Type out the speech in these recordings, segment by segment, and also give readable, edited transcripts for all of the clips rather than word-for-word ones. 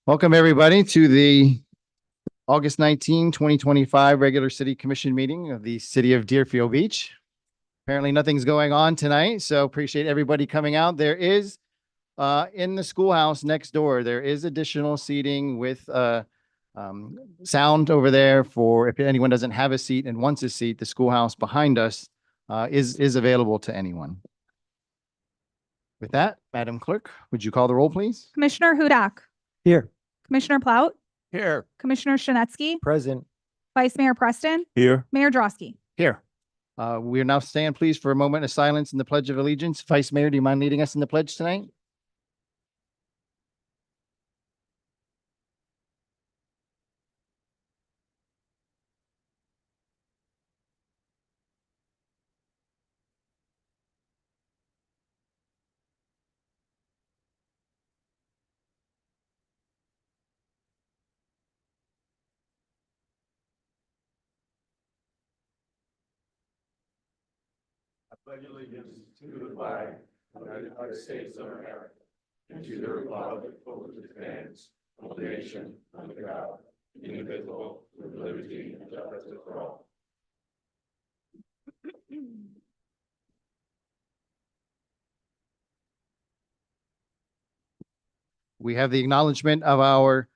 Welcome, everybody, to the August 19, 2025 regular city commission meeting of the city of Deerfield Beach. Apparently nothing's going on tonight, so appreciate everybody coming out. There is in the schoolhouse next door, there is additional seating with sound over there for if anyone doesn't have a seat and wants a seat. The schoolhouse behind us is available to anyone. With that, Madam Clerk, would you call the roll, please? Commissioner Hudak, Here. Commissioner Plout, Here. Commissioner Shinetsky, Present. Vice Mayor Preston, Here. Mayor Drosky. Here. We are now stand, please, for a moment of silence in the Pledge of Allegiance. Vice Mayor, do you mind leading us in the pledge tonight? I pledge allegiance to the flag of the United States of America and to the republic for which it stands, one nation, under God, indivisible, with liberty and justice for all. We have the acknowledgement of our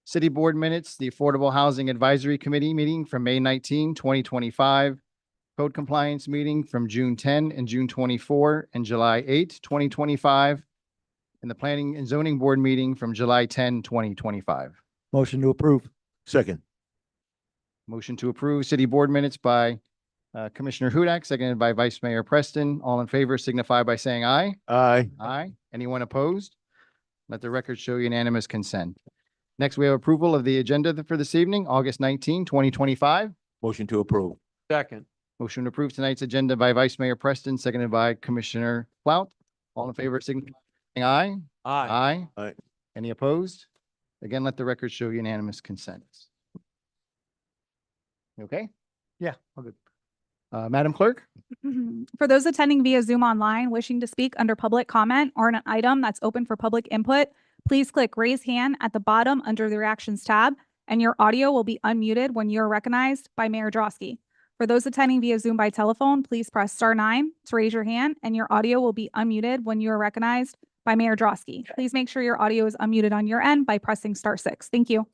city board minutes, the Affordable Housing Advisory Committee meeting from May 19, 2025, code compliance meeting from June 10 and June 24 and July 8, 2025, and the Planning and Zoning Board meeting from July 10, 2025. Motion to approve. Second. Motion to approve city board minutes by Commissioner Hudak, seconded by Vice Mayor Preston. All in favor signify by saying aye. Aye. Aye. Anyone opposed? Let the record show unanimous consent. Next, we have approval of the agenda for this evening, August 19, 2025. Motion to approve. Second. Motion to approve tonight's agenda by Vice Mayor Preston, seconded by Commissioner Plout. All in favor signify by saying aye. Aye. Aye. Any opposed? Again, let the record show unanimous consent. You okay? Yeah, all good. Madam Clerk? For those attending via Zoom online wishing to speak under public comment or on an item that's open for public input, please click raise hand at the bottom under the reactions tab, and your audio will be unmuted when you're recognized by Mayor Drosky. For those attending via Zoom by telephone, please press *9 to raise your hand, and your audio will be unmuted when you are recognized by Mayor Drosky. Please make sure your audio is unmuted on your end by pressing *6. Thank you.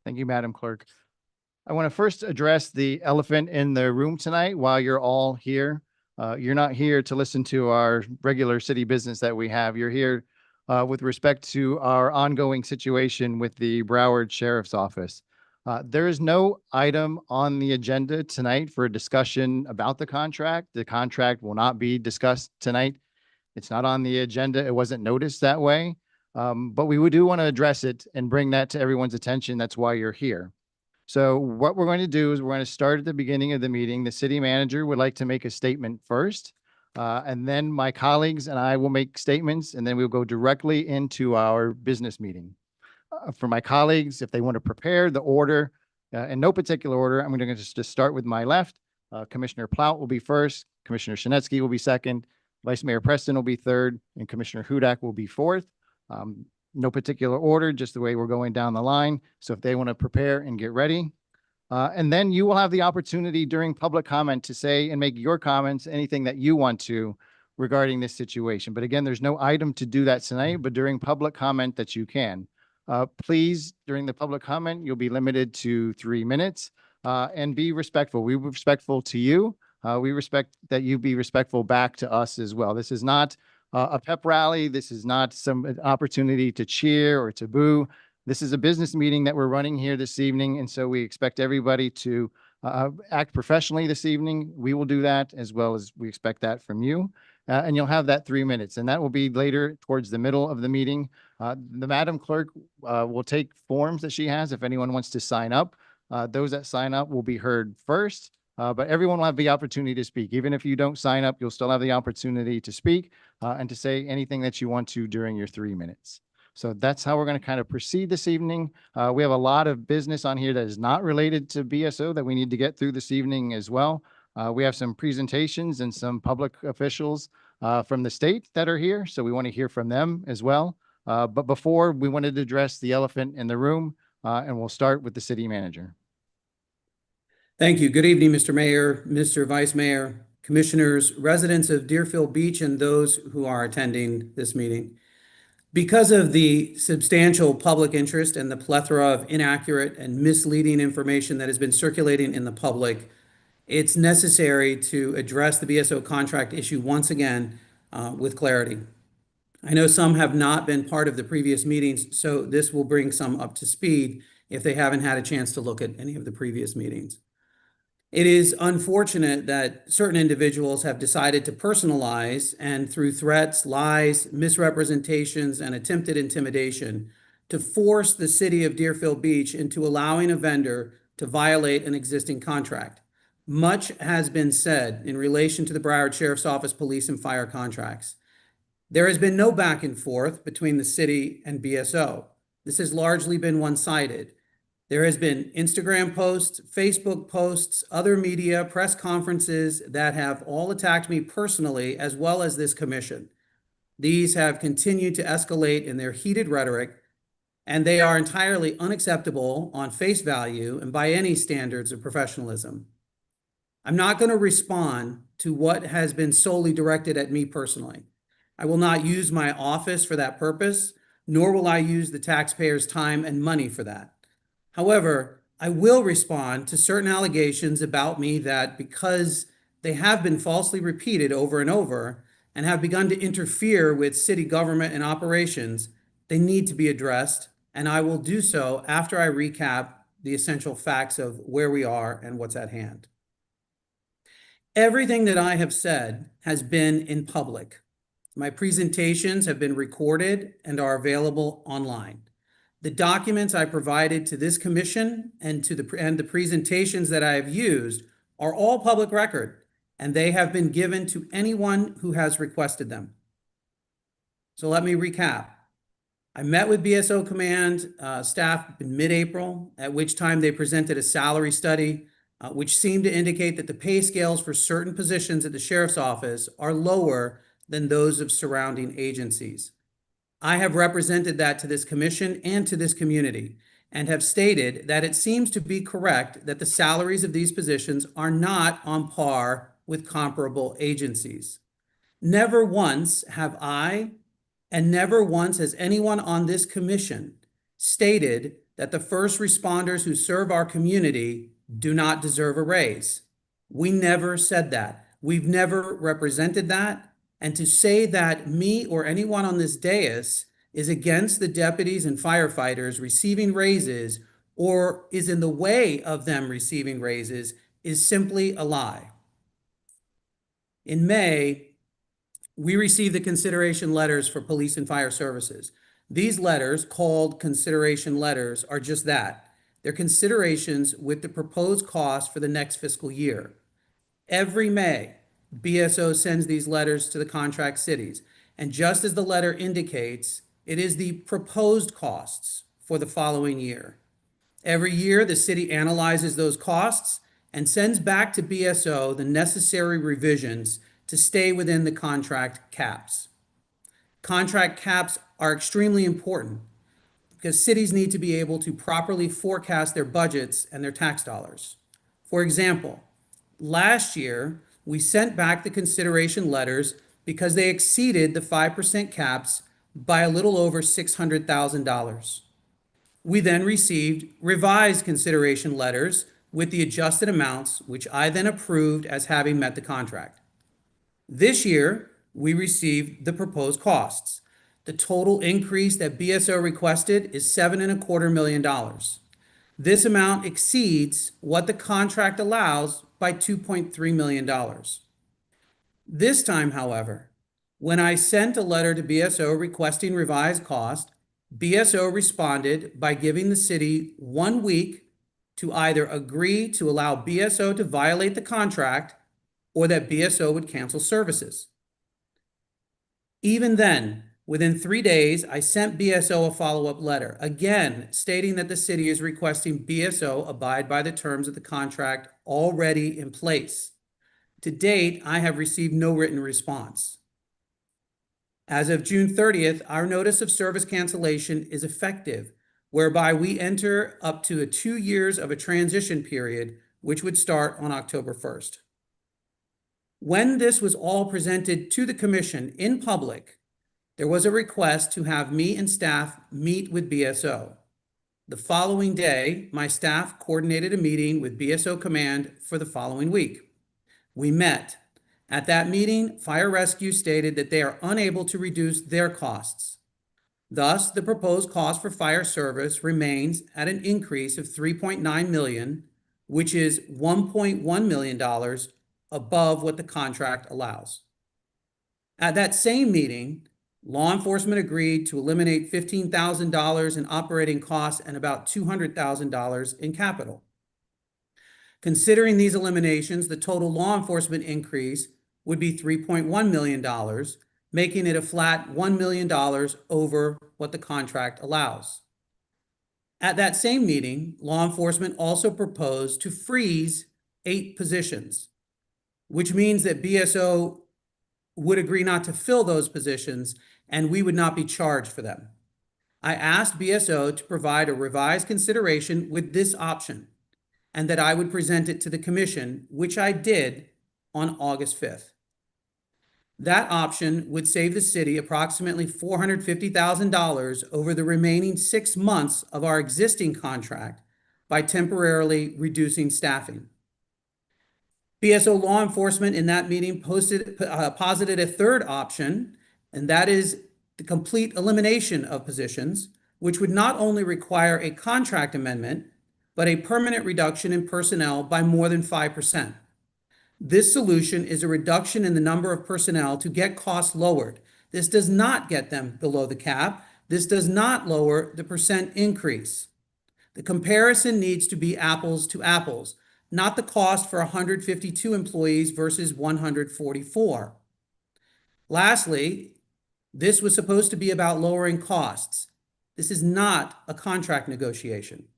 Thank you, Madam Clerk. I want to first address the elephant in the room tonight while you're all here. You're not here to listen to our regular city business that we have. You're here with respect to our ongoing situation with the Broward Sheriff's Office. There is no item on the agenda tonight for a discussion about the contract. The contract will not be discussed tonight. It's not on the agenda. It wasn't noticed that way. But we do want to address it and bring that to everyone's attention. That's why you're here. So what we're going to do is we're going to start at the beginning of the meeting. The city manager would like to make a statement first, and then my colleagues and I will make statements, and then we'll go directly into our business meeting. For my colleagues, if they want to prepare the order, in no particular order, I'm going to just start with my left. Commissioner Plout will be first, Commissioner Shinetsky will be second, Vice Mayor Preston will be third, and Commissioner Hudak will be fourth. No particular order, just the way we're going down the line. So if they want to prepare and get ready. And then you will have the opportunity during public comment to say and make your comments, anything that you want to regarding this situation. But again, there's no item to do that tonight, but during public comment that you can. Please, during the public comment, you'll be limited to 3 minutes and be respectful. We were respectful to you. We respect that you be respectful back to us as well. This is not a pep rally. This is not some opportunity to cheer or to boo. This is a business meeting that we're running here this evening. And so we expect everybody to act professionally this evening. We will do that as well as we expect that from you. And you'll have that 3 minutes, and that will be later towards the middle of the meeting. The Madam Clerk will take forms that she has if anyone wants to sign up. Those that sign up will be heard first. But everyone will have the opportunity to speak. Even if you don't sign up, you'll still have the opportunity to speak and to say anything that you want to during your 3 minutes. So that's how we're going to kind of proceed this evening. We have a lot of business on here that is not related to BSO that we need to get through this evening as well. We have some presentations and some public officials from the state that are here, so we want to hear from them as well. But before, we wanted to address the elephant in the room, and we'll start with the city manager. Thank you. Good evening, Mr. Mayor, Mr. Vice Mayor, Commissioners, residents of Deerfield Beach, and those who are attending this meeting. Because of the substantial public interest and the plethora of inaccurate and misleading information that has been circulating in the public, it's necessary to address the BSO contract issue once again with clarity. I know some have not been part of the previous meetings, so this will bring some up to speed if they haven't had a chance to look at any of the previous meetings. It is unfortunate that certain individuals have decided to personalize and through threats, lies, misrepresentations, and attempted intimidation to force the city of Deerfield Beach into allowing a vendor to violate an existing contract. Much has been said in relation to the Broward Sheriff's Office police and fire contracts. There has been no back and forth between the city and BSO. This has largely been one-sided. There has been Instagram posts, Facebook posts, other media, press conferences that have all attacked me personally, as well as this commission. These have continued to escalate in their heated rhetoric, and they are entirely unacceptable on face value and by any standards of professionalism. I'm not going to respond to what has been solely directed at me personally. I will not use my office for that purpose, nor will I use the taxpayers' time and money for that. However, I will respond to certain allegations about me that, because they have been falsely repeated over and over and have begun to interfere with city government and operations, they need to be addressed, and I will do so after I recap the essential facts of where we are and what's at hand. Everything that I have said has been in public. My presentations have been recorded and are available online. The documents I provided to this commission and the presentations that I have used are all public record, and they have been given to anyone who has requested them. So let me recap. I met with BSO Command staff in mid-April, at which time they presented a salary study, which seemed to indicate that the pay scales for certain positions at the sheriff's office are lower than those of surrounding agencies. I have represented that to this commission and to this community, and have stated that it seems to be correct that the salaries of these positions are not on par with comparable agencies. Never once have I, and never once has anyone on this commission stated that the first responders who serve our community do not deserve a raise. We never said that. We've never represented that. And to say that me or anyone on this dais is against the deputies and firefighters receiving raises or is in the way of them receiving raises is simply a lie. In May, we received the consideration letters for police and fire services. These letters, called consideration letters, are just that. They're considerations with the proposed cost for the next fiscal year. Every May, BSO sends these letters to the contract cities, and just as the letter indicates, it is the proposed costs for the following year. Every year, the city analyzes those costs and sends back to BSO the necessary revisions to stay within the contract caps. Contract caps are extremely important because cities need to be able to properly forecast their budgets and their tax dollars. For example, last year, we sent back the consideration letters because they exceeded the 5% caps by a little over $600,000. We then received revised consideration letters with the adjusted amounts, which I then approved as having met the contract. This year, we received the proposed costs. The total increase that BSO requested is $7.25 million. This amount exceeds what the contract allows by $2.3 million. This time, however, when I sent a letter to BSO requesting revised cost, BSO responded by giving the city 1 week to either agree to allow BSO to violate the contract or that BSO would cancel services. Even then, within 3 days, I sent BSO a follow-up letter, again stating that the city is requesting BSO abide by the terms of the contract already in place. To date, I have received no written response. As of June 30th, our notice of service cancellation is effective, whereby we enter up to 2 years of a transition period, which would start on October 1st. When this was all presented to the commission in public, there was a request to have me and staff meet with BSO. The following day, my staff coordinated a meeting with BSO Command for the following week. We met. At that meeting, Fire Rescue stated that they are unable to reduce their costs. Thus, the proposed cost for fire service remains at an increase of $3.9 million, which is $1.1 million above what the contract allows. At that same meeting, law enforcement agreed to eliminate $15,000 in operating costs and about $200,000 in capital. Considering these eliminations, the total law enforcement increase would be $3.1 million, making it a flat $1 million over what the contract allows. At that same meeting, law enforcement also proposed to freeze 8 positions, which means that BSO would agree not to fill those positions and we would not be charged for them. I asked BSO to provide a revised consideration with this option and that I would present it to the commission, which I did on August 5th. That option would save the city approximately $450,000 over the remaining 6 months of our existing contract by temporarily reducing staffing. BSO law enforcement in that meeting posited a third option, and that is the complete elimination of positions, which would not only require a contract amendment, but a permanent reduction in personnel by more than 5%. This solution is a reduction in the number of personnel to get costs lowered. This does not get them below the cap. This does not lower the percent increase. The comparison needs to be apples to apples, not the cost for 152 employees versus 144. Lastly, this was supposed to be about lowering costs. This is not a contract negotiation.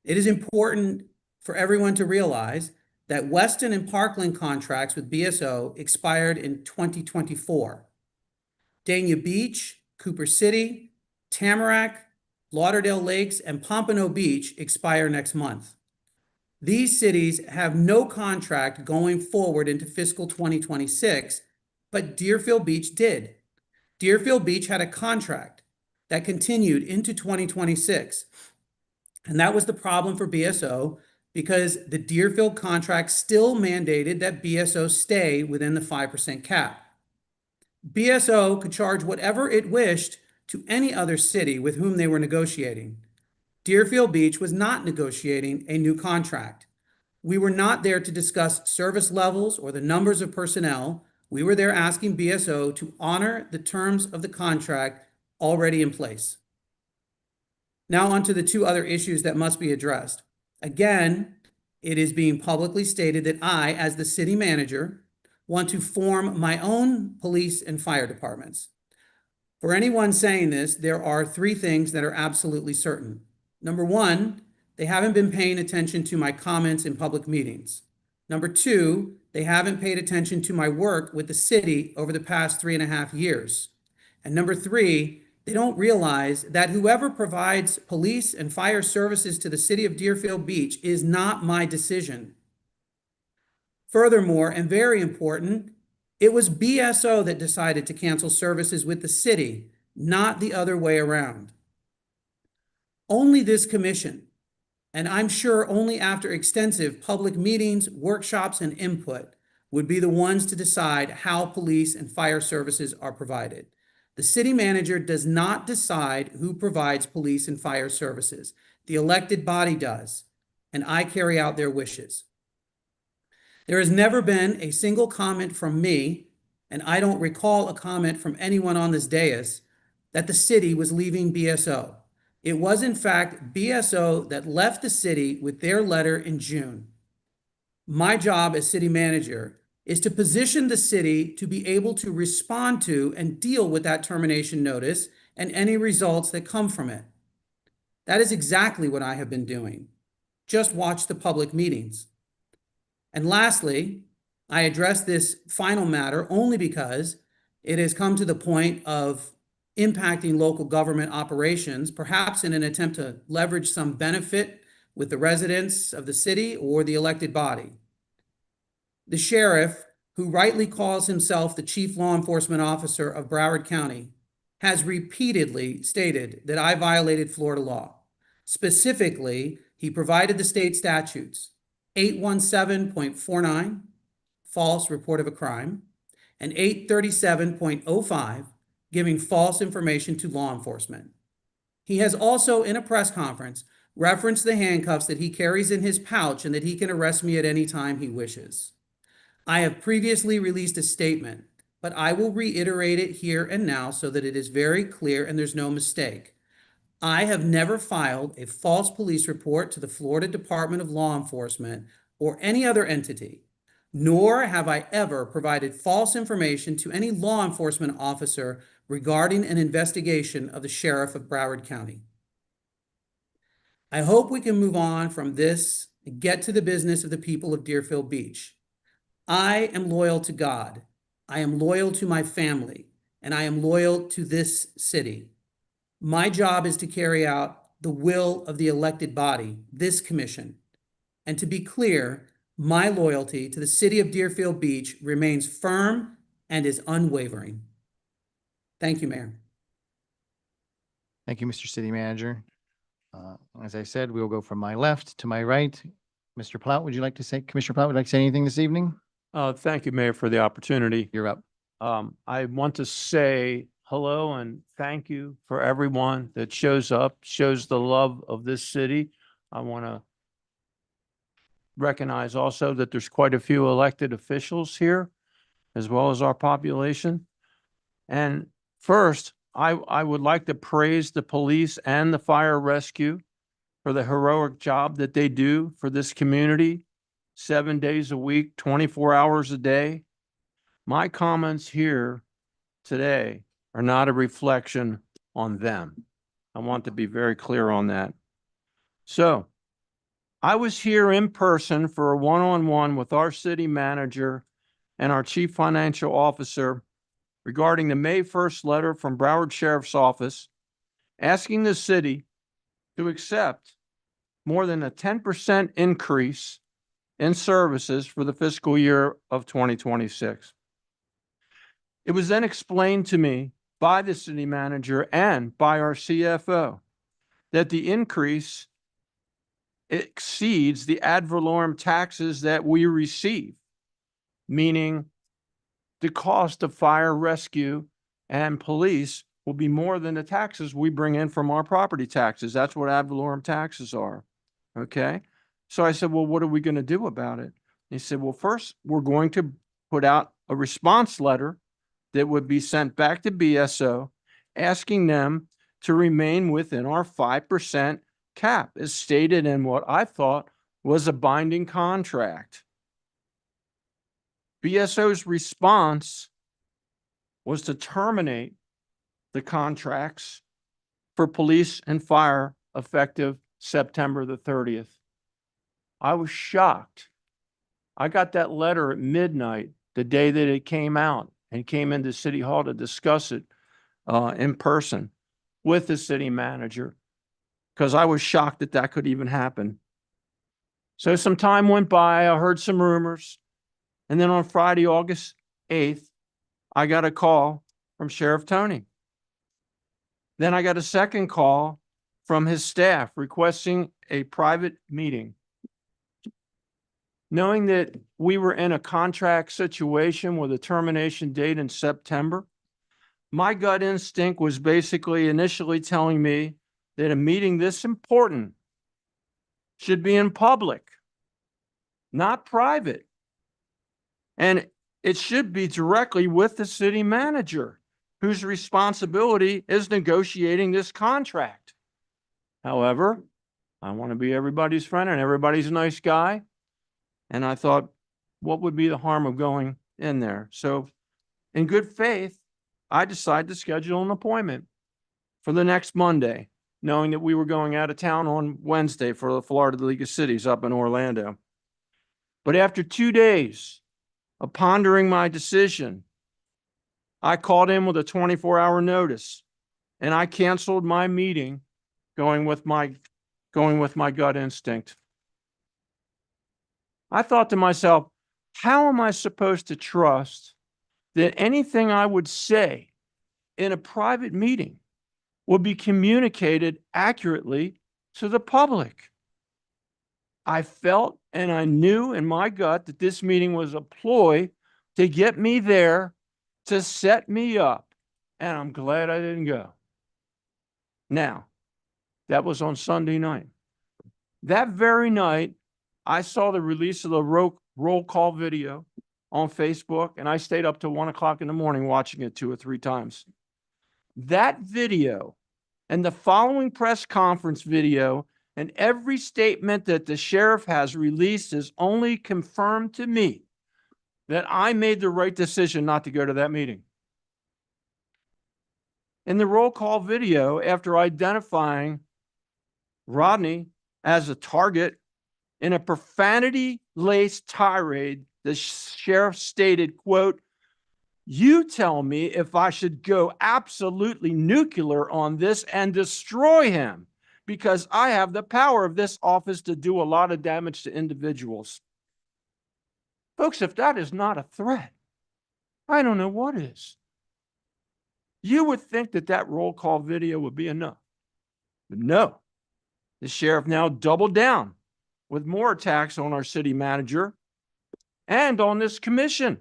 It is important for everyone to realize that Weston and Parkland contracts with BSO expired in 2024. Dania Beach, Cooper City, Tamarack, Lauderdale Lakes, and Pompano Beach expire next month. These cities have no contract going forward into fiscal 2026, but Deerfield Beach did. Deerfield Beach had a contract that continued into 2026. And that was the problem for BSO because the Deerfield contract still mandated that BSO stay within the 5% cap. BSO could charge whatever it wished to any other city with whom they were negotiating. Deerfield Beach was not negotiating a new contract. We were not there to discuss service levels or the numbers of personnel. We were there asking BSO to honor the terms of the contract already in place. Now on to the 2 other issues that must be addressed. Again, it is being publicly stated that I, as the city manager, want to form my own police and fire departments. For anyone saying this, there are 3 things that are absolutely certain. Number 1, they haven't been paying attention to my comments in public meetings. Number 2, they haven't paid attention to my work with the city over the past 3.5 years. And number 3, they don't realize that whoever provides police and fire services to the city of Deerfield Beach is not my decision. Furthermore, and very important, it was BSO that decided to cancel services with the city, not the other way around. Only this commission, and I'm sure only after extensive public meetings, workshops, and input, would be the ones to decide how police and fire services are provided. The city manager does not decide who provides police and fire services. The elected body does, and I carry out their wishes. There has never been a single comment from me, and I don't recall a comment from anyone on this dais, that the city was leaving BSO. It was, in fact, BSO that left the city with their letter in June. My job as city manager is to position the city to be able to respond to and deal with that termination notice and any results that come from it. That is exactly what I have been doing. Just watch the public meetings. And lastly, I address this final matter only because It has come to the point of impacting local government operations, perhaps in an attempt to leverage some benefit with the residents of the city or the elected body. The sheriff, who rightly calls himself the chief law enforcement officer of Broward County, has repeatedly stated that I violated Florida law. Specifically, he provided the state statutes 817.49, false report of a crime, and 837.05, giving false information to law enforcement. He has also, in a press conference, referenced the handcuffs that he carries in his pouch and that he can arrest me at any time he wishes. I have previously released a statement, but I will reiterate it here and now so that it is very clear and there's no mistake. I have never filed a false police report to the Florida Department of Law Enforcement or any other entity, nor have I ever provided false information to any law enforcement officer regarding an investigation of the sheriff of Broward County. I hope we can move on from this and get to the business of the people of Deerfield Beach. I am loyal to God. I am loyal to my family, and I am loyal to this city. My job is to carry out the will of the elected body, this commission. And to be clear, my loyalty to the city of Deerfield Beach remains firm and is unwavering. Thank you, Mayor. Thank you, Mr. City Manager. As I said, we will go from my left to my right. Mr. Plout, would you like to say, Commissioner Plout, would you like to say anything this evening? Thank you, Mayor, for the opportunity. You're up. I want to say hello and thank you for everyone that shows up, shows the love of this city. I want to recognize also that there's quite a few elected officials here, as well as our population. And first, I would like to praise the police and the fire rescue for the heroic job that they do for this community, 7 days a week, 24 hours a day. My comments here today are not a reflection on them. I want to be very clear on that. So I was here in person for a one-on-one with our city manager and our chief financial officer regarding the May 1st letter from Broward Sheriff's Office asking the city to accept more than a 10% increase in services for the fiscal year of 2026. It was then explained to me by the city manager and by our CFO that the increase exceeds the ad valorem taxes that we receive, meaning the cost of fire rescue and police will be more than the taxes we bring in from our property taxes. That's what ad valorem taxes are. Okay. So I said, well, what are we going to do about it? He said, well, first, we're going to put out a response letter that would be sent back to BSO, asking them to remain within our 5% cap, as stated in what I thought was a binding contract. BSO's response was to terminate the contracts for police and fire effective September the 30th. I was shocked. I got that letter at midnight, the day that it came out, and came into City Hall to discuss it in person with the city manager, because I was shocked that that could even happen. So some time went by, I heard some rumors, and then on Friday, August 8th, I got a call from Sheriff Tony. Then I got a second call from his staff requesting a private meeting. Knowing that we were in a contract situation with a termination date in September, my gut instinct was basically initially telling me that a meeting this important should be in public, not private. And it should be directly with the city manager, whose responsibility is negotiating this contract. However, I want to be everybody's friend and everybody's a nice guy. And I thought, what would be the harm of going in there? So in good faith, I decided to schedule an appointment for the next Monday, knowing that we were going out of town on Wednesday for the Florida League of Cities up in Orlando. But after 2 days of pondering my decision, I called in with a 24-hour notice and I canceled my meeting going with my gut instinct. I thought to myself, how am I supposed to trust that anything I would say in a private meeting will be communicated accurately to the public? I felt and I knew in my gut that this meeting was a ploy to get me there, to set me up, and I'm glad I didn't go. Now, that was on Sunday night. That very night, I saw the release of the roll call video on Facebook, and I stayed up till 1 o'clock in the morning watching it 2 or 3 times. That video and the following press conference video and every statement that the sheriff has released has only confirmed to me that I made the right decision not to go to that meeting. In the roll call video, after identifying Rodney as a target in a profanity-laced tirade, the sheriff stated, quote, "You tell me if I should go absolutely nuclear on this and destroy him, because I have the power of this office to do a lot of damage to individuals." Folks, if that is not a threat, I don't know what is. You would think that that roll call video would be enough. But no, the sheriff now doubled down with more attacks on our city manager and on this commission.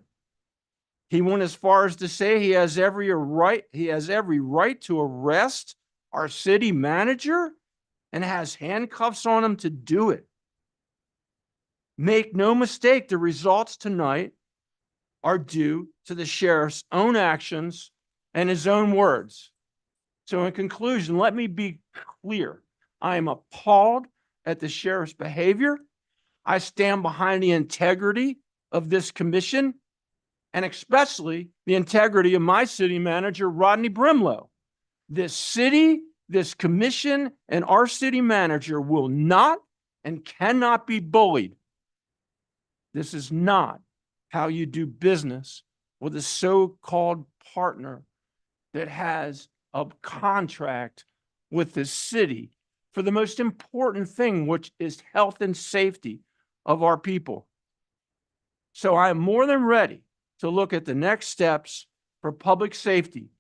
He went as far as to say he has every right to arrest our city manager and has handcuffs on him to do it. Make no mistake, the results tonight are due to the sheriff's own actions and his own words. So in conclusion, let me be clear. I am appalled at the sheriff's behavior. I stand behind the integrity of this commission, and especially the integrity of my city manager, Rodney Brimlow. This city, this commission, and our city manager will not and cannot be bullied. This is not how you do business with a so-called partner that has a contract with the city for the most important thing, which is health and safety of our people. So I am more than ready to look at the next steps for public safety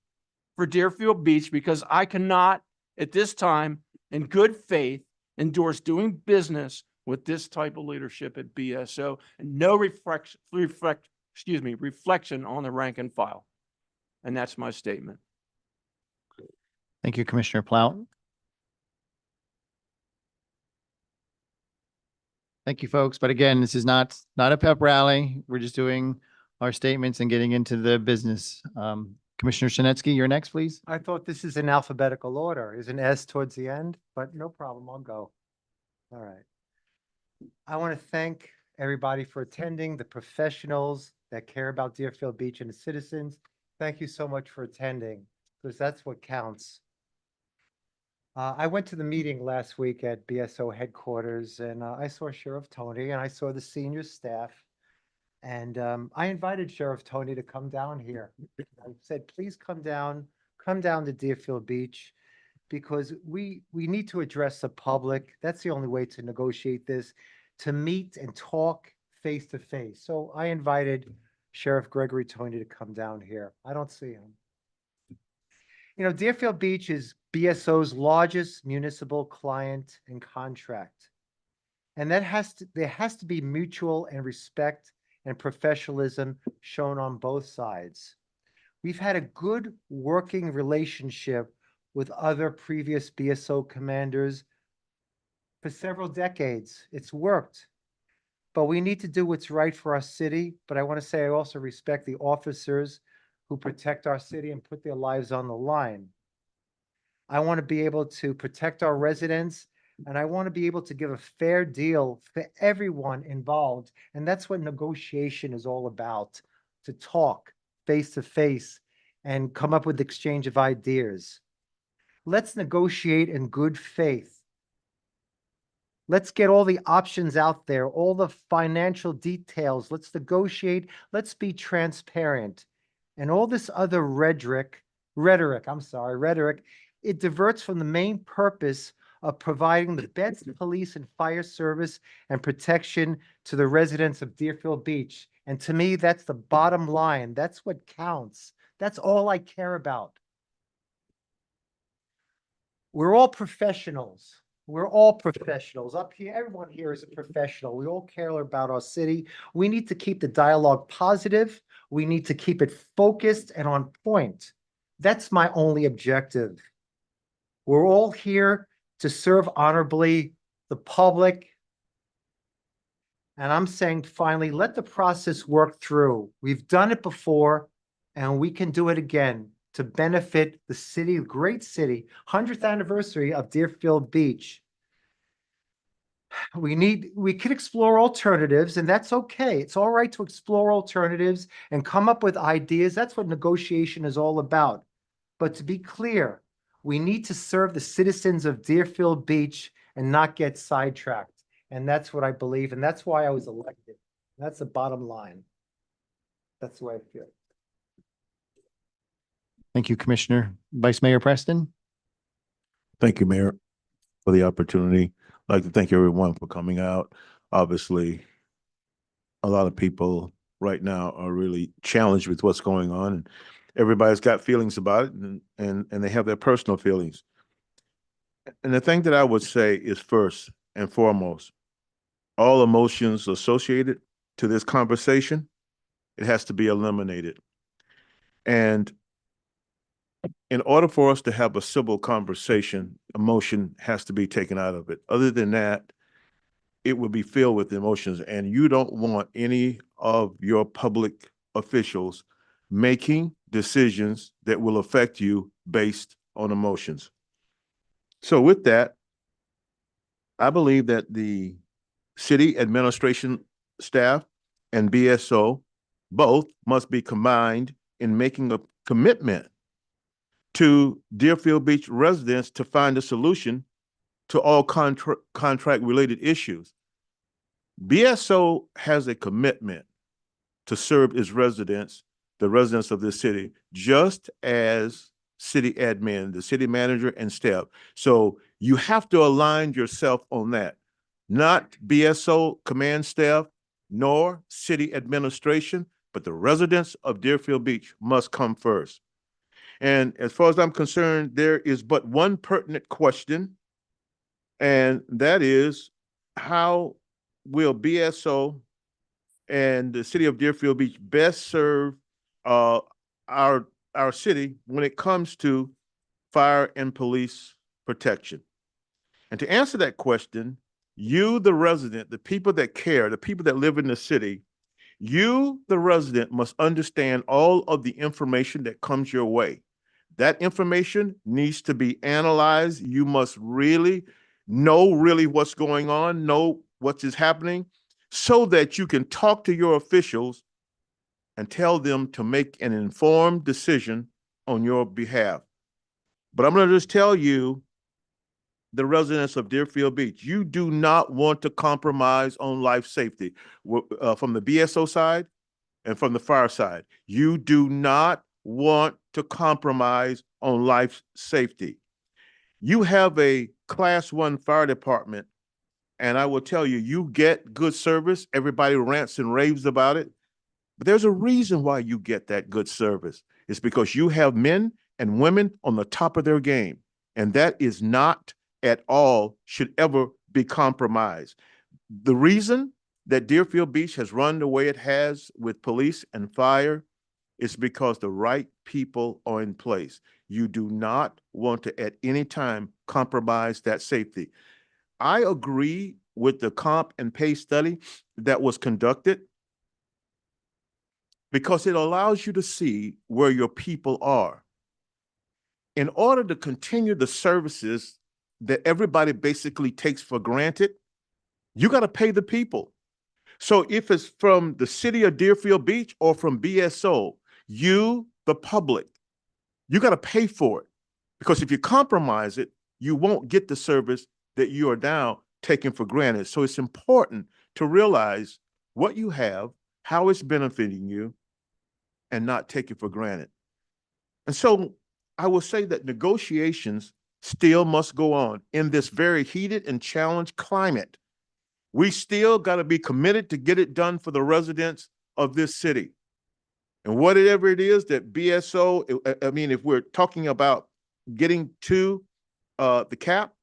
for Deerfield Beach, because I cannot at this time in good faith endorse doing business with this type of leadership at BSO, and no reflection on the rank and file. And that's my statement. Thank you, Commissioner Plout. Thank you, folks. But again, this is not a pep rally. We're just doing our statements and getting into the business. Commissioner Shinetsky, you're next, please. I thought this is in alphabetical order. Is an S towards the end, but no problem. I'll go. All right. I want to thank everybody for attending, the professionals that care about Deerfield Beach and the citizens. Thank you so much for attending, because that's what counts. I went to the meeting last week at BSO headquarters, and I saw Sheriff Tony and I saw the senior staff. And I invited Sheriff Tony to come down here. I said, please come down to Deerfield Beach, because we need to address the public. That's the only way to negotiate this, to meet and talk face to face. So I invited Sheriff Gregory Tony to come down here. I don't see him. You know, Deerfield Beach is BSO's largest municipal client and contract. And there has to be mutual and respect and professionalism shown on both sides. We've had a good working relationship with other previous BSO commanders for several decades. It's worked. But we need to do what's right for our city. But I want to say I also respect the officers who protect our city and put their lives on the line. I want to be able to protect our residents, and I want to be able to give a fair deal for everyone involved. And that's what negotiation is all about, to talk face to face and come up with exchange of ideas. Let's negotiate in good faith. Let's get all the options out there, all the financial details. Let's negotiate. Let's be transparent. and all this other rhetoric, it diverts from the main purpose of providing the best police and fire service and protection to the residents of Deerfield Beach. And to me, that's the bottom line. That's what counts. That's all I care about. We're all professionals. We're all professionals up here. Everyone here is a professional. We all care about our city. We need to keep the dialogue positive. We need to keep it focused and on point. That's my only objective. We're all here to serve honorably the public. And I'm saying, finally, let the process work through. We've done it before, and we can do it again to benefit the city, great city, 100th anniversary of Deerfield Beach. We could explore alternatives, and that's okay. It's all right to explore alternatives and come up with ideas. That's what negotiation is all about. But to be clear, we need to serve the citizens of Deerfield Beach and not get sidetracked. And that's what I believe, and that's why I was elected. That's the bottom line. That's the way I feel. Thank you, Commissioner. Vice Mayor Preston? Thank you, Mayor, for the opportunity. I'd like to thank everyone for coming out. Obviously, a lot of people right now are really challenged with what's going on, and everybody's got feelings about it, and they have their personal feelings. And the thing that I would say is, first and foremost, all emotions associated to this conversation, it has to be eliminated. And in order for us to have a civil conversation, emotion has to be taken out of it. Other than that, it will be filled with emotions, and you don't want any of your public officials making decisions that will affect you based on emotions. So with that, I believe that the city administration staff and BSO both must be combined in making a commitment to Deerfield Beach residents to find a solution to all contract-related issues. BSO has a commitment to serve its residents, the residents of this city, just as city admin, the city manager, and staff. So you have to align yourself on that. Not BSO command staff, nor city administration, but the residents of Deerfield Beach must come first. And as far as I'm concerned, there is but one pertinent question, and that is, how will BSO and the city of Deerfield Beach best serve our city when it comes to fire and police protection? And to answer that question, you, the resident, the people that care, the people that live in the city, you, the resident, must understand all of the information that comes your way. That information needs to be analyzed. You must really know what's going on, know what is happening, so that you can talk to your officials and tell them to make an informed decision on your behalf. But I'm going to just tell you, the residents of Deerfield Beach, you do not want to compromise on life safety from the BSO side and from the fire side. You do not want to compromise on life safety. You have a Class 1 fire department, and I will tell you, you get good service. Everybody rants and raves about it. But there's a reason why you get that good service. It's because you have men and women on the top of their game. And that is not at all should ever be compromised. The reason that Deerfield Beach has run the way it has with police and fire is because the right people are in place. You do not want to at any time compromise that safety. I agree with the comp and pay study that was conducted because it allows you to see where your people are. In order to continue the services that everybody basically takes for granted, you got to pay the people. So if it's from the city of Deerfield Beach or from BSO, you, the public, you got to pay for it. Because if you compromise it, you won't get the service that you are now taking for granted. So it's important to realize what you have, how it's benefiting you, and not take it for granted. And so I will say that negotiations still must go on in this very heated and challenged climate. We still got to be committed to get it done for the residents of this city. And whatever it is that BSO, I mean, if we're talking about getting to the cap,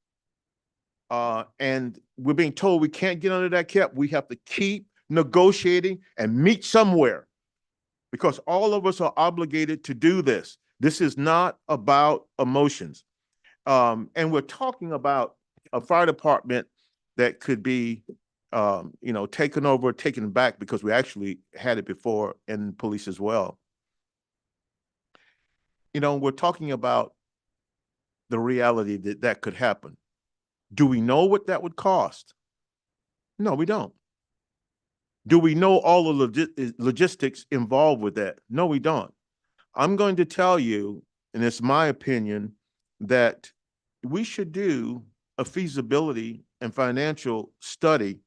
and we're being told we can't get under that cap, we have to keep negotiating and meet somewhere, because all of us are obligated to do this. This is not about emotions. And we're talking about a fire department that could be, taken over, taken back, because we actually had it before in police as well. We're talking about the reality that that could happen. Do we know what that would cost? No, we don't. Do we know all the logistics involved with that? No, we don't. I'm going to tell you, and it's my opinion, that we should do a feasibility and financial study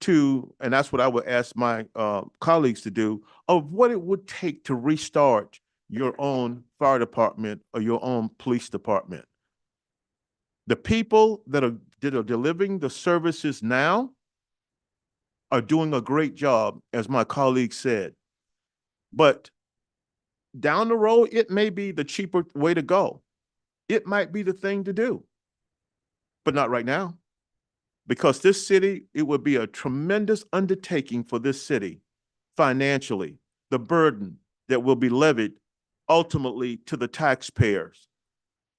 and that's what I would ask my colleagues to do, of what it would take to restart your own fire department or your own police department. The people that are delivering the services now are doing a great job, as my colleague said. But down the road, it may be the cheaper way to go. It might be the thing to do, but not right now. Because this city, it would be a tremendous undertaking for this city financially. The burden that will be levied ultimately to the taxpayers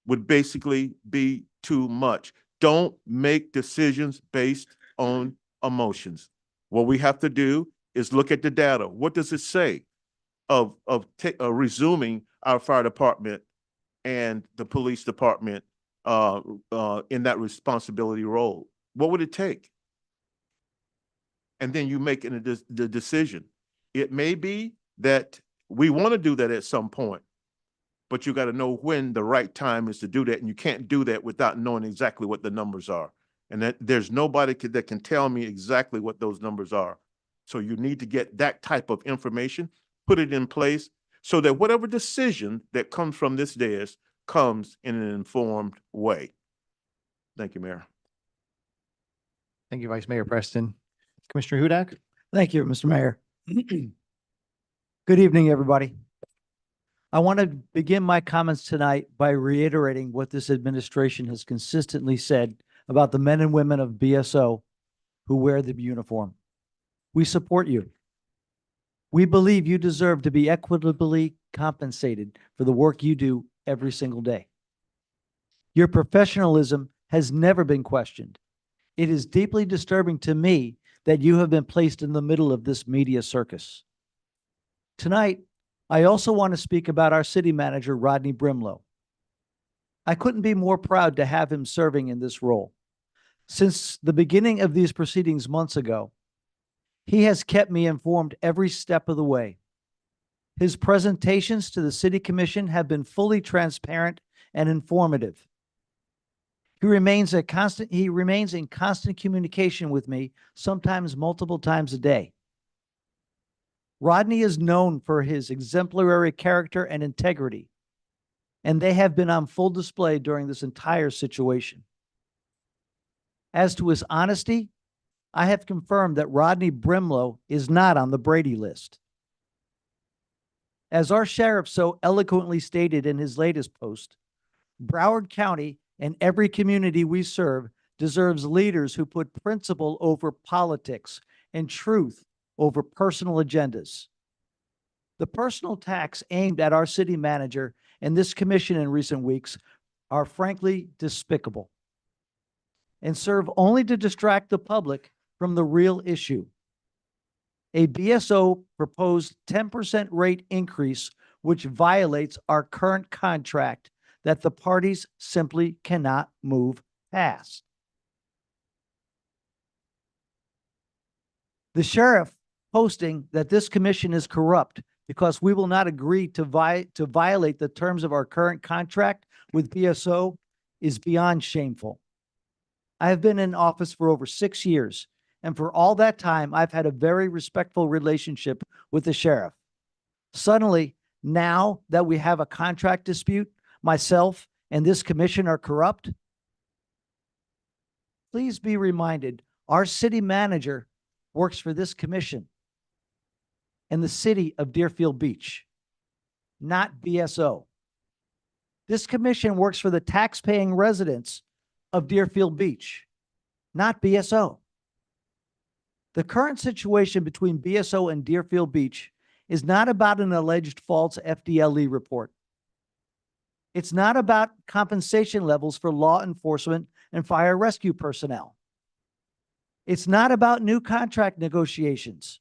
would basically be too much. Don't make decisions based on emotions. What we have to do is look at the data. What does it say of resuming our fire department and the police department in that responsibility role? What would it take? And then you make the decision. It may be that we want to do that at some point, but you got to know when the right time is to do that. And you can't do that without knowing exactly what the numbers are. And that there's nobody that can tell me exactly what those numbers are. So you need to get that type of information, put it in place, so that whatever decision that comes from this dais comes in an informed way. Thank you, Mayor. Thank you, Vice Mayor Preston. Commissioner Hudak? Thank you, Mr. Mayor. Good evening, everybody. I want to begin my comments tonight by reiterating what this administration has consistently said about the men and women of BSO who wear the uniform. We support you. We believe you deserve to be equitably compensated for the work you do every single day. Your professionalism has never been questioned. It is deeply disturbing to me that you have been placed in the middle of this media circus. Tonight, I also want to speak about our city manager, Rodney Brimlow. I couldn't be more proud to have him serving in this role. Since the beginning of these proceedings months ago, he has kept me informed every step of the way. His presentations to the City Commission have been fully transparent and informative. He remains in constant communication with me, sometimes multiple times a day. Rodney is known for his exemplary character and integrity, and they have been on full display during this entire situation. As to his honesty, I have confirmed that Rodney Brimlow is not on the Brady list. As our sheriff so eloquently stated in his latest post, Broward County and every community we serve deserves leaders who put principle over politics and truth over personal agendas. The personal attacks aimed at our city manager and this commission in recent weeks are frankly despicable and serve only to distract the public from the real issue. A BSO proposed 10% rate increase, which violates our current contract that the parties simply cannot move past. The sheriff posting that this commission is corrupt because we will not agree to violate the terms of our current contract with BSO is beyond shameful. I have been in office for over 6 years, and for all that time, I've had a very respectful relationship with the sheriff. Suddenly, now that we have a contract dispute, myself and this commission are corrupt? Please be reminded, our city manager works for this commission and the city of Deerfield Beach, not BSO. This commission works for the tax-paying residents of Deerfield Beach, not BSO. The current situation between BSO and Deerfield Beach is not about an alleged false FDLE report. It's not about compensation levels for law enforcement and fire rescue personnel. It's not about new contract negotiations.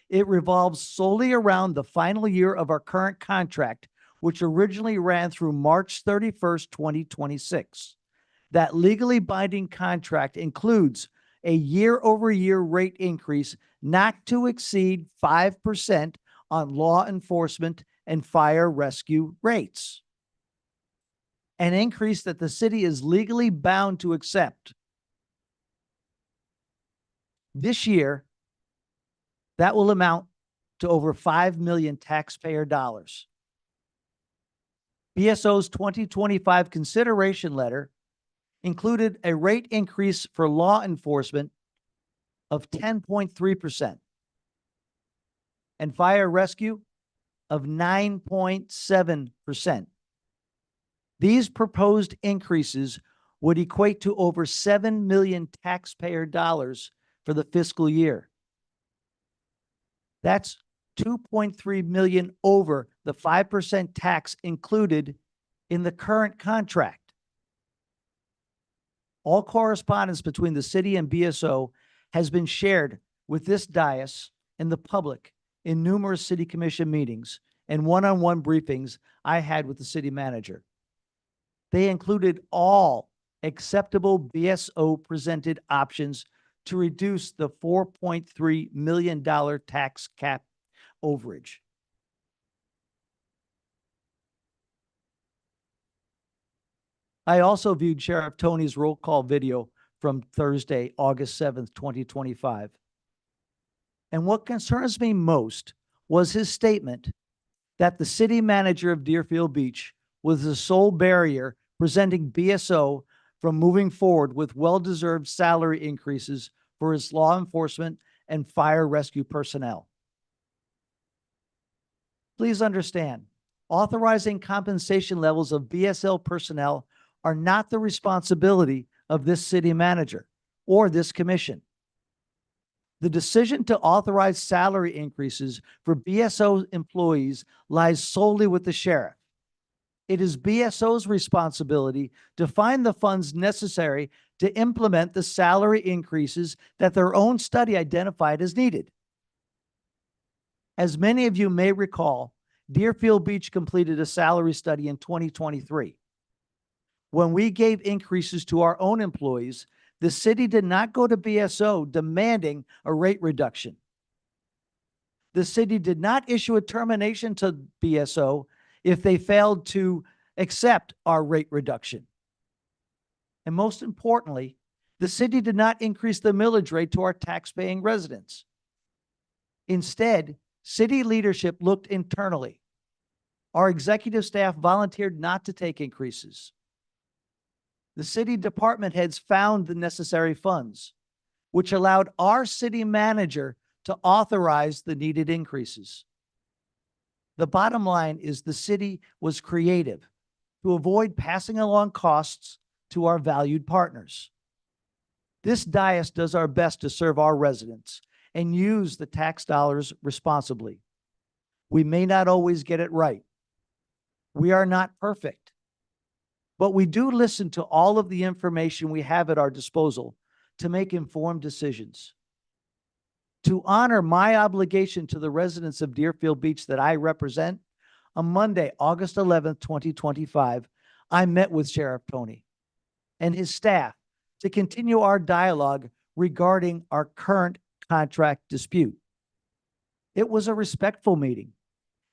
It revolves solely around the final year of our current contract, which originally ran through March 31st, 2026. That legally binding contract includes a year-over-year rate increase not to exceed 5% on law enforcement and fire rescue rates. An increase that the city is legally bound to accept. This year, that will amount to over 5 million taxpayer dollars. BSO's 2025 consideration letter included a rate increase for law enforcement of 10.3% and fire rescue of 9.7%. These proposed increases would equate to over 7 million taxpayer dollars for the fiscal year. That's 2.3 million over the 5% tax included in the current contract. All correspondence between the city and BSO has been shared with this dais and the public in numerous city commission meetings and one-on-one briefings I had with the city manager. They included all acceptable BSO presented options to reduce the $4.3 million tax cap overage. I also viewed Sheriff Tony's roll call video from Thursday, August 7th, 2025. And what concerns me most was his statement that the city manager of Deerfield Beach was the sole barrier preventing BSO from moving forward with well-deserved salary increases for its law enforcement and fire rescue personnel. Please understand, authorizing compensation levels of BSL personnel are not the responsibility of this city manager or this commission. The decision to authorize salary increases for BSO employees lies solely with the sheriff. It is BSO's responsibility to find the funds necessary to implement the salary increases that their own study identified as needed. As many of you may recall, Deerfield Beach completed a salary study in 2023. When we gave increases to our own employees, the city did not go to BSO demanding a rate reduction. The city did not issue a termination to BSO if they failed to accept our rate reduction. And most importantly, the city did not increase the millage rate to our tax-paying residents. Instead, city leadership looked internally. Our executive staff volunteered not to take increases. The city department heads found the necessary funds, which allowed our city manager to authorize the needed increases. The bottom line is the city was creative to avoid passing along costs to our valued partners. This dais does our best to serve our residents and use the tax dollars responsibly. We may not always get it right. We are not perfect, but we do listen to all of the information we have at our disposal to make informed decisions. To honor my obligation to the residents of Deerfield Beach that I represent, on Monday, August 11th, 2025, I met with Sheriff Tony and his staff to continue our dialogue regarding our current contract dispute. It was a respectful meeting,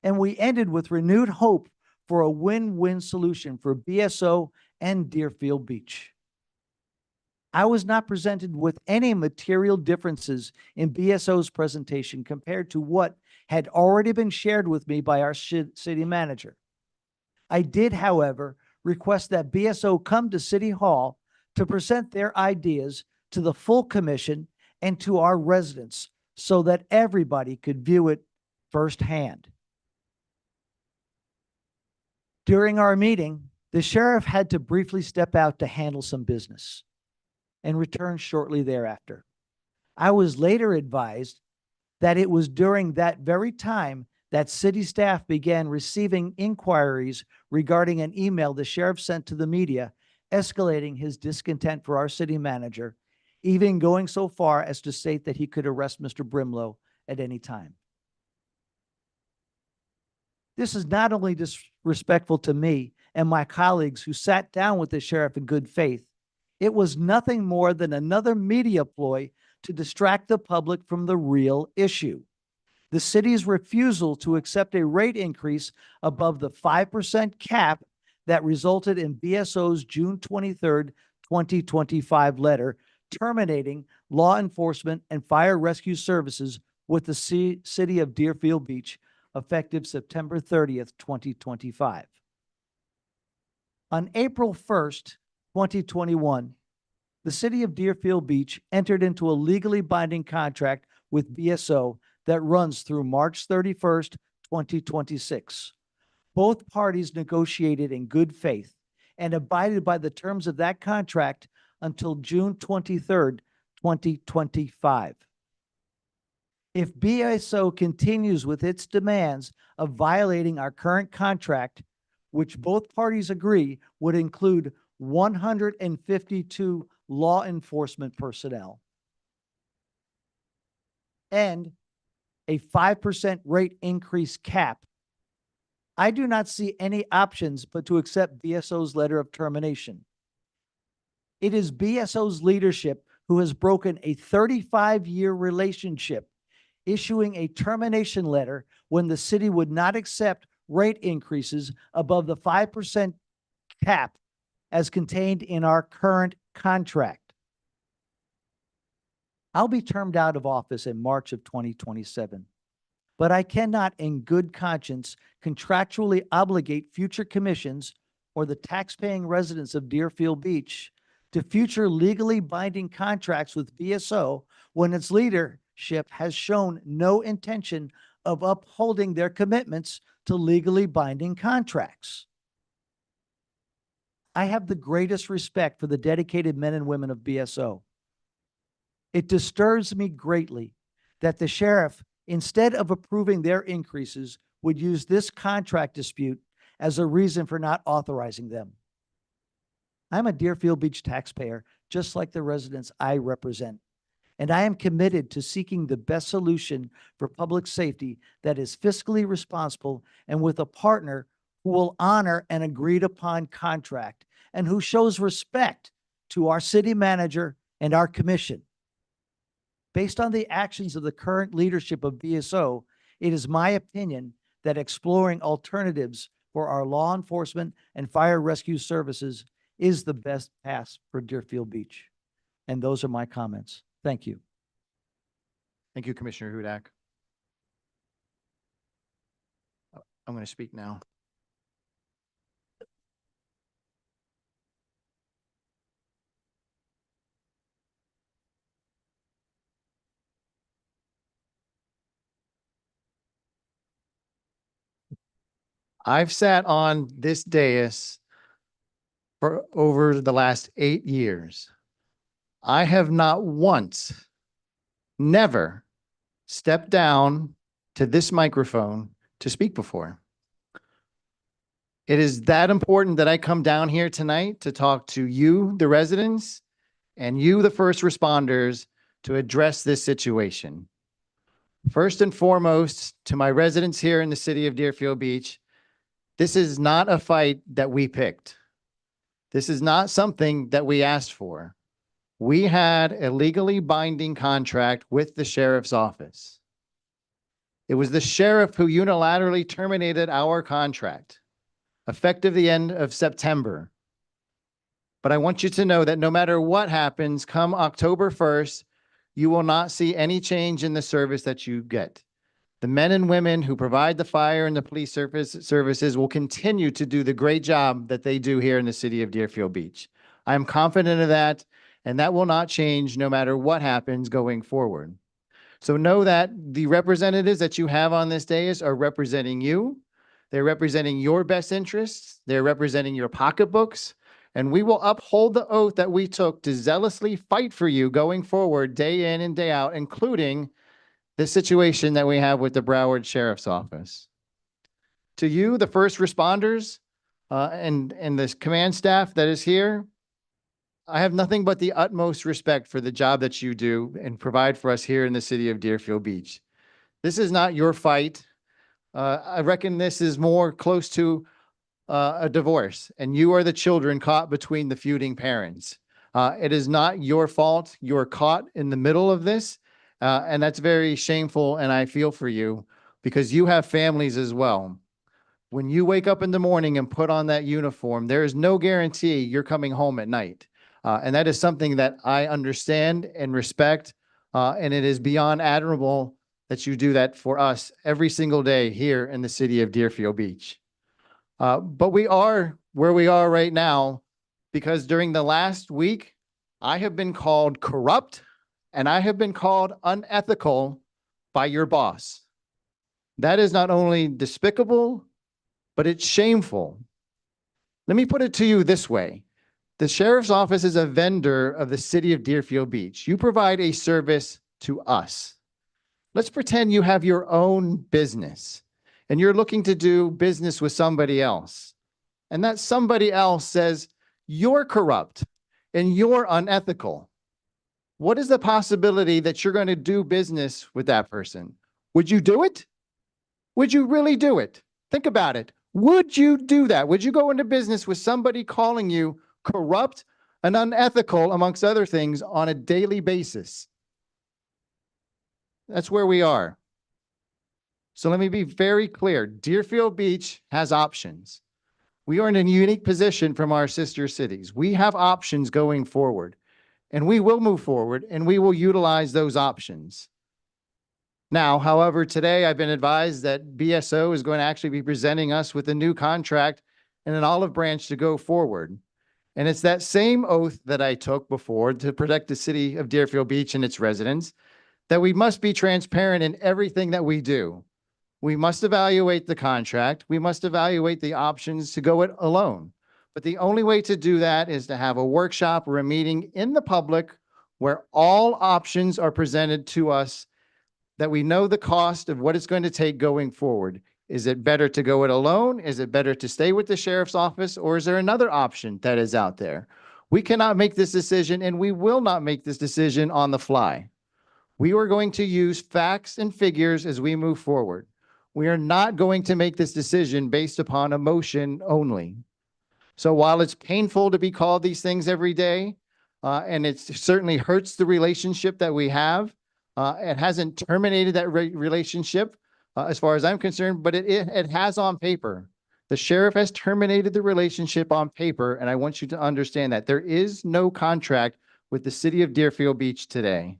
and we ended with renewed hope for a win-win solution for BSO and Deerfield Beach. I was not presented with any material differences in BSO's presentation compared to what had already been shared with me by our city manager. I did, however, request that BSO come to City Hall to present their ideas to the full commission and to our residents so that everybody could view it firsthand. During our meeting, the sheriff had to briefly step out to handle some business and return shortly thereafter. I was later advised that it was during that very time that city staff began receiving inquiries regarding an email the sheriff sent to the media escalating his discontent for our city manager, even going so far as to state that he could arrest Mr. Brimlow at any time. This is not only disrespectful to me and my colleagues who sat down with the sheriff in good faith, it was nothing more than another media ploy to distract the public from the real issue. The city's refusal to accept a rate increase above the 5% cap that resulted in BSO's June 23rd, 2025 letter terminating law enforcement and fire rescue services with the city of Deerfield Beach effective September 30th, 2025. On April 1st, 2021, the city of Deerfield Beach entered into a legally binding contract with BSO that runs through March 31st, 2026. Both parties negotiated in good faith and abided by the terms of that contract until June 23rd, 2025. If BSO continues with its demands of violating our current contract, which both parties agree would include 152 law enforcement personnel and a 5% rate increase cap, I do not see any options but to accept BSO's letter of termination. It is BSO's leadership who has broken a 35-year relationship, issuing a termination letter when the city would not accept rate increases above the 5% cap as contained in our current contract. I'll be termed out of office in March of 2027, but I cannot in good conscience contractually obligate future commissions or the taxpaying residents of Deerfield Beach to future legally binding contracts with BSO when its leadership has shown no intention of upholding their commitments to legally binding contracts. I have the greatest respect for the dedicated men and women of BSO. It disturbs me greatly that the sheriff, instead of approving their increases, would use this contract dispute as a reason for not authorizing them. I'm a Deerfield Beach taxpayer, just like the residents I represent, and I am committed to seeking the best solution for public safety that is fiscally responsible and with a partner who will honor an agreed upon contract and who shows respect to our city manager and our commission. Based on the actions of the current leadership of BSO, it is my opinion that exploring alternatives for our law enforcement and fire rescue services is the best path for Deerfield Beach. And those are my comments. Thank you. Thank you, Commissioner Hudak. I'm going to speak now. I've sat on this dais for over the last 8 years. I have not once, never stepped down to this microphone to speak before. It is that important that I come down here tonight to talk to you, the residents, and you, the first responders, to address this situation. First and foremost, to my residents here in the city of Deerfield Beach, this is not a fight that we picked. This is not something that we asked for. We had a legally binding contract with the sheriff's office. It was the sheriff who unilaterally terminated our contract, effective the end of September. But I want you to know that no matter what happens, come October 1st, you will not see any change in the service that you get. The men and women who provide the fire and the police services will continue to do the great job that they do here in the city of Deerfield Beach. I am confident of that, and that will not change no matter what happens going forward. So know that the representatives that you have on this dais are representing you. They're representing your best interests. They're representing your pocketbooks. And we will uphold the oath that we took to zealously fight for you going forward, day in and day out, including the situation that we have with the Broward Sheriff's Office. To you, the first responders and the command staff that is here, I have nothing but the utmost respect for the job that you do and provide for us here in the city of Deerfield Beach. This is not your fight. I reckon this is more close to a divorce, and you are the children caught between the feuding parents. It is not your fault. You're caught in the middle of this, and that's very shameful, and I feel for you because you have families as well. When you wake up in the morning and put on that uniform, there is no guarantee you're coming home at night. And that is something that I understand and respect, and it is beyond admirable that you do that for us every single day here in the city of Deerfield Beach. But we are where we are right now because during the last week, I have been called corrupt and I have been called unethical by your boss. That is not only despicable, but it's shameful. Let me put it to you this way. The sheriff's office is a vendor of the city of Deerfield Beach. You provide a service to us. Let's pretend you have your own business and you're looking to do business with somebody else. And that somebody else says, you're corrupt and you're unethical. What is the possibility that you're going to do business with that person? Would you do it? Would you really do it? Think about it. Would you do that? Would you go into business with somebody calling you corrupt and unethical, amongst other things, on a daily basis? That's where we are. So let me be very clear. Deerfield Beach has options. We are in a unique position from our sister cities. We have options going forward, and we will move forward, and we will utilize those options. Now, however, today I've been advised that BSO is going to actually be presenting us with a new contract and an olive branch to go forward. And it's that same oath that I took before to protect the city of Deerfield Beach and its residents, that we must be transparent in everything that we do. We must evaluate the contract. We must evaluate the options to go it alone. But the only way to do that is to have a workshop or a meeting in the public where all options are presented to us, that we know the cost of what it's going to take going forward. Is it better to go it alone? Is it better to stay with the sheriff's office? Or is there another option that is out there? We cannot make this decision, and we will not make this decision on the fly. We are going to use facts and figures as we move forward. We are not going to make this decision based upon emotion only. So while it's painful to be called these things every day, and it certainly hurts the relationship that we have, it hasn't terminated that relationship as far as I'm concerned, but it has on paper. The sheriff has terminated the relationship on paper, and I want you to understand that there is no contract with the city of Deerfield Beach today.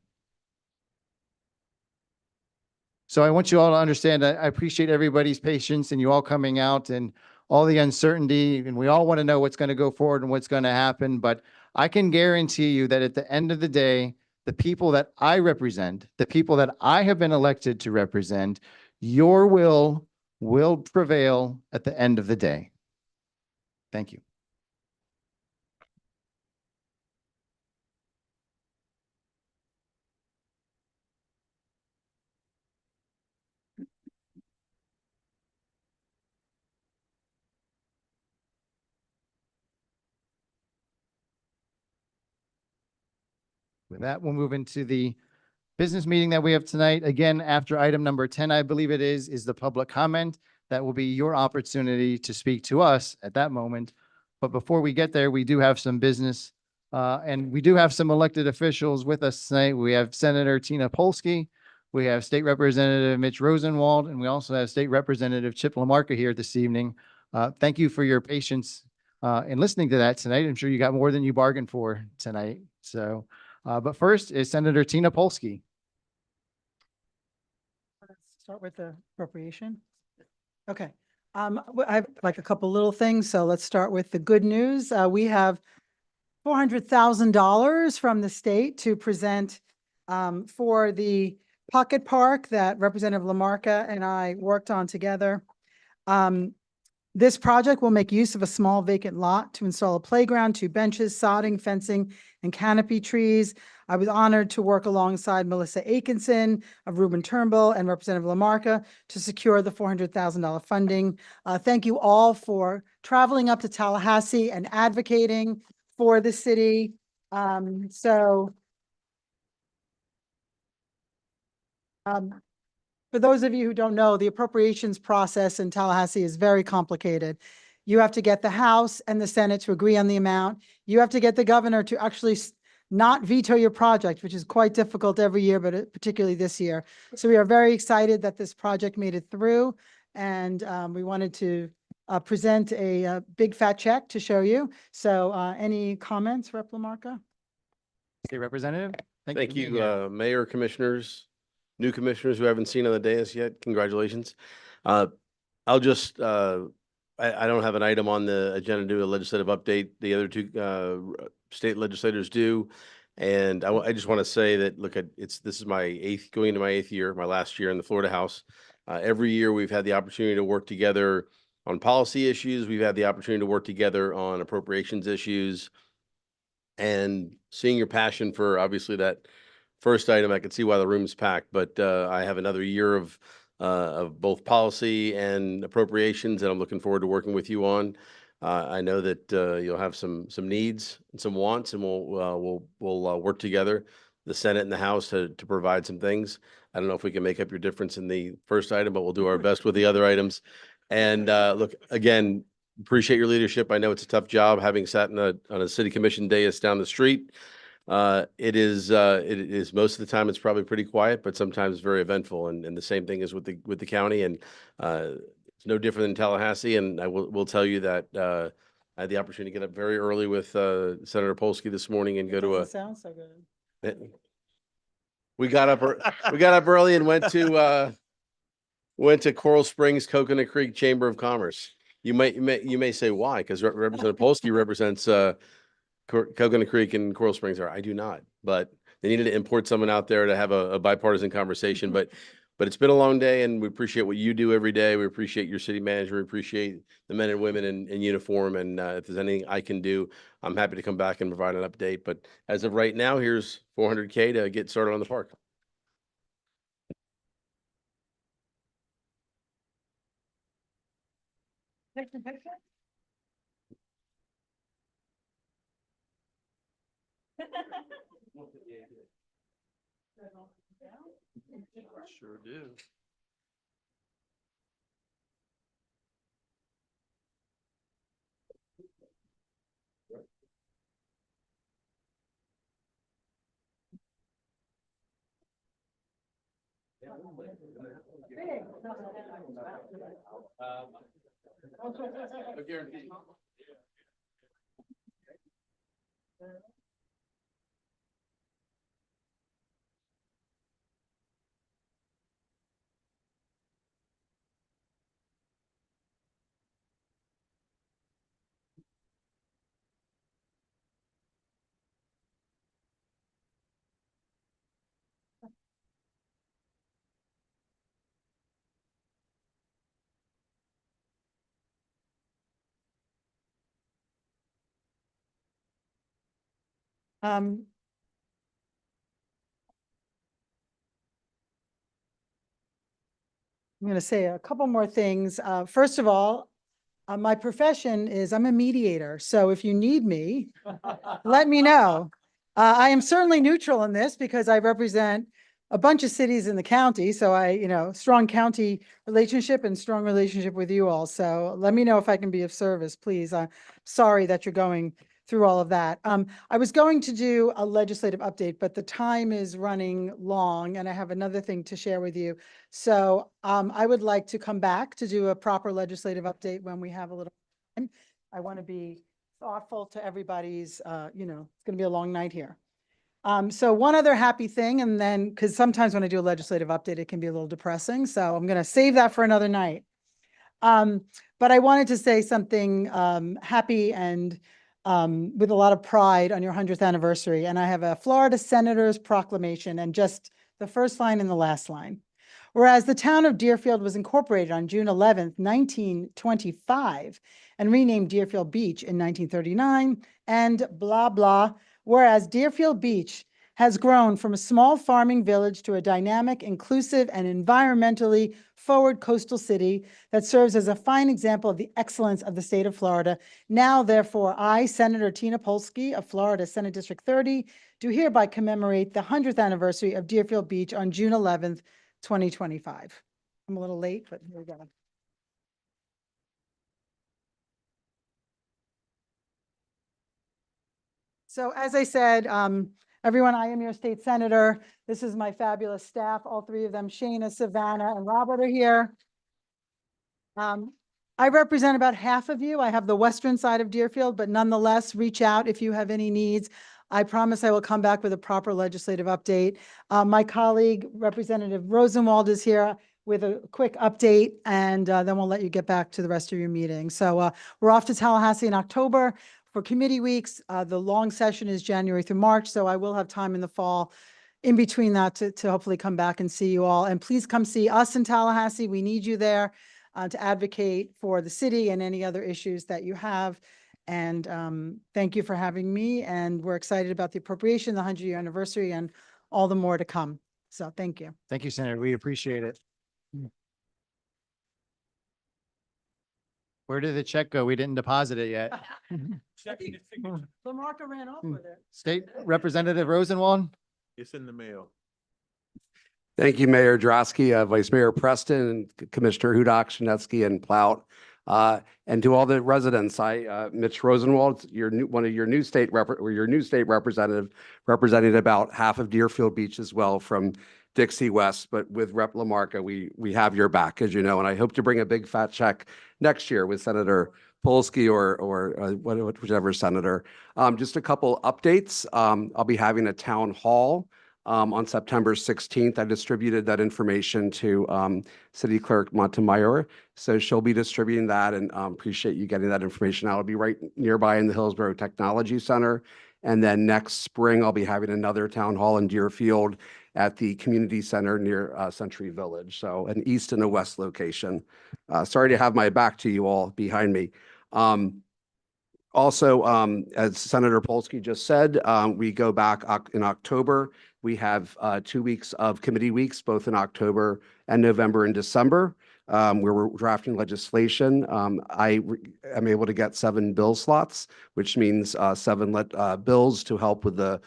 So I want you all to understand that I appreciate everybody's patience and you all coming out and all the uncertainty, and we all want to know what's going to go forward and what's going to happen. But I can guarantee you that at the end of the day, the people that I represent, the people that I have been elected to represent, your will prevail at the end of the day. Thank you. With that, we'll move into the business meeting that we have tonight. Again, after item number 10, I believe it is the public comment. That will be your opportunity to speak to us at that moment. But before we get there, we do have some business, and we do have some elected officials with us tonight. We have Senator Tina Polsky, we have State Representative Mitch Rosenwald, and we also have State Representative Chip LaMarca here this evening. Thank you for your patience in listening to that tonight. I'm sure you got more than you bargained for tonight. So, but first is Senator Tina Polsky. Let's start with the appropriation. Okay. I have like a couple little things, so let's start with the good news. We have $400,000 from the state to present for the pocket park that Representative Lamarca and I worked on together. This project will make use of a small vacant lot to install a playground, 2 benches, sodding, fencing, and canopy trees. I was honored to work alongside Melissa Atkinson of Reuben Turnbull and Representative Lamarca to secure the $400,000 funding. Thank you all for traveling up to Tallahassee and advocating for the city. For those of you who don't know, the appropriations process in Tallahassee is very complicated. You have to get the House and the Senate to agree on the amount. You have to get the governor to actually not veto your project, which is quite difficult every year, but particularly this year. So we are very excited that this project made it through. And we wanted to present a big fat check to show you. So any comments, Rep. Lamarca? State Representative. Thank for being here. you, Mayor, Commissioners, new commissioners who haven't seen on the dais yet. Congratulations. I'll just, I don't have an item on the agenda to do a legislative update. The other two state legislators do. And I just want to say that, look, this is my going into my 8th year, my last year in the Florida House. Every year we've had the opportunity to work together on policy issues. We've had the opportunity to work together on appropriations issues. And seeing your passion for obviously that first item, I could see why the room's packed, but I have another year of both policy and appropriations that I'm looking forward to working with you on. I know that you'll have some needs and some wants, and we'll work together, the Senate and the House, to provide some things. I don't know if we can make up your difference in the first item, but we'll do our best with the other items. And look, again, appreciate your leadership. I know it's a tough job having sat on a city commission dais down the street. It is most of the time it's probably pretty quiet, but sometimes very eventful. And the same thing is with the county, and it's no different than Tallahassee. And I will tell you that I had the opportunity to get up very early with Senator Polsky this morning and go to a. Sounds so good. We got up early and went to Coral Springs, Coconut Creek Chamber of Commerce. You may say why, because Representative Polsky represents Coconut Creek and Coral Springs. I do not, but they needed to import someone out there to have a bipartisan conversation. But it's been a long day, and we appreciate what you do every day. We appreciate your city manager. We appreciate the men and women in uniform. And if there's anything I can do, I'm happy to come back and provide an update. But as of right now, here's $400K to get started on the park. Sure do. I'm going to say a couple more things. First of all, my profession is I'm a mediator. So if you need me, let me know. I am certainly neutral in this because I represent a bunch of cities in the county. So strong county relationship and strong relationship with you all. So let me know if I can be of service, please. I'm sorry that you're going through all of that. I was going to do a legislative update, but the time is running long and I have another thing to share with you. So I would like to come back to do a proper legislative update when we have a little time. I want to be thoughtful to everybody's, it's going to be a long night here. So one other happy thing, and then, because sometimes when I do a legislative update, it can be a little depressing, so I'm going to save that for another night. But I wanted to say something happy and with a lot of pride on your 100th anniversary. And I have a Florida Senator's proclamation and just the first line and the last line. Whereas the town of Deerfield was incorporated on June 11th, 1925, and renamed Deerfield Beach in 1939, and blah, blah. Whereas Deerfield Beach has grown from a small farming village to a dynamic, inclusive, and environmentally forward coastal city that serves as a fine example of the excellence of the state of Florida. Now, therefore, I, Senator Tina Polsky of Florida Senate District 30, do hereby commemorate the 100th anniversary of Deerfield Beach on June 11th, 2025. I'm a little late, but here we go. So as I said, everyone, I am your state senator. This is my fabulous staff. All three of them, Shana, Savannah, and Robert are here. I represent about half of you. I have the western side of Deerfield, but nonetheless, reach out if you have any needs. I promise I will come back with a proper legislative update. My colleague, Representative Rosenwald, is here with a quick update, and then we'll let you get back to the rest of your meeting. So we're off to Tallahassee in October for committee weeks. The long session is January through March, so I will have time in the fall in between that to hopefully come back and see you all. And please come see us in Tallahassee. We need you there to advocate for the city and any other issues that you have. And thank you for having me. And we're excited about the appropriation, the 100-year anniversary, and all the more to come. So thank you. Thank you, Senator. We appreciate it. Where did the check go? We didn't deposit it yet. Lamarca ran off with it. State Representative Rosenwald? It's in the mail. Thank you, Mayor Drosky, Vice Mayor Preston, and Commissioner Hudak, Shinetsky, and Plout. And to all the residents, Mitch Rosenwald, one of your new state representative, representing about half of Deerfield Beach as well from Dixie West, but with Rep. Lamarca, we have your back, as you know, and I hope to bring a big fat check next year with Senator Polsky or whichever senator. Just a couple updates. I'll be having a town hall on September 16th. I distributed that information to City Clerk Montemayor, so she'll be distributing that, and appreciate you getting that information out. I'll be right nearby in the Hillsborough Technology Center. And then next spring, I'll be having another town hall in Deerfield at the community center near Century Village. So an east and a west location. Sorry to have my back to you all behind me. Also, as Senator Polsky just said, we go back in October. We have 2 weeks of committee weeks, both in October and November and December, where we're drafting legislation. I am able to get 7 bill slots, which means 7 bills to help with the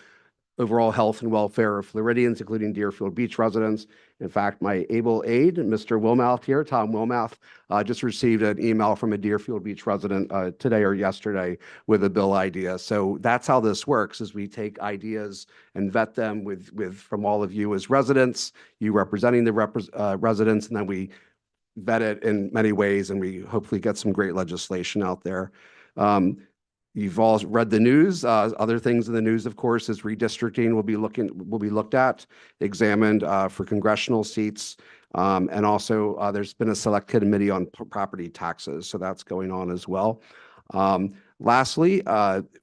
overall health and welfare of Floridians, including Deerfield Beach residents. In fact, my able aide, Mr. Wilmouth here, Tom Wilmouth, just received an email from a Deerfield Beach resident today or yesterday with a bill idea. So that's how this works, is we take ideas and vet them from all of you as residents, you representing the residents, and then we vet it in many ways, and we hopefully get some great legislation out there. You've all read the news. Other things in the news, of course, is redistricting will be looked at, examined for congressional seats. And also there's been a select committee on property taxes. So that's going on as well. Lastly,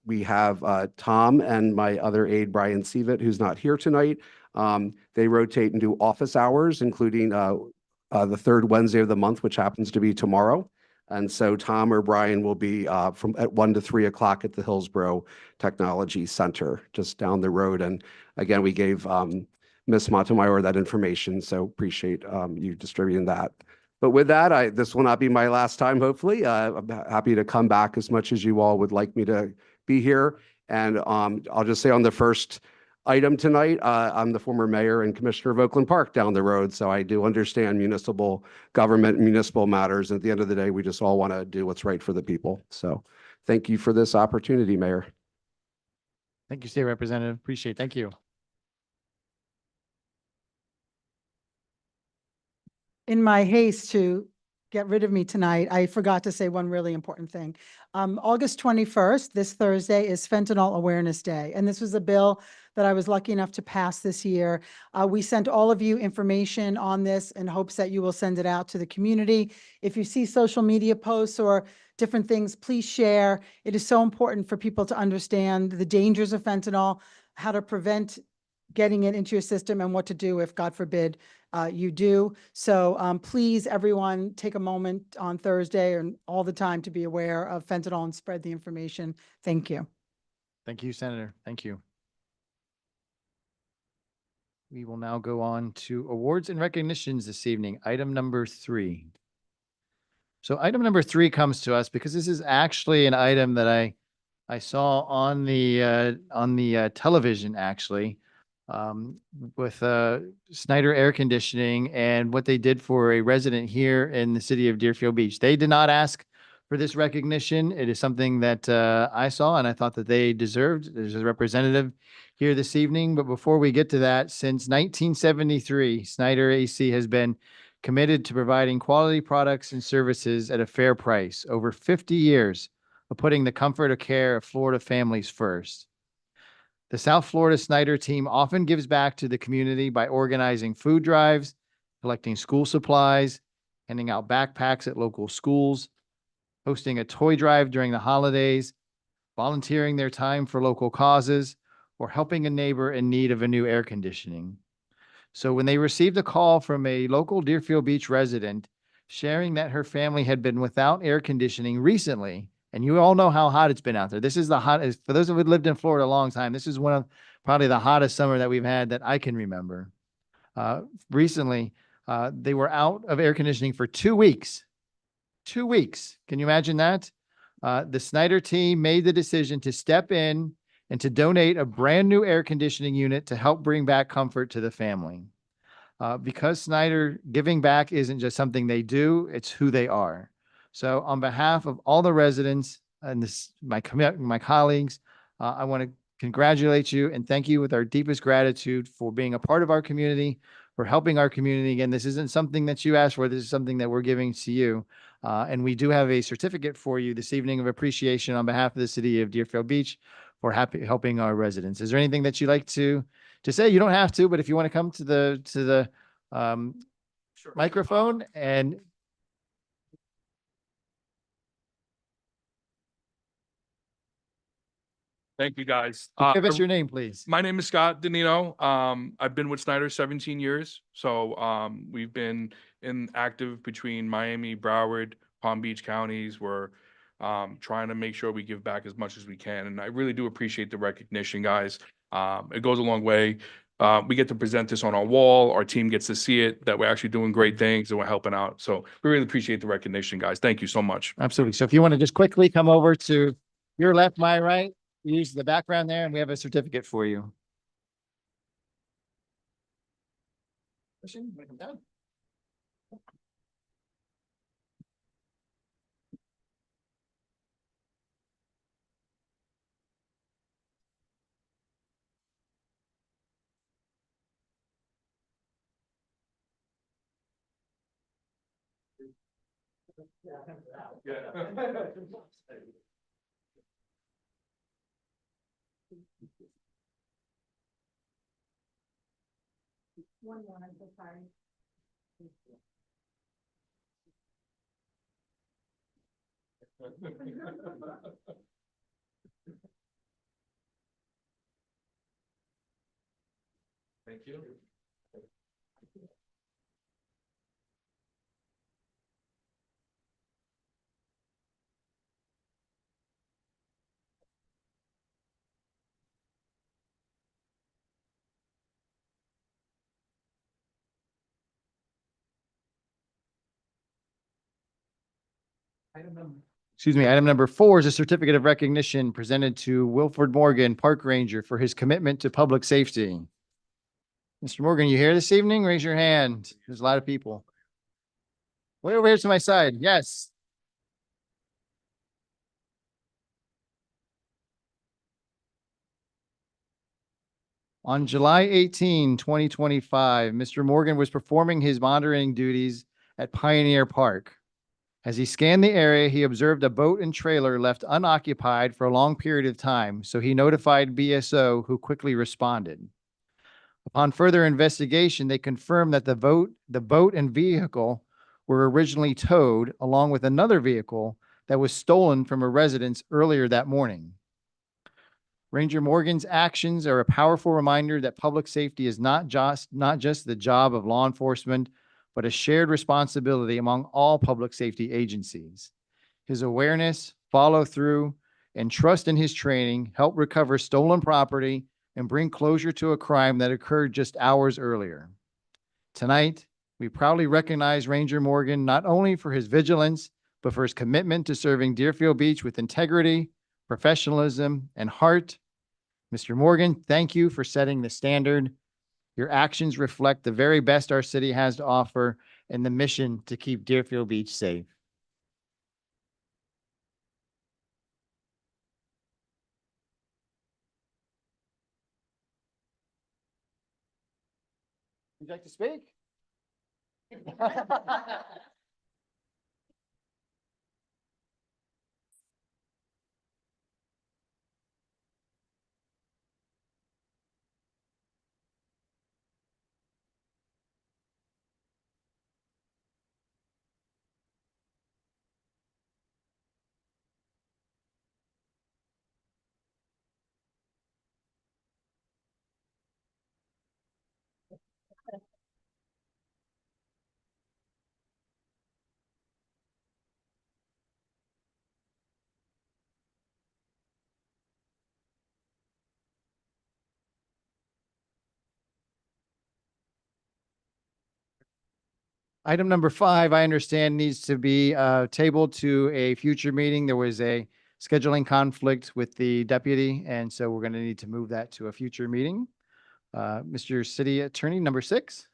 we have Tom and my other aide, Brian Seavitt, who's not here tonight. They rotate and do office hours, including the third Wednesday of the month, which happens to be tomorrow. And so Tom or Brian will be from at 1 to 3 o'clock at the Hillsborough Technology Center, just down the road. And again, we gave Ms. Montemayor that information, so appreciate you distributing that. But with that, this will not be my last time, hopefully. I'm happy to come back as much as you all would like me to be here. And I'll just say on the first item tonight, I'm the former mayor and commissioner of Oakland Park down the road, so I do understand municipal government, municipal matters. At the end of the day, we just all want to do what's right for the people. So thank you for this opportunity, Mayor. Thank you, State Representative. Appreciate it. Thank you. In my haste to get rid of me tonight. I forgot to say one really important thing. August 21st, this Thursday, is Fentanyl Awareness Day. And this was a bill that I was lucky enough to pass this year. We sent all of you information on this in hopes that you will send it out to the community. If you see social media posts or different things, please share. It is so important for people to understand the dangers of fentanyl, how to prevent getting it into your system, and what to do if, God forbid, you do. So please, everyone, take a moment on Thursday and all the time to be aware of fentanyl and spread the information. Thank you. Thank you, Senator. Thank you. We will now go on to awards and recognitions this evening. Item number 3. So item number 3 comes to us because this is actually an item that I saw on the television actually, with Snyder Air Conditioning and what they did for a resident here in the city of Deerfield Beach. They did not ask for this recognition. It is something that I saw and I thought that they deserved. There's a representative here this evening. But before we get to that, since 1973, Snyder AC has been committed to providing quality products and services at a fair price. Over 50 years of putting the comfort of care of Florida families first. The South Florida Snyder team often gives back to the community by organizing food drives, collecting school supplies, handing out backpacks at local schools, hosting a toy drive during the holidays, volunteering their time for local causes, or helping a neighbor in need of a new air conditioning. So when they received a call from a local Deerfield Beach resident sharing that her family had been without air conditioning recently, and you all know how hot it's been out there. This is the hottest, for those of you who lived in Florida a long time, this is one of probably the hottest summer that we've had that I can remember. Recently, they were out of air conditioning for 2 weeks. 2 weeks. Can you imagine that? The Snyder team made the decision to step in and to donate a brand new air conditioning unit to help bring back comfort to the family. Because Snyder giving back isn't just something they do, it's who they are. So on behalf of all the residents and my colleagues, I want to congratulate you and thank you with our deepest gratitude for being a part of our community, for helping our community. Again, this isn't something that you asked for. This is something that we're giving to you. And we do have a certificate for you this evening of appreciation on behalf of the city of Deerfield Beach for helping our residents. Is there anything that you'd like to say? You don't have to, but if you want to come to the microphone and Thank you, guys. give us your name, please. My name is Scott Danino. I've been with Snyder 17 years. So we've been active between Miami, Broward, Palm Beach counties. We're trying to make sure we give back as much as we can. And I really do appreciate the recognition, guys. It goes a long way. We get to present this on our wall. Our team gets to see it, that we're actually doing great things and we're helping out. So we really appreciate the recognition, guys. Thank you so much. Absolutely. So if you want to just quickly come over to your left, my right, use the background there, and we have a certificate for you. One more, I'm so sorry. Thank you. Excuse me, item number 4 is a certificate of recognition presented to Wilford Morgan, Park Ranger, for his commitment to public safety. Mr. Morgan, you here this evening? Raise your hand. There's a lot of people. Way over here to my side. Yes. On July 18, 2025, Mr. Morgan was performing his monitoring duties at Pioneer Park. As he scanned the area, he observed a boat and trailer left unoccupied for a long period of time, so he notified BSO, who quickly responded. Upon further investigation, they confirmed that the boat and vehicle were originally towed along with another vehicle that was stolen from a residence earlier that morning. Ranger Morgan's actions are a powerful reminder that public safety is not just the job of law enforcement, but a shared responsibility among all public safety agencies. His awareness, follow-through, and trust in his training helped recover stolen property and bring closure to a crime that occurred just hours earlier. Tonight, we proudly recognize Ranger Morgan not only for his vigilance, but for his commitment to serving Deerfield Beach with integrity, professionalism, and heart. Mr. Morgan, thank you for setting the standard. Your actions reflect the very best our city has to offer and the mission to keep Deerfield Beach safe. Would you like to speak? Item number 5, I understand, needs to be tabled to a future meeting. There was a scheduling conflict with the deputy, and so we're going to need to move that to a future meeting. Mr. City Attorney, number 6.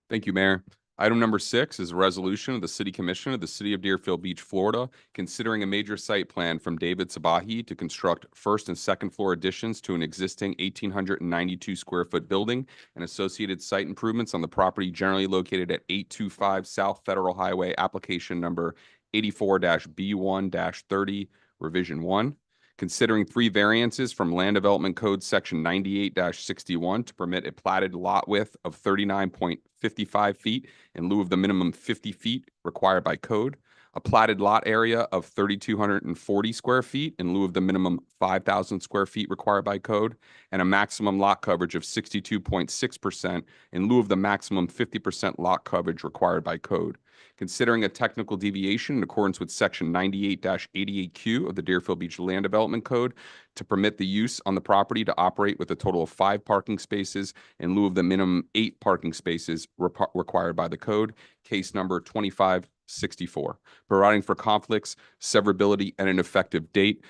Thank you, Mayor. Item number 6 is a resolution of the City Commission of the City of Deerfield Beach, Florida, considering a major site plan from David Sabahi to construct first and second floor additions to an existing 1,892 square foot building and associated site improvements on the property generally located at 825 South Federal Highway, application number 84-B1-30, revision 1. Considering 3 variances from Land Development Code Section 98-61 to permit a platted lot width of 39.55 feet in lieu of the minimum 50 feet required by code, a platted lot area of 3,240 square feet in lieu of the minimum 5,000 square feet required by code, and a maximum lot coverage of 62.6% in lieu of the maximum 50% lot coverage required by code. Considering a technical deviation in accordance with Section 98-88Q of the Deerfield Beach Land Development Code to permit the use on the property to operate with a total of 5 parking spaces in lieu of the minimum 8 parking spaces required by the code, case number 2564. Providing for conflicts, severability, and an effective date.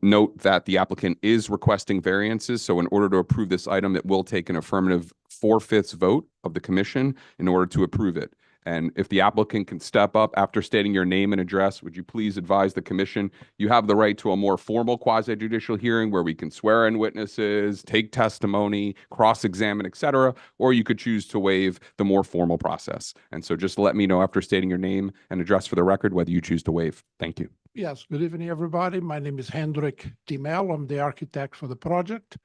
Note that the applicant is requesting variances, so in order to approve this item, it will take an affirmative 4/5 vote of the commission in order to approve it. And if the applicant can step up after stating your name and address, would you please advise the commission you have the right to a more formal quasi-judicial hearing where we can swear in witnesses, take testimony, cross-examine, et cetera, or you could choose to waive the more formal process. And so just let me know after stating your name and address for the record whether you choose to waive. Thank you. Yes, good evening, everybody. My name is Hendrik Dimel. I'm the architect for the project.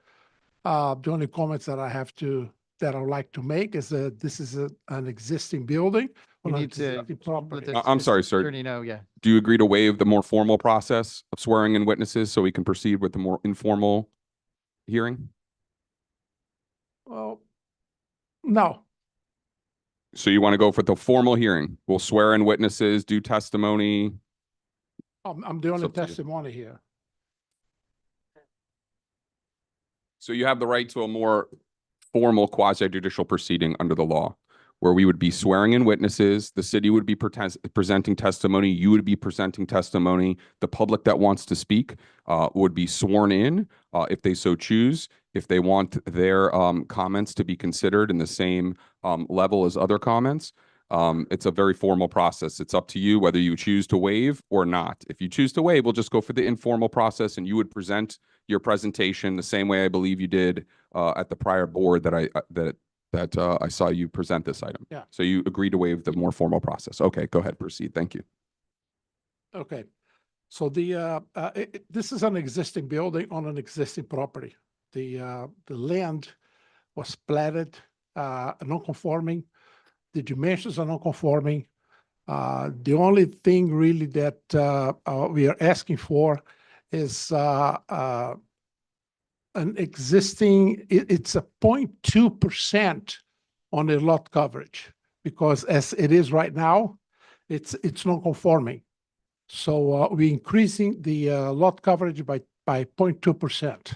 The only comments that I would like to make is that this is an existing building. You on an need to existing property. let the I'm sorry, sir. attorney know, yeah. Do you agree to waive the more formal process of swearing in witnesses so we can proceed with the more informal hearing? Well, no, So you want to go for the formal hearing? We'll swear in witnesses, do testimony. I'm the only up to you. testimony here. So you have the right to a more formal quasi-judicial proceeding under the law, where we would be swearing in witnesses, the city would be presenting testimony, you would be presenting testimony, the public that wants to speak would be sworn in if they so choose. If they want their comments to be considered in the same level as other comments, it's a very formal process. It's up to you whether you choose to waive or not. If you choose to waive, we'll just go for the informal process and you would present your presentation the same way I believe you did at the prior board that I saw you present this item. Yeah. So you agree to waive the more formal process. Okay, go ahead, proceed. Thank you. Okay, so this is an existing building on an existing property. The land was platted, non-conforming. The dimensions are non-conforming. The only thing really that we are asking for is an existing, it's a 0.2% on the lot coverage, because as it is right now, it's non-conforming. So we're increasing the lot coverage by 0.2%.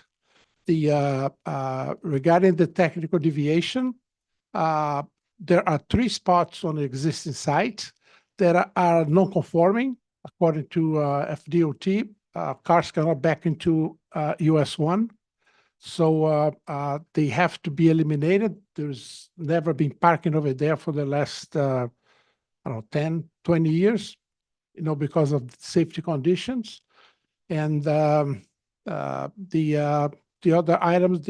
Regarding the technical deviation, there are 3 spots on the existing site that are non-conforming according to FDOT. Cars cannot back into US 1. So they have to be eliminated. There's never been parking over there for the last, I don't know, 10, 20 years, because of safety conditions. And the other items,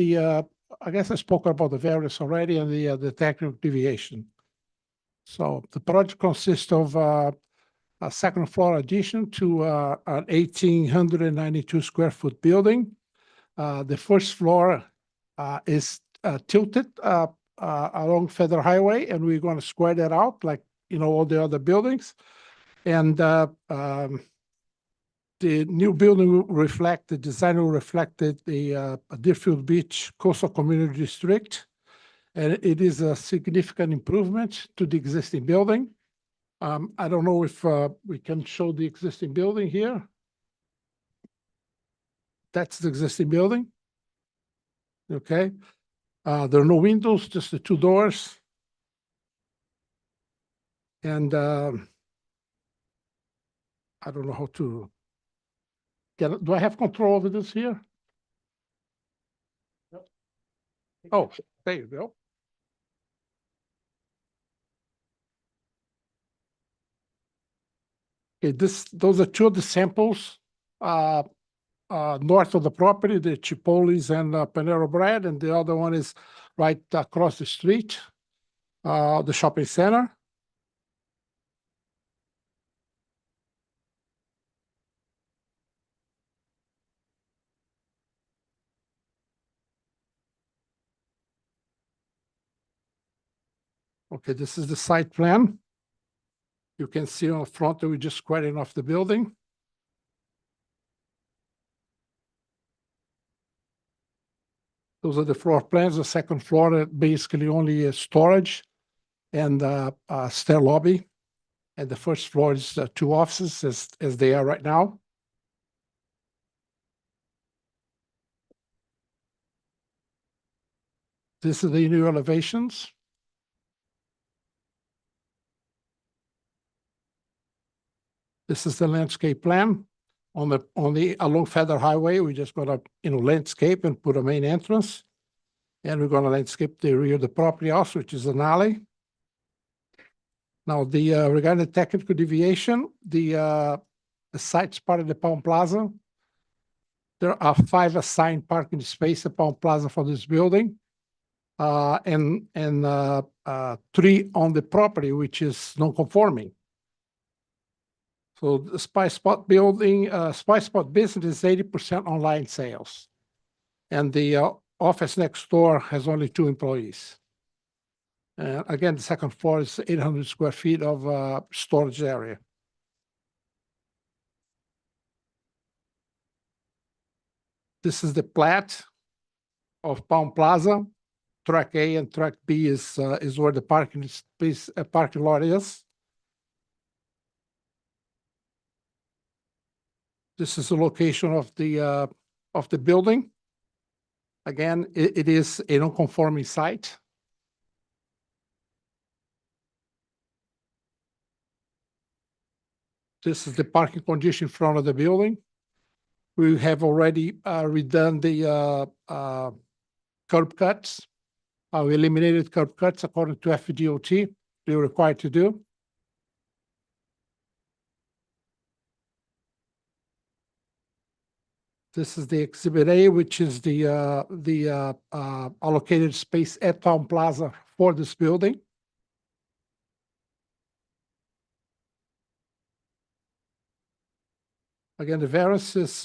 I guess I spoke about the variance already, and the technical deviation. So the project consists of a second floor addition to an 1,892 square foot building. The first floor is tilted along Federal Highway, and we're going to square that out like, all the other buildings. And the new building will reflect, the design will reflect the Deerfield Beach Coastal Community District. And it is a significant improvement to the existing building. I don't know if we can show the existing building here. That's the existing building. Okay. There are no windows, just the 2 doors. And I don't know how to get, do I have control over this here? Yep. Oh, there you go. Okay, those are 2 of the samples north of the property, the Chipotle's and Panera Bread, and the other one is right across the street, the shopping center. Okay, this is the site plan. You can see on the front that we're just squaring off the building. Those are the floor plans. The second floor basically only is storage and stair lobby. And the first floor is 2 offices as they are right now. This is the new elevations. This is the landscape plan along Federal Highway. We're just gonna, landscape and put a main entrance. And we're gonna landscape the rear of the property house, which is an alley. Now, regarding the technical deviation, the site's part of the Palm Plaza. There are 5 assigned parking spaces at Palm Plaza for this building. And 3 on the property, which is non-conforming. So the Spice Spot building, Spice Spot business is 80% online sales. And the office next door has only 2 employees. Again, the second floor is 800 square feet of storage area. This is the plat of Palm Plaza. Track A and Track B is where the parking space, parking lot is. This is the location of the building. Again, it is a non-conforming site. This is the parking condition in front of the building. We have already redone the curb cuts. We eliminated curb cuts according to FDOT. They were required to do. This is the Exhibit A, which is the allocated space at Palm Plaza for this building. Again, the variance is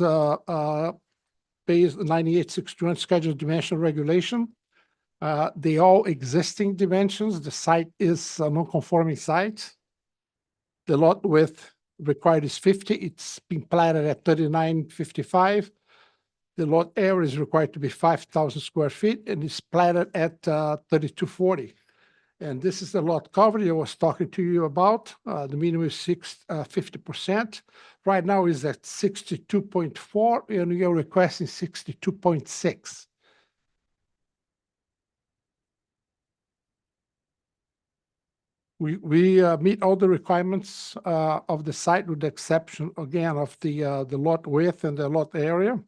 based 9861 scheduled dimensional regulation. They all existing dimensions. The site is a non-conforming site. The lot width required is 50. It's been platted at 3955. The lot area is required to be 5,000 square feet and it's platted at 3240. And this is the lot coverage I was talking to you about. The minimum is 50%. Right now is at 62.4 and we are requesting 62.6. We meet all the requirements of the site with the exception, again, of the lot width and the lot area.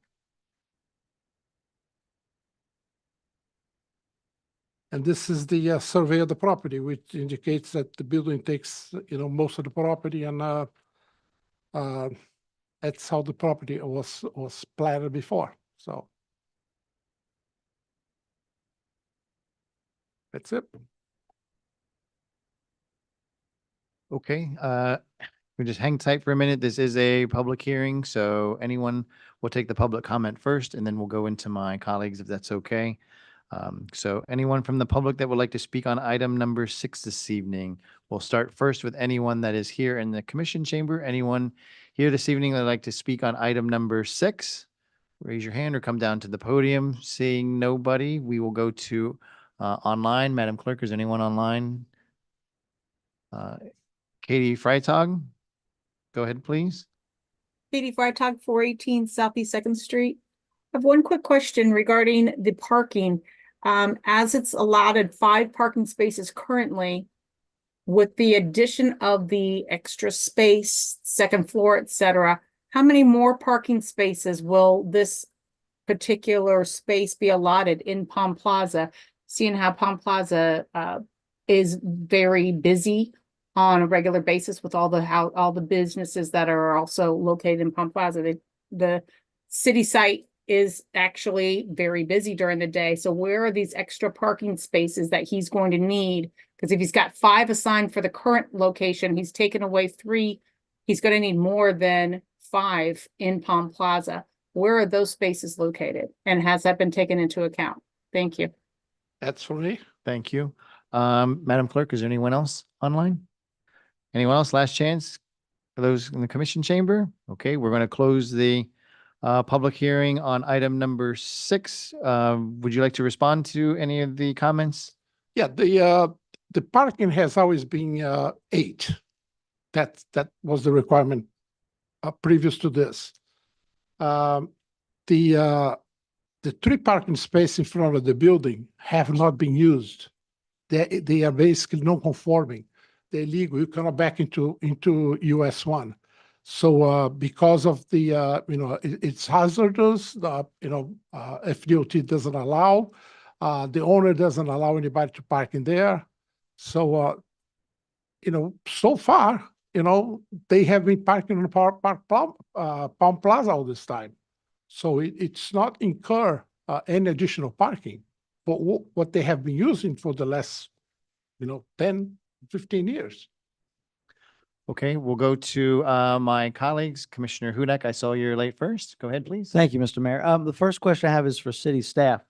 And this is the survey of the property, which indicates that the building takes, most of the property, and that's how the property was platted before. So that's it. Okay, we just hang tight for a minute. This is a public hearing, so anyone will take the public comment first, and then we'll go into my colleagues if that's okay. So anyone from the public that would like to speak on item number 6 this evening, we'll start first with anyone that is here in the commission chamber. Anyone here this evening that would like to speak on item number 6, raise your hand or come down to the podium. Seeing nobody, we will go to online. Madam Clerk, is anyone online? Katie Freitag, go ahead, please. Katie Freitag, 418 Southeast 2nd Street. I have one quick question regarding the parking. As it's allotted 5 parking spaces currently, with the addition of the extra space, second floor, et cetera, how many more parking spaces will this particular space be allotted in Palm Plaza? Seeing how Palm Plaza is very busy on a regular basis with all the businesses that are also located in Palm Plaza. The city site is actually very busy during the day. So where are these extra parking spaces that he's going to need? Because if he's got 5 assigned for the current location, he's taken away 3. He's going to need more than 5 in Palm Plaza. Where are those spaces located? And has that been taken into account? Thank you. That's for me. Thank you. Madam Clerk, is there anyone else online? Anyone else? Last chance for those in the commission chamber? Okay, we're going to close the public hearing on item number 6. Would you like to respond to any of the comments? Yeah, the parking has always been 8. That was the requirement previous to this. The 3 parking spaces in front of the building have not been used. They are basically non-conforming. They're illegal. You cannot back into US 1. So because of the it's hazardous. FDOT doesn't allow. The owner doesn't allow anybody to park in there. So so far, they have been parking on Palm Plaza all this time. So it's not incur any additional parking. But what they have been using for the last 10, 15 years. Okay, we'll go to my colleagues. Commissioner Hudak, I saw you're late first. Go ahead, please. Thank you, Mr. Mayor. The first question I have is for city staff.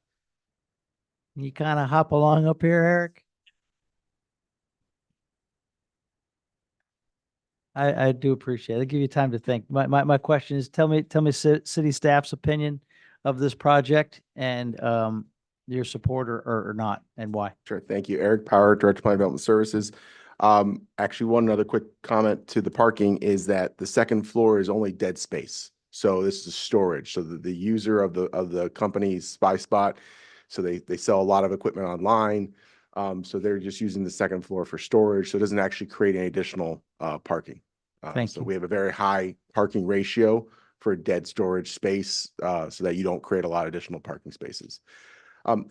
Can you kind of hop along up here, Eric? I do appreciate it. I'll give you time to think. My question is, tell me city staff's opinion of this project and your support or not, and why. Sure. Thank you. Eric Power, Director of Planning Development Services. Actually, one other quick comment to the parking is that the second floor is only dead space. So this is storage. So the user of the company's Spy Spot, so they sell a lot of equipment online. So they're just using the second floor for storage. So it doesn't actually create any additional parking. Thank you. We have a very high parking ratio for dead storage space so that you don't create a lot of additional parking spaces.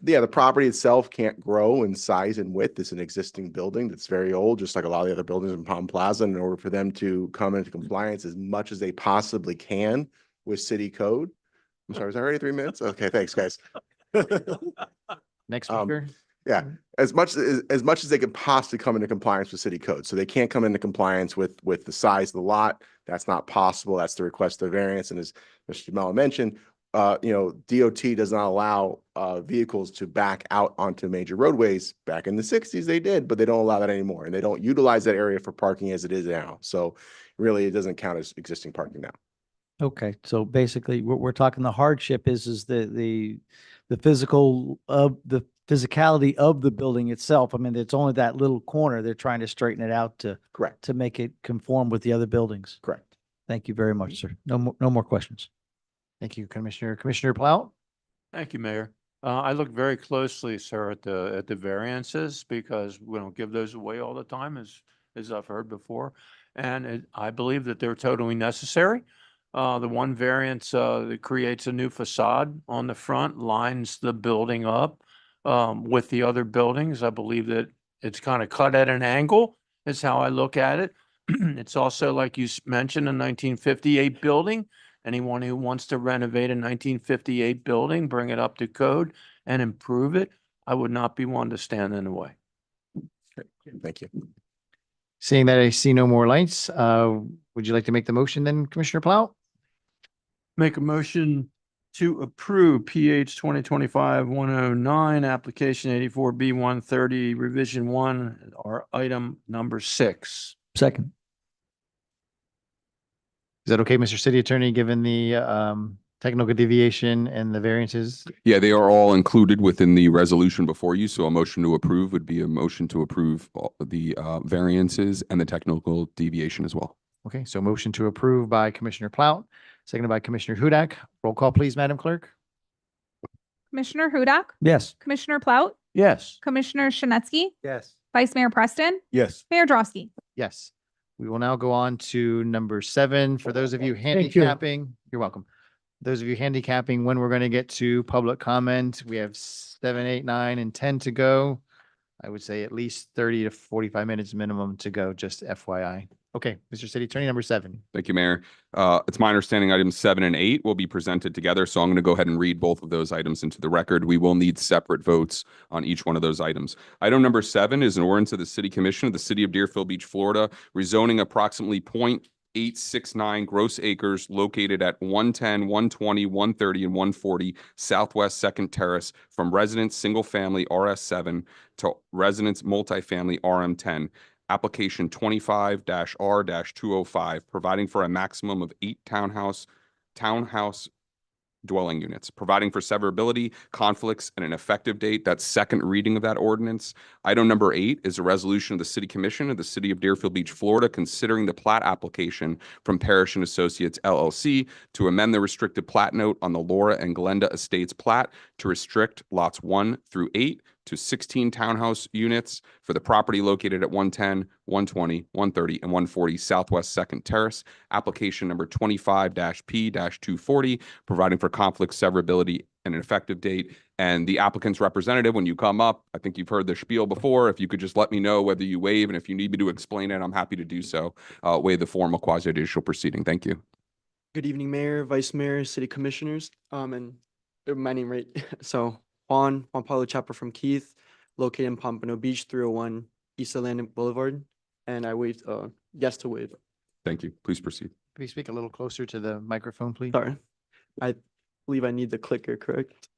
The property itself can't grow in size and width. It's an existing building that's very old, just like a lot of the other buildings in Palm Plaza. In order for them to come into compliance as much as they possibly can with city code. I'm sorry, was that already 3 minutes? Okay, thanks, guys. Next speaker. Yeah, as much as they could possibly come into compliance with city code. So they can't come into compliance with the size of the lot. That's not possible. That's the request of variance. And as Mr. Mello mentioned, DOT does not allow vehicles to back out onto major roadways. Back in the 60s, they did, but they don't allow that anymore. And they don't utilize that area for parking as it is now. So really, it doesn't count as existing parking now. Okay, so basically, we're talking the hardship is the physical of the physicality of the building itself. I mean, it's only that little corner. They're trying to straighten it out Correct. to make it conform with the other buildings. Correct. Thank you very much, sir. No more questions. Thank you, Commissioner. Commissioner Plout? Thank you, Mayor. I look very closely, sir, at the variances because we don't give those away all the time, as I've heard before. And I believe that they're totally necessary. The one variance that creates a new facade on the front, lines the building up with the other buildings. I believe that it's kind of cut at an angle, is how I look at it. It's also, like you mentioned, a 1958 building. Anyone who wants to renovate a 1958 building, bring it up to code and improve it, I would not be one to stand in the way. Thank you. Seeing that I see no more lights, would you like to make the motion then, Commissioner Plout? Make a motion to approve PH 2025-109, application 84B130, revision 1, or item number 6. Second. Is that okay, Mr. City Attorney, given the technical deviation and the variances? Yeah, they are all included within the resolution before you. So a motion to approve would be a motion to approve the variances and the technical deviation as well. Okay, so motion to approve by Commissioner Plout, seconded by Commissioner Hudak. Roll call, please, Madam Clerk. Commissioner Hudak, Yes. Commissioner Plout, Yes. Commissioner Shinetsky, Yes. Vice Mayor Preston, Yes. Mayor Drosky. Yes. We will now go on to number 7. For those of you Thank you. handicapping, you're welcome. Those of you handicapping, when we're going to get to public comment, we have 7, 8, 9, and 10 to go. I would say at least 30 to 45 minutes minimum to go, just FYI. Okay, Mr. City Attorney, number 7. Thank you, Mayor. It's my understanding items 7 and 8 will be presented together. So I'm going to go ahead and read both of those items into the record. We will need separate votes on each one of those items. Item number 7 is an ordinance of the City Commission of the City of Deerfield Beach, Florida, rezoning approximately 0.869 gross acres located at 110, 120, 130, and 140 Southwest Second Terrace from residence single-family RS7 to residence multifamily RM10. Application 25-R-205, providing for a maximum of 8 townhouse dwelling units, providing for severability, conflicts, and an effective date. That's second reading of that ordinance. Item number 8 is a resolution of the City Commission of the City of Deerfield Beach, Florida, considering the plat application from Parrish and Associates LLC to amend the restricted plat note on the Laura and Glenda Estates plat to restrict lots 1 through 8 to 16 townhouse units for the property located at 110, 120, 130, and 140 Southwest Second Terrace. Application number 25-P-240, providing for conflict, severability, and an effective date. And the applicant's representative, when you come up, I think you've heard the spiel before. If you could just let me know whether you waive, and if you need me to explain it, I'm happy to do so. Waive the formal quasi-judicial proceeding. Thank you. Good evening, Mayor, Vice Mayor, City Commissioners, and my name, right? So Juan Paulo Chapa from Keith, located in Pompano Beach, 301 East Atlantic Boulevard, and I waived, yes to waive. Thank you. Please proceed. Please speak a little closer to the microphone, please. Sorry, I believe I need the clicker, correct?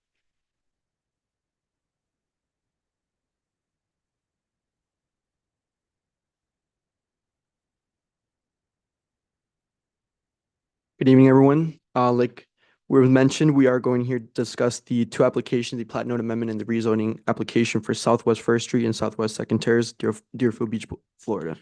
Good evening, everyone. Like we mentioned, we are going here to discuss the 2 applications, the plat note amendment and the rezoning application for Southwest First Street and Southwest Second Terrace, Deerfield Beach, Florida.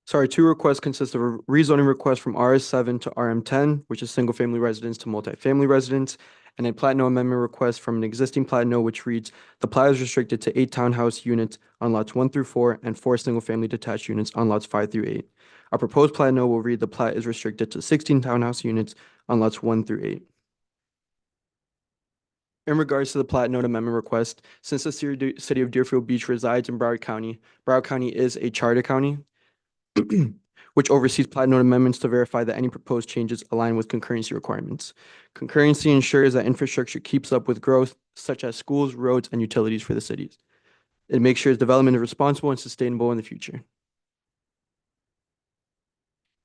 Sorry, 2 requests consist of a rezoning request from RS7 to RM10, which is single-family residence to multifamily residence, and a plat note amendment request from an existing plat note which reads, the plat is restricted to 8 townhouse units on lots 1 through 4 and 4 single-family detached units on lots 5 through 8. Our proposed plat note will read, the plat is restricted to 16 townhouse units on lots 1 through 8. In regards to the plat note amendment request, since the City of Deerfield Beach resides in Broward County is a charter county. which oversees plat note amendments to verify that any proposed changes align with concurrency requirements. Concurrency ensures that infrastructure keeps up with growth, such as schools, roads, and utilities for the cities. It makes sure development is responsible and sustainable in the future.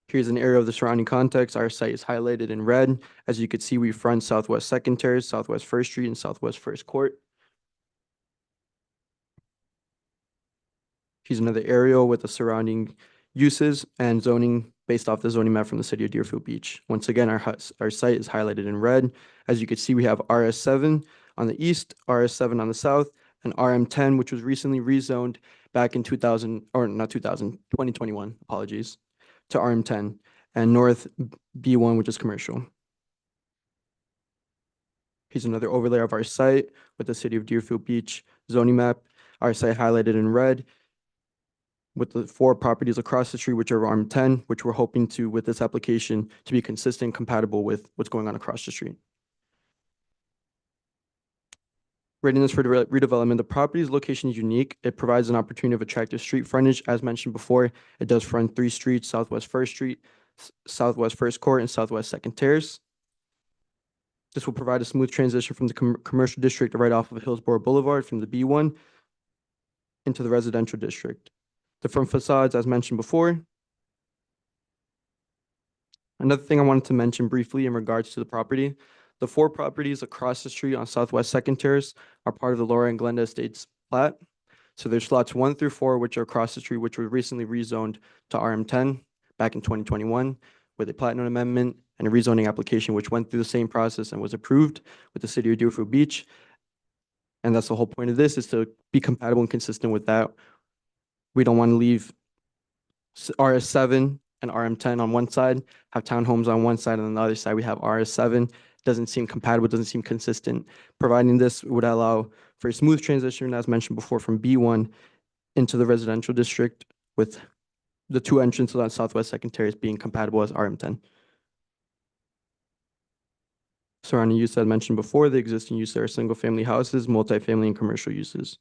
Here's an area of the surrounding context. Our site is highlighted in red. As you can see, we front Southwest Second Terrace, Southwest First Street, and Southwest First Court. Here's another aerial with the surrounding uses and zoning based off the zoning map from the city of Deerfield Beach. Once again, our site is highlighted in red. As you can see, we have RS7 on the east, RS7 on the south, and RM10, which was recently rezoned back in 2021, apologies, to RM10, and North B1, which is commercial. Here's another overlay of our site with the city of Deerfield Beach zoning map. Our site highlighted in red with the 4 properties across the street, which are RM10, which we're hoping to, with this application, to be consistent, compatible with what's going on across the street. Readiness for redevelopment. The property's location is unique. It provides an opportunity of attractive street frontage. As mentioned before, it does front 3 streets: Southwest First Street, Southwest First Court, and Southwest Second Terrace. This will provide a smooth transition from the commercial district right off of Hillsborough Boulevard from the B1 into the residential district. The front facades, as mentioned before. Another thing I wanted to mention briefly in regards to the property, the 4 properties across the street on Southwest Second Terrace are part of the Laura and Glenda Estates plat. So there's slots 1 through 4, which are across the street, which were recently rezoned to RM10 back in 2021 with a plat note amendment and a rezoning application, which went through the same process and was approved with the city of Deerfield Beach. And that's the whole point of this, is to be compatible and consistent with that. We don't want to leave RS7 and RM10 on one side, have townhomes on one side, and on the other side we have RS7. Doesn't seem compatible, doesn't seem consistent. Providing this would allow for a smooth transition, as mentioned before, from B1 into the residential district, with the 2 entrances on Southwest Second Terrace being compatible as RM10. Surrounding use, as mentioned before, the existing use are single-family houses, multifamily, and commercial uses.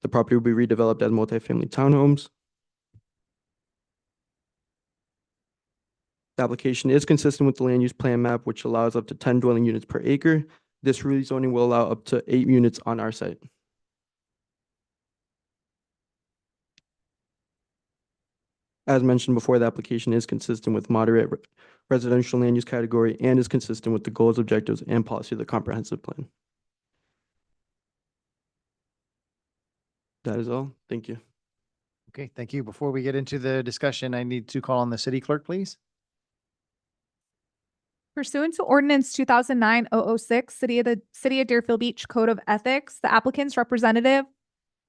The property will be redeveloped as multifamily townhomes. The application is consistent with the land use plan map, which allows up to 10 dwelling units per acre. This rezoning will allow up to 8 units on our site. As mentioned before, the application is consistent with moderate residential land use category and is consistent with the goals, objectives, and policy of the comprehensive plan. That is all. Thank you. Okay, thank you. Before we get into the discussion, I need to call on the city clerk, please. Pursuant to Ordinance 2009-006, City of Deerfield Beach Code of Ethics, the applicant's representative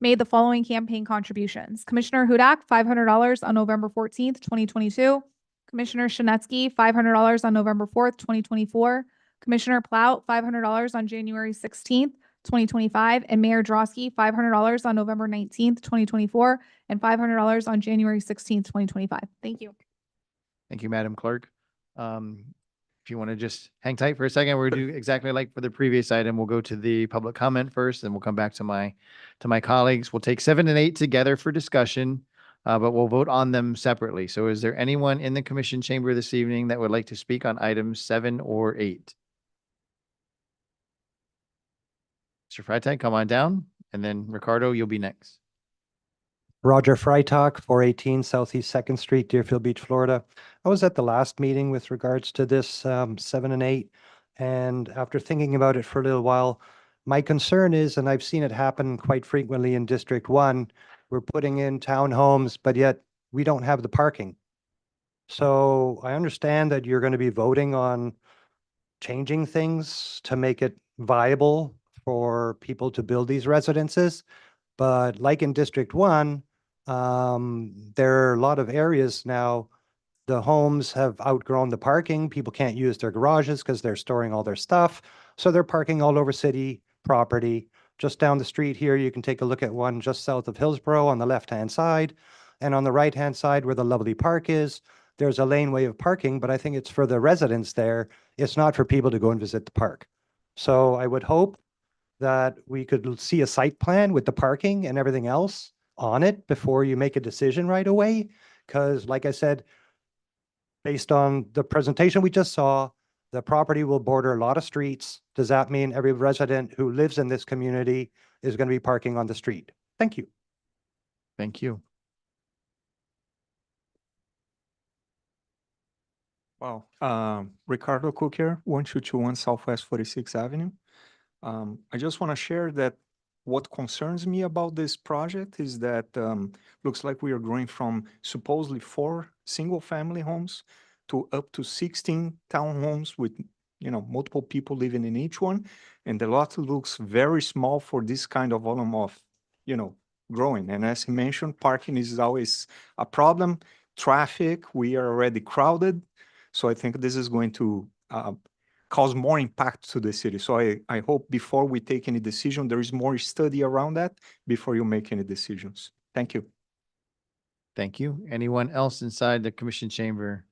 made the following campaign contributions. Commissioner Hudak, $500 on November 14th, 2022. Commissioner Shanetsky, $500 on November 4th, 2024. Commissioner Plout, $500 on January 16th, 2025. And Mayor Drosky, $500 on November 19th, 2024, and $500 on January 16th, 2025. Thank you. Thank you, Madam Clerk. If you want to just hang tight for a second, we're going to do exactly like for the previous item. We'll go to the public comment first, and we'll come back to my colleagues. We'll take 7 and 8 together for discussion, but we'll vote on them separately. So is there anyone in the commission chamber this evening that would like to speak on items 7 or 8? Mr. Freitag, come on down, and then Ricardo, you'll be next. Roger Freitag, 418 Southeast 2nd Street, Deerfield Beach, Florida. I was at the last meeting with regards to this 7 and 8, and after thinking about it for a little while, my concern is, and I've seen it happen quite frequently in District 1, we're putting in townhomes, but yet we don't have the parking. So I understand that you're going to be voting on changing things to make it viable for people to build these residences. But like in District 1, there are a lot of areas now, the homes have outgrown the parking. People can't use their garages because they're storing all their stuff. So they're parking all over city property. Just down the street here, you can take a look at one just south of Hillsborough on the left-hand side. And on the right-hand side where the lovely park is, there's a laneway of parking, but I think it's for the residents there. It's not for people to go and visit the park. So I would hope that we could see a site plan with the parking and everything else on it before you make a decision right away. Because like I said, Based on the presentation we just saw, the property will border a lot of streets. Does that mean every resident who lives in this community is going to be parking on the street? Thank you. Thank you. Well, Ricardo Cook here, 1221 Southwest 46th Avenue. I just want to share that what concerns me about this project is that looks like we are growing from supposedly 4 single-family homes to up to 16 townhomes with, multiple people living in each one. And the lot looks very small for this kind of volume of, growing. And as he mentioned, parking is always a problem. Traffic, we are already crowded. So I think this is going to cause more impact to the city. So I hope before we take any decision, there is more study around that before you make any decisions. Thank you. Thank you. Anyone else inside the commission chamber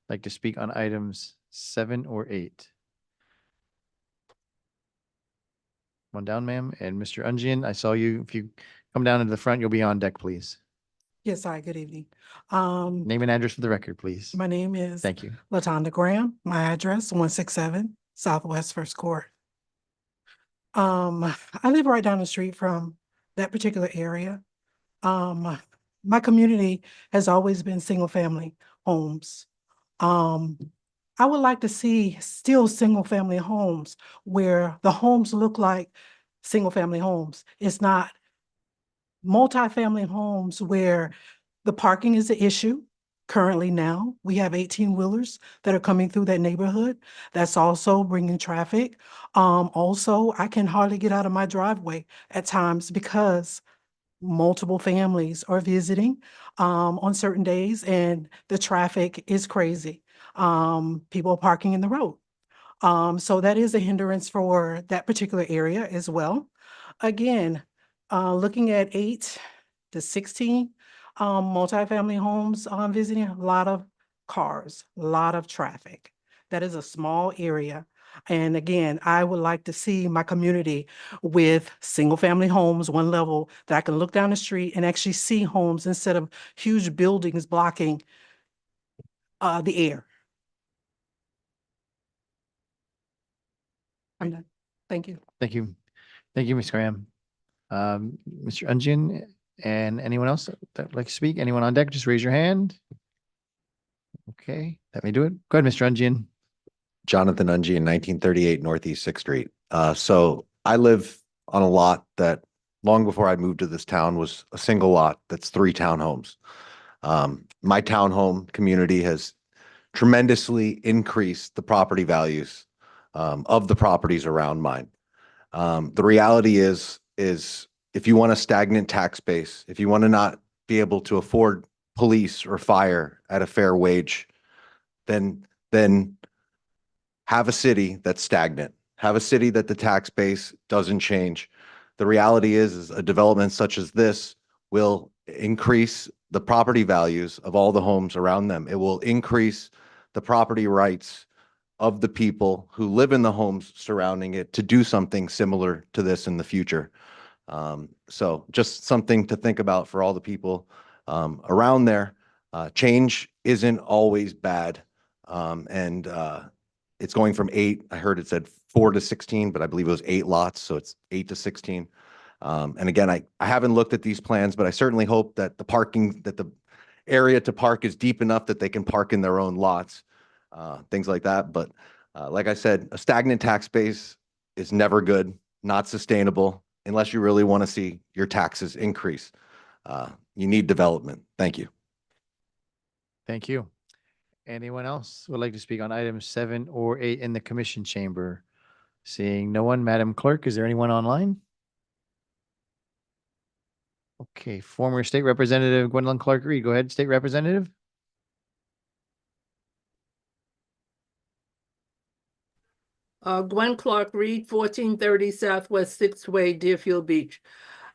like to speak on items 7 or 8? One down, ma'am. And Mr. Unjian, I saw you. If you come down into the front, you'll be on deck, please. Yes, hi, good evening. Name and address for the record, please. My name is Thank you. Latonda Graham. My address, 167 Southwest First Court. I live right down the street from that particular area. My community has always been single-family homes. I would like to see still single-family homes where the homes look like single-family homes. It's not multifamily homes where the parking is the issue. Currently now, we have 18-wheelers that are coming through that neighborhood. That's also bringing traffic. Also, I can hardly get out of my driveway at times because multiple families are visiting on certain days and the traffic is crazy. People are parking in the road. So that is a hindrance for that particular area as well. Again, looking at 8 to 16 multifamily homes visiting, a lot of cars, a lot of traffic. That is a small area. And again, I would like to see my community with single-family homes, one level, that I can look down the street and actually see homes instead of huge buildings blocking the air. I'm done. Thank you. Thank you. Thank you, Ms. Graham. Mr. Unjian and anyone else that would like to speak? Anyone on deck, just raise your hand. Okay, let me do it. Go ahead, Mr. Unjian. Jonathan Unjian, 1938 Northeast 6th Street. So I live on a lot that long before I moved to this town was a single lot that's 3 townhomes. My townhome community has tremendously increased the property values of the properties around mine. The reality is if you want a stagnant tax base, if you want to not be able to afford police or fire at a fair wage, then have a city that's stagnant. Have a city that the tax base doesn't change. The reality is a development such as this will increase the property values of all the homes around them. It will increase the property rights of the people who live in the homes surrounding it to do something similar to this in the future. So just something to think about for all the people around there. Change isn't always bad. It's going from 8, I heard it said 4 to 16, but I believe it was 8 lots, so it's 8 to 16. And again, I haven't looked at these plans, but I certainly hope that the area to park is deep enough that they can park in their own lots, things like that. But like I said, a stagnant tax base is never good, not sustainable, unless you really want to see your taxes increase. You need development. Thank you. Thank you. Anyone else would like to speak on items 7 or 8 in the commission chamber? Seeing no one, Madam Clerk, is there anyone online? Okay, former State Representative Gwendolyn Clark Reed. Go ahead, State Representative. Gwen Clark Reed, 1430 Southwest 6th Way, Deerfield Beach.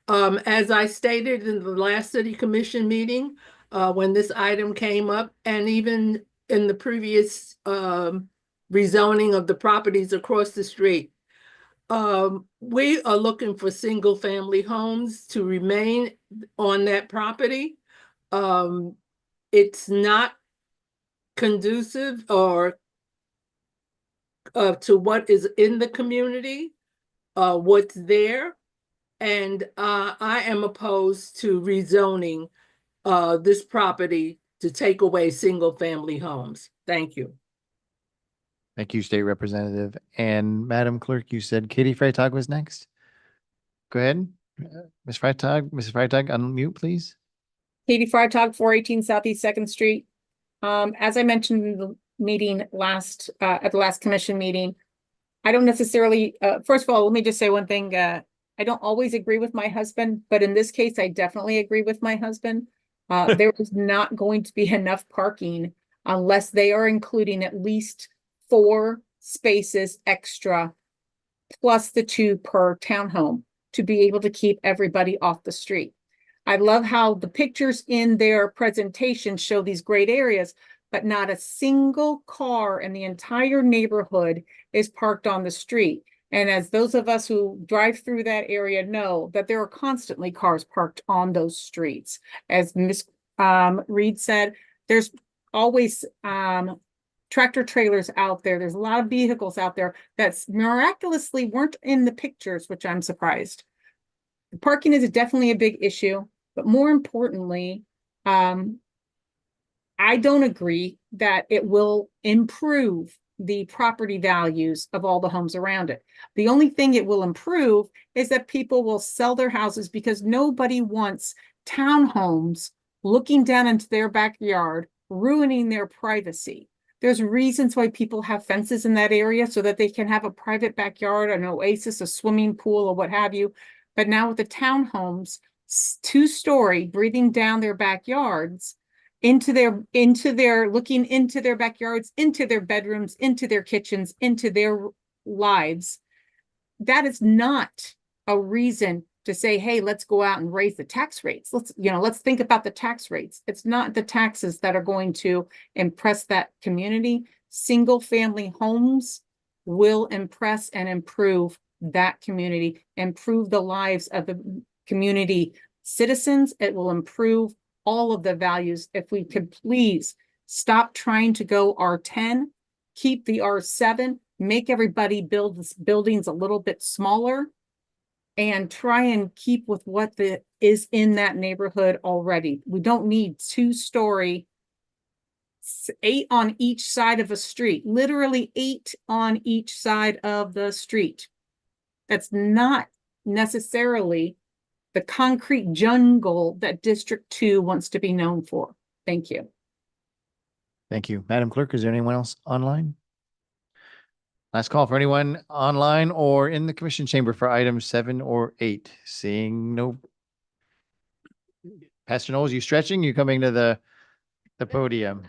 As I stated in the last city commission meeting, when this item came up, and even in the previous rezoning of the properties across the street, we are looking for single family homes to remain on that property. It's not conducive or to what is in the community, what's there. And I am opposed to rezoning this property to take away single-family homes. Thank you. Thank you, State Representative. And Madam Clerk, you said Katie Freitag was next. Go ahead. Ms. Freitag, Mrs. Freitag, unmute, please. Katie Freitag, 418 Southeast Second Street. As I mentioned in the meeting at the last commission meeting, I don't necessarily, first of all, let me just say one thing. I don't always agree with my husband, but in this case, I definitely agree with my husband. There is not going to be enough parking unless they are including at least 4 spaces extra, plus the 2 per townhome, to be able to keep everybody off the street. I love how the pictures in their presentation show these great areas, but not a single car in the entire neighborhood is parked on the street. And as those of us who drive through that area know, that there are constantly cars parked on those streets. As Ms. Reed said, there's always tractor trailers out there. There's a lot of vehicles out there that miraculously weren't in the pictures, which I'm surprised. Parking is definitely a big issue, but more importantly, I don't agree that it will improve the property values of all the homes around it. The only thing it will improve is that people will sell their houses because nobody wants townhomes looking down into their backyard, ruining their privacy. There's reasons why people have fences in that area so that they can have a private backyard, an oasis, a swimming pool, or what have you. But now with the townhomes, 2-story, breathing down their backyards, into their looking into their backyards, into their bedrooms, into their kitchens, into their lives. That is not a reason to say, hey, let's go out and raise the tax rates. Let's think about the tax rates. It's not the taxes that are going to impress that community. Single family homes will impress and improve that community, improve the lives of the community citizens. It will improve all of the values. If we could please stop trying to go R10, keep the R7, make everybody build this buildings a little bit smaller, and try and keep with what is in that neighborhood already. We don't need 2-story, 8 on each side of a street, literally 8 on each side of the street. That's not necessarily the concrete jungle that District 2 wants to be known for. Thank you. Thank you. Madam Clerk, is there anyone else online? Last call for anyone online or in the commission chamber for items 7 or 8. Seeing no. Pastor Knowles, you stretching? You coming to the podium?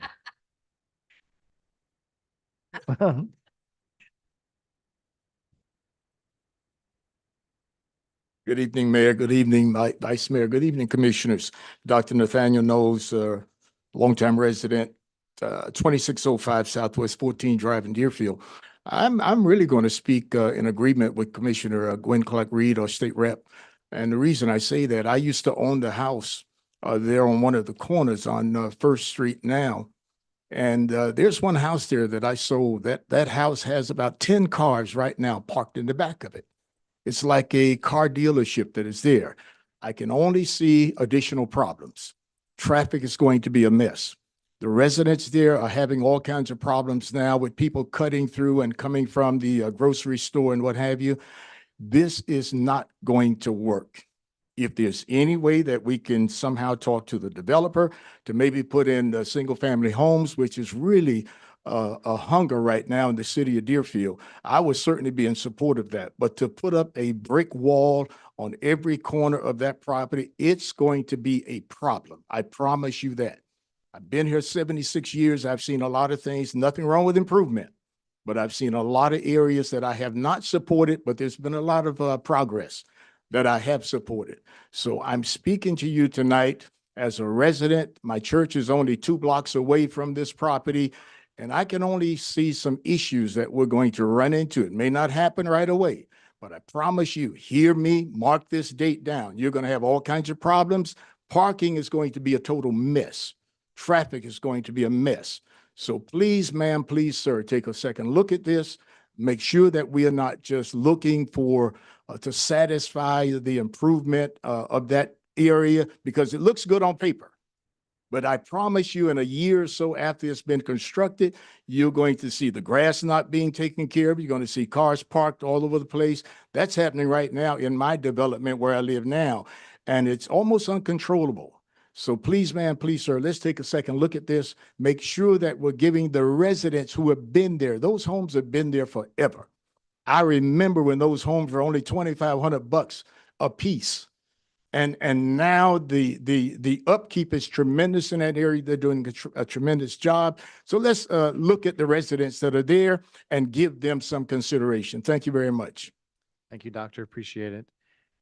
Good evening, Mayor. Good evening, Vice Mayor. Good evening, Commissioners. Dr. Nathaniel Knowles, longtime resident, 2605 Southwest 14 Drive in Deerfield. I'm really going to speak in agreement with Commissioner Gwen Clark-Reed, our state rep. And the reason I say that, I used to own the house there on one of the corners on First Street now. And there's one house there that I sold. That house has about 10 cars right now parked in the back of it. It's like a car dealership that is there. I can only see additional problems. Traffic is going to be a mess. The residents there are having all kinds of problems now with people cutting through and coming from the grocery store and what have you. This is not going to work. If there's any way that we can somehow talk to the developer to maybe put in single family homes, which is really a hunger right now in the city of Deerfield, I would certainly be in support of that. But to put up a brick wall on every corner of that property, it's going to be a problem. I promise you that. I've been here 76 years. I've seen a lot of things, nothing wrong with improvement, but I've seen a lot of areas that I have not supported, but there's been a lot of progress that I have supported. So I'm speaking to you tonight as a resident. My church is only 2 blocks away from this property, and I can only see some issues that we're going to run into. It may not happen right away, but I promise you, hear me, mark this date down. You're going to have all kinds of problems. Parking is going to be a total mess. Traffic is going to be a mess. So please, ma'am, please, sir, take a second look at this. Make sure that we are not just looking for, to satisfy the improvement of that area, because it looks good on paper. But I promise you, in a year or so after it's been constructed, you're going to see the grass not being taken care of. You're going to see cars parked all over the place. That's happening right now in my development where I live now, and it's almost uncontrollable. So please, ma'am, please, sir, let's take a second look at this. Make sure that we're giving the residents who have been there, those homes have been there forever. I remember when those homes were only $2,500 a piece. And now the upkeep is tremendous in that area. They're doing a tremendous job. So let's look at the residents that are there and give them some consideration. Thank you very much. Thank you, Doctor. Appreciate it.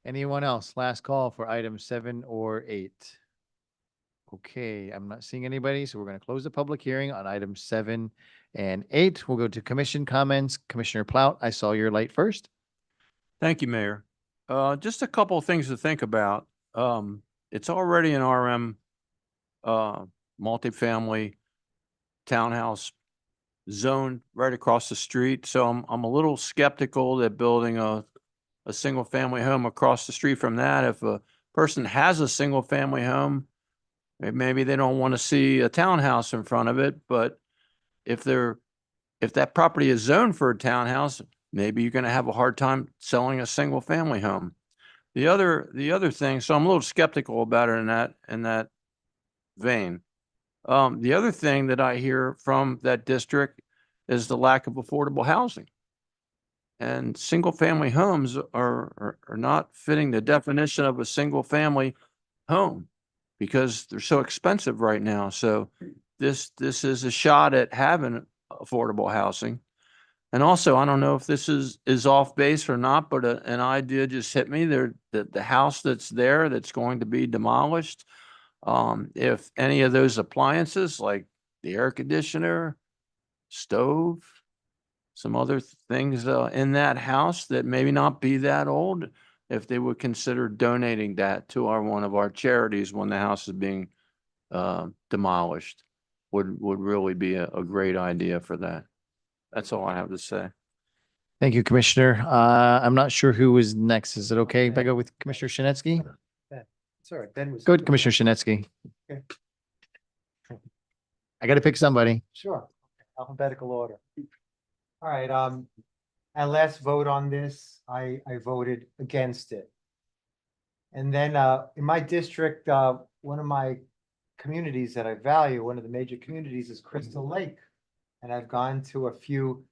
Anyone else? Last call for items 7 or 8. Okay, I'm not seeing anybody, so we're going to close the public hearing on items 7 and 8. We'll go to commission comments. Commissioner Plout, I saw your light first. Thank you, Mayor. Just a couple of things to think about. It's already an RM, multifamily townhouse zone right across the street. So I'm a little skeptical that building a single family home across the street from that, if a person has a single family home, maybe they don't want to see a townhouse in front of it, but if that property is zoned for a townhouse, maybe you're going to have a hard time selling a single family home. The other thing, so I'm a little skeptical about it in that vein. The other thing that I hear from that district is the lack of affordable housing. And single family homes are not fitting the definition of a single family home because they're so expensive right now. So this is a shot at having affordable housing. And also, I don't know if this is off base or not, but an idea just hit me there that the house that's there that's going to be demolished, if any of those appliances like the air conditioner, stove, some other things in that house that maybe not be that old, if they would consider donating that to one of our charities when the house is being demolished, would really be a great idea for that. That's all I have to say. Thank you, Commissioner. I'm not sure who is next. Is it okay if I go with Commissioner Shinetsky? Sorry, Ben was. Go ahead, Commissioner Shinetsky. Okay. I got to pick somebody. Sure, alphabetical order. All right, at last vote on this, I voted against it. And then in my district, one of my communities that I value, one of the major communities is Crystal Lake. And I've gone to a few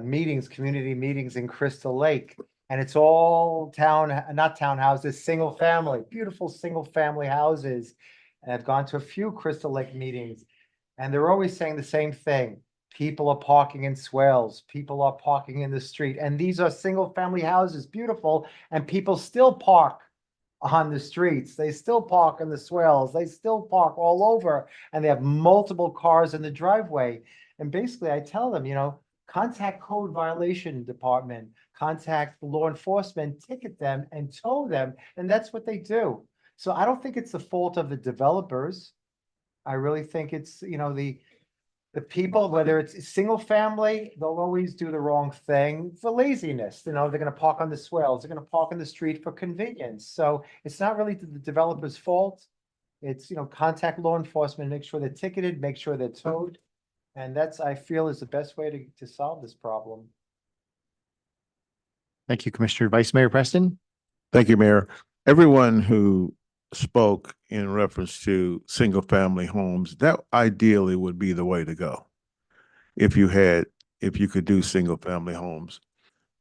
meetings, community meetings in Crystal Lake. And it's all not townhouses, single family, beautiful single family houses. And I've gone to a few Crystal Lake meetings. And they're always saying the same thing. People are parking in swales. People are parking in the street. And these are single family houses, beautiful. And people still park on the streets. They still park in the swales. They still park all over. And they have multiple cars in the driveway. And basically I tell them, contact code violation department, contact law enforcement, ticket them and tow them. And that's what they do. So I don't think it's the fault of the developers. I really think it's, the people, whether it's single family, they'll always do the wrong thing for laziness. They're going to park on the swales. They're going to park on the street for convenience. So it's not really the developer's fault. It's, contact law enforcement, make sure they're ticketed, make sure they're towed. And that's, I feel, is the best way to solve this problem. Thank you, Commissioner. Vice Mayor Preston. Thank you, Mayor. Everyone who spoke in reference to single family homes, that ideally would be the way to go. If you could do single family homes,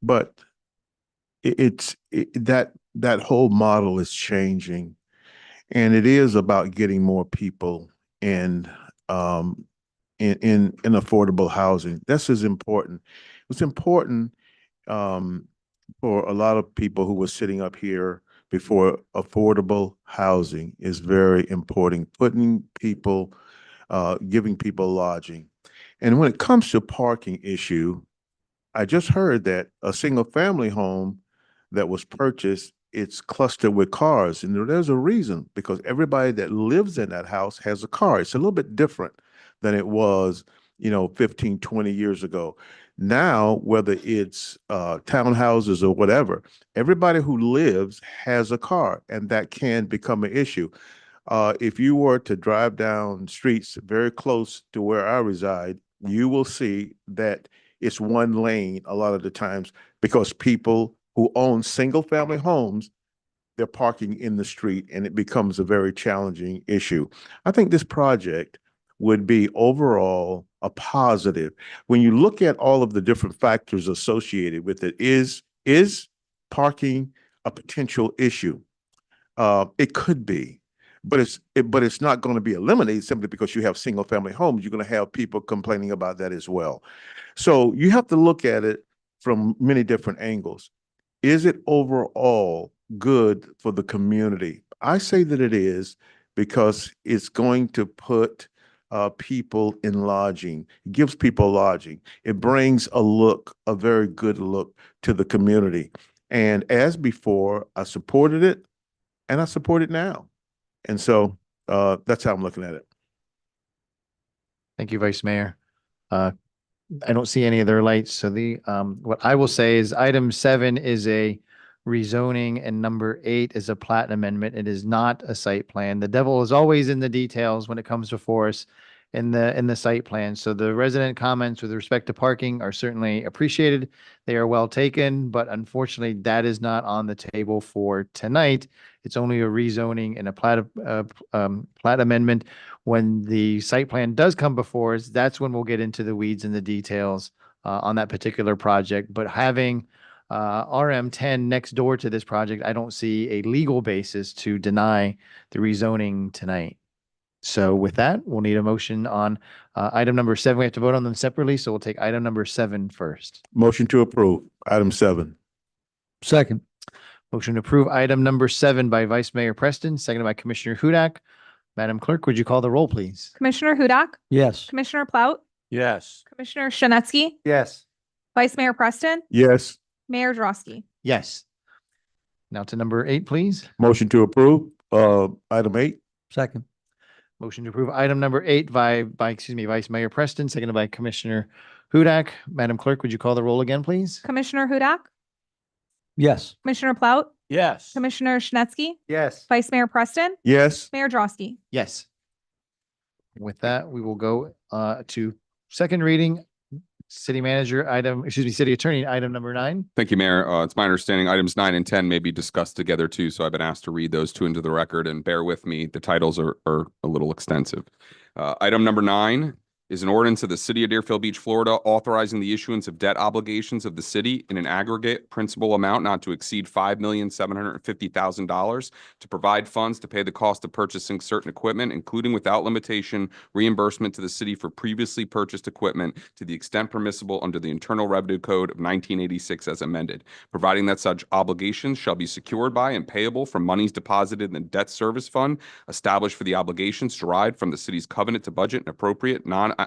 but that whole model is changing, and it is about getting more people in affordable housing. This is important. It's important for a lot of people who were sitting up here before. Affordable housing is very important, putting people, giving people lodging. And when it comes to parking issue, I just heard that a single family home that was purchased, it's clustered with cars. And there's a reason, because everybody that lives in that house has a car. It's a little bit different than it was 15, 20 years ago. Now, whether it's townhouses or whatever, everybody who lives has a car, and that can become an issue. If you were to drive down streets very close to where I reside, you will see that it's one lane a lot of the times because people who own single-family homes, they're parking in the street, and it becomes a very challenging issue. I think this project would be overall a positive. When you look at all of the different factors associated with it, is parking a potential issue? It could be, but it's not going to be eliminated simply because you have single family homes. You're going to have people complaining about that as well. So you have to look at it from many different angles. Is it overall good for the community? I say that it is, because it's going to put people in lodging. It gives people lodging. It brings a very good look to the community. And as before, I supported it, and I support it now. And so that's how I'm looking at it. Thank you, Vice Mayor. I don't see any other lights. So what I will say is item 7 is a rezoning and number 8 is a plat amendment. It is not a site plan. The devil is always in the details when it comes before us in the site plan. So the resident comments with respect to parking are certainly appreciated. They are well taken, but unfortunately that is not on the table for tonight. It's only a rezoning and a plat amendment. When the site plan does come before us, that's when we'll get into the weeds and the details on that particular project. But having RM10 next door to this project, I don't see a legal basis to deny the rezoning tonight. So with that, we'll need a motion on item number 7. We have to vote on them separately, so we'll take item number 7 first. Motion to approve item 7. Second. Motion to approve item number 7 by Vice Mayor Preston, seconded by Commissioner Hudak. Madam Clerk, would you call the roll, please? Commissioner Hudak, Yes. Commissioner Plout, Yes. Commissioner Shanetsky, Yes. Vice Mayor Preston, Yes. Mayor Drosky. Yes. Now to number 8, please. Motion to approve item 8. Second. Motion to approve item number 8 by Vice Mayor Preston, seconded by Commissioner Hudak. Madam Clerk, would you call the roll again, please? Commissioner Hudak, Yes. Commissioner Plout, Yes. Commissioner Shanetsky, Yes. Vice Mayor Preston, Yes. Mayor Drosky. Yes. With that, we will go to second reading. City Attorney, item number 9. Thank you, Mayor. It's my understanding items 9 and 10 may be discussed together too, so I've been asked to read those 2 into the record, and bear with me, the titles are a little extensive. Item number 9 is an ordinance of the City of Deerfield Beach, Florida, authorizing the issuance of debt obligations of the city in an aggregate principal amount not to exceed $5,750,000 to provide funds to pay the cost of purchasing certain equipment, including without limitation reimbursement to the city for previously purchased equipment to the extent permissible under the Internal Revenue Code of 1986 as amended, providing that such obligations shall be secured by and payable from monies deposited in the debt service fund established for the obligations derived from the city's covenant to budget and appropriate non-ad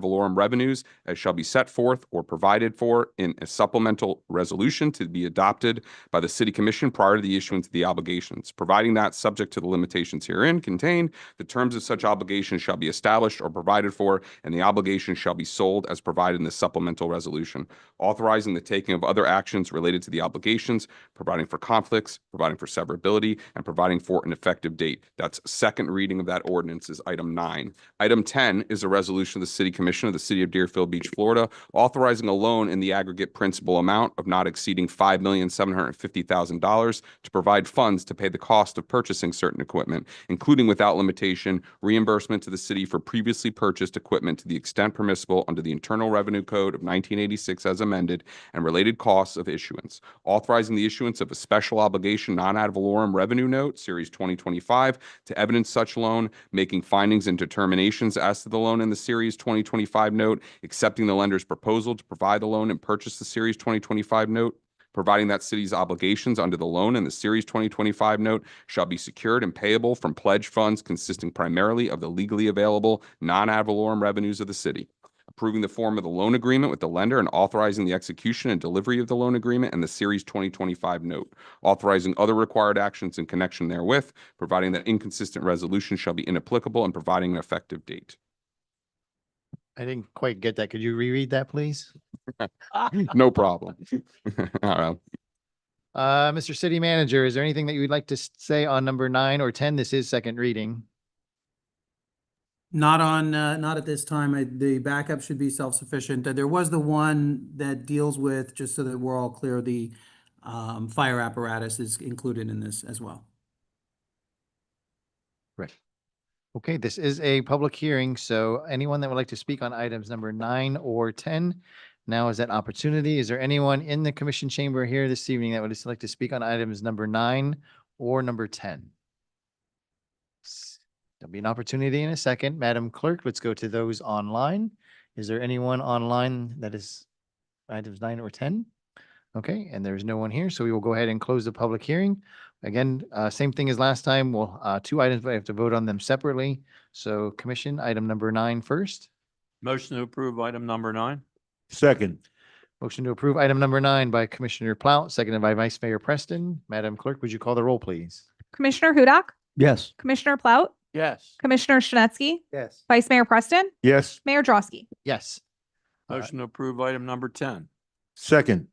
valorem revenues as shall be set forth or provided for in a supplemental resolution to be adopted by the City Commission prior to the issuance of the obligations, providing that, subject to the limitations herein contained, the terms of such obligations shall be established or provided for, and the obligation shall be sold as provided in the supplemental resolution, authorizing the taking of other actions related to the obligations, providing for conflicts, providing for severability, and providing for an effective date. That's second reading of that ordinance is item 9. Item 10 is a resolution of the City Commission of the City of Deerfield Beach, Florida, authorizing a loan in the aggregate principal amount of not exceeding $5,750,000 to provide funds to pay the cost of purchasing certain equipment, including without limitation reimbursement to the city for previously purchased equipment to the extent permissible under the Internal Revenue Code of 1986 as amended, and related costs of issuance, authorizing the issuance of a special obligation non-ad valorem revenue note, Series 2025, to evidence such loan, making findings and determinations as to the loan in the Series 2025 note, accepting the lender's proposal to provide the loan and purchase the Series 2025 note, providing that city's obligations under the loan and the Series 2025 note shall be secured and payable from pledged funds consisting primarily of the legally available non-ad valorem revenues of the city, approving the form of the loan agreement with the lender and authorizing the execution and delivery of the loan agreement and the Series 2025 note, authorizing other required actions in connection therewith, providing that inconsistent resolution shall be inapplicable, and providing an effective date. I didn't quite get that. Could you reread that, please? No problem. All right. Mr. City Manager, is there anything that you would like to say on number 9 or 10? This is second reading. Not on, not at this time. The backup should be self-sufficient. There was the one that deals with, just so that we're all clear, the fire apparatus is included in this as well. Right. Okay, this is a public hearing, so anyone that would like to speak on items number 9 or 10, now is that opportunity. Is there anyone in the commission chamber here this evening that would just like to speak on items number 9 or number 10? There'll be an opportunity in a second. Madam Clerk, let's go to those online. Is there anyone online that is items 9 or 10? Okay, and there's no one here, so we will go ahead and close the public hearing. Again, same thing as last time. We'll, 2 items, but I have to vote on them separately. So commission, item number 9 first. Motion to approve item number 9. Second. Motion to approve item number 9 by Commissioner Plout, seconded by Vice Mayor Preston. Madam Clerk, would you call the roll, please? Commissioner Hudak, Yes. Commissioner Plout, Yes. Commissioner Shinetsky, Yes. Vice Mayor Preston, Yes. Mayor Drosky. Yes. Motion to approve item number 10. Second.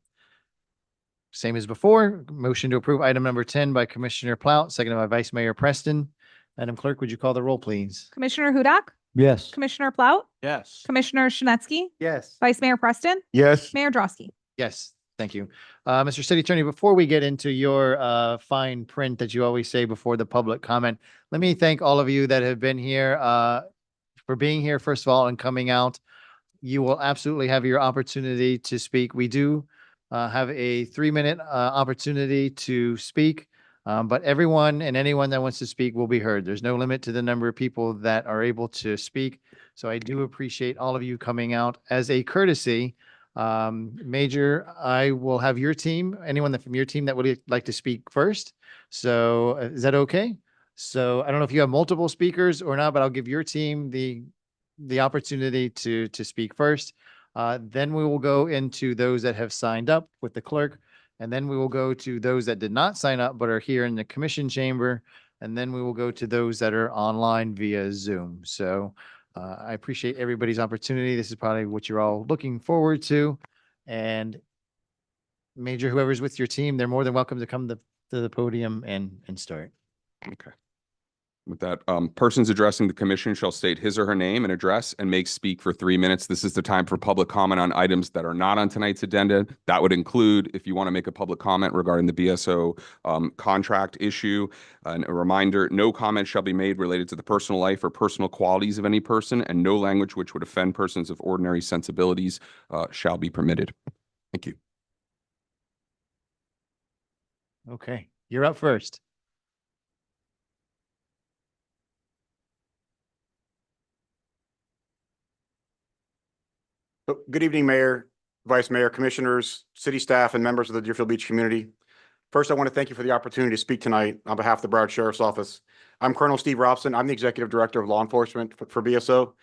Same as before. Motion to approve item number 10 by Commissioner Plout, seconded by Vice Mayor Preston. Madam Clerk, would you call the roll, please? Commissioner Hudak, Yes. Commissioner Plout, Yes. Commissioner Shinetsky, Yes. Vice Mayor Preston, Yes. Mayor Drosky. Yes, thank you. Mr. City Attorney, before we get into your fine print that you always say before the public comment, let me thank all of you that have been here for being here, first of all, and coming out. You will absolutely have your opportunity to speak. We do have a 3-minute opportunity to speak, but everyone and anyone that wants to speak will be heard. There's no limit to the number of people that are able to speak. So I do appreciate all of you coming out. As a courtesy, Major, I will have your team, anyone from your team that would like to speak first. So is that okay? So I don't know if you have multiple speakers or not, but I'll give your team the opportunity to speak first. Then we will go into those that have signed up with the clerk, and then we will go to those that did not sign up but are here in the commission chamber, and then we will go to those that are online via Zoom. So I appreciate everybody's opportunity. This is probably what you're all looking forward to. And Major, whoever's with your team, they're more than welcome to come to the podium and start. Okay. With that, persons addressing the commission shall state his or her name and address and make speak for 3 minutes. This is the time for public comment on items that are not on tonight's agenda. That would include if you want to make a public comment regarding the BSO contract issue. And a reminder, no comment shall be made related to the personal life or personal qualities of any person, and no language which would offend persons of ordinary sensibilities shall be permitted. Thank you. Okay, you're up first. Good evening, Mayor, Vice Mayor, Commissioners, city staff, and members of the Deerfield Beach community. First, I want to thank you for the opportunity to speak tonight on behalf of the Broward Sheriff's Office. I'm Colonel Steve Robson. I'm the Executive Director of Law Enforcement for BSO.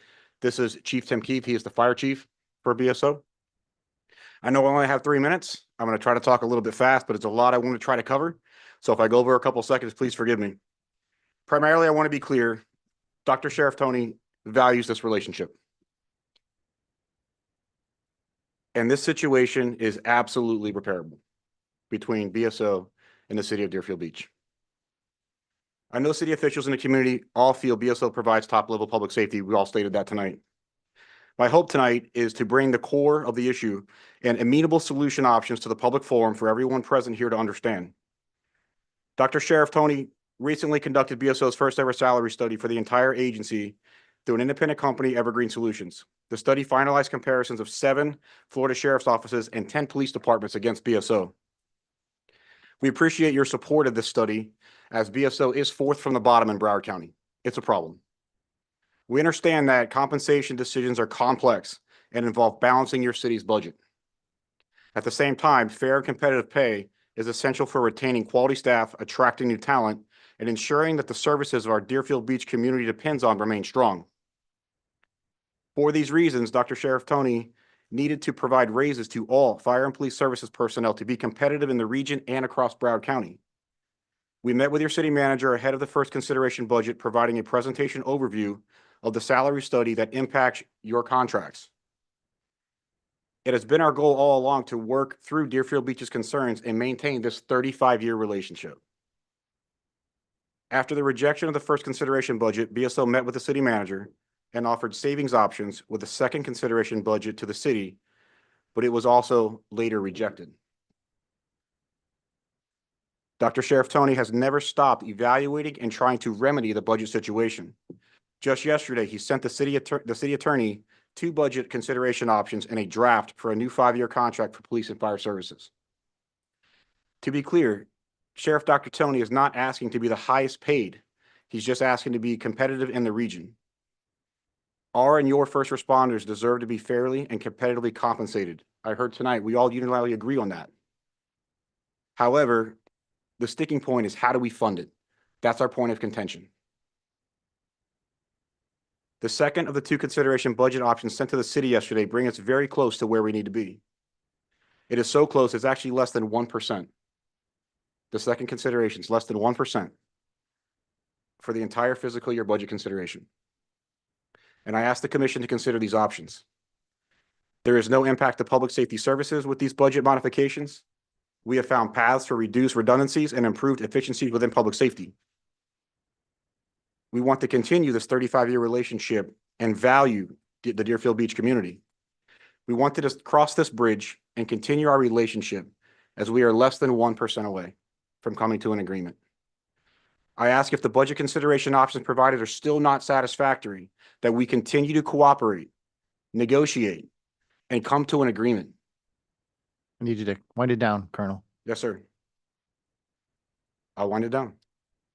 This is Chief Tim Keefe. He is the Fire Chief for BSO. I know I only have 3 minutes. I'm going to try to talk a little bit fast, but it's a lot I want to try to cover. So if I go over a couple seconds, please forgive me. Primarily, I want to be clear. Dr. Sheriff Tony values this relationship. And this situation is absolutely repairable between BSO and the city of Deerfield Beach. I know city officials in the community all feel BSO provides top-level public safety. We all stated that tonight. My hope tonight is to bring the core of the issue and amenable solution options to the public forum for everyone present here to understand. Dr. Sheriff Tony recently conducted BSO's first ever salary study for the entire agency through an independent company, Evergreen Solutions. The study finalized comparisons of 7 Florida Sheriff's offices and 10 police departments against BSO. We appreciate your support of this study, as BSO is 4th from the bottom in Broward County. It's a problem. We understand that compensation decisions are complex and involve balancing your city's budget. At the same time, fair and competitive pay is essential for retaining quality staff, attracting new talent, and ensuring that the services of our Deerfield Beach community depends on remain strong. For these reasons, Dr. Sheriff Tony needed to provide raises to all fire and police services personnel to be competitive in the region and across Broward County. We met with your city manager ahead of the first consideration budget, providing a presentation overview of the salary study that impacts your contracts. It has been our goal all along to work through Deerfield Beach's concerns and maintain this 35-year relationship. After the rejection of the first consideration budget, BSO met with the city manager and offered savings options with a second consideration budget to the city, but it was also later rejected. Dr. Sheriff Tony has never stopped evaluating and trying to remedy the budget situation. Just yesterday, he sent the city attorney 2 budget consideration options and a draft for a new 5-year contract for police and fire services. To be clear, Sheriff Dr. Tony is not asking to be the highest paid. He's just asking to be competitive in the region. Our and your first responders deserve to be fairly and competitively compensated. I heard tonight, we all unilaterally agree on that. However, the sticking point is, how do we fund it? That's our point of contention. The second of the 2 consideration budget options sent to the city yesterday bring us very close to where we need to be. It is so close, it's actually less than 1%. The second consideration is less than 1% for the entire fiscal year budget consideration. And I asked the commission to consider these options. There is no impact to public safety services with these budget modifications. We have found paths to reduce redundancies and improved efficiencies within public safety. We want to continue this 35-year relationship and value the Deerfield Beach community. We want to just cross this bridge and continue our relationship, as we are less than 1% away from coming to an agreement. I ask, if the budget consideration options provided are still not satisfactory, that we continue to cooperate, negotiate, and come to an agreement. I need you to wind it down, Colonel. Yes, sir. I'll wind it down.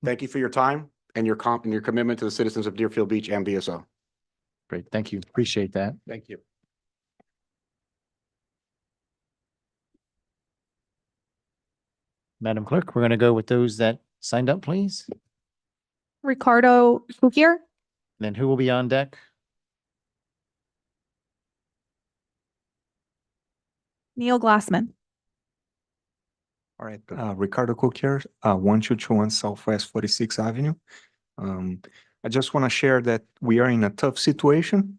Thank you for your time and your commitment to the citizens of Deerfield Beach and BSO. Great. Thank you. Appreciate that. Thank you. Madam Clerk, we're going to go with those that signed up, please. Ricardo Pier, Then who will be on deck? Neil Glassman. All right, Ricardo Cook here, 1221 Southwest 46th Avenue. I just want to share that we are in a tough situation.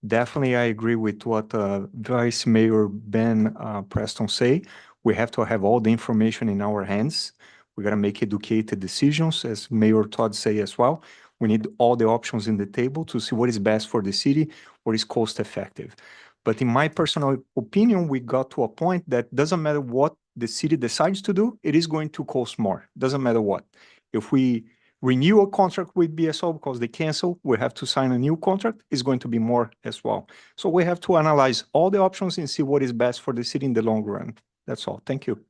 Definitely, I agree with what Vice Mayor Ben Preston say. We have to have all the information in our hands. We got to make educated decisions, as Mayor Todd say as well. We need all the options in the table to see what is best for the city, what is cost effective. But in my personal opinion, we got to a point that doesn't matter what the city decides to do, it is going to cost more. Doesn't matter what. If we renew a contract with BSO because they cancel, we have to sign a new contract, it's going to be more as well. So we have to analyze all the options and see what is best for the city in the long run. That's all. Thank you.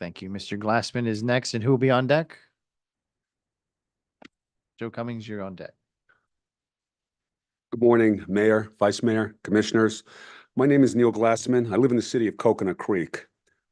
Thank you. Mr. Glassman is next, and who will be on deck? Joe Cummings, you're on deck. Good morning, Mayor, Vice Mayor, Commissioners. My name is Neil Glassman. I live in the city of Coconut Creek.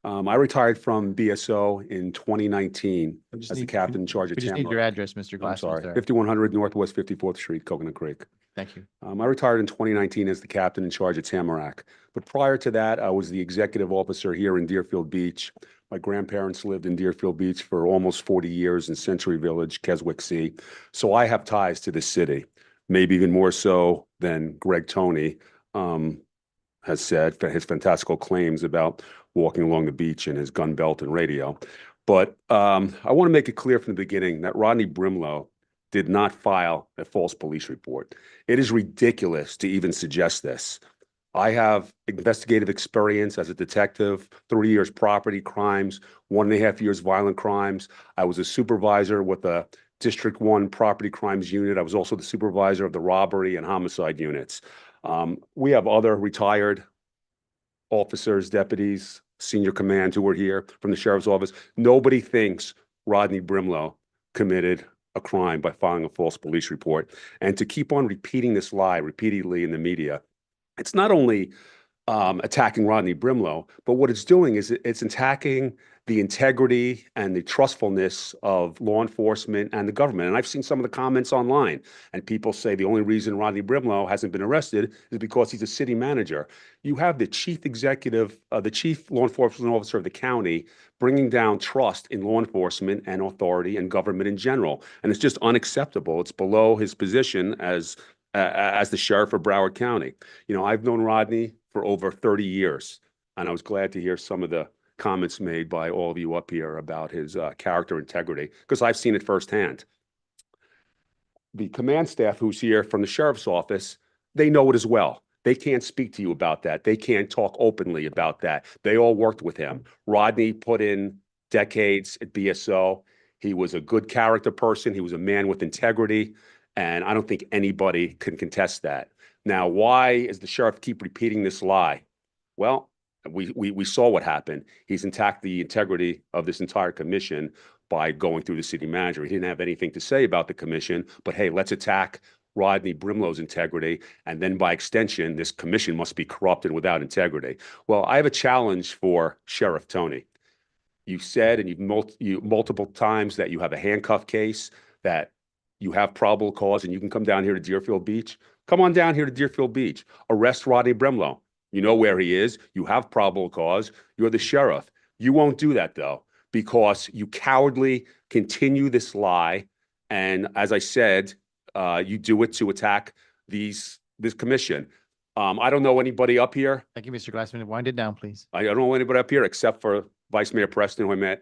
I retired from BSO in 2019 as the captain in charge of We just need Tamarack. your address, Mr. Glassman. I'm sorry, sir. 5100 Northwest 54th Street, Coconut Creek. Thank you. I retired in 2019 as the captain in charge of Tamarack. But prior to that, I was the executive officer here in Deerfield Beach. My grandparents lived in Deerfield Beach for almost 40 years in Century Village, Keswick Sea. So I have ties to the city, maybe even more so than Greg Tony has said, for his fantastical claims about walking along the beach in his gun belt and radio. But I want to make it clear from the beginning that Rodney Brimlow did not file a false police report. It is ridiculous to even suggest this. I have investigative experience as a detective, 3 years property crimes, 1.5 years violent crimes. I was a supervisor with the District 1 property crimes unit. I was also the supervisor of the robbery and homicide units. We have other retired officers, deputies, senior command who were here from the sheriff's office. Nobody thinks Rodney Brimlow committed a crime by filing a false police report. And to keep on repeating this lie repeatedly in the media, it's not only attacking Rodney Brimlow, but what it's doing is it's attacking the integrity and the trustfulness of law enforcement and the government. And I've seen some of the comments online, and people say the only reason Rodney Brimlow hasn't been arrested is because he's a city manager. You have the chief executive, the chief law enforcement officer of the county bringing down trust in law enforcement and authority and government in general. And it's just unacceptable. It's below his position as the sheriff of Broward County. You know, I've known Rodney for over 30 years, and I was glad to hear some of the comments made by all of you up here about his character integrity, because I've seen it firsthand. The command staff who's here from the sheriff's office, they know it as well. They can't speak to you about that. They can't talk openly about that. They all worked with him. Rodney put in decades at BSO. He was a good character person. He was a man with integrity, and I don't think anybody can contest that. Now, why does the sheriff keep repeating this lie? Well, we saw what happened. He's attacked the integrity of this entire commission by going through the city manager. He didn't have anything to say about the commission, but hey, let's attack Rodney Brimlow's integrity, and then by extension, this commission must be corrupt and without integrity. Well, I have a challenge for Sheriff Tony. You said, and you've multiple times, that you have a handcuff case, that you have probable cause, and you can come down here to Deerfield Beach. Come on down here to Deerfield Beach. Arrest Rodney Brimlow. You know where he is. You have probable cause. You're the sheriff. You won't do that, though, because you cowardly continue this lie. And as I said, you do it to attack this commission. I don't know anybody up here. Thank you, Mr. Glassman. Wind it down, please. I don't know anybody up here except for Vice Mayor Preston, who I met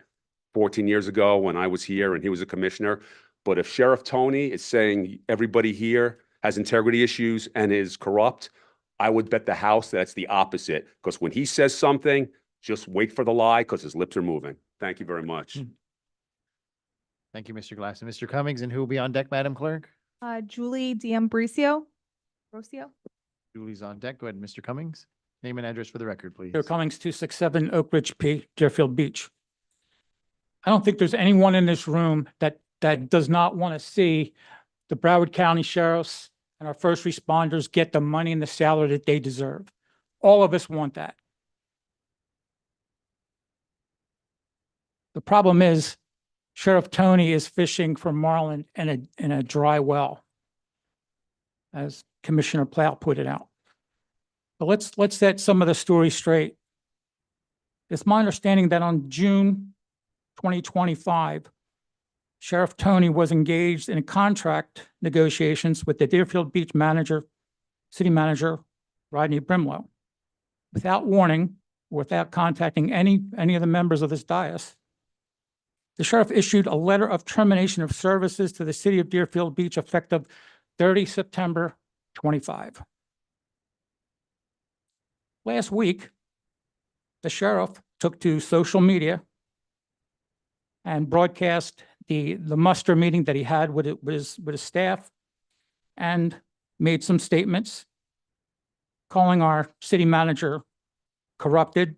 14 years ago when I was here and he was a commissioner. But if Sheriff Tony is saying everybody here has integrity issues and is corrupt, I would bet the house that's the opposite. Because when he says something, just wait for the lie, because his lips are moving. Thank you very much. Thank you, Mr. Glassman. Mr. Cummings, and who will be on deck, Madam Clerk? Julie D'Ambrosio. Rocio? Julie's on deck. Go ahead, Mr. Cummings. Name and address for the record, please. Joe Cummings, 267 Oak Ridge P, Deerfield Beach. I don't think there's anyone in this room that does not want to see the Broward County sheriffs and our first responders get the money and the salary that they deserve. All of us want that. The problem is Sheriff Tony is fishing for marlin in a dry well, as Commissioner Plout put it out. But let's set some of the story straight. It's my understanding that on June 2025, Sheriff Tony was engaged in contract negotiations with the Deerfield Beach city manager, Rodney Brimlow. Without warning, without contacting any of the members of this dais, the sheriff issued a letter of termination of services to the city of Deerfield Beach effective 30 September 25. Last week, the sheriff took to social media and broadcast the muster meeting that he had with his staff, and made some statements calling our city manager corrupted,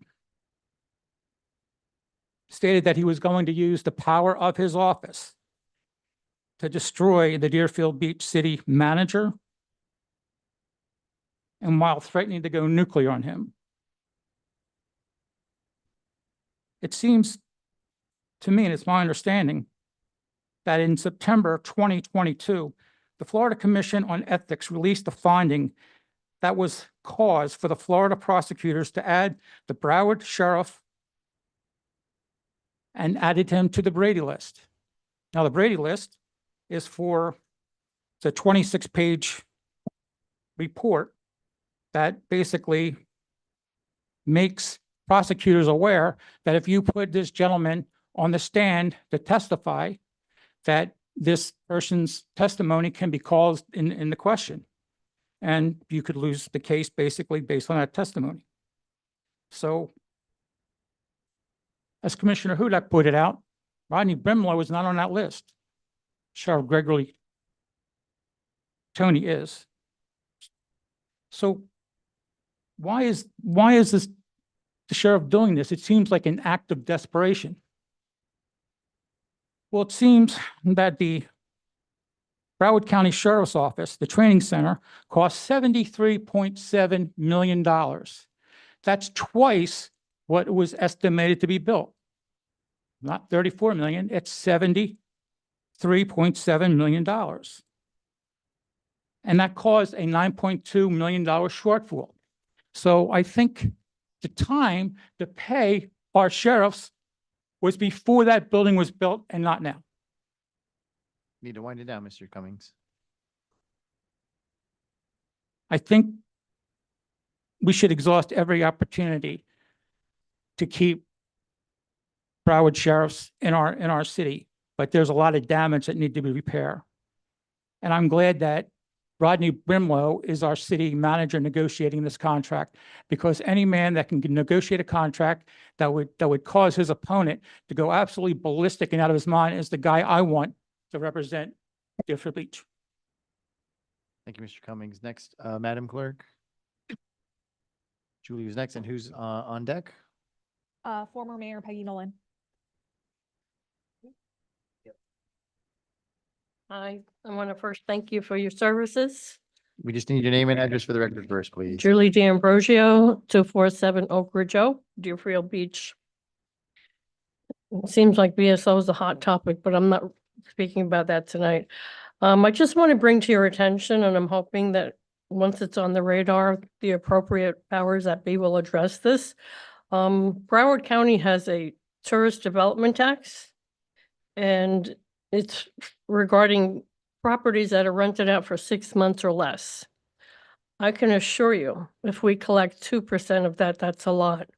stated that he was going to use the power of his office to destroy the Deerfield Beach city manager, and while threatening to go nuclear on him. It seems to me, and it's my understanding, that in September 2022, the Florida Commission on Ethics released a finding that was cause for the Florida prosecutors to add the Broward sheriff and added him to the Brady list. Now, the Brady list is it's a 26-page report that basically makes prosecutors aware that if you put this gentleman on the stand to testify, that this person's testimony can be called in the question. And you could lose the case basically based on that testimony. So, as Commissioner Hudak put it out, Rodney Brimlow is not on that list. Sheriff Gregory Tony is. So why is the sheriff doing this? It seems like an act of desperation. Well, it seems that the Broward County Sheriff's Office, the training center, cost $73.7 million. That's twice what it was estimated to be built. Not 34 million, it's $73.7 million. And that caused a $9.2 million shortfall. So I think the time to pay our sheriffs was before that building was built and not now. Need to wind it down, Mr. Cummings. I think we should exhaust every opportunity to keep Broward sheriffs in our city, but there's a lot of damage that need to be repaired. And I'm glad that Rodney Brimlow is our city manager negotiating this contract, because any man that can negotiate a contract that would cause his opponent to go absolutely ballistic and out of his mind is the guy I want to represent Deerfield Beach. Thank you, Mr. Cummings. Next, Madam Clerk. Julie is next, and who's on deck? Former Mayor Peggy Nolan. I want to first thank you for your services. We just need your name and address for the record first, please. Julie D'Ambrosio, 247 Oak Ridge, Deerfield Beach. It seems like BSO is a hot topic, but I'm not speaking about that tonight. I just want to bring to your attention, and I'm hoping that once it's on the radar, the appropriate powers that be will address this. Broward County has a tourist development tax, and it's regarding properties that are rented out for 6 months or less. I can assure you, if we collect 2% of that, that's a lot.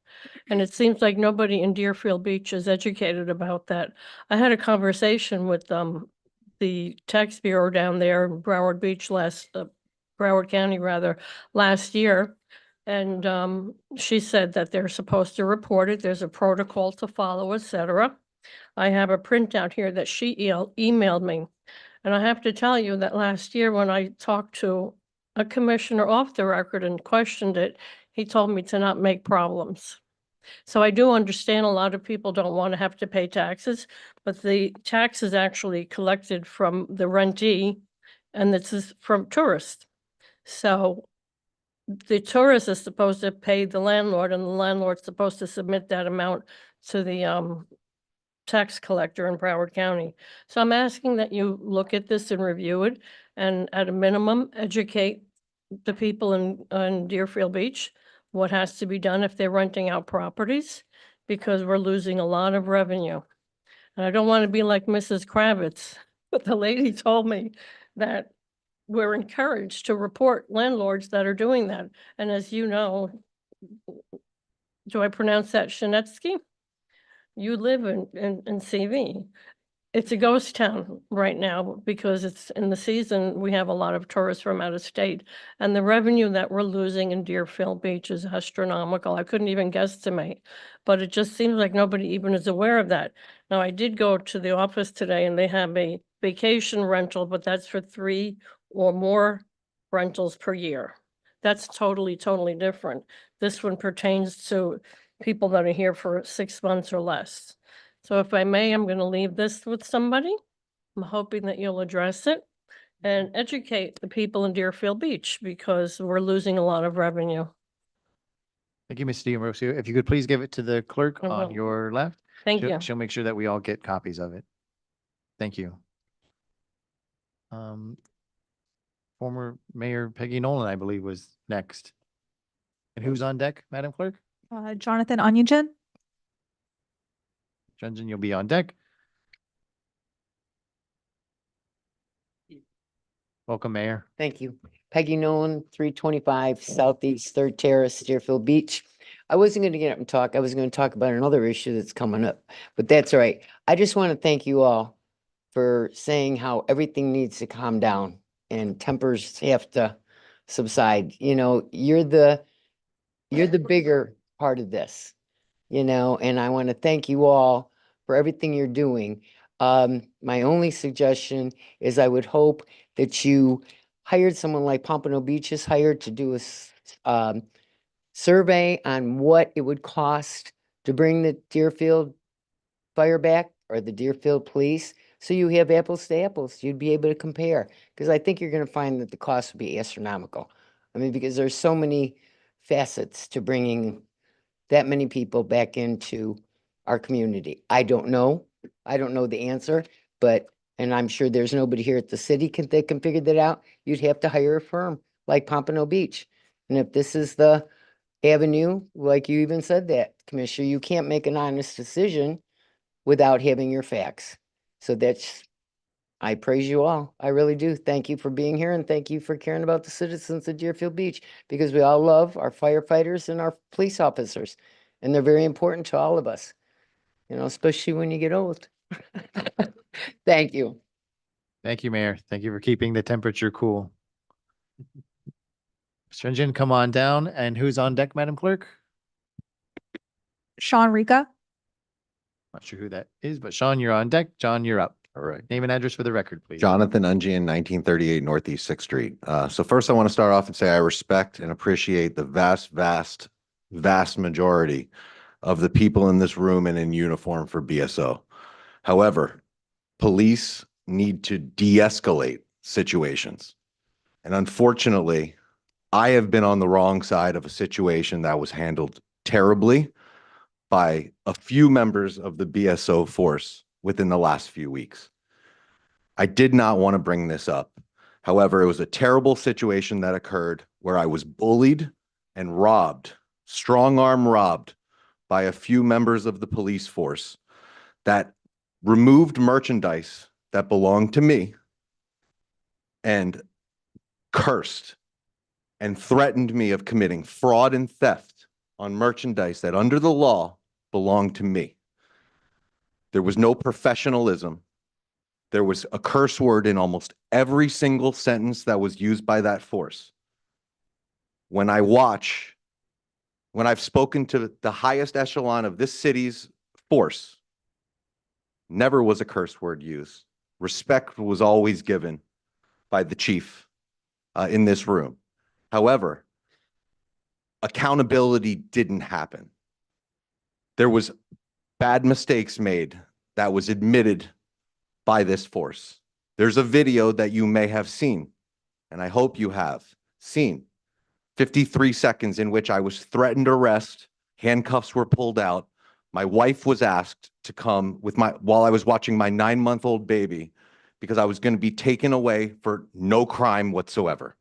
And it seems like nobody in Deerfield Beach is educated about that. I had a conversation with the tax bureau down there in Broward Beach Broward County last year. And she said that they're supposed to report it. There's a protocol to follow, etc. I have a printout here that she emailed me. And I have to tell you that last year when I talked to a commissioner off the record and questioned it, he told me to not make problems. So I do understand a lot of people don't want to have to pay taxes, but the tax is actually collected from the rentee, and this is from tourists. So the tourist is supposed to pay the landlord, and the landlord's supposed to submit that amount to the tax collector in Broward County. So I'm asking that you look at this and review it, and at a minimum, educate the people in Deerfield Beach what has to be done if they're renting out properties, because we're losing a lot of revenue. And I don't want to be like Mrs. Kravitz, but the lady told me that we're encouraged to report landlords that are doing that. And as you know, do I pronounce that Shanetsky? You live in CV. It's a ghost town right now because it's in the season. We have a lot of tourists from out of state, and the revenue that we're losing in Deerfield Beach is astronomical. I couldn't even guesstimate, but it just seems like nobody even is aware of that. Now, I did go to the office today and they have a vacation rental, but that's for 3 or more rentals per year. That's totally different. This one pertains to people that are here for 6 months or less. So if I may, I'm going to leave this with somebody. I'm hoping that you'll address it and educate the people in Deerfield Beach, because we're losing a lot of revenue. Thank you, Ms. D'Ambrosio. If you could please give it to the clerk I on will. your left. Thank She'll- you. She'll make sure that we all get copies of it. Thank you. Former Mayor Peggy Nolan, I believe, was next. And who's on deck, Madam Clerk? Jonathan Onungen. Junjin, you'll be on deck. Welcome, Mayor. Thank you. Peggy Nolan, 325 Southeast Third Terrace, Deerfield Beach. I wasn't going to get up and talk. I was going to talk about another issue that's coming up, but that's all right. I just want to thank you all for saying how everything needs to calm down and tempers have to subside. You know, you're the bigger part of this, you know, and I want to thank you all for everything you're doing. My only suggestion is I would hope that you hired someone like Pompano Beach is hired to do a survey on what it would cost to bring the Deerfield fire back, or the Deerfield police, so you have apples to apples. You'd be able to compare, because I think you're going to find that the cost would be astronomical. I mean, because there's so many facets to bringing that many people back into our community? I don't know. I don't know the answer, but, and I'm sure there's nobody here at the city that can figure that out. You'd have to hire a firm like Pompano Beach. And if this is the avenue, like you even said that, Commissioner, you can't make an honest decision without having your facts. So that's, I praise you all. I really do. Thank you for being here and thank you for caring about the citizens of Deerfield Beach, because we all love our firefighters and our police officers. And they're very important to all of us, you know, especially when you get old. Thank you. Thank you, Mayor. Thank you for keeping the temperature cool. Stringent, come on down. And who's on deck, Madam Clerk? Sean Rika. Not sure who that is, but Sean, you're on deck. John, you're up. All right. Name and address for the record, please. Jonathan Ungian, 1938 Northeast 6th Street. So first I want to start off and say I respect and appreciate the vast majority of the people in this room and in uniform for BSO. However, police need to de-escalate situations. And unfortunately, I have been on the wrong side of a situation that was handled terribly by a few members of the BSO force within the last few weeks. I did not want to bring this up. However, it was a terrible situation that occurred where I was bullied and robbed, strong arm robbed by a few members of the police force that removed merchandise that belonged to me and cursed and threatened me of committing fraud and theft on merchandise that under the law belonged to me. There was no professionalism. There was a curse word in almost every single sentence that was used by that force. When I've spoken to the highest echelon of this city's force, never was a curse word used. Respect was always given by the chief in this room. However, accountability didn't happen. There was bad mistakes made that was admitted by this force. There's a video that you may have seen, and I hope you have seen, 53 seconds in which I was threatened arrest, handcuffs were pulled out. My wife was asked to come with while I was watching my 9-month-old baby because I was going to be taken away for no crime whatsoever.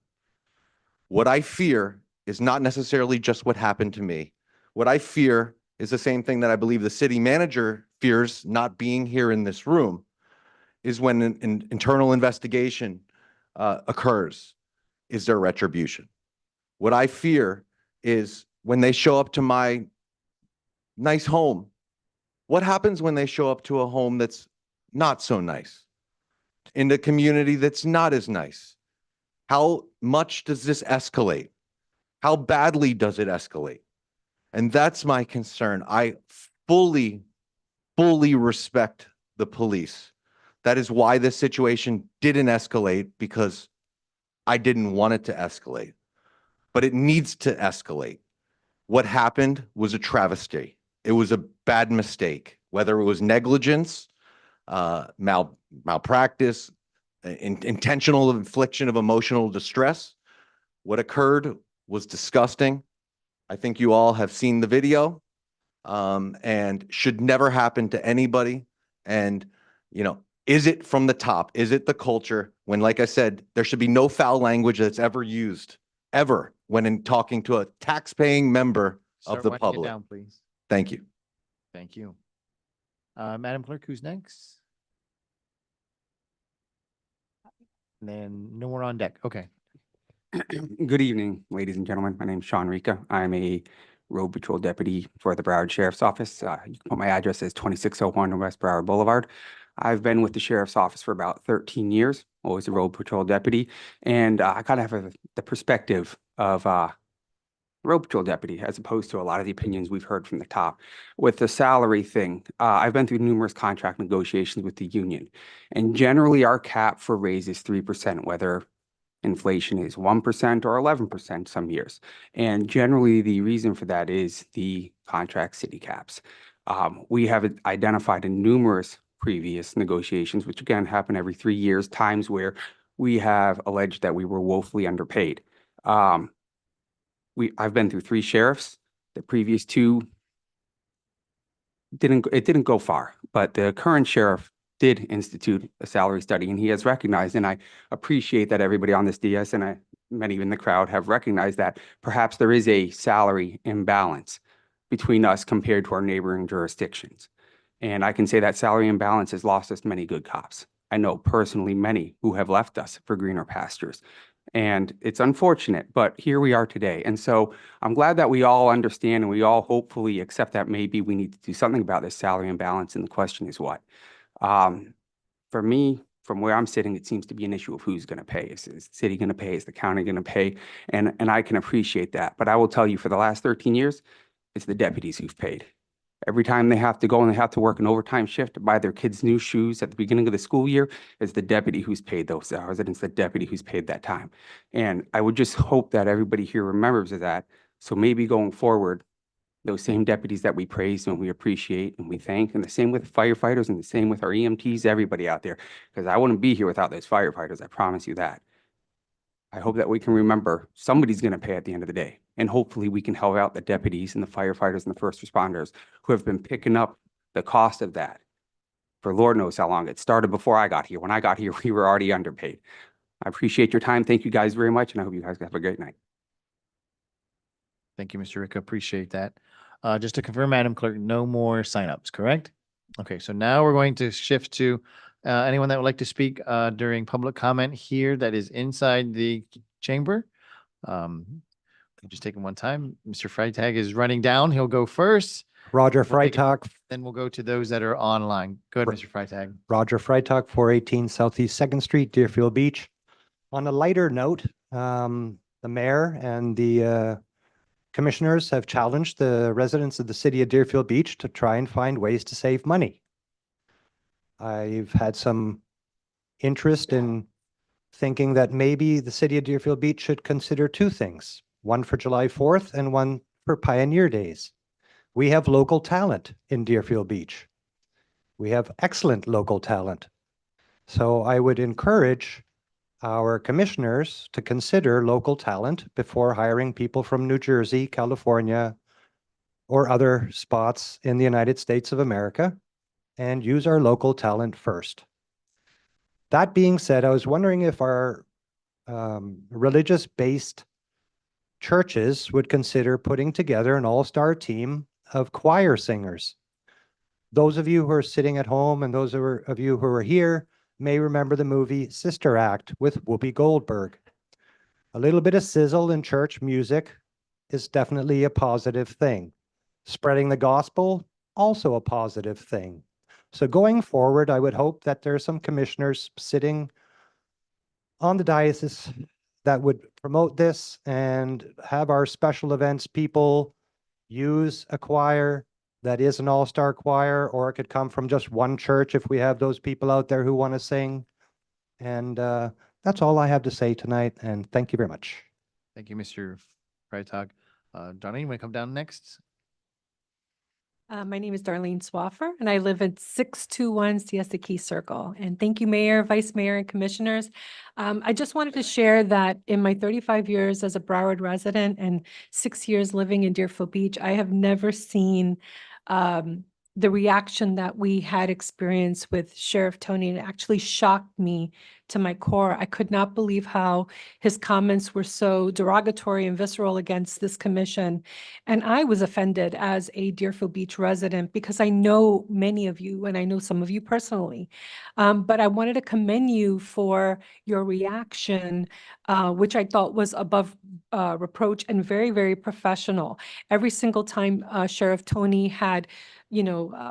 What I fear is not necessarily just what happened to me. What I fear is the same thing that I believe the city manager fears not being here in this room, is when an internal investigation occurs, is there retribution? What I fear is when they show up to my nice home, what happens when they show up to a home that's not so nice, in a community that's not as nice? How much does this escalate? How badly does it escalate? And that's my concern. I fully respect the police. That is why this situation didn't escalate, because I didn't want it to escalate. But it needs to escalate. What happened was a travesty. It was a bad mistake, whether it was negligence, malpractice, intentional infliction of emotional distress. What occurred was disgusting. I think you all have seen the video, and should never happen to anybody. And, you know, is it from the top? Is it the culture? When, like I said, there should be no foul language that's ever used, ever, when in talking to a tax-paying member of the Start winding it public. down, please. Thank you. Thank you. Madam Clerk, who's next? And then no more on deck. Okay. Good evening, ladies and gentlemen. My name is Sean Rika. I'm a road patrol deputy for the Broward Sheriff's Office. You can put my address as 2601 West Broward Boulevard. I've been with the Sheriff's Office for about 13 years, always a road patrol deputy. And I kind of have the perspective of road patrol deputy, as opposed to a lot of the opinions we've heard from the top. With the salary thing, I've been through numerous contract negotiations with the union. And generally, our cap for raise is 3%, whether inflation is 1% or 11% some years. And generally, the reason for that is the contract city caps. We have identified in numerous previous negotiations, which again happen every 3 years, times where we have alleged that we were woefully underpaid. I've been through 3 sheriffs. The previous 2 it didn't go far, but the current sheriff did institute a salary study, and he has recognized, and I appreciate that everybody on this dais and many in the crowd have recognized that perhaps there is a salary imbalance between us compared to our neighboring jurisdictions. And I can say that salary imbalance has lost us many good cops. I know personally many who have left us for greener pastures. And it's unfortunate, but here we are today. And so I'm glad that we all understand and we all hopefully accept that maybe we need to do something about this salary imbalance. And the question is what? For me, from where I'm sitting, it seems to be an issue of who's going to pay. Is the city going to pay? Is the county going to pay? And I can appreciate that. But I will tell you, for the last 13 years, it's the deputies who've paid. Every time they have to go and they have to work an overtime shift to buy their kids new shoes at the beginning of the school year, it's the deputy who's paid those hours, and it's the deputy who's paid that time. And I would just hope that everybody here remembers that. So maybe going forward, those same deputies that we praise and we appreciate and we thank, and the same with firefighters and the same with our EMTs, everybody out there, because I wouldn't be here without those firefighters, I promise you that. I hope that we can remember somebody's going to pay at the end of the day. And hopefully we can help out the deputies and the firefighters and the first responders who have been picking up the cost of that for Lord knows how long. It started before I got here. When I got here, we were already underpaid. I appreciate your time. Thank you guys very much. And I hope you guys have a great night. Thank you, Mr. Ricca. Appreciate that. Just to confirm, Madam Clerk, no more signups, correct? Okay, so now we're going to shift to anyone that would like to speak during public comment here that is inside the chamber. Just taking one time. Mr. Freitag is running down. He'll go first. Roger We'll take it- Freitag, Then we'll go to those that are online. Go ahead, Mr. Freitag. Roger Freitag, 418 Southeast Second Street, Deerfield Beach. On a lighter note, the mayor and the commissioners have challenged the residents of the city of Deerfield Beach to try and find ways to save money. I've had some interest in thinking that maybe the city of Deerfield Beach should consider two things, one for July 4th and one for Pioneer Days. We have local talent in Deerfield Beach. We have excellent local talent. So I would encourage our commissioners to consider local talent before hiring people from New Jersey, California, or other spots in the United States of America, and use our local talent first. That being said, I was wondering if our religious-based churches would consider putting together an all-star team of choir singers. Those of you who are sitting at home and those of you who are here may remember the movie Sister Act with Whoopi Goldberg. A little bit of sizzle in church music is definitely a positive thing. Spreading the gospel, also a positive thing. So going forward, I would hope that there are some commissioners sitting on the diocese that would promote this and have our special events people use a choir that is an all-star choir, or it could come from just one church if we have those people out there who want to sing. And that's all I have to say tonight, and thank you very much. Thank you, Mr. Freitag. Darlene, you want to come down next? My name is Darlene Swaffer, and I live at 621 Siesta Key Circle. And thank you, Mayor, Vice Mayor, and Commissioners. I just wanted to share that in my 35 years as a Broward resident and 6 years living in Deerfield Beach, I have never seen the reaction that we had experienced with Sheriff Tony. And it actually shocked me to my core. I could not believe how his comments were so derogatory and visceral against this commission. And I was offended as a Deerfield Beach resident because I know many of you and I know some of you personally. But I wanted to commend you for your reaction, which I thought was above reproach and very, very professional. Every single time Sheriff Tony had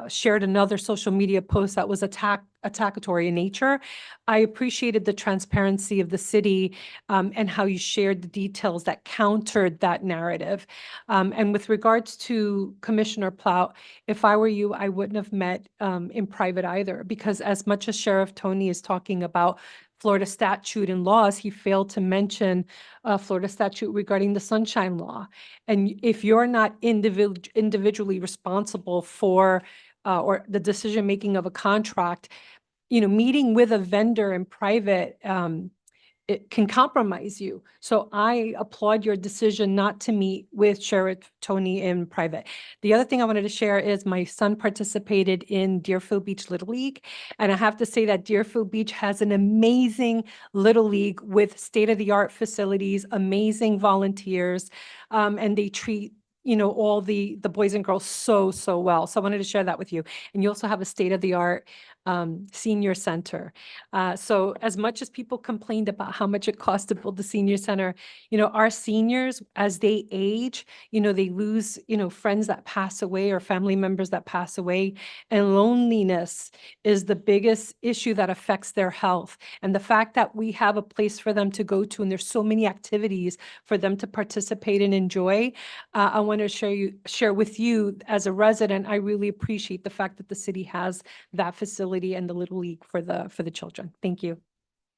shared another social media post that was attackatory in nature, I appreciated the transparency of the city and how you shared the details that countered that narrative. And with regards to Commissioner Plout, if I were you, I wouldn't have met in private either, because as much as Sheriff Tony is talking about Florida statute and laws, he failed to mention Florida statute regarding the Sunshine Law. And if you're not individually responsible for or the decision-making of a contract, meeting with a vendor in private it can compromise you. So I applaud your decision not to meet with Sheriff Tony in private. The other thing I wanted to share is my son participated in Deerfield Beach Little League. And I have to say that Deerfield Beach has an amazing Little League with state-of-the-art facilities, amazing volunteers, and they treat all the boys and girls so well. So I wanted to share that with you. And you also have a state-of-the-art senior center. So as much as people complained about how much it costs to build the senior center, our seniors, as they age, they lose, friends that pass away or family members that pass away. And loneliness is the biggest issue that affects their health. And the fact that we have a place for them to go to, and there's so many activities for them to participate and enjoy, I want to share with you as a resident, I really appreciate the fact that the city has that facility and the Little League for the children. Thank you.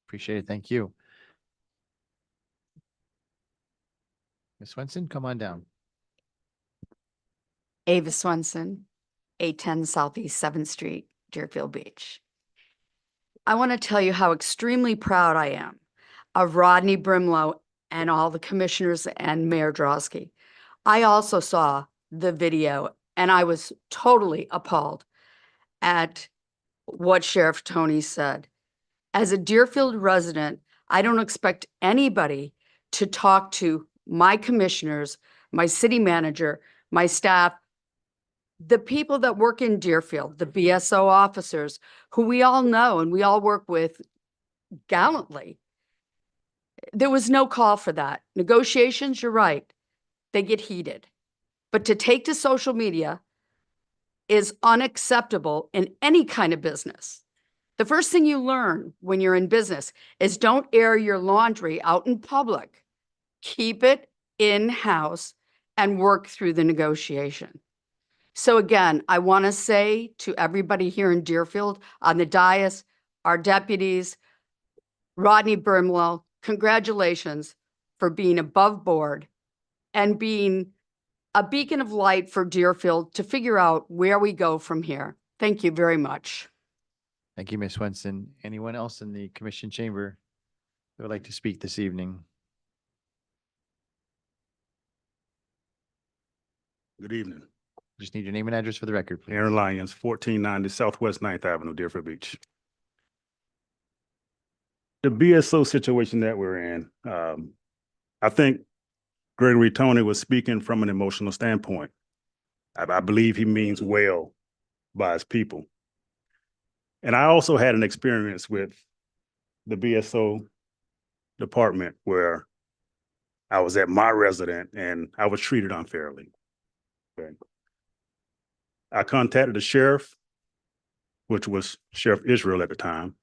Appreciate it. Thank you. Ms. Swenson, come on down. Ava Swenson, 810 Southeast 7th Street, Deerfield Beach. I want to tell you how extremely proud I am of Rodney Brimlow and all the commissioners and Mayor Drosky. I also saw the video and I was totally appalled at what Sheriff Tony said. As a Deerfield resident, I don't expect anybody to talk to my commissioners, my city manager, my staff, the people that work in Deerfield, the BSO officers, who we all know and we all work with gallantly. There was no call for that. Negotiations, you're right, they get heated. But to take to social media is unacceptable in any kind of business. The first thing you learn when you're in business is don't air your laundry out in public. Keep it in-house and work through the negotiation. So again, I want to say to everybody here in Deerfield, on the dais, our deputies, Rodney Brimlow, congratulations for being above board and being a beacon of light for Deerfield to figure out where we go from here. Thank you very much. Thank you, Ms. Swenson. Anyone else in the commission chamber who would like to speak this evening? Good evening. Just need your name and address for the record, please. Aaron Lyons, 1490 Southwest 9th Avenue, Deerfield Beach. The BSO situation that we're in, I think Gregory Tony was speaking from an emotional standpoint. I believe he means well by his people. And I also had an experience with the BSO department where I was at my resident and I was treated unfairly. Okay. I contacted the sheriff, which was Sheriff Israel at the time.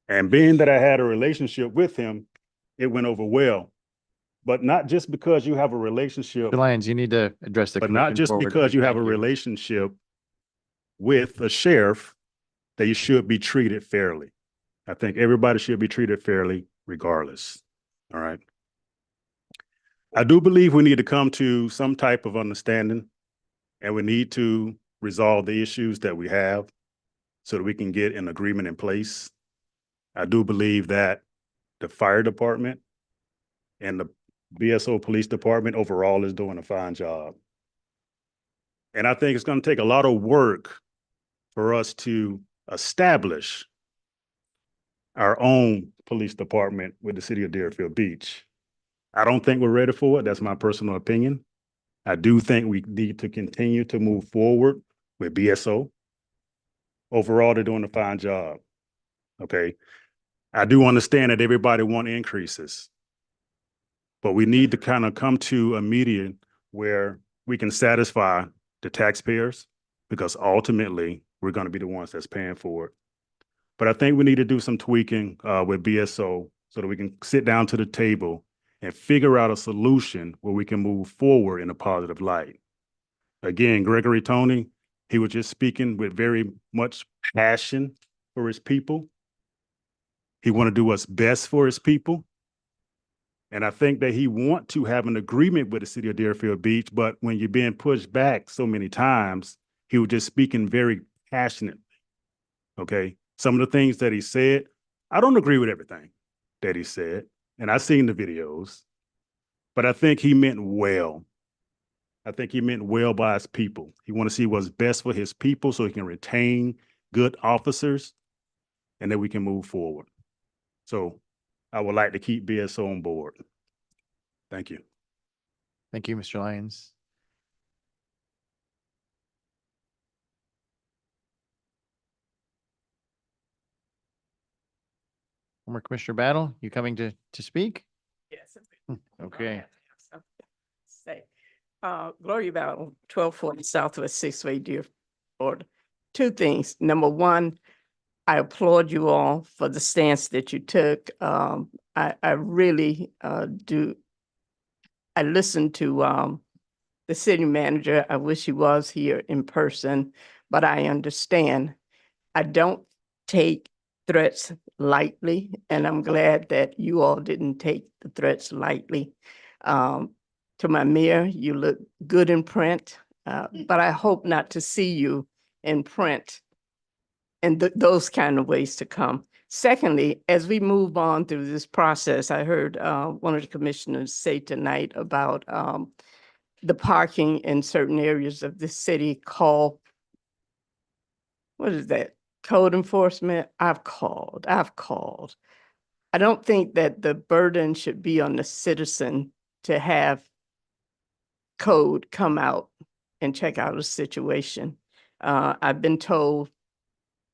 And being that I had a relationship with him, it went over well. But not just because you have a relationship. Mr. Lyons, you need to address the. But not commission just forward. because you have a Thank relationship with a sheriff that you should be treated fairly. I think everybody should be treated fairly regardless. All right. I do believe we need to come to some type of understanding and we need to resolve the issues that we have so that we can get an agreement in place. I do believe that the fire department and the BSO police department overall is doing a fine job. And I think it's going to take a lot of work for us to establish our own police department with the city of Deerfield Beach. I don't think we're ready for it. That's my personal opinion. I do think we need to continue to move forward with BSO. Overall, they're doing a fine job. Okay. I do understand that everybody wants increases, but we need to kind of come to a median where we can satisfy the taxpayers because ultimately we're going to be the ones that's paying for it. But I think we need to do some tweaking with BSO so that we can sit down to the table and figure out a solution where we can move forward in a positive light. Again, Gregory Tony, he was just speaking with very much passion for his people. He want to do what's best for his people. And I think that he want to have an agreement with the city of Deerfield Beach, but when you're being pushed back so many times, he was just speaking very passionately, okay? Some of the things that he said, I don't agree with everything that he said, and I seen the videos, but I think he meant well. I think he meant well by his people. He want to see what's best for his people so he can retain good officers and then we can move forward. So I would like to keep BSO on board. Thank you. Thank you, Mr. Lyons. Former Commissioner Battle, you coming to speak? Yes. Okay. Say, Gloria Battle, 1240 Southwest 6th Way, Deerfield. Two things. Number one, I applaud you all for the stance that you took. I really do. I listened to the city manager. I wish he was here in person, but I understand. I don't take threats lightly, and I'm glad that you all didn't take the threats lightly. To my mayor, you look good in print, but I hope not to see you in print and those kind of ways to come. Secondly, as we move on through this process, I heard one of the commissioners say tonight about the parking in certain areas of the city call, what is that? Code enforcement. I've called. I don't think that the burden should be on the citizen to have code come out and check out a situation. I've been told,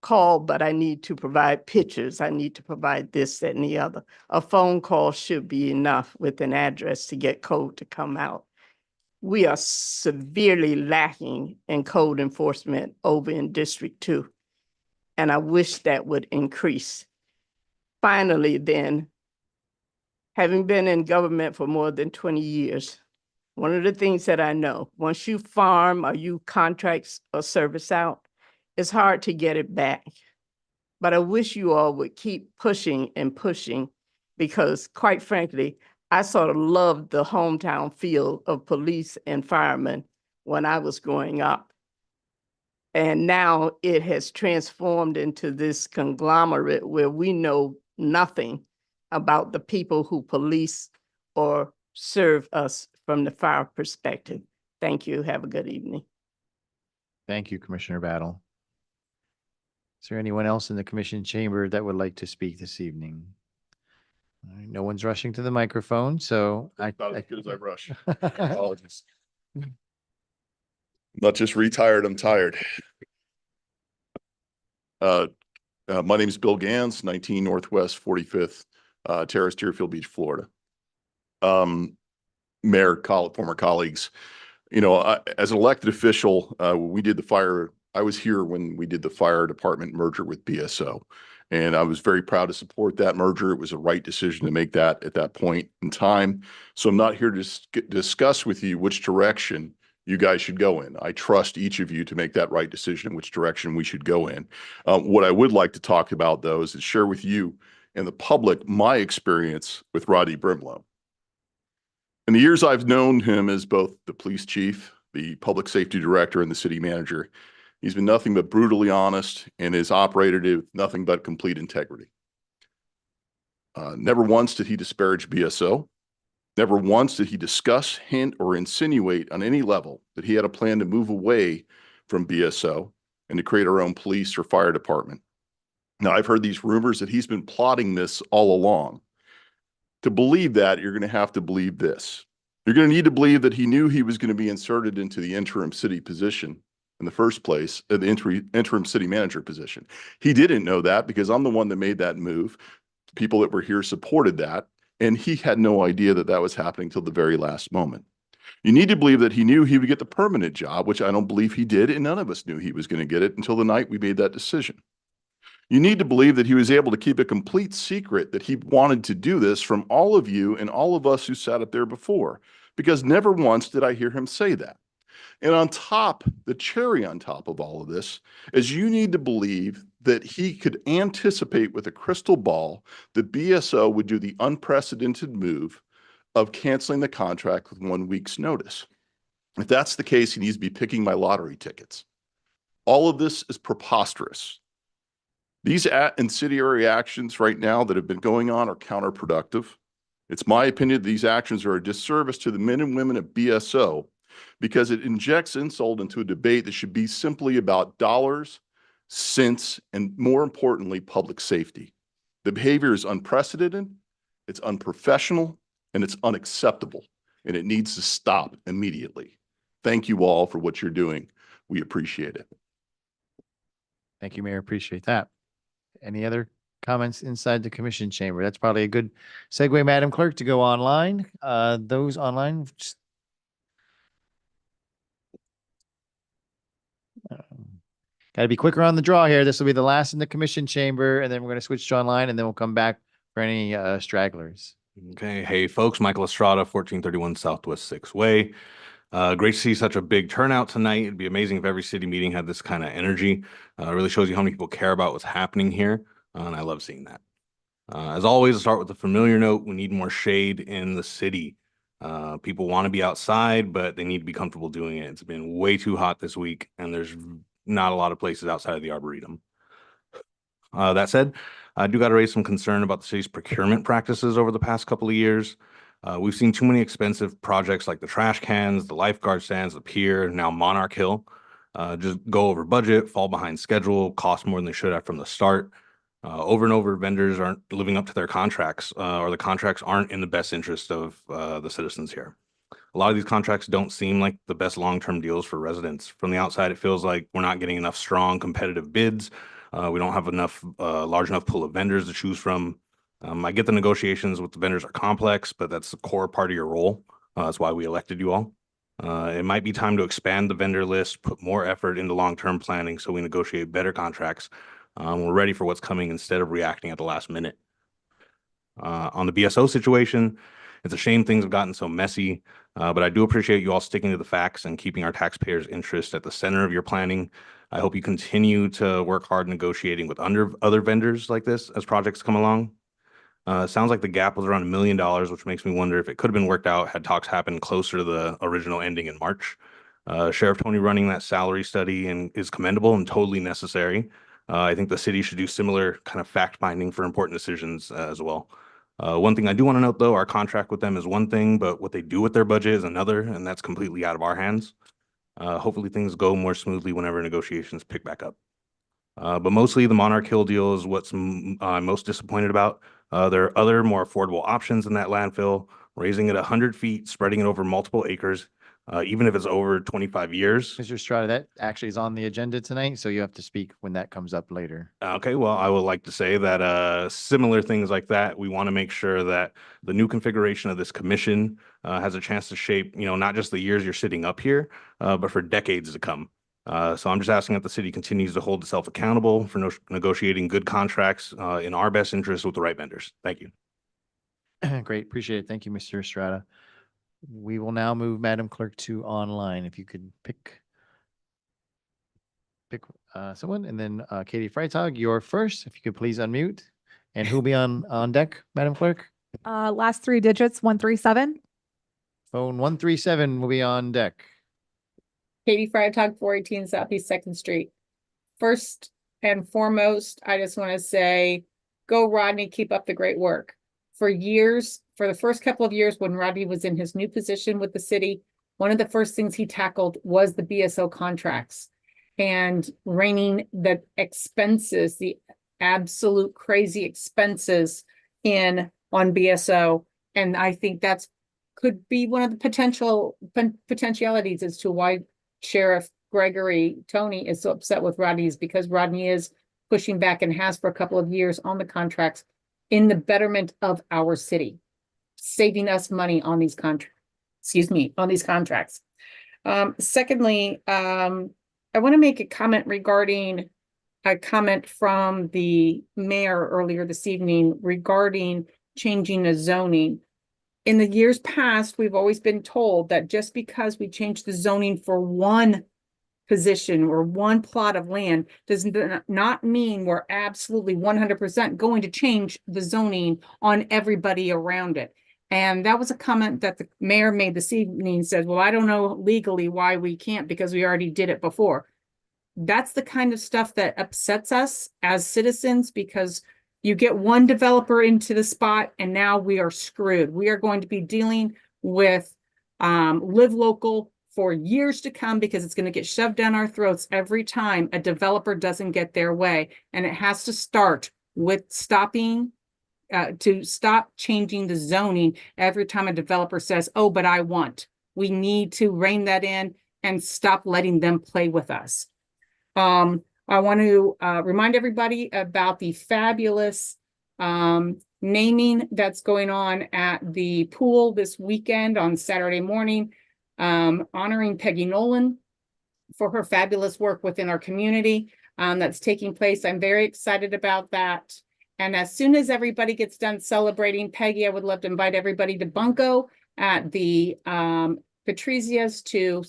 call, but I need to provide pictures. I need to provide this, that, and the other. A phone call should be enough with an address to get code to come out. We are severely lacking in code enforcement over in District 2. And I wish that would increase. Finally, then, having been in government for more than 20 years, one of the things that I know, once you farm or you contract a service out, it's hard to get it back. But I wish you all would keep pushing and pushing because, quite frankly, I sort of loved the hometown feel of police and firemen when I was growing up. And now it has transformed into this conglomerate where we know nothing about the people who police or serve us from the fire perspective. Thank you. Have a good evening. Thank you, Commissioner Battle. Is there anyone else in the commission chamber that would like to speak this evening? All right, no one's rushing to the microphone, so Not as good as I rush. Apologies. Not just retired, I'm tired. My name is Bill Gans, 19 Northwest 45th Terrace, Deerfield Beach, Florida. Mayor, former colleagues, you know, as an elected official, we did the fire. I was here when we did the fire department merger with BSO, and I was very proud to support that merger. It was a right decision to make that at that point in time. So I'm not here to discuss with you which direction you guys should go in. I trust each of you to make that right decision in which direction we should go in. What I would like to talk about, though, is to share with you and the public my experience with Rodney Brimlow. In the years I've known him as both the police chief, the public safety director, and the city manager, he's been nothing but brutally honest and has operated with nothing but complete integrity. Never once did he disparage BSO. Never once did he discuss, hint, or insinuate on any level that he had a plan to move away from BSO and to create our own police or fire department. Now, I've heard these rumors that he's been plotting this all along. To believe that, you're going to have to believe this. You're going to need to believe that he knew he was going to be inserted into the interim city position in the first place, the interim city manager position. He didn't know that because I'm the one that made that move. People that were here supported that. And he had no idea that that was happening till the very last moment. You need to believe that he knew he would get the permanent job, which I don't believe he did, and none of us knew he was going to get it until the night we made that decision. You need to believe that he was able to keep a complete secret that he wanted to do this from all of you and all of us who sat up there before, because never once did I hear him say that. And on top, the cherry on top of all of this is you need to believe that he could anticipate with a crystal ball that BSO would do the unprecedented move of canceling the contract with 1 week's notice. If that's the case, he needs to be picking my lottery tickets. All of this is preposterous. These incendiary actions right now that have been going on are counterproductive. It's my opinion these actions are a disservice to the men and women at BSO because it injects insult into a debate that should be simply about dollars, cents, and more importantly, public safety. The behavior is unprecedented, it's unprofessional, and it's unacceptable, and it needs to stop immediately. Thank you all for what you're doing. We appreciate it. Thank you, Mayor. Appreciate that. Any other comments inside the commission chamber? That's probably a good segue, Madam Clerk, to go online. Those online. Got to be quicker on the draw here. This will be the last in the commission chamber, and then we're going to switch to online, and then we'll come back for any stragglers. Okay. Hey, folks, Michael Estrada, 1431 Southwest 6th Way. Great to see such a big turnout tonight. It'd be amazing if every city meeting had this kind of energy. It really shows you how many people care about what's happening here, and I love seeing that. As always, I'll start with a familiar note. We need more shade in the city. People want to be outside, but they need to be comfortable doing it. It's been way too hot this week, and there's not a lot of places outside of the Arboretum. That said, I do got to raise some concern about the city's procurement practices over the past couple of years. We've seen too many expensive projects like the trash cans, the lifeguard stands, the pier, now Monarch Hill, just go over budget, fall behind schedule, cost more than they should have from the start. Over and over, vendors aren't living up to their contracts, or the contracts aren't in the best interest of the citizens here. A lot of these contracts don't seem like the best long-term deals for residents. From the outside, it feels like we're not getting enough strong competitive bids. We don't have enough large enough pool of vendors to choose from. I get the negotiations with the vendors are complex, but that's the core part of your role. That's why we elected you all. It might be time to expand the vendor list, put more effort into long-term planning so we negotiate better contracts. We're ready for what's coming instead of reacting at the last minute. On the BSO situation, it's a shame things have gotten so messy, but I do appreciate you all sticking to the facts and keeping our taxpayers' interest at the center of your planning. I hope you continue to work hard negotiating with other vendors like this as projects come along. Sounds like the gap was around $1 million, which makes me wonder if it could have been worked out had talks happened closer to the original ending in March. Sheriff Tony running that salary study is commendable and totally necessary. I think the city should do similar kind of fact finding for important decisions as well. One thing I do want to note, though, our contract with them is one thing, but what they do with their budget is another, and that's completely out of our hands. Hopefully things go more smoothly whenever negotiations pick back up. But mostly the Monarch Hill deal is what's I'm most disappointed about. There are other more affordable options in that landfill, raising it 100 feet, spreading it over multiple acres, even if it's over 25 years. Mr. Estrada, that actually is on the agenda tonight, so you have to speak when that comes up later. Okay, well, I would like to say that similar things like that, we want to make sure that the new configuration of this commission has a chance to shape, not just the years you're sitting up here, but for decades to come. So I'm just asking that the city continues to hold itself accountable for negotiating good contracts in our best interest with the right vendors. Thank you. Great, appreciate it. Thank you, Mr. Estrada. We will now move Madam Clerk to online. If you could pick someone, and then Katie Freitag, you're first. If you could please unmute, and who'll be on deck, Madam Clerk? Last three digits, 137. Phone 137 will be on deck. Katie Freitag, 418 Southeast 2nd Street. First and foremost, I just want to say, go Rodney, keep up the great work. For years, for the first couple of years when Rodney was in his new position with the city, one of the first things he tackled was the BSO contracts and reining the expenses, the absolute crazy expenses on BSO. And I think that's could be one of the potentialities as to why Sheriff Tony is so upset with Rodney, is because Rodney is pushing back and has for a couple of years on the contracts in the betterment of our city, saving us money on these contracts. Secondly, I want to make a comment regarding a comment from the mayor earlier this evening regarding changing the zoning. In the years past, we've always been told that just because we change the zoning for one position or one plot of land does not mean we're absolutely 100% going to change the zoning on everybody around it. And that was a comment that the mayor made this evening, said, well, I don't know legally why we can't because we already did it before. That's the kind of stuff that upsets us as citizens, because you get one developer into the spot and now we are screwed. We are going to be dealing with live local for years to come, because it's going to get shoved down our throats every time a developer doesn't get their way. And it has to start with stopping to stop changing the zoning every time a developer says, oh, but I want. We need to rein that in and stop letting them play with us. I want to remind everybody about the fabulous naming that's going on at the pool this weekend on Saturday morning, honoring Peggy Nolan for her fabulous work within our community. That's taking place. I'm very excited about that. And as soon as everybody gets done celebrating Peggy, I would love to invite everybody to Bunko at the Patrizia's to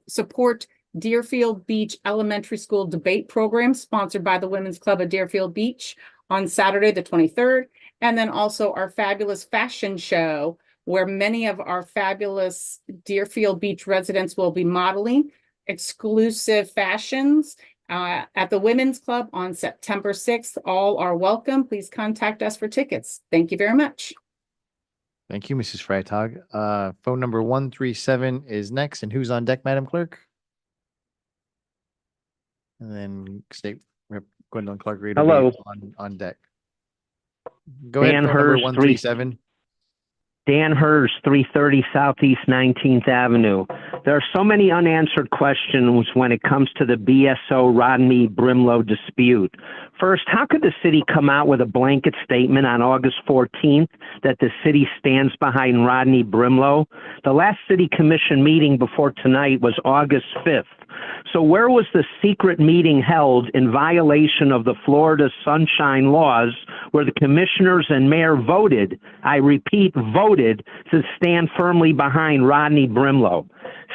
support Deerfield Beach Elementary School debate program sponsored by the Women's Club of Deerfield Beach on Saturday, the 23rd. And then also our fabulous fashion show, where many of our fabulous Deerfield Beach residents will be modeling exclusive fashions at the Women's Club on September 6th. All are welcome. Please contact us for tickets. Thank you very much. Thank you, Mrs. Freitag. Phone number 137 is next. And who's on deck, Madam Clerk? And then State Rep Gwendolyn Clark-Reed will Hello. be on deck. Go ahead, Dan phone number Hurst, 137. Dan Hurst, 330 Southeast 19th Avenue. There are so many unanswered questions when it comes to the BSO Rodney Brimlow dispute. First, how could the city come out with a blanket statement on August 14th that the city stands behind Rodney Brimlow? The last city commission meeting before tonight was August 5th. So where was the secret meeting held in violation of the Florida Sunshine Laws, where the commissioners and mayor voted, I repeat, voted to stand firmly behind Rodney Brimlow?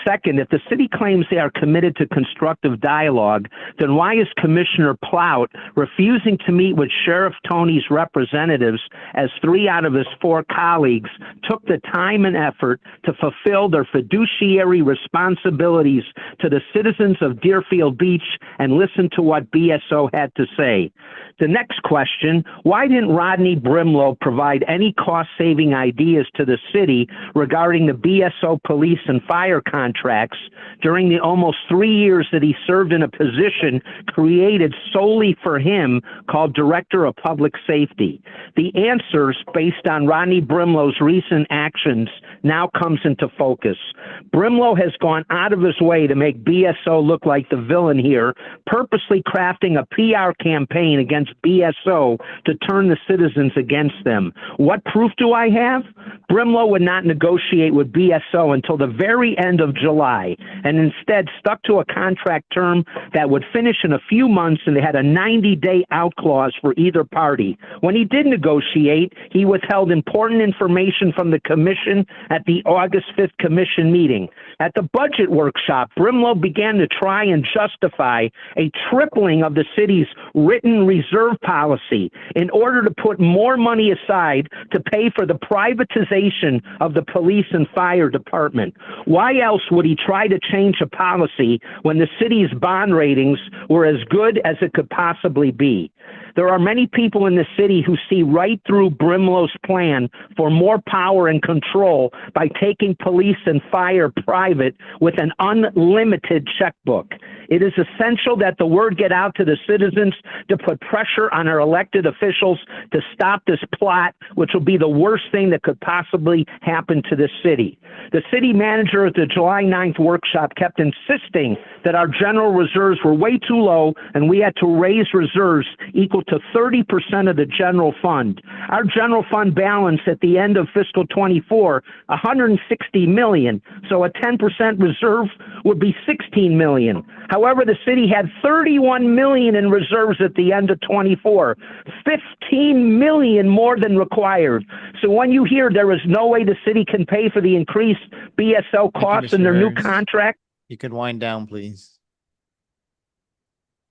Second, if the city claims they are committed to constructive dialogue, then why is Commissioner Plout refusing to meet with Sheriff Tony's representatives, as 3 out of his 4 colleagues took the time and effort to fulfill their fiduciary responsibilities to the citizens of Deerfield Beach and listen to what BSO had to say? The next question, why didn't Rodney Brimlow provide any cost-saving ideas to the city regarding the BSO police and fire contracts during the almost 3 years that he served in a position created solely for him called Director of Public Safety? The answers, based on Rodney Brimlow's recent actions, now comes into focus. Brimlow has gone out of his way to make BSO look like the villain here, purposely crafting a PR campaign against BSO to turn the citizens against them. What proof do I have? Brimlow would not negotiate with BSO until the very end of July, and instead stuck to a contract term that would finish in a few months, and they had a 90-day out clause for either party. When he did negotiate, he withheld important information from the commission at the August 5th commission meeting. At the budget workshop, Brimlow began to try and justify a tripling of the city's written reserve policy in order to put more money aside to pay for the privatization of the police and fire department. Why else would he try to change a policy when the city's bond ratings were as good as it could possibly be? There are many people in the city who see right through Brimlow's plan for more power and control by taking police and fire private with an unlimited checkbook. It is essential that the word get out to the citizens to put pressure on our elected officials to stop this plot, which will be the worst thing that could possibly happen to this city. The city manager at the July 9th workshop kept insisting that our general reserves were way too low and we had to raise reserves equal to 30% of the general fund. Our general fund balance at the end of fiscal 24, $160 million. So a 10% reserve would be $16 million. However, the city had $31 million in reserves at the end of 24, $15 million more than required. So when you hear there is no way the city can pay for the increased BSO costs in their new contract. You can wind down, please.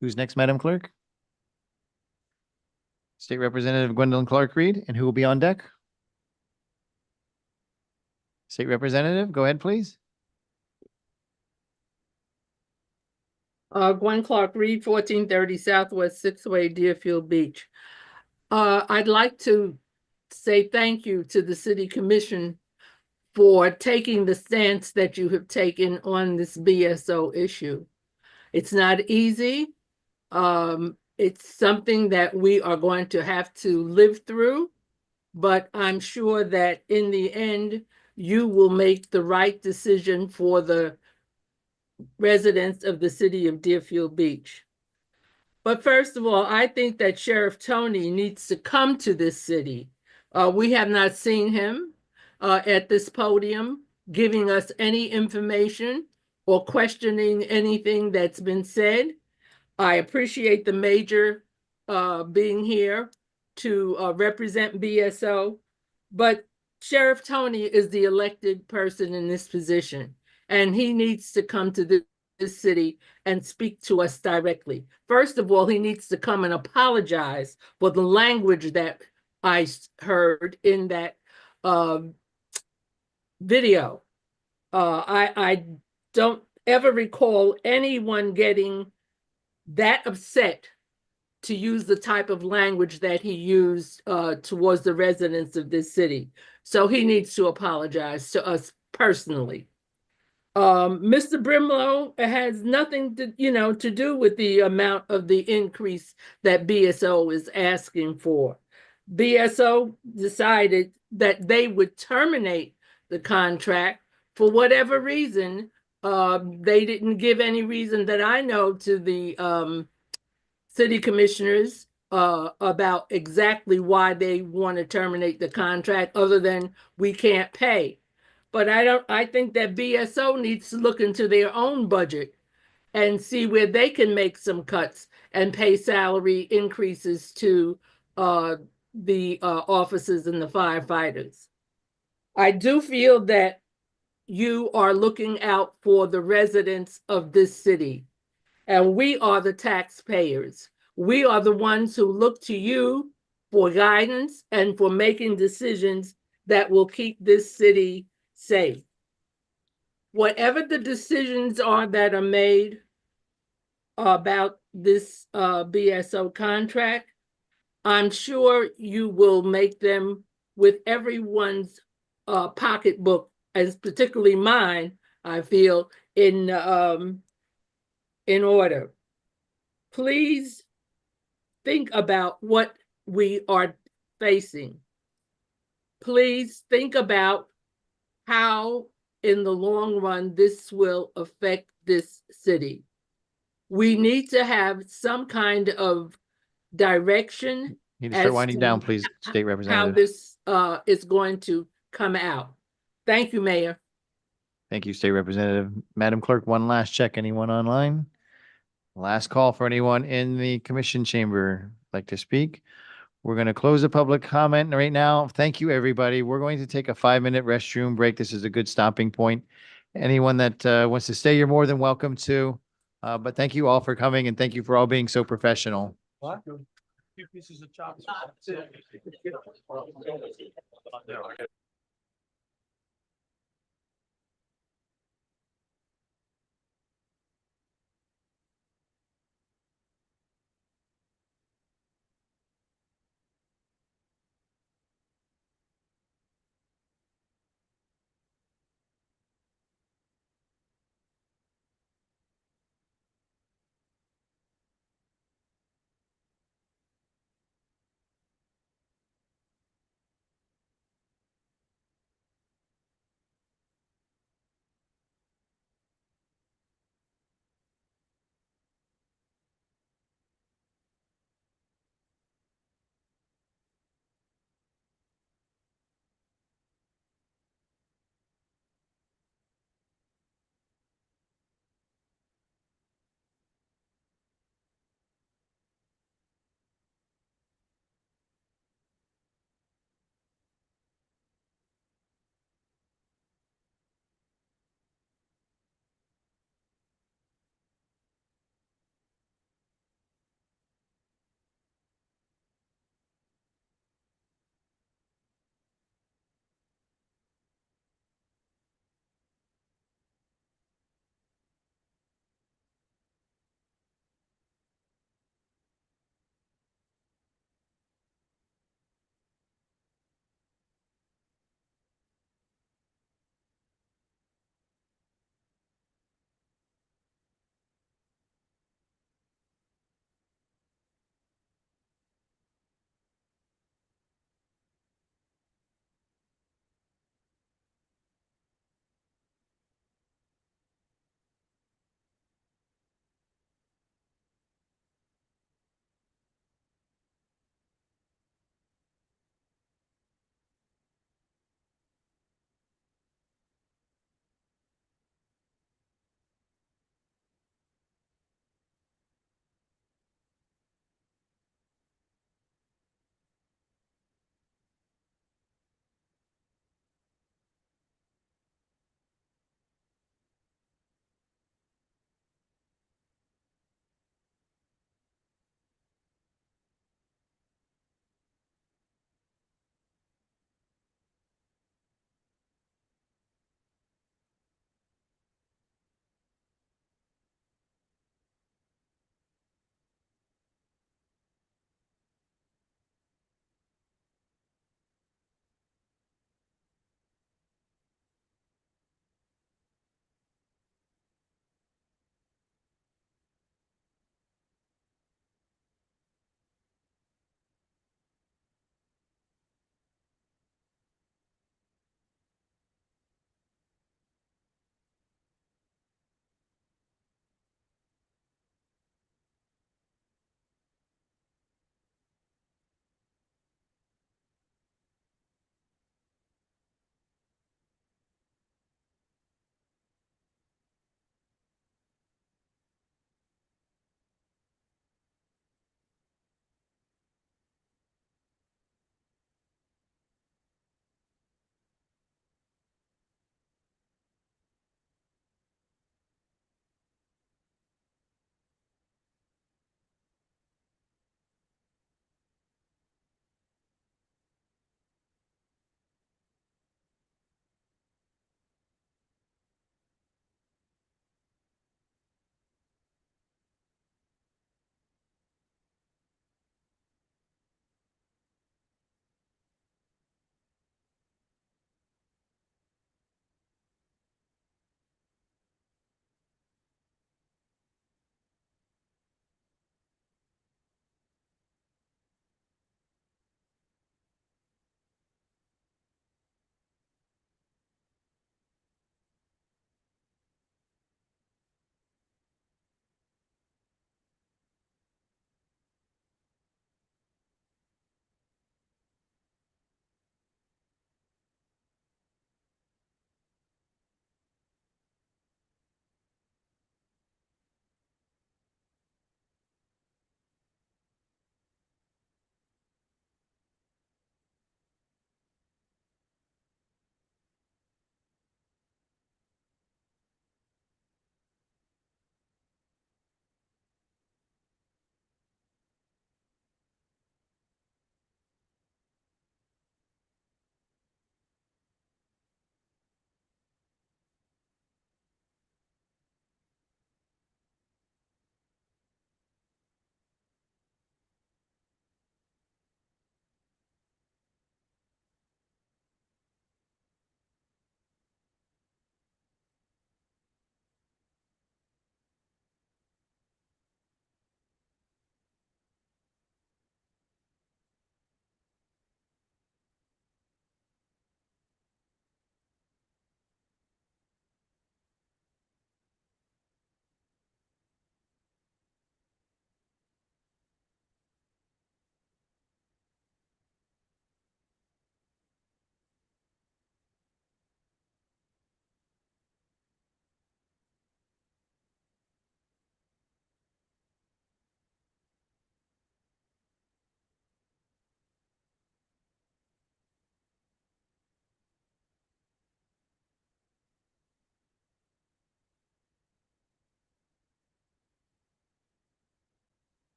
Who's next, Madam Clerk? State Representative Gwendolyn Clark-Reed, and who will be on deck? State Representative, go ahead, please. Gwen Clark Reed, 1430 Southwest Sixth Way, Deerfield Beach. I'd like to say thank you to the City Commission for taking the stance that you have taken on this BSO issue. It's not easy. It's something that we are going to have to live through, but I'm sure that in the end, you will make the right decision for the residents of the city of Deerfield Beach. But first of all, I think that Sheriff Tony needs to come to this city. We have not seen him at this podium giving us any information or questioning anything that's been said. I appreciate the mayor being here to represent BSO, but Sheriff Tony is the elected person in this position, and he needs to come to this city and speak to us directly. First of all, he needs to come and apologize for the language that I heard in that video. I don't ever recall anyone getting that upset to use the type of language that he used towards the residents of this city. So he needs to apologize to us personally. Mr. Brimlow has nothing to do with the amount of the increase that BSO is asking for. BSO decided that they would terminate the contract for whatever reason. They didn't give any reason that I know to the city commissioners about exactly why they want to terminate the contract, other than we can't pay. But I think that BSO needs to look into their own budget and see where they can make some cuts and pay salary increases to the officers and the firefighters. I do feel that you are looking out for the residents of this city, and we are the taxpayers. We are the ones who look to you for guidance and for making decisions that will keep this city safe. Whatever the decisions are that are made about this BSO contract, I'm sure you will make them with everyone's pocketbook, as particularly mine, I feel, in order. Please think about what we are facing. Please think about how, in the long run, this will affect this city. We need to have some kind of direction. Need to start winding down, please, State How Representative. this is going to come out. Thank you, Mayor. Thank you, State Representative. Madam Clerk, one last check. Anyone online? Last call for anyone in the commission chamber like to speak. We're going to close the public comment right now. Thank you, everybody. We're going to take a 5-minute restroom break. This is a good stopping point. Anyone that wants to stay, you're more than welcome to. But thank you all for coming, and thank you for all being so professional. What? Few pieces of chocolate.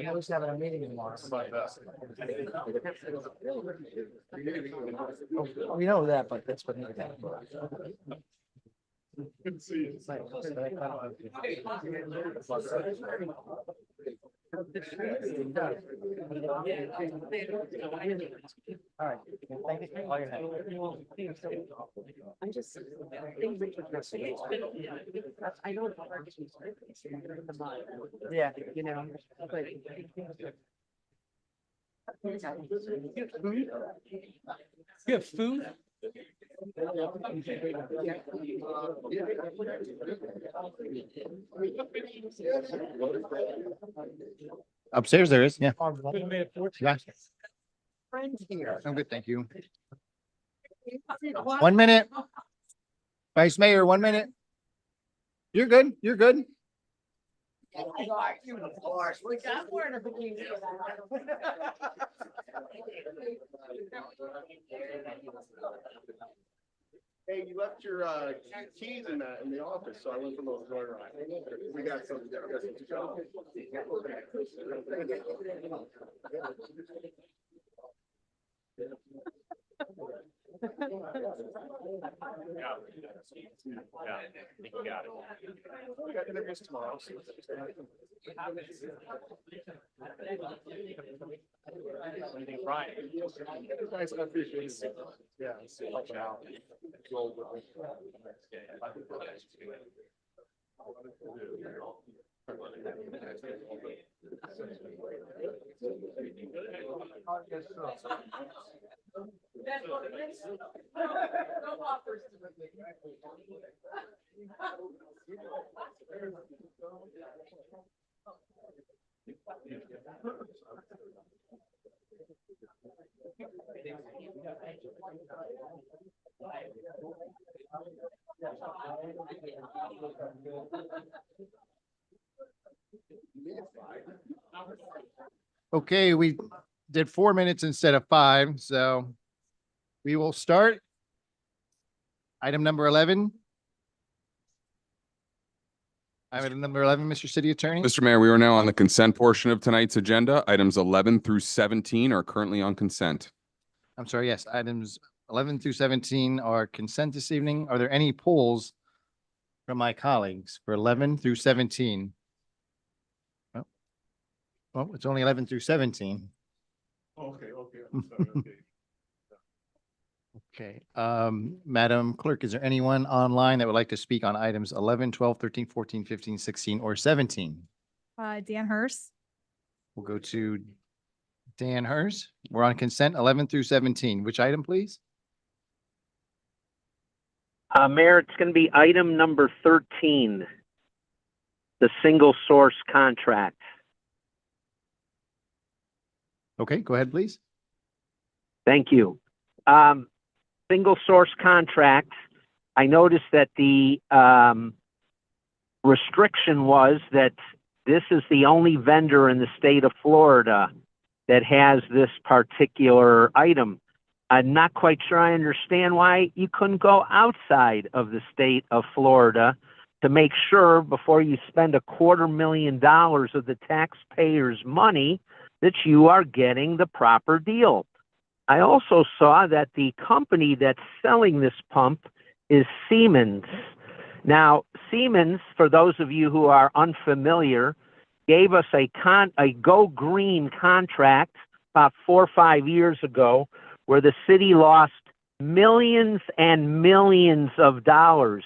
Always having a meeting tomorrow. We know that, but that's what. All right. Thank you for all your help. I'm just. I don't. Yeah. You know, but. You have food? Upstairs there is, yeah. Yeah. Friends here. I'm good, thank you. 1 minute. Vice Mayor, 1 minute. You're good, you're good. Hey, you left your keys in the office, so I went for a little joyride. We got some. Okay, we did 4 minutes instead of 5, so we will start. Item number 11. Item number 11, Mr. City Attorney. Mr. Mayor, we are now on the consent portion of tonight's agenda. Items 11 through 17 are currently on consent. I'm sorry, yes, items 11 through 17 are consent this evening. Are there any polls from my colleagues for 11 through 17? Well, it's only 11 through 17. Okay, I'm sorry, okay. Okay, Madam Clerk, is there anyone online that would like to speak on items 11, 12, 13, 14, 15, 16, or 17? Dan Hurst. We'll go to Dan Hers. We're on consent 11 through 17. Which item, please? Mayor, it's going to be item number 13, the single source contract. Okay, go ahead, please. Thank you. Single source contract. I noticed that the restriction was that this is the only vendor in the state of Florida that has this particular item. I'm not quite sure I understand why you couldn't go outside of the state of Florida to make sure before you spend $250,000 of the taxpayers' money that you are getting the proper deal. I also saw that the company that's selling this pump is Siemens. Now, Siemens, for those of you who are unfamiliar, gave us a Go Green contract about 4 or 5 years ago where the city lost millions and millions of dollars.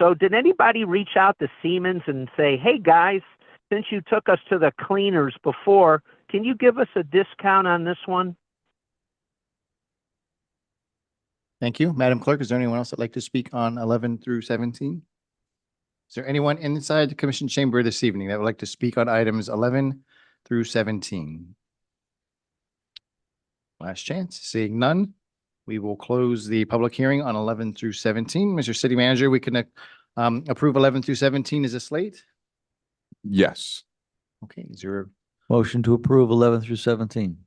So did anybody reach out to Siemens and say, hey guys, since you took us to the cleaners before, can you give us a discount on this one? Thank you. Madam Clerk, is there anyone else that'd like to speak on 11 through 17? Is there anyone inside the commission chamber this evening that would like to speak on items 11 through 17? Last chance. Seeing none, we will close the public hearing on 11 through 17. Mr. City Manager, we can approve 11 through 17 as a slate? Yes. Okay, is there a Motion to approve 11 through 17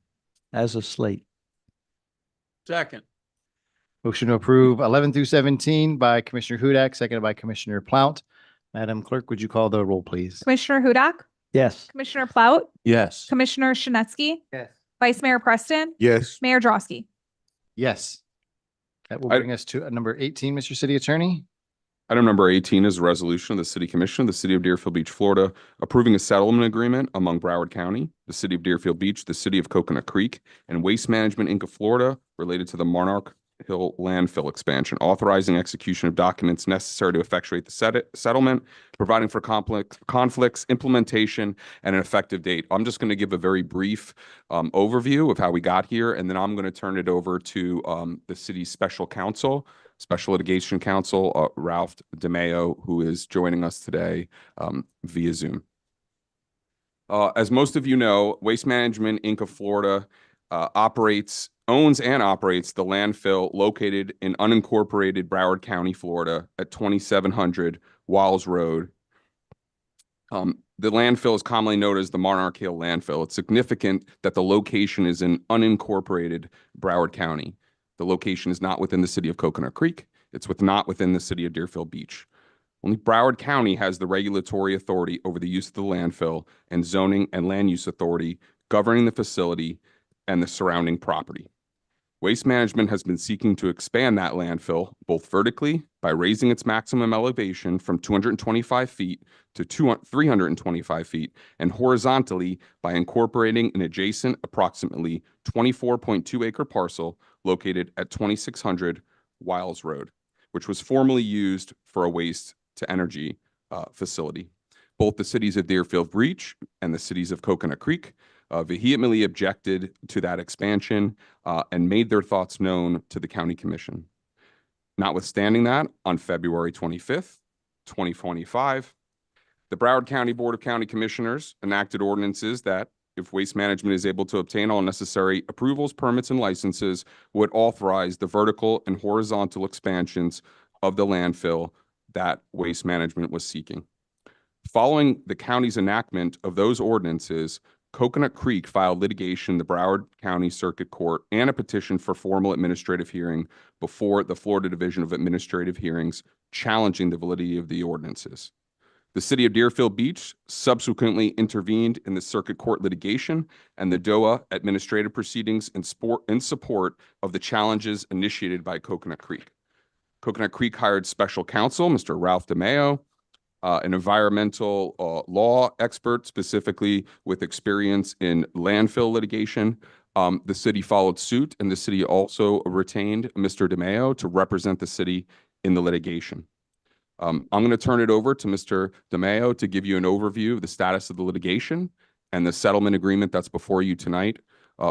as a slate. Second. motion to approve 11 through 17 by Commissioner Hudak, seconded by Commissioner Plount. Madam Clerk, would you call the roll, please? Commissioner Hudak, Yes. Commissioner Plout, Yes. Commissioner Shinesky, Yes. Vice Mayor Preston, Yes. Mayor Drosky. Yes. That will I- bring us to number 18, Mr. City Attorney. Item number 18 is a resolution of the City Commission of the City of Deerfield Beach, Florida, approving a settlement agreement among Broward County, the City of Deerfield Beach, the City of Coconut Creek, and Waste Management, Inc. of Florida related to the Monarch Hill Landfill expansion, authorizing execution of documents necessary to effectuate the settlement, providing for conflicts, implementation, and an effective date. I'm just going to give a very brief overview of how we got here, and then I'm going to turn it over to the city's special counsel, Special Litigation Counsel, Ralph DeMeo, who is joining us today via Zoom. As most of you know, Waste Management, Inc. of Florida owns and operates the landfill located in unincorporated Broward County, Florida at 2700 Wiles Road. The landfill is commonly known as the Monarch Hill Landfill. It's significant that the location is in unincorporated Broward County. The location is not within the city of Coconut Creek. It's not within the city of Deerfield Beach. Only Broward County has the regulatory authority over the use of the landfill, and zoning and land use authority governing the facility and the surrounding property. Waste Management has been seeking to expand that landfill both vertically by raising its maximum elevation from 225 feet to 325 feet, and horizontally by incorporating an adjacent approximately 24.2 acre parcel located at 2600 Wiles Road, which was formerly used for a waste to energy facility. Both the cities of Deerfield Beach and the cities of Coconut Creek vehemently objected to that expansion and made their thoughts known to the county commission. Notwithstanding that, on February 25th, 2025, the Broward County Board of County Commissioners enacted ordinances that, if Waste Management is able to obtain all necessary approvals, permits, and licenses, would authorize the vertical and horizontal expansions of the landfill that Waste Management was seeking. Following the county's enactment of those ordinances, Coconut Creek filed litigation in the Broward County Circuit Court and a petition for formal administrative hearing before the Florida Division of Administrative Hearings, challenging the validity of the ordinances. The city of Deerfield Beach subsequently intervened in the circuit court litigation and the DOA administrative proceedings in support of the challenges initiated by Coconut Creek. Coconut Creek hired special counsel, Mr. Ralph DeMeo, an environmental law expert, specifically with experience in landfill litigation. The city followed suit, and the city also retained Mr. DeMeo to represent the city in the litigation. I'm going to turn it over to Mr. DeMeo to give you an overview of the status of the litigation and the settlement agreement that's before you tonight.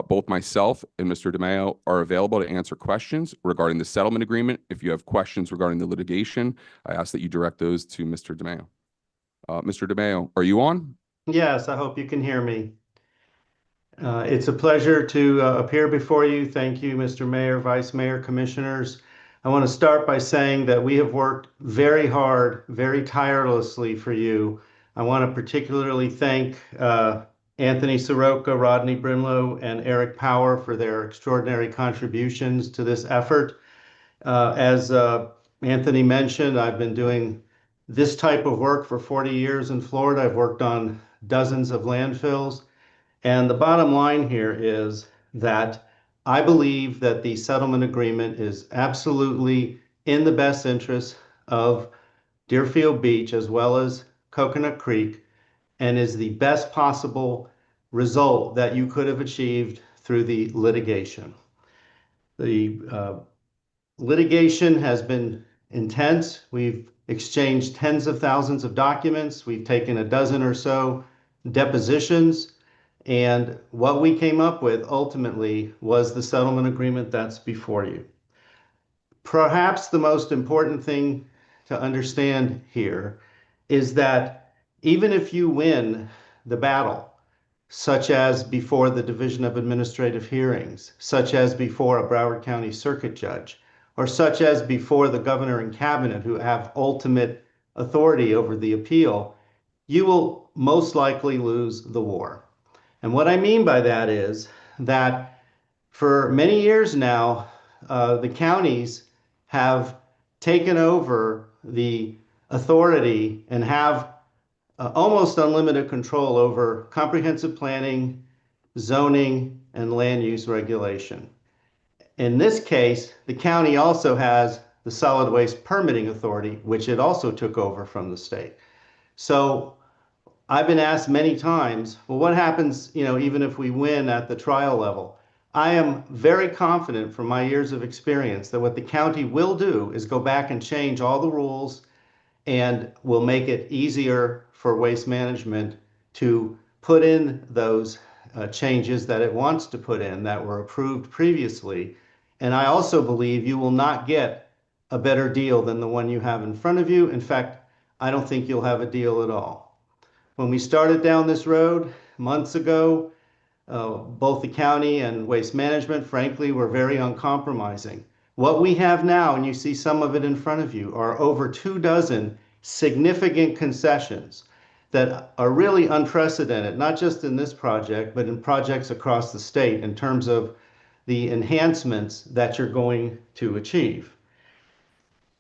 Both myself and Mr. DeMeo are available to answer questions regarding the settlement agreement. If you have questions regarding the litigation, I ask that you direct those to Mr. DeMeo. Mr. DeMeo, are you on? Yes, I hope you can hear me. It's a pleasure to appear before you. Thank you, Mr. Mayor, Vice Mayor, Commissioners. I want to start by saying that we have worked very hard, very tirelessly for you. I want to particularly thank Anthony Soroka, Rodney Brimlow, and Eric Power for their extraordinary contributions to this effort. As Anthony mentioned, I've been doing this type of work for 40 years in Florida. I've worked on dozens of landfills. And the bottom line here is that I believe that the settlement agreement is absolutely in the best interest of Deerfield Beach as well as Coconut Creek, and is the best possible result that you could have achieved through the litigation. The litigation has been intense. We've exchanged tens of thousands of documents. We've taken a dozen or so depositions. And what we came up with ultimately was the settlement agreement that's before you. Perhaps the most important thing to understand here is that even if you win the battle, such as before the Division of Administrative Hearings, such as before a Broward County Circuit Judge, or such as before the governor and cabinet who have ultimate authority over the appeal, you will most likely lose the war. And what I mean by that is that for many years now, the counties have taken over the authority and have almost unlimited control over comprehensive planning, zoning, and land use regulation. In this case, the county also has the solid waste permitting authority, which it also took over from the state. So I've been asked many times, well, what happens, even if we win at the trial level? I am very confident from my years of experience that what the county will do is go back and change all the rules and will make it easier for Waste Management to put in those changes that it wants to put in that were approved previously. And I also believe you will not get a better deal than the one you have in front of you. In fact, I don't think you'll have a deal at all. When we started down this road months ago, both the county and Waste Management, frankly, were very uncompromising. What we have now, and you see some of it in front of you, are over 24 significant concessions that are really unprecedented, not just in this project, but in projects across the state in terms of the enhancements that you're going to achieve.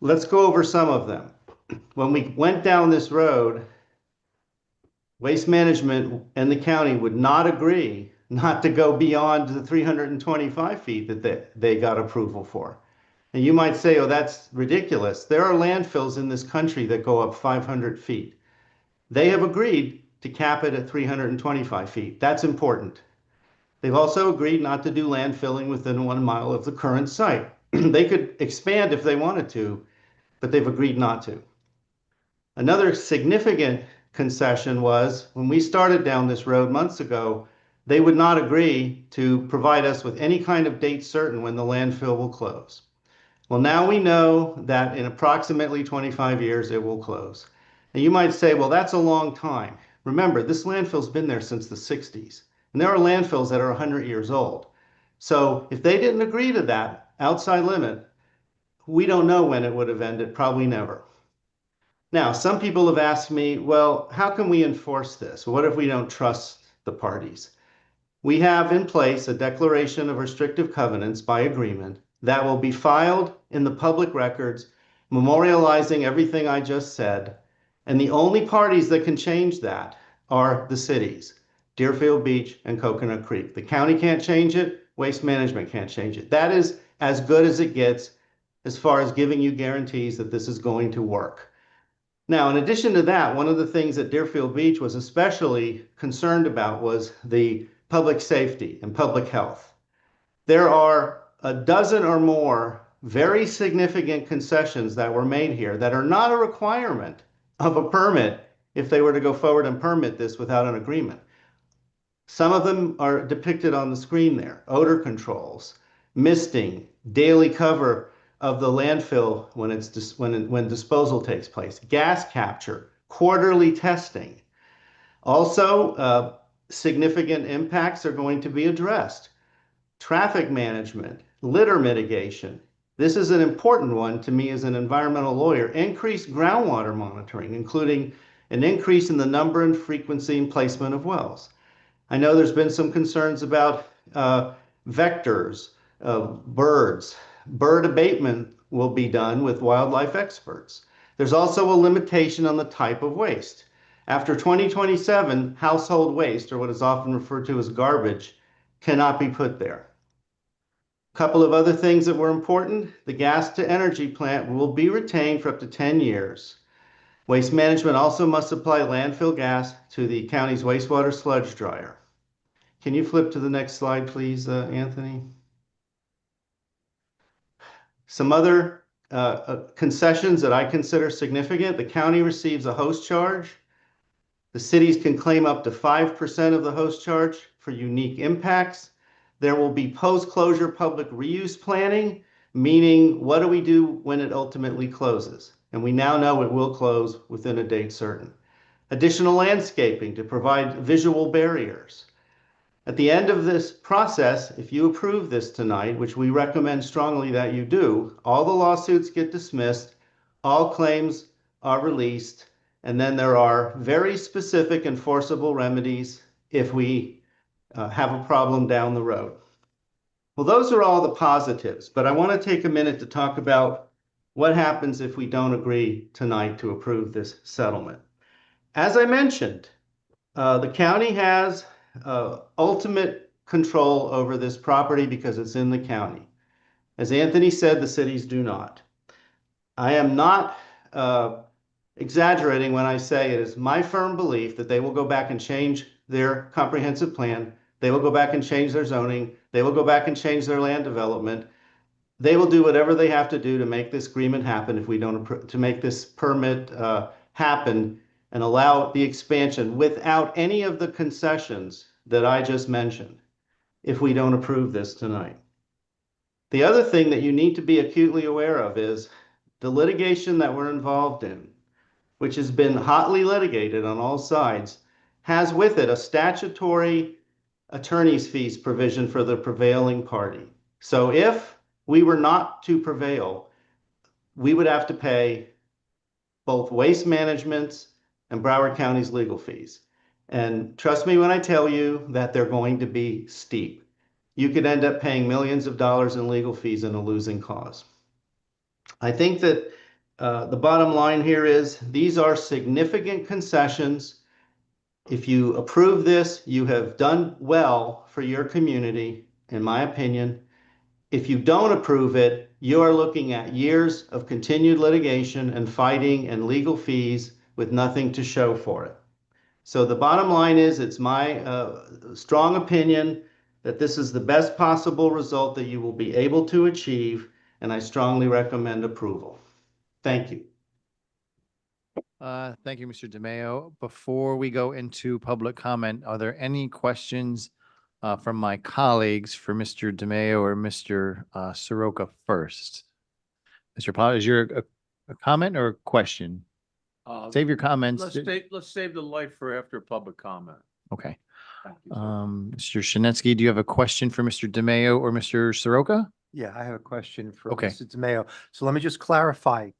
Let's go over some of them. When we went down this road, Waste Management and the county would not agree not to go beyond the 325 feet that they got approval for. And you might say, oh, that's ridiculous. There are landfills in this country that go up 500 feet. They have agreed to cap it at 325 feet. That's important. They've also agreed not to do landfilling within 1 mile of the current site. They could expand if they wanted to, but they've agreed not to. Another significant concession was when we started down this road months ago, they would not agree to provide us with any kind of date certain when the landfill will close. Well, now we know that in approximately 25 years it will close. And you might say, well, that's a long time. Remember, this landfill's been there since the 60s, and there are landfills that are 100 years old. So if they didn't agree to that outside limit, we don't know when it would have ended, probably never. Now, some people have asked me, well, how can we enforce this? What if we don't trust the parties? We have in place a declaration of restrictive covenants by agreement that will be filed in the public records, memorializing everything I just said. And the only parties that can change that are the cities, Deerfield Beach and Coconut Creek. The county can't change it. Waste Management can't change it. That is as good as it gets as far as giving you guarantees that this is going to work. Now, in addition to that, one of the things that Deerfield Beach was especially concerned about was the public safety and public health. There are a dozen or more very significant concessions that were made here that are not a requirement of a permit if they were to go forward and permit this without an agreement. Some of them are depicted on the screen there. Odor controls, misting, daily cover of the landfill when disposal takes place, gas capture, quarterly testing. Also, significant impacts are going to be addressed. Traffic management, litter mitigation. This is an important one to me as an environmental lawyer. Increased groundwater monitoring, including an increase in the number and frequency and placement of wells. I know there's been some concerns about vectors, birds. Bird abatement will be done with wildlife experts. There's also a limitation on the type of waste. After 2027, household waste, or what is often referred to as garbage, cannot be put there. A couple of other things that were important. The gas to energy plant will be retained for up to 10 years. Waste Management also must supply landfill gas to the county's wastewater sludge dryer. Can you flip to the next slide, please, Anthony? Some other concessions that I consider significant. The county receives a host charge. The cities can claim up to 5% of the host charge for unique impacts. There will be post-closure public reuse planning, meaning what do we do when it ultimately closes? And we now know it will close within a date certain. Additional landscaping to provide visual barriers. At the end of this process, if you approve this tonight, which we recommend strongly that you do, all the lawsuits get dismissed, all claims are released, and then there are very specific enforceable remedies if we have a problem down the road. Well, those are all the positives, but I want to take a minute to talk about what happens if we don't agree tonight to approve this settlement? As I mentioned, the county has ultimate control over this property because it's in the county. As Anthony said, the cities do not. I am not exaggerating when I say it is my firm belief that they will go back and change their comprehensive plan. They will go back and change their zoning. They will go back and change their land development. They will do whatever they have to do to make this agreement happen if we don't, to make this permit happen and allow the expansion without any of the concessions that I just mentioned if we don't approve this tonight. The other thing that you need to be acutely aware of is the litigation that we're involved in, which has been hotly litigated on all sides, has with it a statutory attorney's fees provision for the prevailing party. So if we were not to prevail, we would have to pay both Waste Management's and Broward County's legal fees. And trust me when I tell you that they're going to be steep. You could end up paying millions of dollars in legal fees in a losing cause. I think that the bottom line here is these are significant concessions. If you approve this, you have done well for your community, in my opinion. If you don't approve it, you are looking at years of continued litigation and fighting and legal fees with nothing to show for it. So the bottom line is it's my strong opinion that this is the best possible result that you will be able to achieve, and I strongly recommend approval. Thank you. Thank you, Mr. DeMayo. Before we go into public comment, are there any questions from my colleagues for Mr. DeMayo or Mr. Soroka first? Mr. Plat, is your a comment or a question? Save your comments. Let's save the light for after public comment. Okay. Thank you, sir. Mr. Shinesky, do you have a question for Mr. DeMayo or Mr. Soroka? Yeah, I have a question for Okay. Mr. DeMayo. So let me just clarify.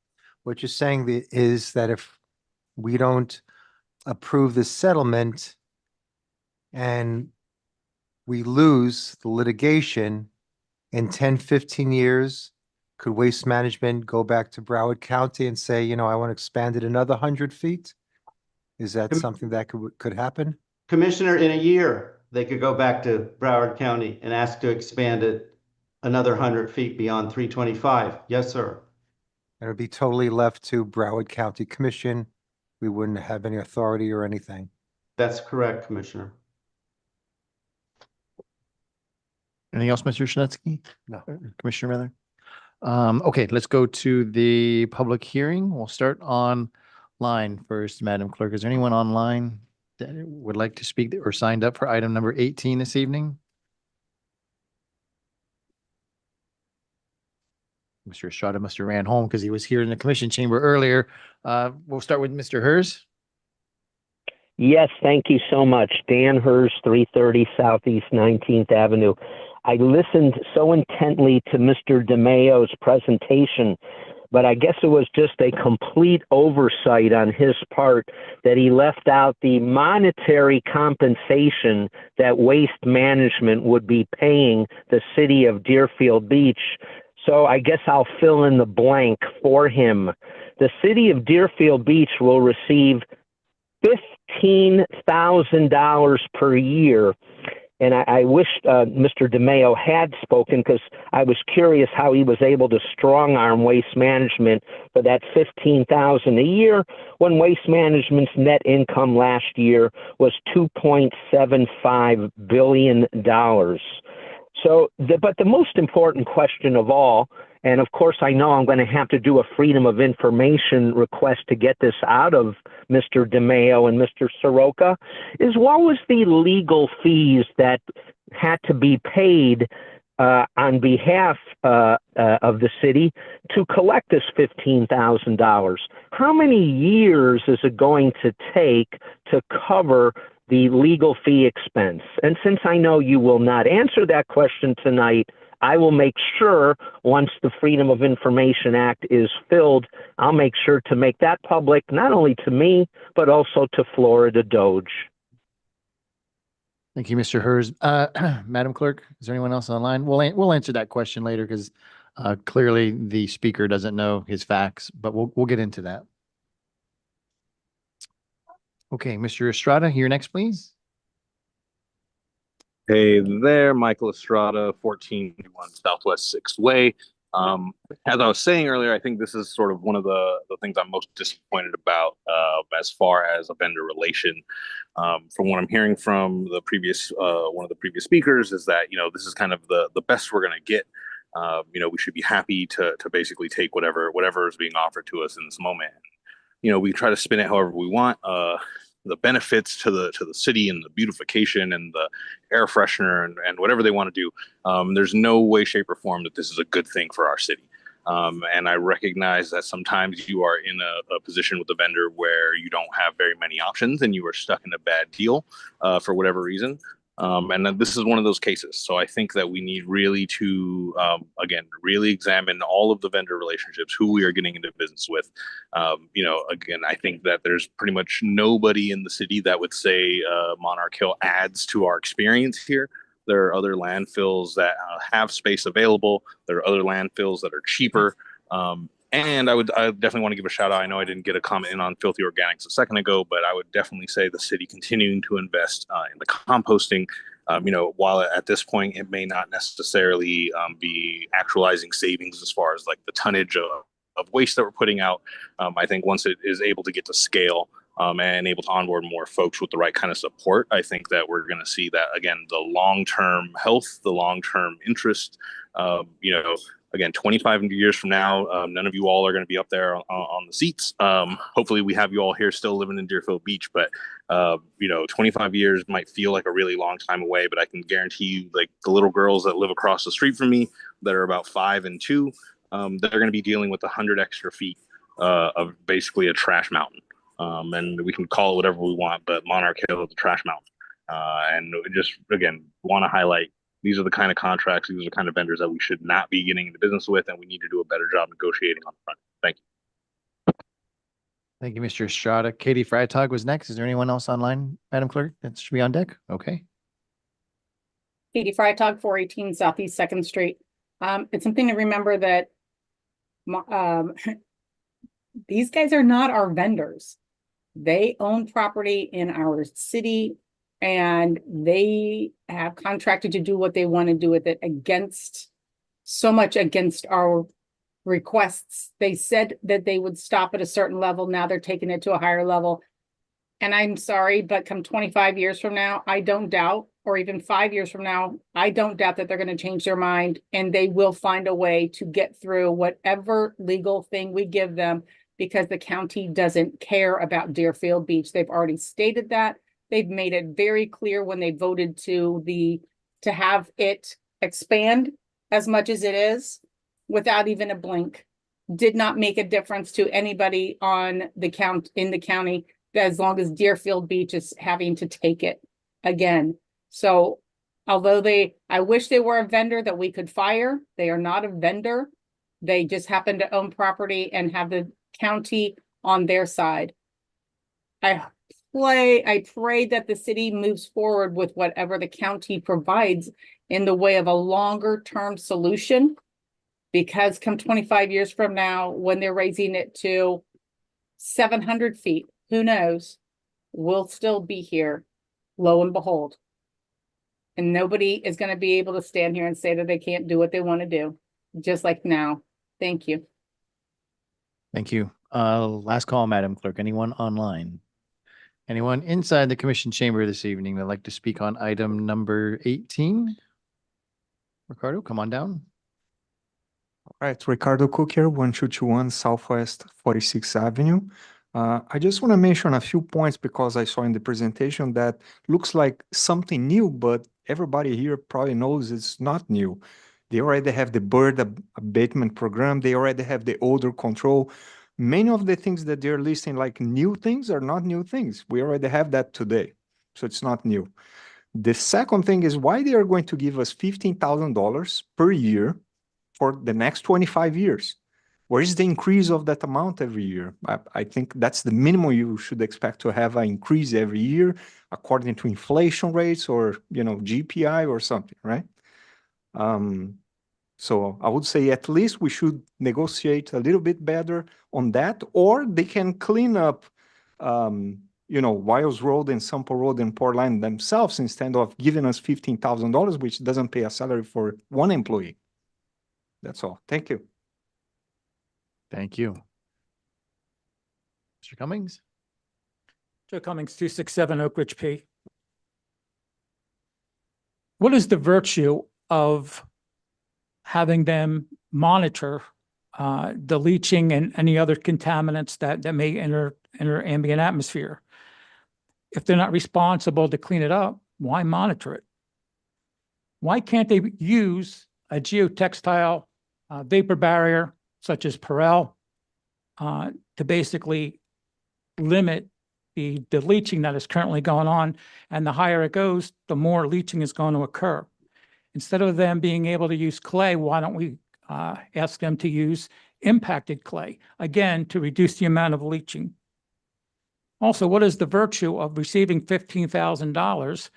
What you're saying is that if we don't approve this settlement and we lose the litigation in 10, 15 years, could Waste Management go back to Broward County and say, I want to expand it another 100 feet? Is that something that could happen? Commissioner, in a year, they could go back to Broward County and ask to expand it another 100 feet beyond 325. Yes, sir. And it would be totally left to Broward County Commission. We wouldn't have any authority or anything. That's correct, Commissioner. Anything else, Mr. Shinesky? No. Commissioner Mather? Okay, let's go to the public hearing. We'll start online first, Madam Clerk. Is there anyone online that would like to speak or signed up for item number 18 this evening? Mr. Estrada must have ran home because he was here in the commission chamber earlier. We'll start with Mr. Hers. Yes, thank you so much. Dan Hers, 330 Southeast 19th Avenue. I listened so intently to Mr. DeMayo's presentation, but I guess it was just a complete oversight on his part that he left out the monetary compensation that Waste Management would be paying the city of Deerfield Beach. So I guess I'll fill in the blank for him. The city of Deerfield Beach will receive $15,000 per year. And I wish Mr. DeMayo had spoken because I was curious how he was able to strong arm Waste Management for that $15,000 a year when Waste Management's net income last year was $2.75 billion. So, but the most important question of all, and of course I know I'm going to have to do a Freedom of Information request to get this out of Mr. DeMayo and Mr. Soroka, is what was the legal fees that had to be paid on behalf of the city to collect this $15,000? How many years is it going to take to cover the legal fee expense? And since I know you will not answer that question tonight, I will make sure once the Freedom of Information Act is filled, I'll make sure to make that public, not only to me, but also to Florida Doge. Thank you, Mr. Hers. Madam Clerk, is there anyone else online? We'll answer that question later because Clearly, the speaker doesn't know his facts, but we'll get into that. Okay, Mr. Estrada, you're next, please. Hey there, Michael Estrada, 1431 Southwest 6th Way. As I was saying earlier, I think this is sort of one of the things I'm most disappointed about as far as a vendor relation. From what I'm hearing from the previous one of the previous speakers is that, you know, this is kind of the best we're going to get. You know, we should be happy to basically take whatever is being offered to us in this moment. You know, we try to spin it however we want. The benefits to the city and the beautification and the air freshener and whatever they want to do. There's no way, shape, or form that this is a good thing for our city. And I recognize that sometimes you are in a position with a vendor where you don't have very many options and you are stuck in a bad deal for whatever reason. And then this is one of those cases. So I think that we need really to, again, really examine all of the vendor relationships, who we are getting into business with. You know, again, I think that there's pretty much nobody in the city that would say Monarch Hill adds to our experience here. There are other landfills that have space available. There are other landfills that are cheaper. And I definitely want to give a shout out. I know I didn't get a comment in on filthy organics a second ago, but I would definitely say the city continuing to invest in the composting. You know, while at this point it may not necessarily be actualizing savings as far as like the tonnage of waste that we're putting out, I think once it is able to get to scale and able to onboard more folks with the right kind of support, I think that we're going to see that, again, the long-term health, the long-term interest, you know, again, 25 years from now, none of you all are going to be up there on the seats. Hopefully we have you all here still living in Deerfield Beach, but you know, 25 years might feel like a really long time away, but I can guarantee you, like the little girls that live across the street from me that are about 5 and 2, they're going to be dealing with 100 extra feet of basically a trash mountain. And we can call it whatever we want, but Monarch Hill is a trash mountain. And just, again, want to highlight, these are the kind of contracts, these are the kind of vendors that we should not be getting into business with, and we need to do a better job negotiating on the front. Thank you. Thank you, Mr. Estrada. Katie Freitag was next. Is there anyone else online, Madam Clerk, that should be on deck? Okay. Katie Freitag, 418 Southeast 2nd Street. It's something to remember that these guys are not our vendors. They own property in our city and they have contracted to do what they want to do with it against our requests. They said that they would stop at a certain level. Now they're taking it to a higher level. And I'm sorry, but come 25 years from now, I don't doubt, or even 5 years from now, I don't doubt that they're going to change their mind and they will find a way to get through whatever legal thing we give them, because the county doesn't care about Deerfield Beach. They've already stated that. They've made it very clear when they voted to have it expand as much as it is without even a blink. Did not make a difference to anybody in the county, as long as Deerfield Beach is having to take it again. So although I wish they were a vendor that we could fire, they are not a vendor. They just happen to own property and have the county on their side. I pray that the city moves forward with whatever the county provides in the way of a longer term solution, because come 25 years from now, when they're raising it to 700 feet, who knows, we'll still be here, lo and behold. And nobody is going to be able to stand here and say that they can't do what they want to do, just like now. Thank you. Thank you. Last call, Madam Clerk. Anyone online? Anyone inside the commission chamber this evening that'd like to speak on item number 18? Ricardo, come on down. All right, Ricardo Cook here, 1221 Southwest 46th Avenue. I just want to mention a few points because I saw in the presentation that looks like something new, but everybody here probably knows it's not new. They already have the bird abatement program. They already have the odor control. Many of the things that they're listing like new things are not new things. We already have that today, so it's not new. The second thing is why they are going to give us $15,000 per year for the next 25 years. Where is the increase of that amount every year? I think that's the minimum you should expect to have an increase every year according to inflation rates or, you know, GPI or something, right? So I would say at least we should negotiate a little bit better on that, or they can clean up, Wiles Road and Sample Road and Port Line themselves instead of giving us $15,000, which doesn't pay a salary for one employee. That's all. Thank you. Thank you. Mr. Cummings? Joe Cummings, 267 Oak Ridge P. What is the virtue of having them monitor the leaching and any other contaminants that may enter ambient atmosphere? If they're not responsible to clean it up, why monitor it? Why can't they use a geotextile vapor barrier such as Perel to basically limit the leaching that is currently going on? And the higher it goes, the more leaching is going to occur. Instead of them being able to use clay, why don't we ask them to use impacted clay, again, to reduce the amount of leaching? Also, what is the virtue of receiving $15,000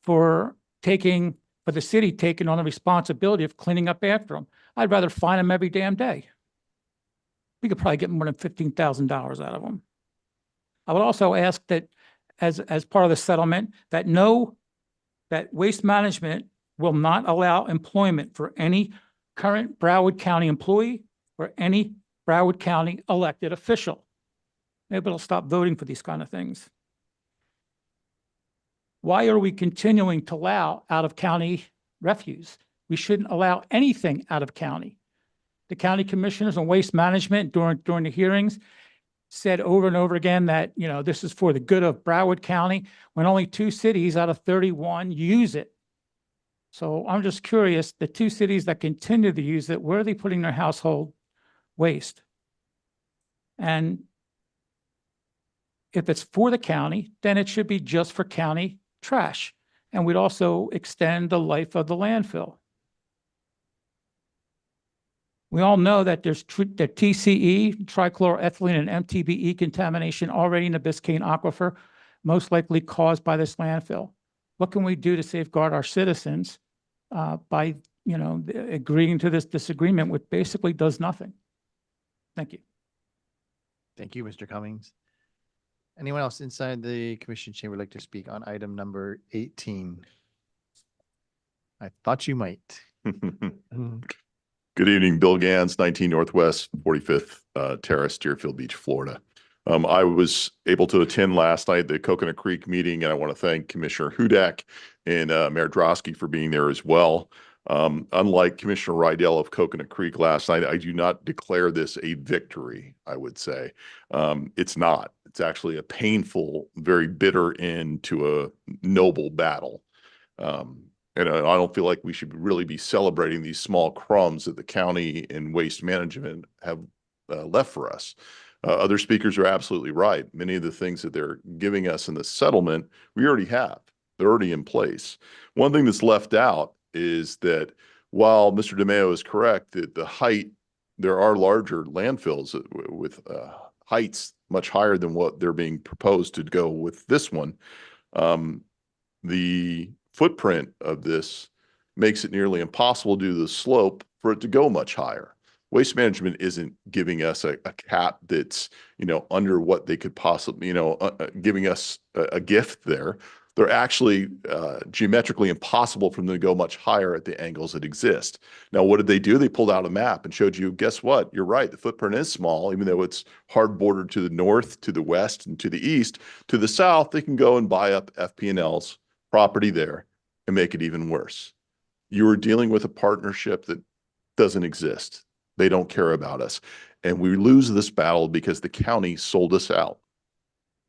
for the city taking on the responsibility of cleaning up after them? I'd rather fine them every damn day. We could probably get more than $15,000 out of them. I would also ask that as part of the settlement, that Waste Management will not allow employment for any current Broward County employee or any Broward County elected official. Maybe they'll stop voting for these kind of things. Why are we continuing to allow out-of-county refuse? We shouldn't allow anything out of county. The county commissioners and Waste Management during the hearings said over and over again that, this is for the good of Broward County, when only 2 cities out of 31 use it. So I'm just curious, the 2 cities that continue to use it, where are they putting their household waste? And if it's for the county, then it should be just for county trash. And we'd also extend the life of the landfill. We all know that there's the TCE, trichloroethylene, and MTBE contamination already in the Biscayne aquifer, most likely caused by this landfill. What can we do to safeguard our citizens by, agreeing to this disagreement, which basically does nothing? Thank you. Thank you, Mr. Cummings. Anyone else inside the commission chamber would like to speak on item number 18? I thought you might. Good evening, Bill Gans, 19 Northwest 45th Terrace, Deerfield Beach, Florida. I was able to attend last night the Coconut Creek meeting, and I want to thank Commissioner Hudak and Mayor Drosky for being there as well. Unlike Commissioner Rydell of Coconut Creek last night, I do not declare this a victory, I would say. It's not. It's actually a painful, very bitter end to a noble battle. And I don't feel like we should really be celebrating these small crumbs that the county and Waste Management have left for us. Other speakers are absolutely right. Many of the things that they're giving us in the settlement, we already have. They're already in place. One thing that's left out is that while Mr. DeMeo is correct that there are larger landfills with heights much higher than what they're being proposed to go with this one. The footprint of this makes it nearly impossible due to the slope for it to go much higher. Waste Management isn't giving us a cap that's, under what they could possibly, giving us a gift there. They're actually geometrically impossible for them to go much higher at the angles that exist. Now, what did they do? They pulled out a map and showed you, guess what? You're right. The footprint is small, even though it's hard bordered to the north, to the west, and to the east. To the south, they can go and buy up FP&L's property there and make it even worse. You are dealing with a partnership that doesn't exist. They don't care about us. And we lose this battle because the county sold us out.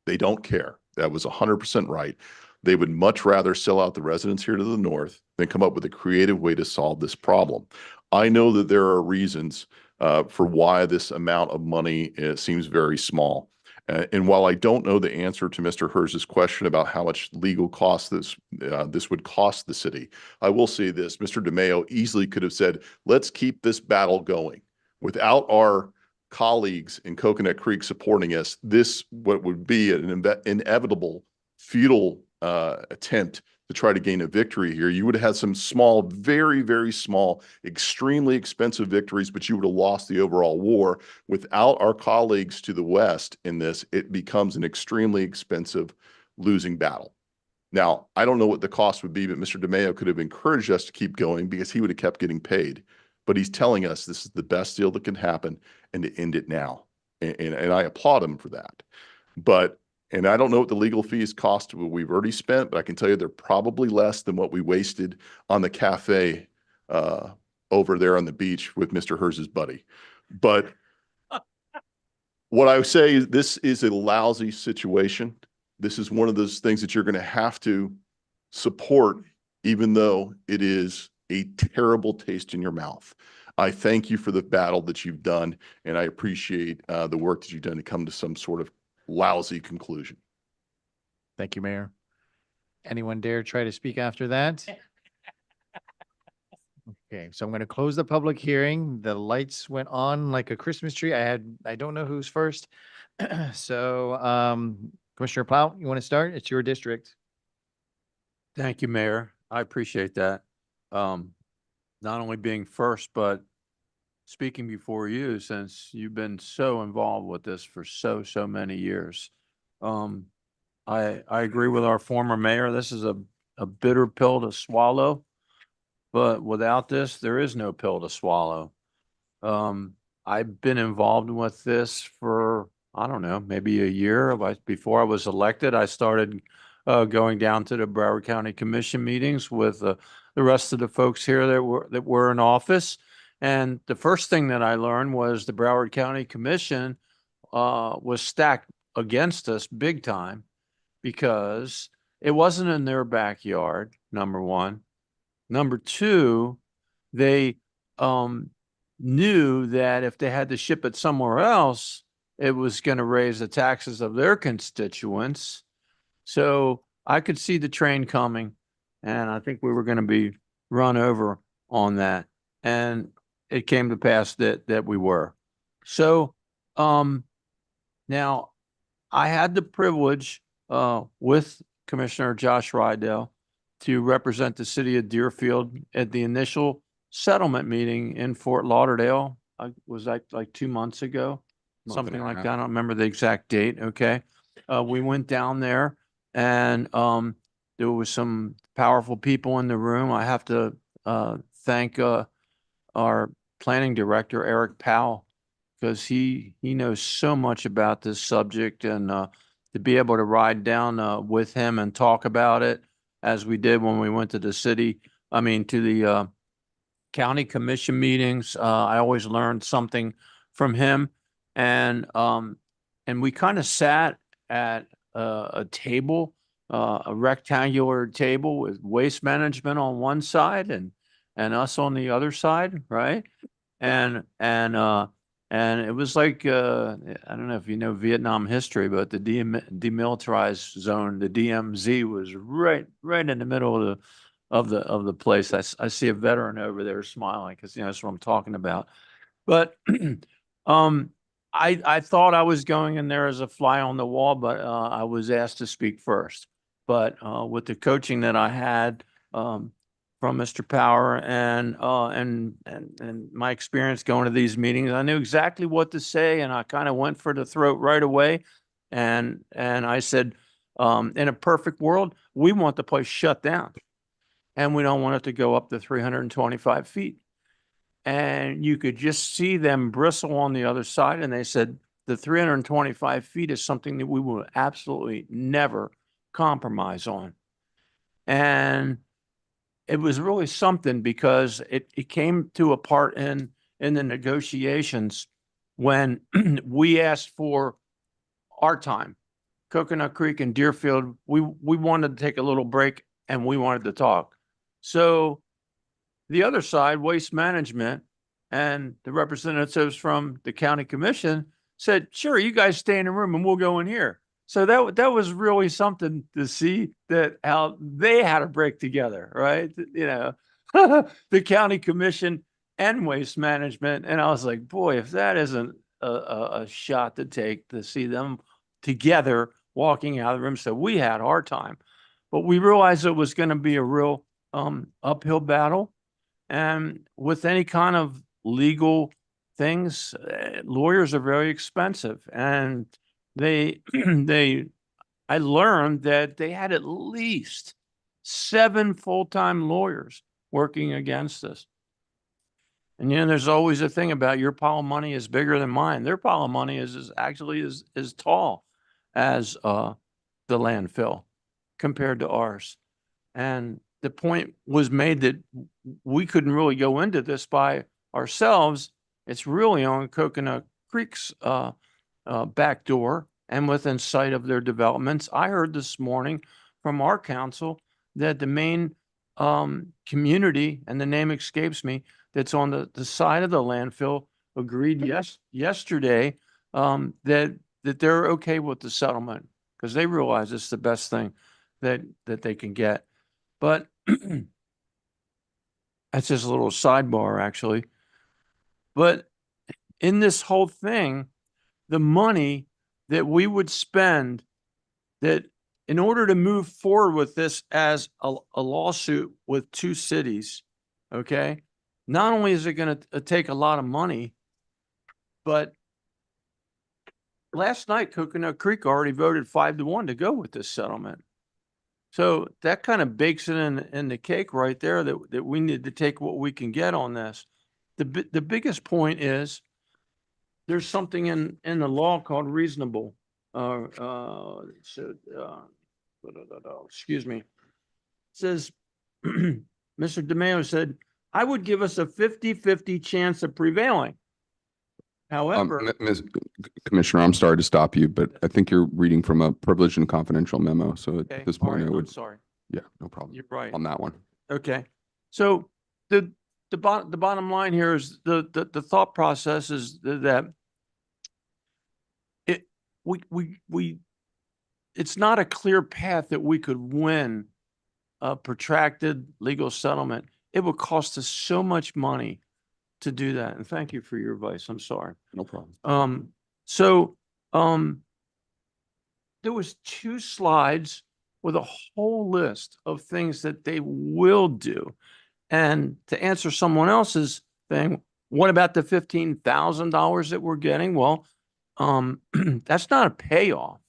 They don't care. That was 100% right. They would much rather sell out the residents here to the north than come up with a creative way to solve this problem. I know that there are reasons for why this amount of money seems very small. And while I don't know the answer to Mr. Herz's question about how much legal cost this would cost the city, I will say this. Mr. DeMeo easily could have said, let's keep this battle going. Without our colleagues in Coconut Creek supporting us, what would be an inevitable, futile attempt to try to gain a victory here. You would have had some small, very, very small, extremely expensive victories, but you would have lost the overall war. Without our colleagues to the west in this, it becomes an extremely expensive losing battle. Now, I don't know what the cost would be, but Mr. DeMayo could have encouraged us to keep going because he would have kept getting paid. But he's telling us this is the best deal that can happen and to end it now. And I applaud him for that. And I don't know what the legal fees cost what we've already spent, but I can tell you they're probably less than what we wasted on the cafe over there on the beach with Mr. Herz's buddy. But what I would say is this is a lousy situation. This is one of those things that you're going to have to support, even though it is a terrible taste in your mouth. I thank you for the battle that you've done, and I appreciate the work that you've done to come to some sort of lousy conclusion. Thank you, Mayor. Anyone dare try to speak after that? Okay, so I'm going to close the public hearing. The lights went on like a Christmas tree. I don't know who's first. So, Commissioner Plow, you want to start? It's your district. Thank you, Mayor. I appreciate that. Not only being first, but speaking before you, since you've been so involved with this for so many years. I agree with our former mayor. This is a bitter pill to swallow, but without this, there is no pill to swallow. I've been involved with this for, I don't know, maybe a year. Before I was elected, I started going down to the Broward County Commission meetings with the rest of the folks here that were in office. And the first thing that I learned was the Broward County Commission was stacked against us big time because it wasn't in their backyard, number one. Number two, they knew that if they had to ship it somewhere else, it was going to raise the taxes of their constituents. So I could see the train coming, and I think we were going to be run over on that. And it came to pass that we were. So now I had the privilege with Commissioner Josh Rydell to represent the city of Deerfield at the initial settlement meeting in Fort Lauderdale. Was that like 2 months ago? Something like that. I don't remember the exact date. Okay. We went down there and there was some powerful people in the room. I have to thank our planning director, Eric Powell, because he knows so much about this subject, and to be able to ride down with him and talk about it as we did when we went to the to the county commission meetings. I always learned something from him, and we kind of sat at a table, a rectangular table with waste management on one side and us on the other side, right? And it was like I don't know if you know Vietnam history, but the demilitarized zone, the DMZ, was right in the middle of the place. I see a veteran over there smiling because that's what I'm talking about. But I thought I was going in there as a fly on the wall, but I was asked to speak first. But with the coaching that I had from Mr. Power and my experience going to these meetings, I knew exactly what to say, and I kind of went for the throat right away. And I said, in a perfect world, we want the place shut down, and we don't want it to go up to 325 feet. And you could just see them bristle on the other side. And they said, the 325 feet is something that we will absolutely never compromise on. And it was really something because it came to a part in the negotiations when we asked for our time. Coconut Creek and Deerfield, we wanted to take a little break and we wanted to talk. So the other side, Waste Management, and the representatives from the county commission said, sure, you guys stay in the room and we'll go in here. So that was really something to see that how they had a break together, right? The county commission and Waste Management. And I was like, boy, if that isn't a shot to take to see them together walking out of the room. So we had our time. but we realized it was going to be a real uphill battle. And with any kind of legal things, lawyers are very expensive. And I learned that they had at least 7 full-time lawyers working against us. And there's always a thing about your pile of money is bigger than mine. Their pile of money is actually as tall as the landfill compared to ours. And the point was made that we couldn't really go into this by ourselves. It's really on Coconut Creek's back door and within sight of their developments. I heard this morning from our council that the main community, and the name escapes me, that's on the side of the landfill agreed yesterday that they're okay with the settlement because they realize it's the best thing that they can get. But that's just a little sidebar, actually. But in this whole thing, the money that we would spend, that in order to move forward with this as a lawsuit with 2 cities, okay, not only is it going to take a lot of money, but last night Coconut Creek already voted 5-1 to go with this settlement. So that kind of bakes it in the cake right there that we need to take what we can get on this. The biggest point is there's something in the law called reasonable. Excuse me. It says, Mr. DeMeo said, I would give us a 50-50 chance of prevailing. However, Commissioner, I'm sorry to stop you, but I think you're reading from a privileged and confidential memo. So okay, at this all point, right, I I'm would, sorry. yeah, no problem You're right. on that one. Okay. So the bottom line here is the thought process is that it's not a clear path that we could win a protracted legal settlement. It would cost us so much money to do that. And thank you for your advice. I'm sorry. No problem. There was 2 slides with a whole list of things that they will do. And to answer someone else's thing, what about the $15,000 that we're getting? Well, that's not a payoff.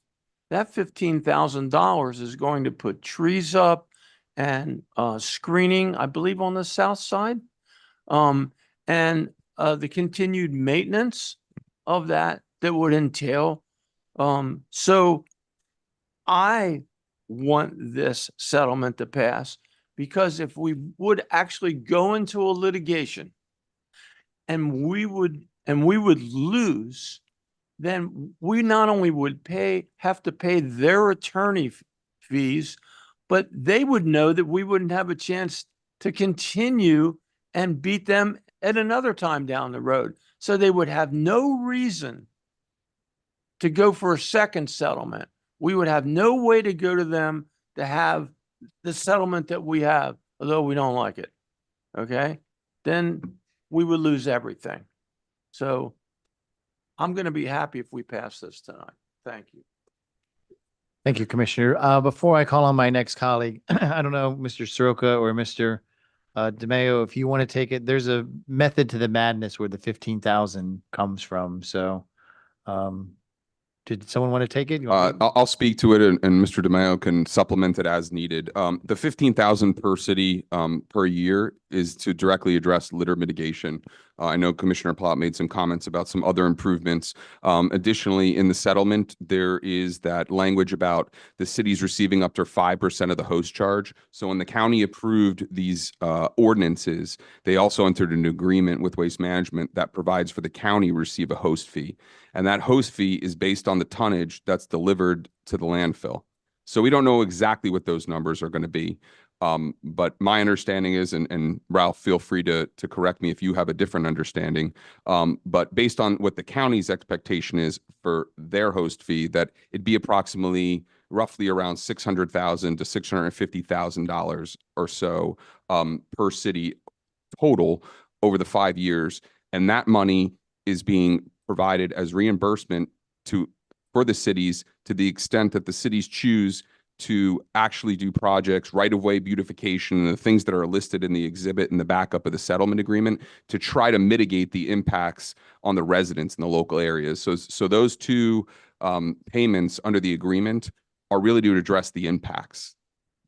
That $15,000 is going to put trees up and screening, I believe, on the south side. And the continued maintenance of that would entail. So I want this settlement to pass because if we would actually go into a litigation and we would lose, then we not only would have to pay their attorney fees, but they would know that we wouldn't have a chance to continue and beat them at another time down the road. So they would have no reason to go for a second settlement. We would have no way to go to them to have the settlement that we have, although we don't like it. Okay? Then we would lose everything. So I'm going to be happy if we pass this tonight. Thank you. Thank you, Commissioner. Before I call on my next colleague, I don't know, Mr. Soroka or Mr. DeMeo, if you want to take it, there's a method to the madness where the 15,000 comes from. So, did someone want to take it? You want me to- I'll speak to it, and Mr. DeMaio can supplement it as needed. The 15,000 per city per year is to directly address litter mitigation. I know Commissioner Plott made some comments about some other improvements. Additionally, in the settlement, there is that language about the cities receiving up to 5% of the host charge. So when the county approved these ordinances, they also entered an agreement with Waste Management that provides for the county to receive a host fee. And that host fee is based on the tonnage that's delivered to the landfill. So we don't know exactly what those numbers are going to be. But my understanding is, and Ralph, feel free to correct me if you have a different understanding. But based on what the county's expectation is for their host fee, that it'd be approximately roughly around $600,000 to $650,000 or so per city total over the 5 years. And that money is being provided as reimbursement for the cities to the extent that the cities choose to actually do projects, right-of-way beautification, and the things that are listed in the exhibit in the backup of the settlement agreement to try to mitigate the impacts on the residents in the local areas. So those two payments under the agreement are really to address the impacts.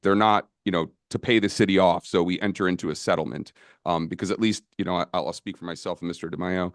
They're not, to pay the city off. So we enter into a settlement because at least, I'll speak for myself and Mr. DeMaio.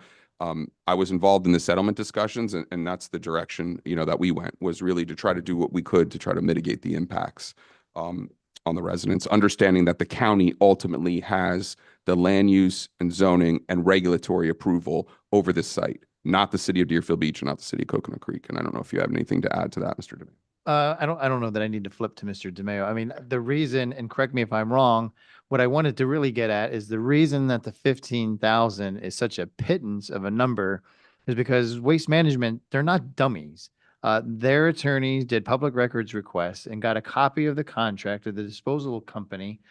I was involved in the settlement discussions, and that's the direction, that we went, was really to try to do what we could to try to mitigate the impacts on the residents, understanding that the county ultimately has the land use and zoning and regulatory approval over this site, not the city of Deerfield Beach and not the city of Coconut Creek. And I don't know if you have anything to add to that, Mr. DeMaio. I don't know that I need to flip to Mr. DeMaio. I mean, the reason, and correct me if I'm wrong, what I wanted to really get at is the reason that the 15,000 is such a pittance of a number is because Waste Management, they're not dummies. Their attorneys did public records requests and got a copy of the contract of the disposal company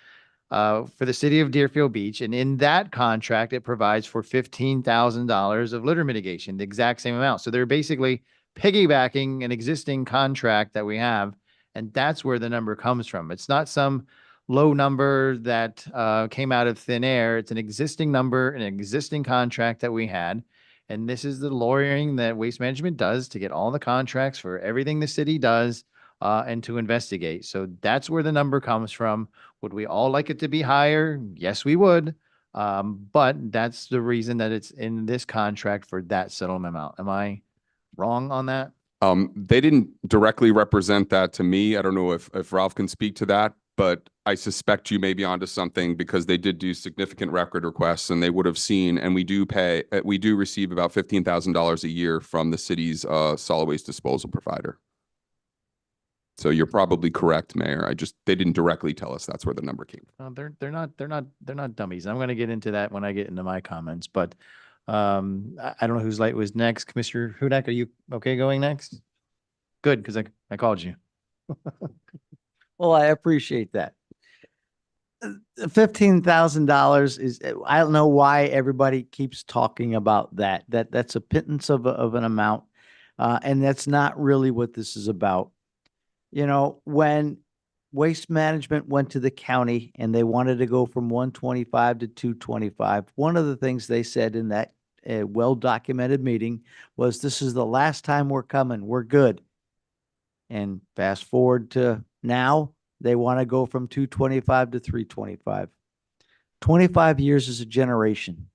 for the city of Deerfield Beach. And in that contract, it provides for $15,000 of litter mitigation, the exact same amount. So they're basically piggybacking an existing contract that we have, and that's where the number comes from. It's not some low number that came out of thin air. It's an existing number, an existing contract that we had, and this is the lawyering that Waste Management does to get all the contracts for everything the city does and to investigate. So that's where the number comes from. Would we all like it to be higher? Yes, we would. But that's the reason that it's in this contract for that settlement amount. Am I wrong on that? They didn't directly represent that to me. I don't know if Ralph can speak to that, but I suspect you may be onto something because they did do significant record requests and they would have seen, and we do receive about $15,000 a year from the city's solid waste disposal provider. So you're probably correct, Mayor. They didn't directly tell us that's where the number came from. They're not dummies. I'm going to get into that when I get into my comments, but I don't know whose light was next. Commissioner Hudak, are you okay going next? Good, because I called you. Well, I appreciate that. $15,000 is, I don't know why everybody keeps talking about that. That's a pittance of an amount. And that's not really what this is about. When Waste Management went to the county and they wanted to go from 125 to 225, one of the things they said in that well-documented meeting was, this is the last time we're coming. We're good. And fast forward to now, they want to go from 225 to 325. 25 years is a generation.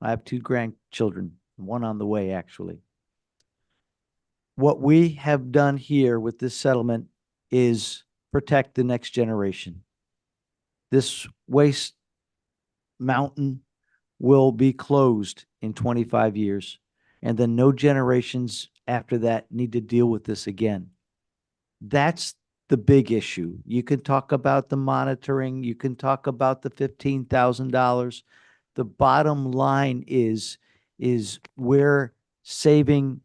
I have 2 grandchildren, one on the way, actually. What we have done here with this settlement is protect the next generation. This waste mountain will be closed in 25 years, and then no generations after that need to deal with this again. That's the big issue. You can talk about the monitoring, you can talk about the $15,000. The bottom line is we're saving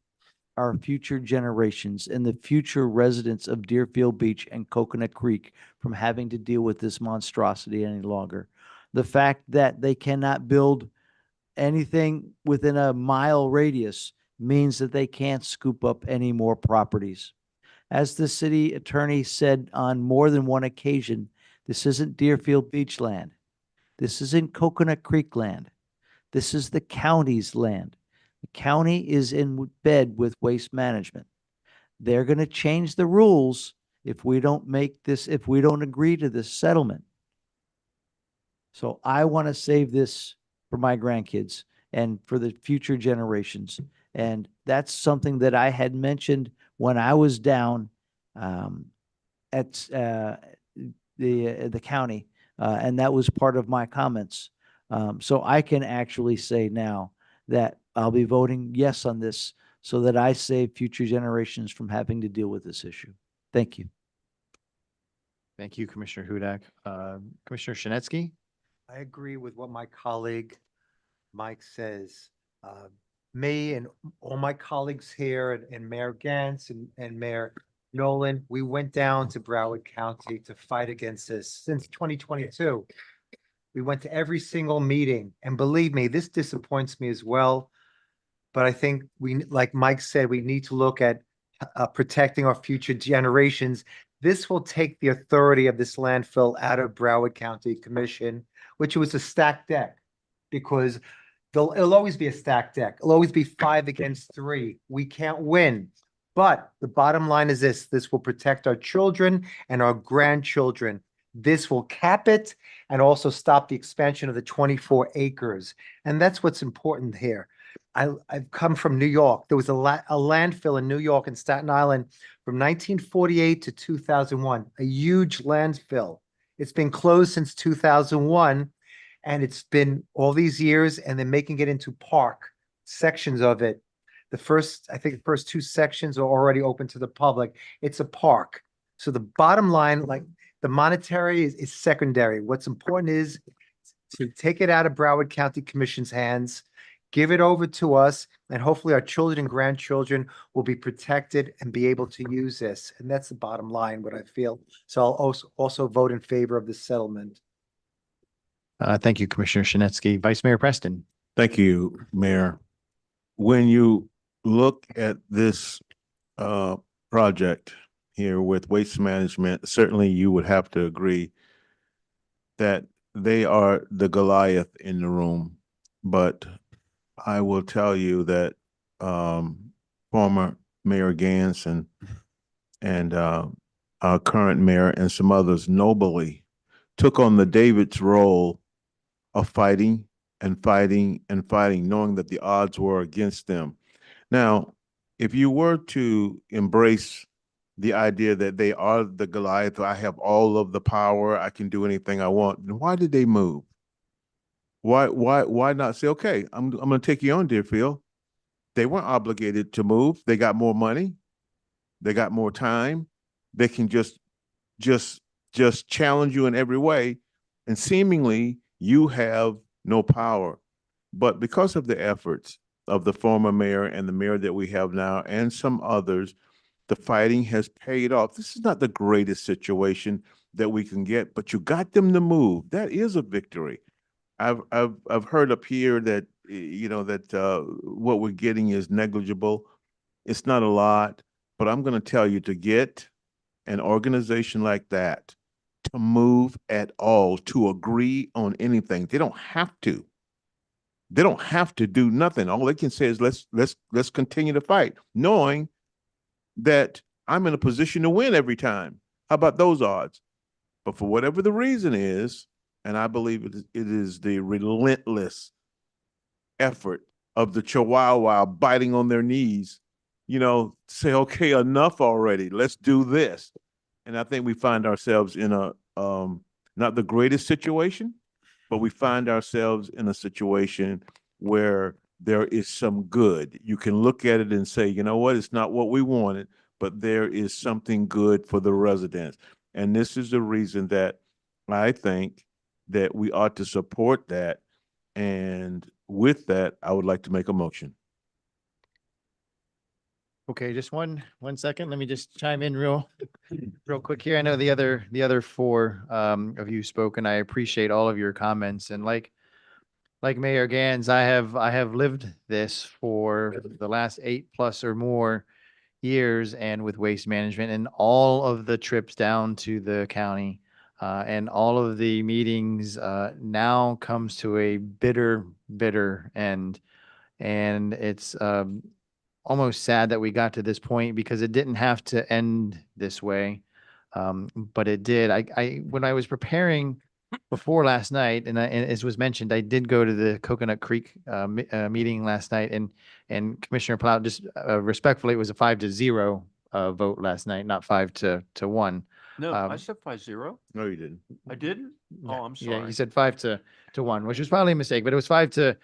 our future generations and the future residents of Deerfield Beach and Coconut Creek from having to deal with this monstrosity any longer. The fact that they cannot build anything within a mile radius means that they can't scoop up any more properties. As the city attorney said on more than one occasion, this isn't Deerfield Beach land. This isn't Coconut Creek land. This is the county's land. The county is in bed with Waste Management. They're going to change the rules if we don't agree to this settlement. So I want to save this for my grandkids and for the future generations. And that's something that I had mentioned when I was down at the county, and that was part of my comments. So I can actually say now that I'll be voting yes on this so that I save future generations from having to deal with this issue. Thank you. Thank you, Commissioner Hudak. Commissioner Shinetsky? I agree with what my colleague Mike says. Me and all my colleagues here and Mayor Gantz and Mayor Nolan, we went down to Broward County to fight against this since 2022. We went to every single meeting, and believe me, this disappoints me as well. But I think like Mike said, we need to look at protecting our future generations This will take the authority of this landfill out of Broward County Commission, which was a stacked deck. Because it'll always be a stacked deck. It'll always be 5 against 3. We can't win. But the bottom line is this will protect our children and our grandchildren. This will cap it and also stop the expansion of the 24 acres. And that's what's important here. I've come from New York. There was a landfill in New York and Staten Island from 1948 to 2001, a huge landfill. It's been closed since 2001, and it's been all these years, and they're making it into park sections of it. I think the first 2 sections are already open to the public. It's a park. So the bottom line, like the monetary is secondary. What's important is to take it out of Broward County Commission's hands, give it over to us, and hopefully our children and grandchildren will be protected and be able to use this. And that's the bottom line, what I feel. So I'll also vote in favor of this settlement. Thank you, Commissioner Shinetsky. Vice Mayor Preston. Thank you, Mayor. When you look at this project here with waste management, certainly you would have to agree that they are the Goliath in the room. But I will tell you that former Mayor Gans and our current mayor and some others nobly took on the David's role of fighting and fighting and fighting, knowing that the odds were against them. Now, if you were to embrace the idea that they are the Goliath, I have all of the power, I can do anything I want, then why did they move? Why not say, okay, I'm going to take you on, Deerfield? They weren't obligated to move. They got more money. They got more time. They can just challenge you in every way. And seemingly you have no power. But because of the efforts of the former mayor and the mayor that we have now and some others, the fighting has paid off. This is not the greatest situation that we can get, but you got them to move. That is a victory. I've heard up here that what we're getting is negligible. It's not a lot, but I'm going to tell you, to get an organization like that to move at all, to agree on anything, they don't have to. They don't have to do nothing. All they can say is let's continue to fight, knowing that I'm in a position to win every time. How about those odds? But for whatever the reason is, and I believe it is the relentless effort of the Chihuahua biting on their knees, say, okay, enough already. Let's do this. And I think we find ourselves in a not the greatest situation, but we find ourselves in a situation where there is some good. You can look at it and say, you know what, it's not what we wanted, but there is something good for the residents. And this is the reason that I think that we ought to support that. And with that, I would like to make a motion. Okay, just one second. Let me just chime in real quick here. I know the other 4 of you spoke, and I appreciate all of your comments. And like Mayor Gans, I have lived this for the last 8+ or more years, and with waste management and all of the trips down to the county and all of the meetings now comes to a bitter end. And it's almost sad that we got to this point, because it didn't have to end this way. But it did. When I was preparing before last night, and as was mentioned, I did go to the Coconut Creek meeting last night, and Commissioner Plout, just respectfully, it was a 5-0 vote last night, not 5-1. No, I said 5-0. No, you didn't. I didn't? Oh, I'm sorry. Yeah, you said 5-1, which was probably a mistake, but it was 5-0.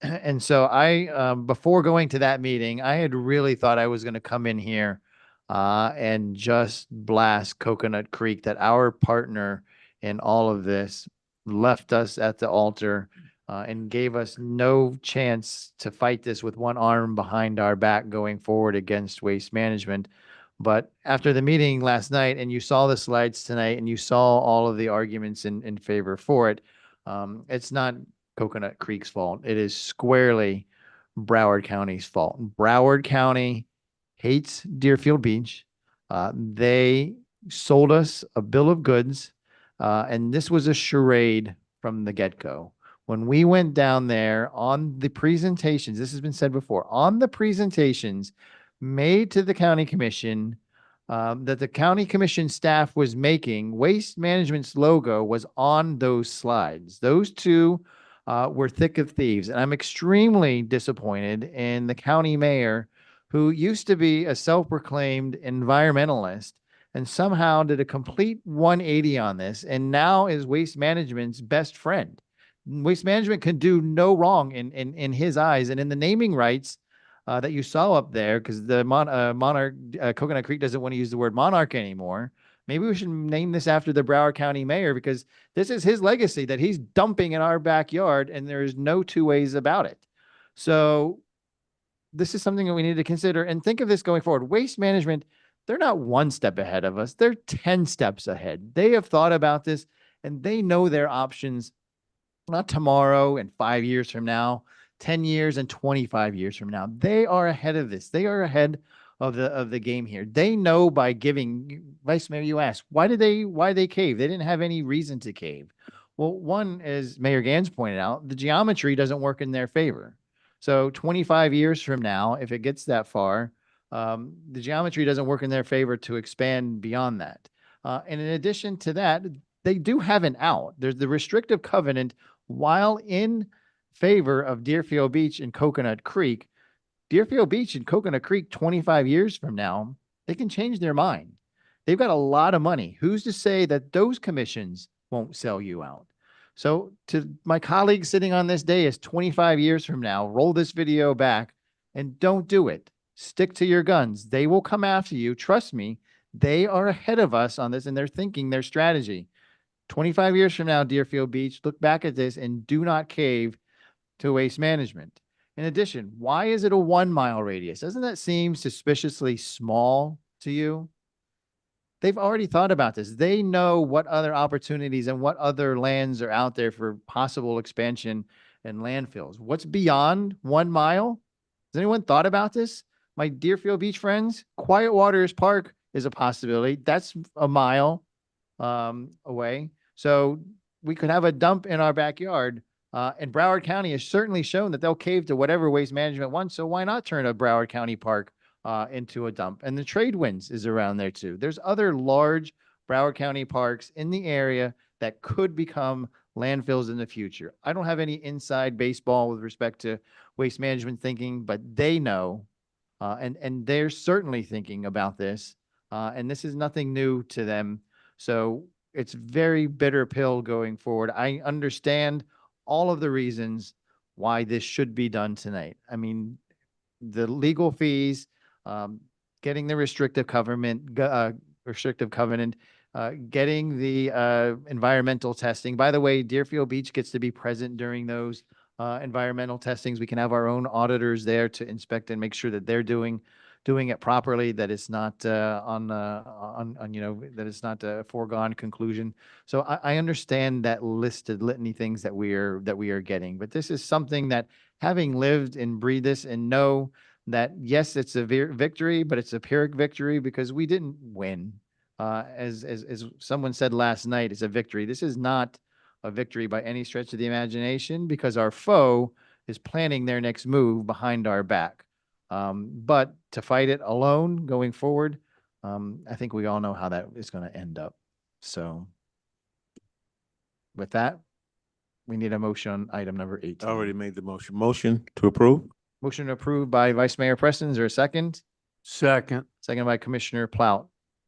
And so I, before going to that meeting, I had really thought I was going to come in here and just blast Coconut Creek, that our partner in all of this left us at the altar and gave us no chance to fight this with one arm behind our back going forward against waste management. But after the meeting last night, and you saw the slides tonight, and you saw all of the arguments in favor for it, it's not Coconut Creek's fault. It is squarely Broward County's fault. Broward County hates Deerfield Beach. They sold us a bill of goods, and this was a charade from the get-go. When we went down there on the presentations, this has been said before, on the presentations made to the county commission, that the county commission staff was making, Waste Management's logo was on those slides. Those two were thick of thieves. And I'm extremely disappointed in the county mayor, who used to be a self-proclaimed environmentalist and somehow did a complete 180 on this and now is Waste Management's best friend. Waste Management can do no wrong in his eyes. And in the naming rights that you saw up there, because the Monarch, Coconut Creek doesn't want to use the word monarch anymore. Maybe we should name this after the Broward County mayor, because this is his legacy that he's dumping in our backyard and there's no two ways about it. So this is something that we need to consider and think of this going forward. Waste Management, they're not one step ahead of us. They're 10 steps ahead. They have thought about this and they know their options, not tomorrow and 5 years from now, 10 years and 25 years from now. They are ahead of this. They are ahead of the game here. They know by giving, Vice Mayor, you asked, why they cave? They didn't have any reason to cave. Well, one, as Mayor Gans pointed out, the geometry doesn't work in their favor. So 25 years from now, if it gets that far, the geometry doesn't work in their favor to expand beyond that. And in addition to that, they do have an out. There's the restrictive covenant. While in favor of Deerfield Beach and Coconut Creek, Deerfield Beach and Coconut Creek 25 years from now, they can change their mind. They've got a lot of money. Who's to say that those commissions won't sell you out? So to my colleagues sitting on this dais 25 years from now, roll this video back and don't do it. Stick to your guns. They will come after you. Trust me, they are ahead of us on this and they're thinking their strategy. 25 years from now, Deerfield Beach, look back at this and do not cave to Waste Management. In addition, why is it a 1 mile radius? Doesn't that seem suspiciously small to you? They've already thought about this. They know what other opportunities and what other lands are out there for possible expansion and landfills. What's beyond 1 mile? Has anyone thought about this? My Deerfield Beach friends, Quiet Waters Park is a possibility. That's a mile away. So we could have a dump in our backyard. And Broward County has certainly shown that they'll cave to whatever Waste Management wants. So why not turn a Broward County park into a dump? And the Trade Winds is around there too. There's other large Broward County parks in the area that could become landfills in the future. I don't have any inside baseball with respect to Waste Management thinking, but they know, and they're certainly thinking about this. And this is nothing new to them. So it's very bitter pill going forward. I understand all of the reasons why this should be done tonight. I mean, the legal fees, getting the restrictive covenant, getting the environmental testing. By the way, Deerfield Beach gets to be present during those environmental testings. We can have our own auditors there to inspect and make sure that they're doing it properly, that it's not that it's not a foregone conclusion. So I understand that listed litany things that we are getting, but this is something that, having lived and breathed this and know that, yes, it's a victory, but it's a Pyrrhic victory because we didn't win. As someone said last night, it's a victory. This is not a victory by any stretch of the imagination because our foe is planning their next move behind our back. But to fight it alone going forward, I think we all know how that is going to end up. So with that, we need a motion on item number 18. Already made the motion. Motion to approve? Motion approved by Vice Mayor Preston. Is there a second? Second. Second by Commissioner Plout.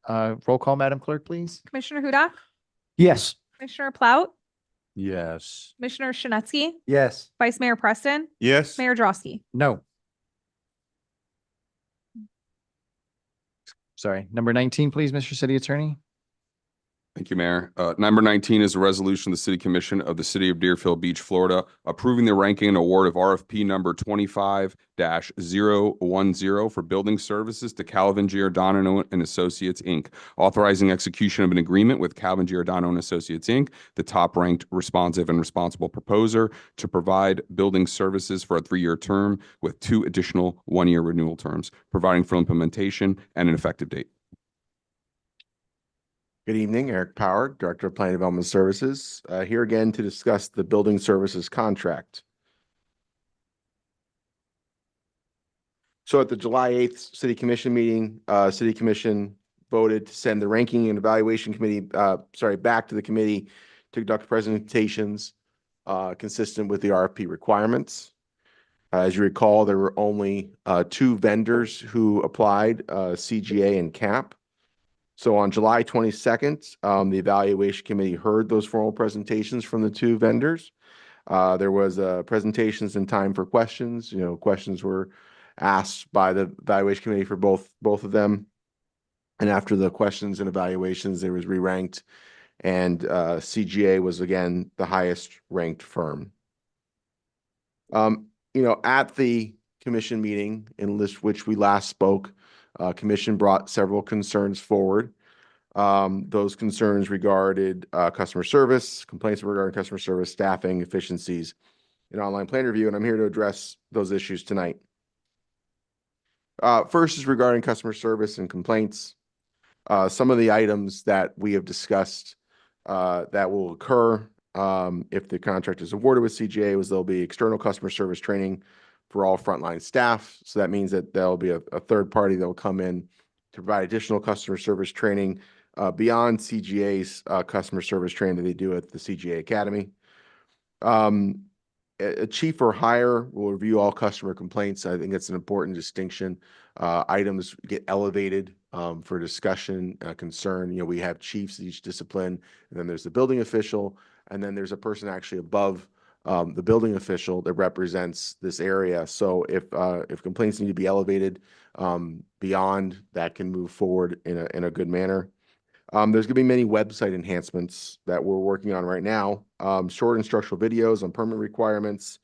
Roll call, Madam Clerk, please. Commissioner Hudak, Yes. Commissioner Plout, Yes. Commissioner Shinesky, Yes. Vice Mayor Preston, Yes. Mayor Drosky. No. Sorry. Number 19, please, Mr. City Attorney. Thank you, Mayor. Number 19 is a resolution of the City Commission of the City of Deerfield Beach, Florida, approving the ranking and award of RFP number 25-010 for building services to Calvin Giordano and Associates, Inc., authorizing execution of an agreement with Calvin Giordano and Associates, Inc., the top-ranked responsive and responsible proposer, to provide building services for a 3-year term with 2 additional 1-year renewal terms, providing for implementation and an effective date. Good evening, Eric Power, Director of Planning Development Services, here again to discuss the building services contract. So at the July 8th City Commission meeting, City Commission voted to send the Ranking and Evaluation Committee, back to the committee to conduct presentations consistent with the RFP requirements. As you recall, there were only two vendors who applied, CGA and CAP. So on July 22nd, the Evaluation Committee heard those formal presentations from the two vendors. There was presentations and time for questions. Questions were asked by the Evaluation Committee for both of them. And after the questions and evaluations, there was re-ranked, and CGA was again the highest ranked firm. At the commission meeting in which we last spoke, commission brought several concerns forward. Those concerns regarded customer service, complaints regarding customer service, staffing, efficiencies, and online plan review, and I'm here to address those issues tonight. First is regarding customer service and complaints. Some of the items that we have discussed that will occur if the contract is awarded with CGA was there'll be external customer service training for all frontline staff. So that means that there'll be a third party that will come in to provide additional customer service training beyond CGA's customer service training that they do at the CGA Academy. A chief or higher will review all customer complaints. I think that's an important distinction. Items get elevated for discussion, concern. We have chiefs in each discipline, and then there's the building official, and then there's a person actually above the building official that represents this area. So if complaints need to be elevated beyond, that can move forward in a good manner. There's going to be many website enhancements that we're working on right now. Short instructional videos on permit requirements,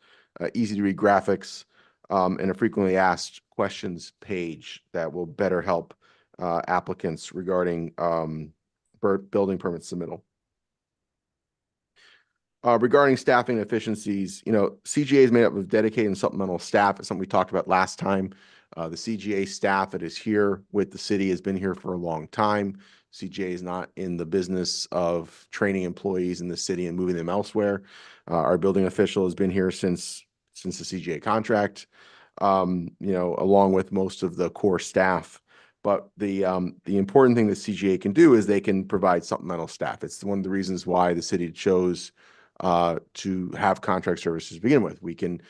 easy to read graphics, and a frequently asked questions page that will better help applicants regarding building permit submittal. Regarding staffing efficiencies, CGA is made up of dedicated and supplemental staff. It's something we talked about last time. The CGA staff that is here with the city has been here for a long time. CGA is not in the business of training employees in the city and moving them elsewhere. Our building official has been here since the CGA contract, along with most of the core staff. But the important thing that CGA can do is they can provide supplemental staff. It's one of the reasons why the city chose to have contract services to begin with. We can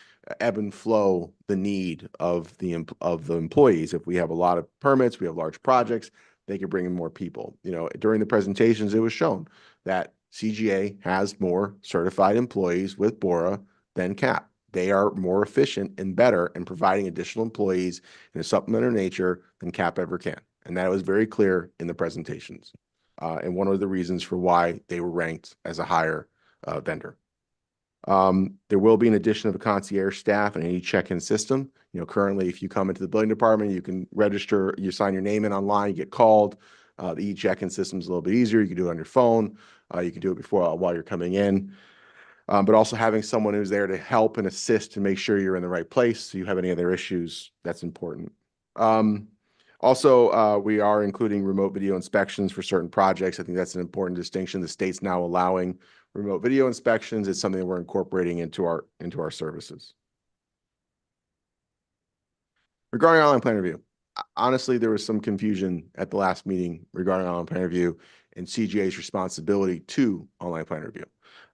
ebb and flow the need of the employees. If we have a lot of permits, we have large projects, they can bring in more people. During the presentations, it was shown that CGA has more certified employees with BORA than CAP. They are more efficient and better in providing additional employees in a supplementary nature than CAP ever can. And that was very clear in the presentations. And one of the reasons for why they were ranked as a higher vendor. There will be an addition of a concierge staff and any check-in system. Currently, if you come into the building department, you can register, you sign your name in online, you get called. The e-check-in system is a little bit easier. You can do it on your phone. You can do it while you're coming in. But also having someone who's there to help and assist to make sure you're in the right place. So you have any other issues, that's important. Also, we are including remote video inspections for certain projects. I think that's an important distinction. The state's now allowing remote video inspections. It's something that we're incorporating into our services. Regarding online plan review, honestly, there was some confusion at the last meeting regarding online plan review and CGA's responsibility to online plan review.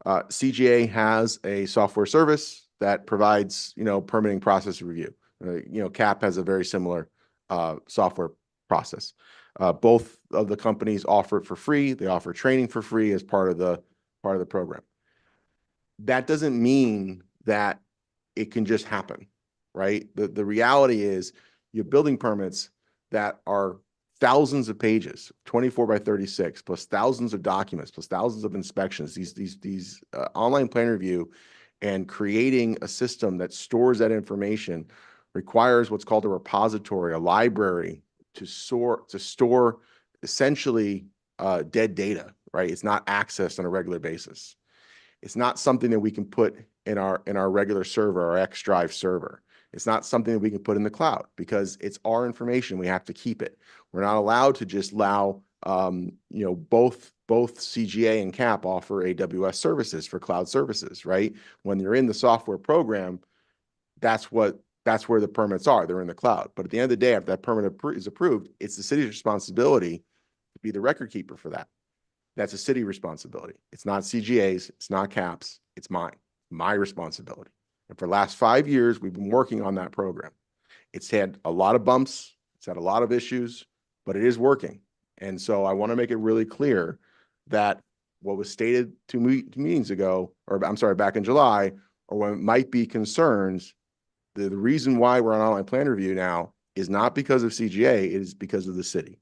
CGA has a software service that provides, permitting process review. CAP has a very similar software process. Both of the companies offer it for free. They offer training for free as part of the program. That doesn't mean that it can just happen, right? The reality is you're building permits that are thousands of pages, 24 by 36, plus thousands of documents, plus thousands of inspections. These online plan review and creating a system that stores that information requires what's called a repository, a library to store essentially dead data, right? It's not accessed on a regular basis. It's not something that we can put in our regular server, our X Drive server. It's not something that we can put in the cloud because it's our information. We have to keep it. We're not allowed to just allow both CGA and CAP offer AWS services for cloud services, right? When you're in the software program, that's where the permits are. They're in the cloud. But at the end of the day, after that permit is approved, it's the city's responsibility to be the record keeper for that. That's a city responsibility. It's not CGA's, it's not CAP's, it's my responsibility. And for the last 5 years, we've been working on that program. It's had a lot of bumps, it's had a lot of issues, but it is working. And so I want to make it really clear that what was stated two meetings ago, or I'm sorry, back in July, or what might be concerns, the reason why we're on online plan review now is not because of CGA, it is because of the city.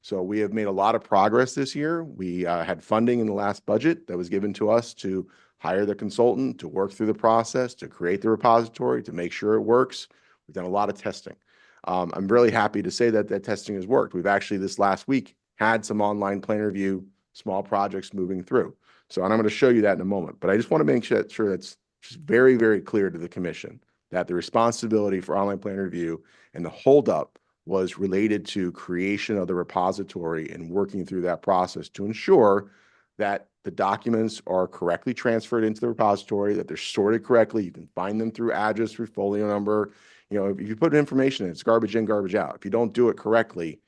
So we have made a lot of progress this year. We had funding in the last budget that was given to us to hire the consultant, to work through the process, to create the repository, to make sure it works. We've done a lot of testing. I'm really happy to say that that testing has worked. We've actually this last week had some online plan review, small projects moving through. So, and I'm going to show you that in a moment, but I just want to make sure that's just very, very clear to the commission that the responsibility for online plan review and the holdup was related to creation of the repository and working through that process to ensure that the documents are correctly transferred into the repository, that they're sorted correctly. You can find them through address, through folio number. If you put information in, it's garbage in, garbage out. If you don't do it correctly,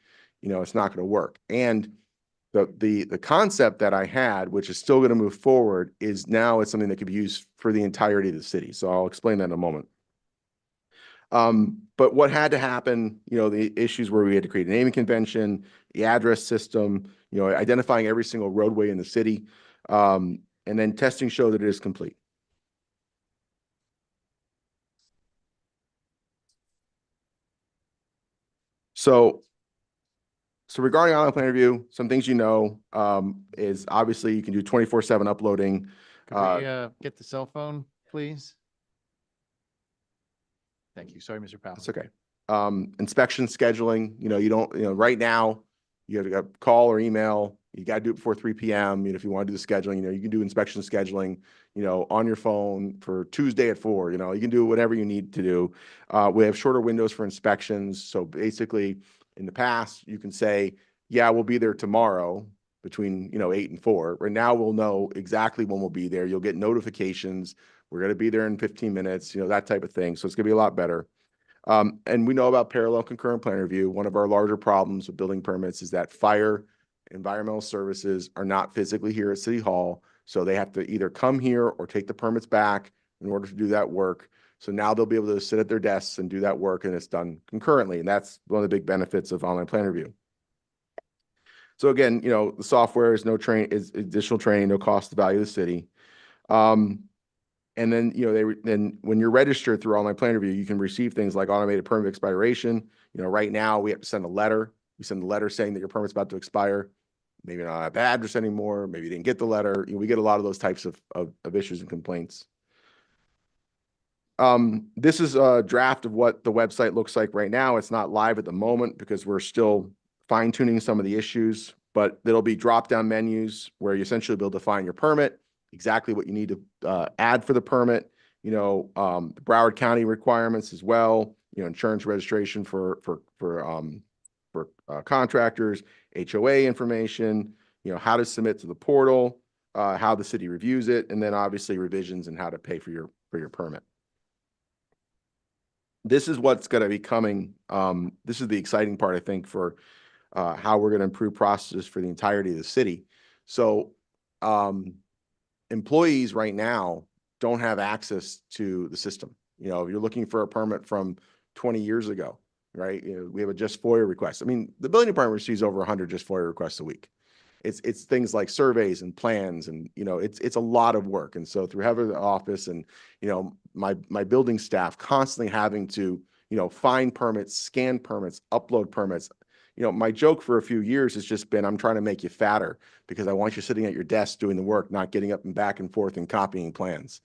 it's not going to work. And the concept that I had, which is still going to move forward, is now it's something that could be used for the entirety of the city. So I'll explain that in a moment. But what had to happen, the issues where we had to create a naming convention, the address system, identifying every single roadway in the city, and then testing showed that it is complete. So regarding online plan review, some things is obviously you can do 24/7 uploading. Could we get the cell phone, please? Thank you. Sorry, Mr. Powell. That's okay. Inspection scheduling, you don't, right now you have to call or email. You got to do it before 3 p.m. If you want to do the scheduling, you can do inspection scheduling, on your phone for Tuesday at 4, you can do whatever you need to do. We have shorter windows for inspections. So basically in the past, you can say, yeah, we'll be there tomorrow between, 8 and 4. Right now we'll know exactly when we'll be there. You'll get notifications. We're going to be there in 15 minutes, that type of thing. So it's going to be a lot better. And we know about parallel concurrent plan review. One of our larger problems with building permits is that fire, environmental services are not physically here at City Hall. So they have to either come here or take the permits back in order to do that work. So now they'll be able to sit at their desks and do that work, and it's done concurrently. And that's one of the big benefits of online plan review. So again, the software is is additional training, no cost to value of the city. And then, then when you're registered through online plan review, you can receive things like automated permit expiration. Right now we have to send a letter. We send a letter saying that your permit's about to expire. Maybe not have the address anymore. Maybe you didn't get the letter. We get a lot of those types of issues and complaints. This is a draft of what the website looks like right now. It's not live at the moment because we're still fine tuning some of the issues, but there'll be drop-down menus where you essentially will be able to find your permit, exactly what you need to add for the permit, the Broward County requirements as well, insurance registration for contractors, HOA information, how to submit to the portal, how the city reviews it, and then obviously revisions and how to pay for your permit. This is what's going to be coming. This is the exciting part, I think, for how we're going to improve processes for the entirety of the city. So, employees right now don't have access to the system. If you're looking for a permit from 20 years ago, right? We have a just FOIA request. I mean, the building department receives over 100 just FOIA requests a week. It's things like surveys and plans, and it's a lot of work. And so through having the office and my building staff constantly having to find permits, scan permits, upload permits. My joke for a few years has just been, I'm trying to make you fatter because I want you sitting at your desk doing the work, not getting up and back and forth and copying plans.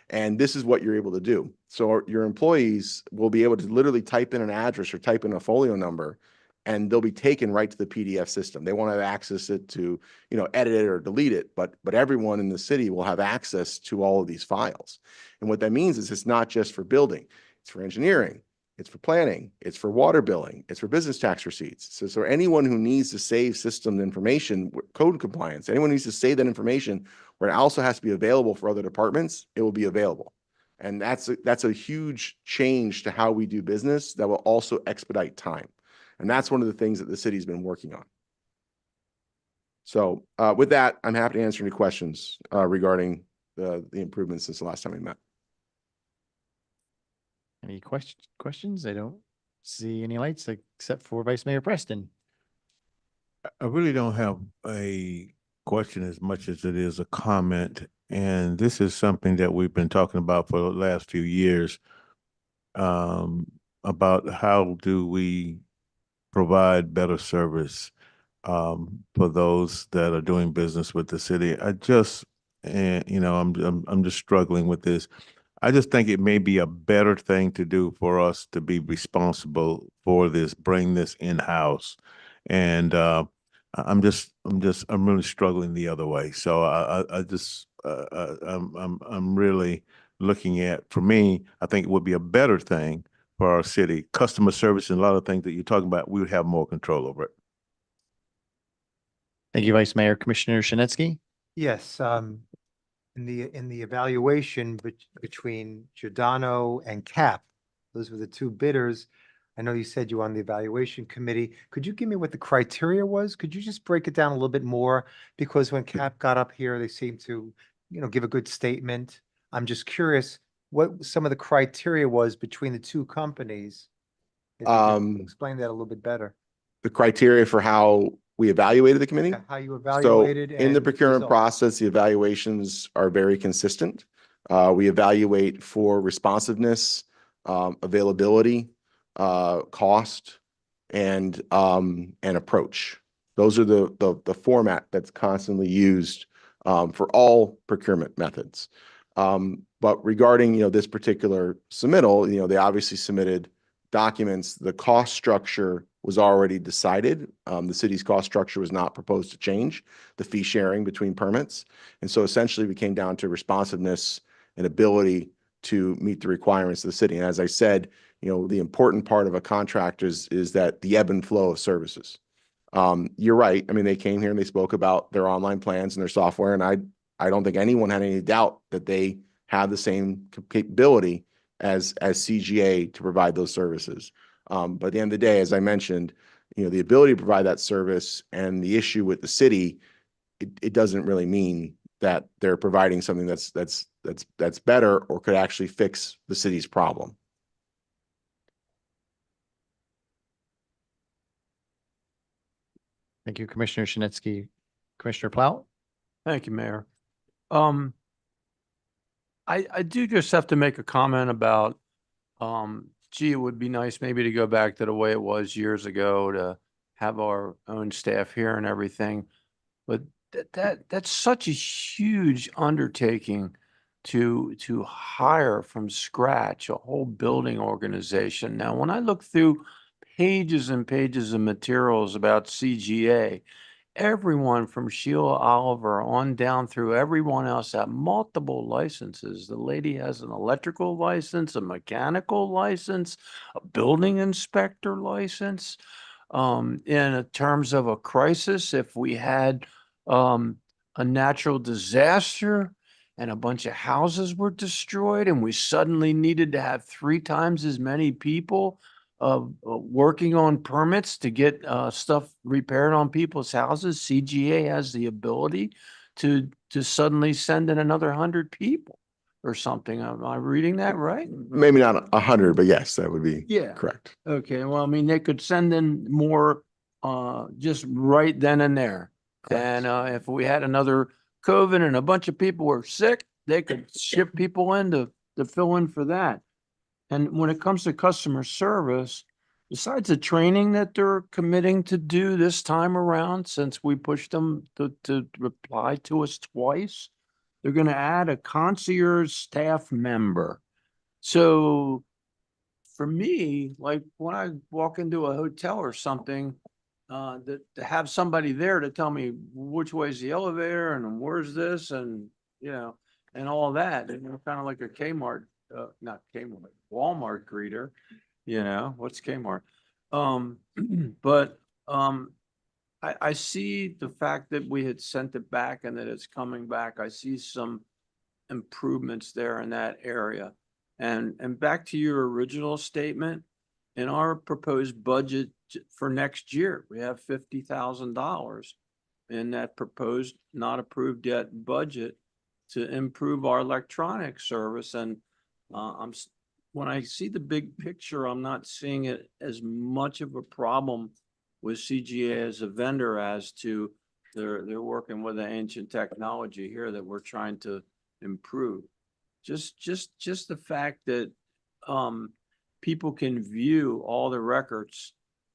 And this is what you're able to do. So your employees will be able to literally type in an address or type in a folio number, and they'll be taken right to the PDF system. They won't have access it to, edit it or delete it, but everyone in the city will have access to all of these files. And what that means is it's not just for building, it's for engineering, it's for planning, it's for water billing, it's for business tax receipts. So anyone who needs to save system information, code compliance, anyone who needs to save that information where it also has to be available for other departments, it will be available. And that's a huge change to how we do business that will also expedite time. And that's one of the things that the city's been working on. So with that, I'm happy to answer any questions regarding the improvements since the last time we met. Any questions? I don't see any lights except for Vice Mayor Preston. I really don't have a question as much as it is a comment. And this is something that we've been talking about for the last few years, about how do we provide better service for those that are doing business with the city. I'm just struggling with this. I just think it may be a better thing to do for us to be responsible for this, bring this in-house. And I'm really struggling the other way. So I'm really looking at, for me, I think it would be a better thing for our city, customer service and a lot of things that you're talking about, we would have more control over it. Thank you, Vice Mayor. Commissioner Shinetsky. Yes, in the evaluation between Giordano and Cap, those were the two bidders. I know you said you were on the evaluation committee. Could you give me what the criteria was? Could you just break it down a little bit more? Because when Cap got up here, they seemed to, give a good statement. I'm just curious what some of the criteria was between the two companies. If you could explain that a little bit better. The criteria for how we evaluated the committee? Yeah, how you evaluated. So in the and procurement results. process, the evaluations are very consistent. We evaluate for responsiveness, availability, cost, and approach. Those are the format that's constantly used for all procurement methods. But regarding this particular submittal, they obviously submitted documents. The cost structure was already decided. The city's cost structure was not proposed to change, the fee sharing between permits. And so essentially we came down to responsiveness and ability to meet the requirements of the city. And as I said, the important part of a contract is that the ebb and flow of services. You're right. I mean, they came here and they spoke about their online plans and their software. And I don't think anyone had any doubt that they have the same capability as CGA to provide those services. But at the end of the day, as I mentioned, the ability to provide that service and the issue with the city, it doesn't really mean that they're providing something that's better or could actually fix the city's problem. Thank you, Commissioner Shinetsky. Commissioner Plout. Thank you, Mayor. I do just have to make a comment about, gee, it would be nice maybe to go back to the way it was years ago to have our own staff here and everything. But that's such a huge undertaking to hire from scratch a whole building organization. Now, when I look through pages and pages of materials about CGA, everyone from Sheila Oliver on down through everyone else have multiple licenses. The lady has an electrical license, a mechanical license, a building inspector license. In terms of a crisis, if we had a natural disaster and a bunch of houses were destroyed and we suddenly needed to have 3 times as many people working on permits to get stuff repaired on people's houses, CGA has the ability to suddenly send in another 100 people or something. Am I reading that right? Maybe not 100, but yes, that would be correct. Okay, well, I mean, they could send in more just right then and there. Correct. And if we had another COVID and a bunch of people were sick, they could ship people in to fill in for that. And when it comes to customer service, besides the training that they're committing to do this time around, since we pushed them to reply to us twice, they're going to add a concierge staff member. So for me, like when I walk into a hotel or something, to have somebody there to tell me which way is the elevator and where's this and, and all that, and kind of like a Kmart, not Kmart, Walmart greeter, You know, what's Kmart? But, I see the fact that we had sent it back and that it's coming back. I see some improvements there in that area. And back to your original statement, in our proposed budget for next year, we have $50,000 in that proposed, not approved yet budget to improve our electronic service. And when I see the big picture, I'm not seeing it as much of a problem with CGA as a vendor as to they're working with an ancient technology here that we're trying to improve. Just the fact that people can view all the records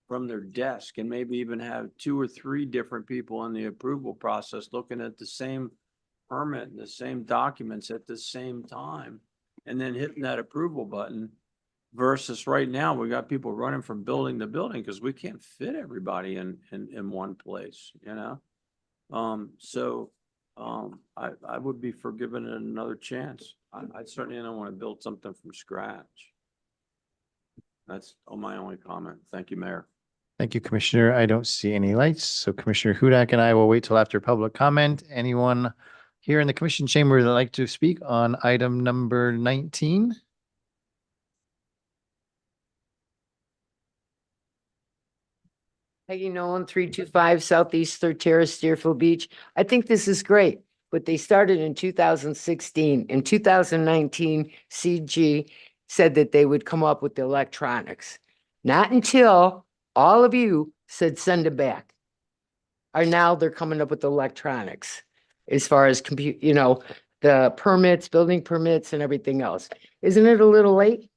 from their desk and maybe even have 2 or 3 different people in the approval process looking at the same permit and the same documents at the same time, and then hitting that approval button. Versus right now, we got people running from building to building because we can't fit everybody in one place, you know? I would be for giving it another chance. I certainly don't want to build something from scratch. That's my only comment. Thank you, Mayor. Thank you, Commissioner. I don't see any lights, so Commissioner Hudak and I will wait till after public comment. Anyone here in the commission chamber that would like to speak on item number 19? Peggy Nolan, 325 Southeast Third Terrace, Deerfield Beach. I think this is great, but they started in 2016. In 2019, CG said that they would come up with the electronics. Not until all of you said send it back. Or now they're coming up with the electronics as far as the permits, building permits and everything else. Isn't it a little late?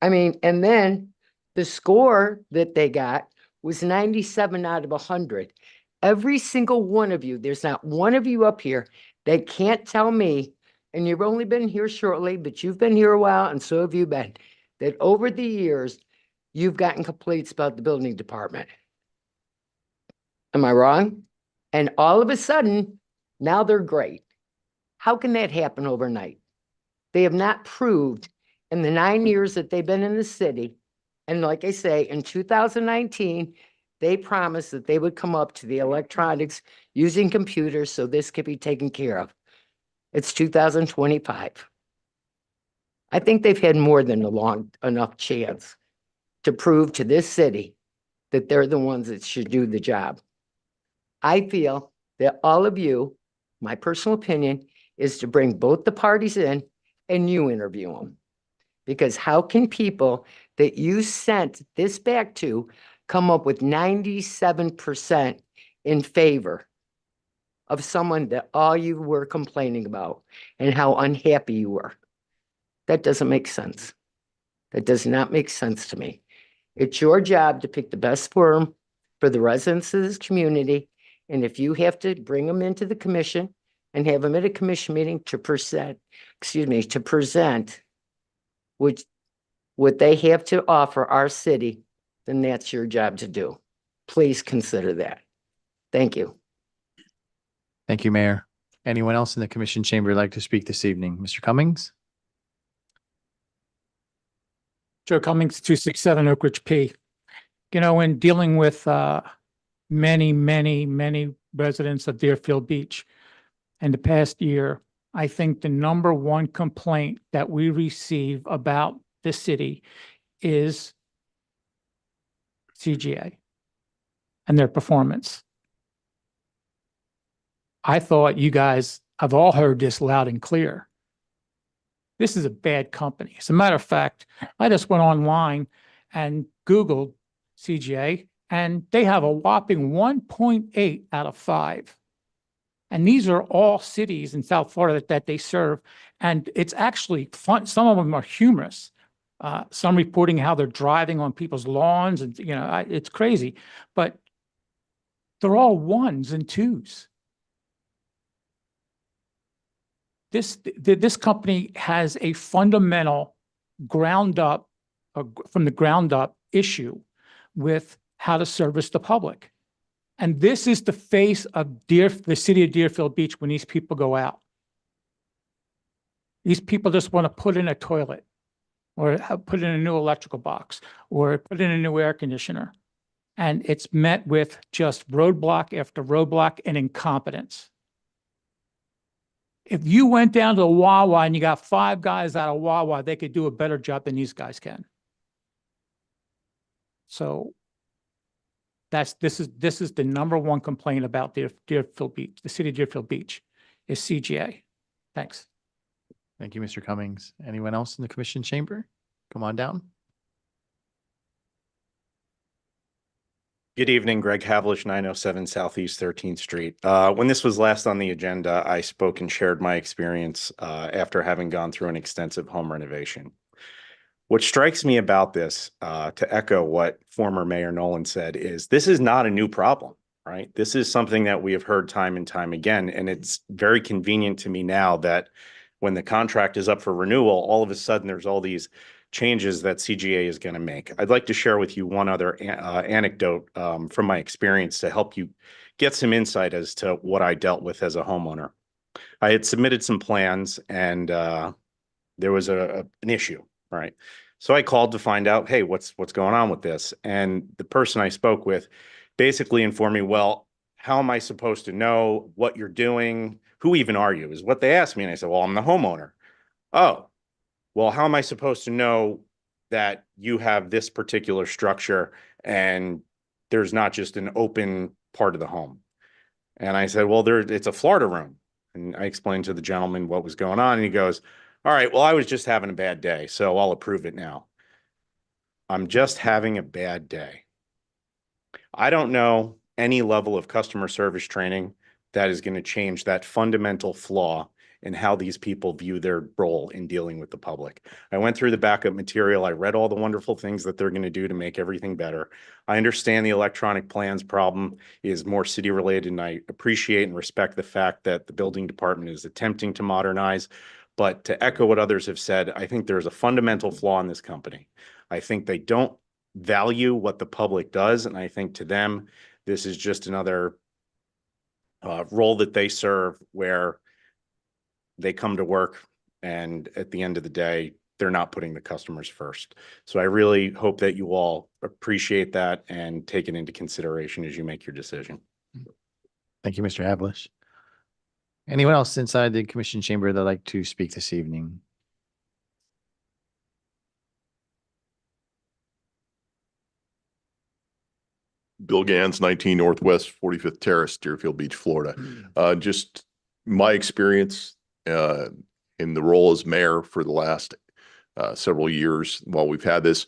I mean, and then the score that they got was 97 out of 100. Every single one of you, there's not one of you up here that can't tell me, and you've only been here shortly, but you've been here a while, and so have you been, that over the years, you've gotten complaints about the building department. Am I wrong? And all of a sudden, now they're great. How can that happen overnight? They have not proved in the 9 years that they've been in the city. And like I say, in 2019, they promised that they would come up to the electronics using computers so this could be taken care of. It's 2025. I think they've had more than a long enough chance to prove to this city that they're the ones that should do the job. I feel that all of you, my personal opinion, is to bring both the parties in and you interview them. Because how can people that you sent this back to come up with 97% in favor of someone that all you were complaining about and how unhappy you were? That doesn't make sense. That does not make sense to me. It's your job to pick the best firm for the residents of this community. And if you have to bring them into the commission and have them at a commission meeting to present what they have to offer our city, then that's your job to do. Please consider that. Thank you. Thank you, Mayor. Anyone else in the commission chamber like to speak this evening? Mr. Cummings? Joe Cummings, 267 Oak Ridge P. You know, in dealing with many residents of Deerfield Beach in the past year, I think the number one complaint that we receive about the city is CGA and their performance. I thought you guys have all heard this loud and clear. This is a bad company. As a matter of fact, I just went online and Googled CGA, and they have a whopping 1.8 out of 5. And these are all cities in South Florida that they serve. And it's actually fun. Some of them are humorous. Some reporting how they're driving on people's lawns, and it's crazy. But they're all 1s and 2s. This company has a fundamental from the ground up issue with how to service the public. And this is the face of the city of Deerfield Beach when these people go out. These people just want to put in a toilet or put in a new electrical box, or put in a new air conditioner. And it's met with just roadblock after roadblock and incompetence. If you went down to the Wawa and you got 5 guys out of Wawa, they could do a better job than these guys can. So this is the number one complaint about Deerfield Beach, the city of Deerfield Beach, is CGA. Thanks. Thank you, Mr. Cummings. Anyone else in the commission chamber? Come on down. Good evening, Greg Havlish, 907 Southeast 13th Street. When this was last on the agenda, I spoke and shared my experience after having gone through an extensive home renovation. What strikes me about this, to echo what former Mayor Nolan said, is this is not a new problem, right? This is something that we have heard time and time again, and it's very convenient to me now that when the contract is up for renewal, all of a sudden there's all these changes that CGA is going to make. I'd like to share with you one other anecdote from my experience to help you get some insight as to what I dealt with as a homeowner. I had submitted some plans and there was an issue, right? So I called to find out, hey, what's going on with this? And the person I spoke with basically informed me, well, how am I supposed to know what you're doing? Who even are you? Is what they asked me. And I said, well, I'm the homeowner. Oh, well, how am I supposed to know that you have this particular structure and there's not just an open part of the home? And I said, well, it's a Florida room. And I explained to the gentleman what was going on. And he goes, all right, well, I was just having a bad day, so I'll approve it now. I'm just having a bad day. I don't know any level of customer service training that is going to change that fundamental flaw in how these people view their role in dealing with the public. I went through the backup material. I read all the wonderful things that they're going to do to make everything better. I understand the electronic plans problem is more city related, and I appreciate and respect the fact that the building department is attempting to modernize. But to echo what others have said, I think there's a fundamental flaw in this company. I think they don't value what the public does. And I think to them, this is just another role that they serve where they come to work and at the end of the day, they're not putting the customers first. So I really hope that you all appreciate that and take it into consideration as you make your decision. Thank you, Mr. Havlish. Anyone else inside the commission chamber that'd like to speak this evening? Bill Gans, 19 Northwest 45th Terrace, Deerfield Beach, Florida. Just my experience in the role as mayor for the last several years while we've had this,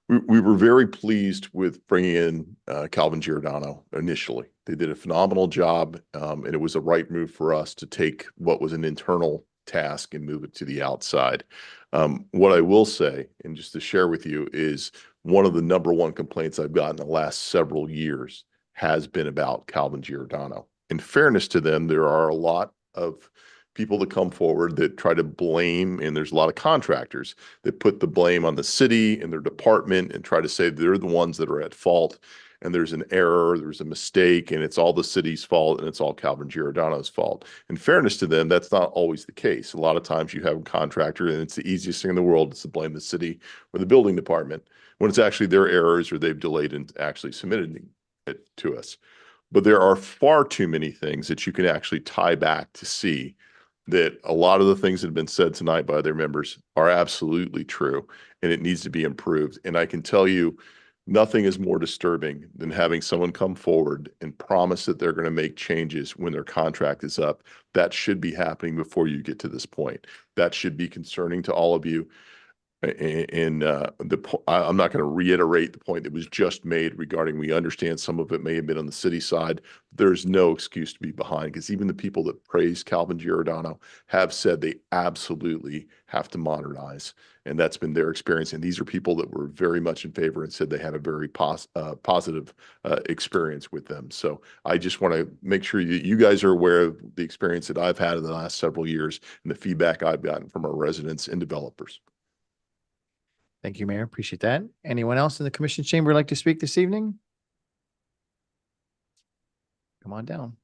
we were very pleased with bringing in Calvin Giordano initially. They did a phenomenal job, and it was a right move for us to take what was an internal task and move it to the outside. What I will say, and just to share with you, is one of the number one complaints I've gotten the last several years has been about Calvin Giordano. In fairness to them, there are a lot of people that come forward that try to blame, and there's a lot of contractors that put the blame on the city and their department and try to say they're the ones that are at fault. And there's an error, there's a mistake, and it's all the city's fault, and it's all Calvin Giordano's fault. In fairness to them, that's not always the case. A lot of times you have a contractor, and it's the easiest thing in the world is to blame the city or the building department when it's actually their errors or they've delayed and actually submitted it to us. But there are far too many things that you can actually tie back to see that a lot of the things that have been said tonight by their members are absolutely true, and it needs to be improved. And I can tell you, nothing is more disturbing than having someone come forward and promise that they're going to make changes when their contract is up. That should be happening before you get to this point. That should be concerning to all of you. And I'm not going to reiterate the point that was just made regarding, we understand some of it may have been on the city side. There's no excuse to be behind, because even the people that praise Calvin Giordano have said they absolutely have to modernize. And that's been their experience. And these are people that were very much in favor and said they had a very positive experience with them. So I just want to make sure that you guys are aware of the experience that I've had in the last several years and the feedback I've gotten from our residents and developers. Thank you, Mayor. Appreciate that. Anyone else in the commission chamber like to speak this evening? Come on down.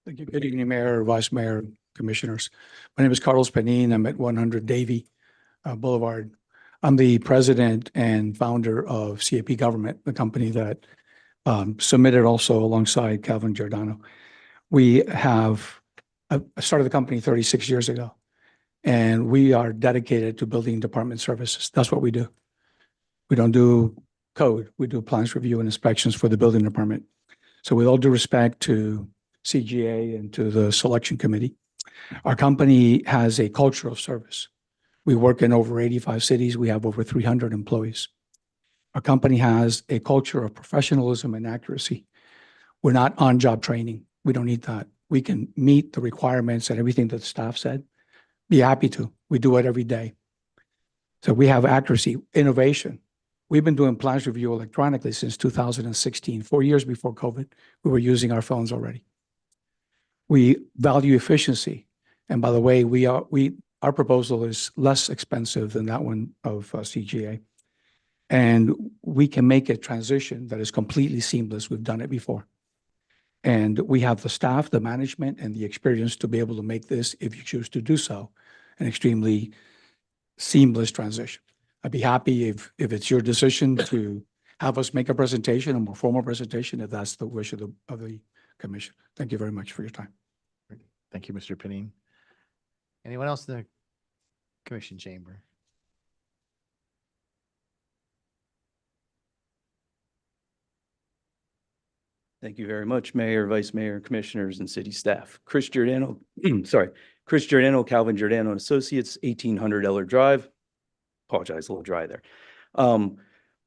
Thank you. Good evening, Mayor, Vice Mayor, Commissioners. My name is Carlos Penin. I'm at 100 Davie. Boulevard. I'm the president and founder of CAP Government, the company that submitted also alongside Calvin Giordano. I started the company 36 years ago, and we are dedicated to building department services. That's what we do. We don't do code. We do plans review and inspections for the building department. So with all due respect to CGA and to the selection committee, our company has a culture of service. We work in over 85 cities. We have over 300 employees. Our company has a culture of professionalism and accuracy. We're not on-job training. We don't need that. We can meet the requirements and everything that the staff said. Be happy to. We do it every day. So we have accuracy, innovation. We've been doing plans review electronically since 2016, 4 years before COVID. We were using our phones already. We value efficiency. And by the way, our proposal is less expensive than that one of CGA. And we can make a transition that is completely seamless. We've done it before. And we have the staff, the management, and the experience to be able to make this, if you choose to do so, an extremely seamless transition. I'd be happy if it's your decision to have us make a presentation, a more formal presentation, if that's the wish of the commission. Thank you very much for your time. Thank you, Mr. Panine. Anyone else in the commission chamber? Thank you very much, Mayor, Vice Mayor, Commissioners, and City staff. Chris Giordano, Chris Giordano, Calvin Giordano and Associates, 1800 Eller Drive. Apologize, a little dry there.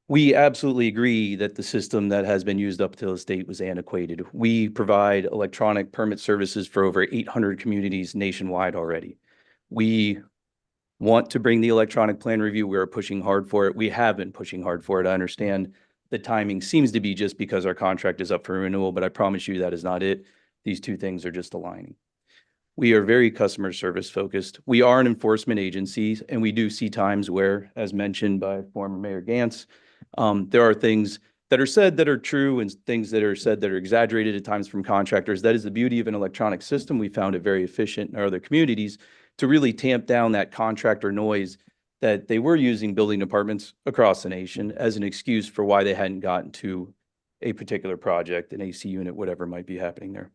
We absolutely agree that the system that has been used up to this date was antiquated. We provide electronic permit services for over 800 communities nationwide already. We want to bring the electronic plan review. We are pushing hard for it. We have been pushing hard for it. I understand the timing seems to be just because our contract is up for renewal, but I promise you that is not it. These two things are just aligning. We are very customer service focused. We are an enforcement agency, and we do see times where, as mentioned by former Mayor Gantz, there are things that are said that are true and things that are said that are exaggerated at times from contractors. That is the beauty of an electronic system. We found it very efficient in our other communities to really tamp down that contractor noise that they were using building departments across the nation as an excuse for why they hadn't gotten to a particular project, an AC unit, whatever might be happening there.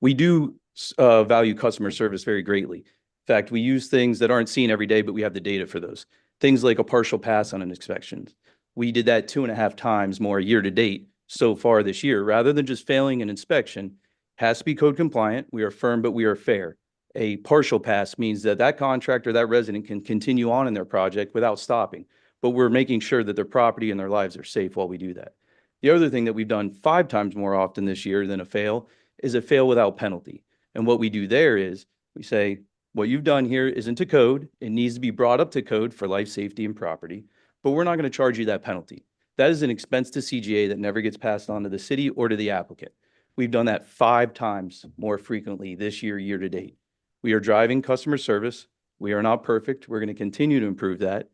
We do value customer service very greatly. In fact, we use things that aren't seen every day, but we have the data for those. Things like a partial pass on an inspection. We did that 2.5 times more year to date so far this year. Rather than just failing an inspection, has to be code compliant. We are firm, but we are fair. A partial pass means that that contractor, that resident can continue on in their project without stopping, but we're making sure that their property and their lives are safe while we do that. The other thing that we've done 5 times more often this year than a fail is a fail without penalty. And what we do there is we say, what you've done here isn't to code. It needs to be brought up to code for life safety and property, but we're not going to charge you that penalty. That is an expense to CGA that never gets passed on to the city or to the applicant. We've done that 5 times more frequently this year, year to date. We are driving customer service. We are not perfect. We're going to continue to improve that.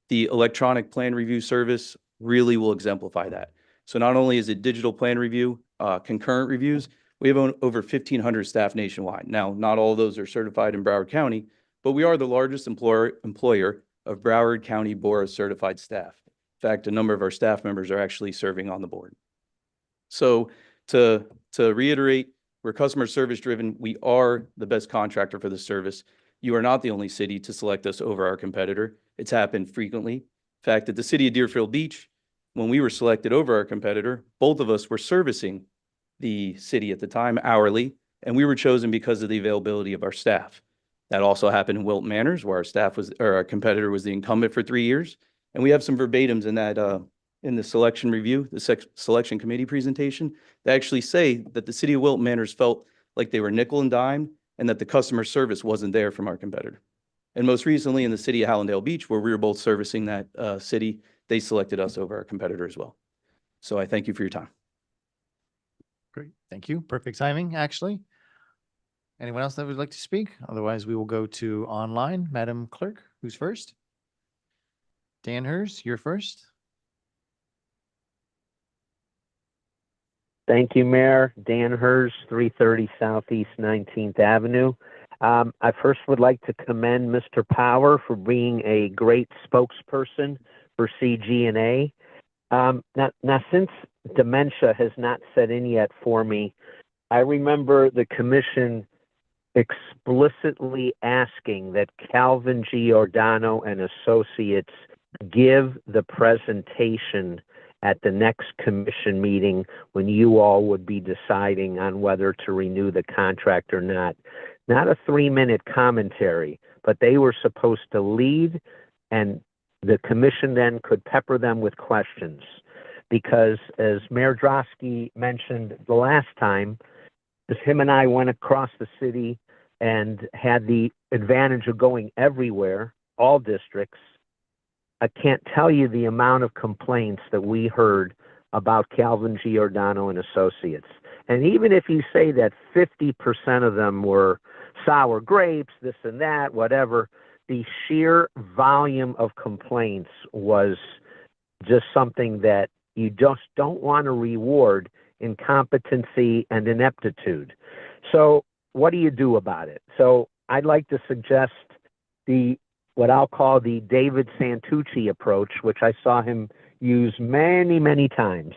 The electronic plan review service really will exemplify that. So not only is it digital plan review, concurrent reviews, we have over 1,500 staff nationwide. Now, not all of those are certified in Broward County, but we are the largest employer of Broward County Board certified staff. In fact, a number of our staff members are actually serving on the board. So to reiterate, we're customer service driven. We are the best contractor for this service. You are not the only city to select us over our competitor. It's happened frequently. In fact, at the city of Deerfield Beach, when we were selected over our competitor, both of us were servicing the city at the time hourly, and we were chosen because of the availability of our staff. That also happened in Wilton Manors, where our competitor was the incumbent for 3 years. And we have some verbatims in that in the selection review, the selection committee presentation, they actually say that the city of Wilton Manors felt like they were nickel and dime and that the customer service wasn't there from our competitor. And most recently in the city of Hallandale Beach, where we were both servicing that city, they selected us over our competitor as well. So I thank you for your time. Great. Thank you. Perfect timing, actually. Anyone else that would like to speak? Otherwise, we will go to online. Madam Clerk, who's first? Dan Hers, you're first. Thank you, Mayor. Dan Hers, 330 Southeast 19th Avenue. I first would like to commend Mr. Power for being a great spokesperson for CG&A. Now, since dementia has not set in yet for me, I remember the commission explicitly asking that Calvin Giordano and Associates give the presentation at the next commission meeting when you all would be deciding on whether to renew the contract or not. Not a 3-minute commentary, but they were supposed to lead, and the commission then could pepper them with questions. Because as Mayor Drosky mentioned the last time, as him and I went across the city and had the advantage of going everywhere, all districts, I can't tell you the amount of complaints that we heard about Calvin Giordano and Associates. And even if you say that 50% of them were sour grapes, this and that, whatever, the sheer volume of complaints was just something that you just don't want to reward incompetency and ineptitude. So what do you do about it? So I'd like to suggest what I'll call the David Santucci approach, which I saw him use many, many times.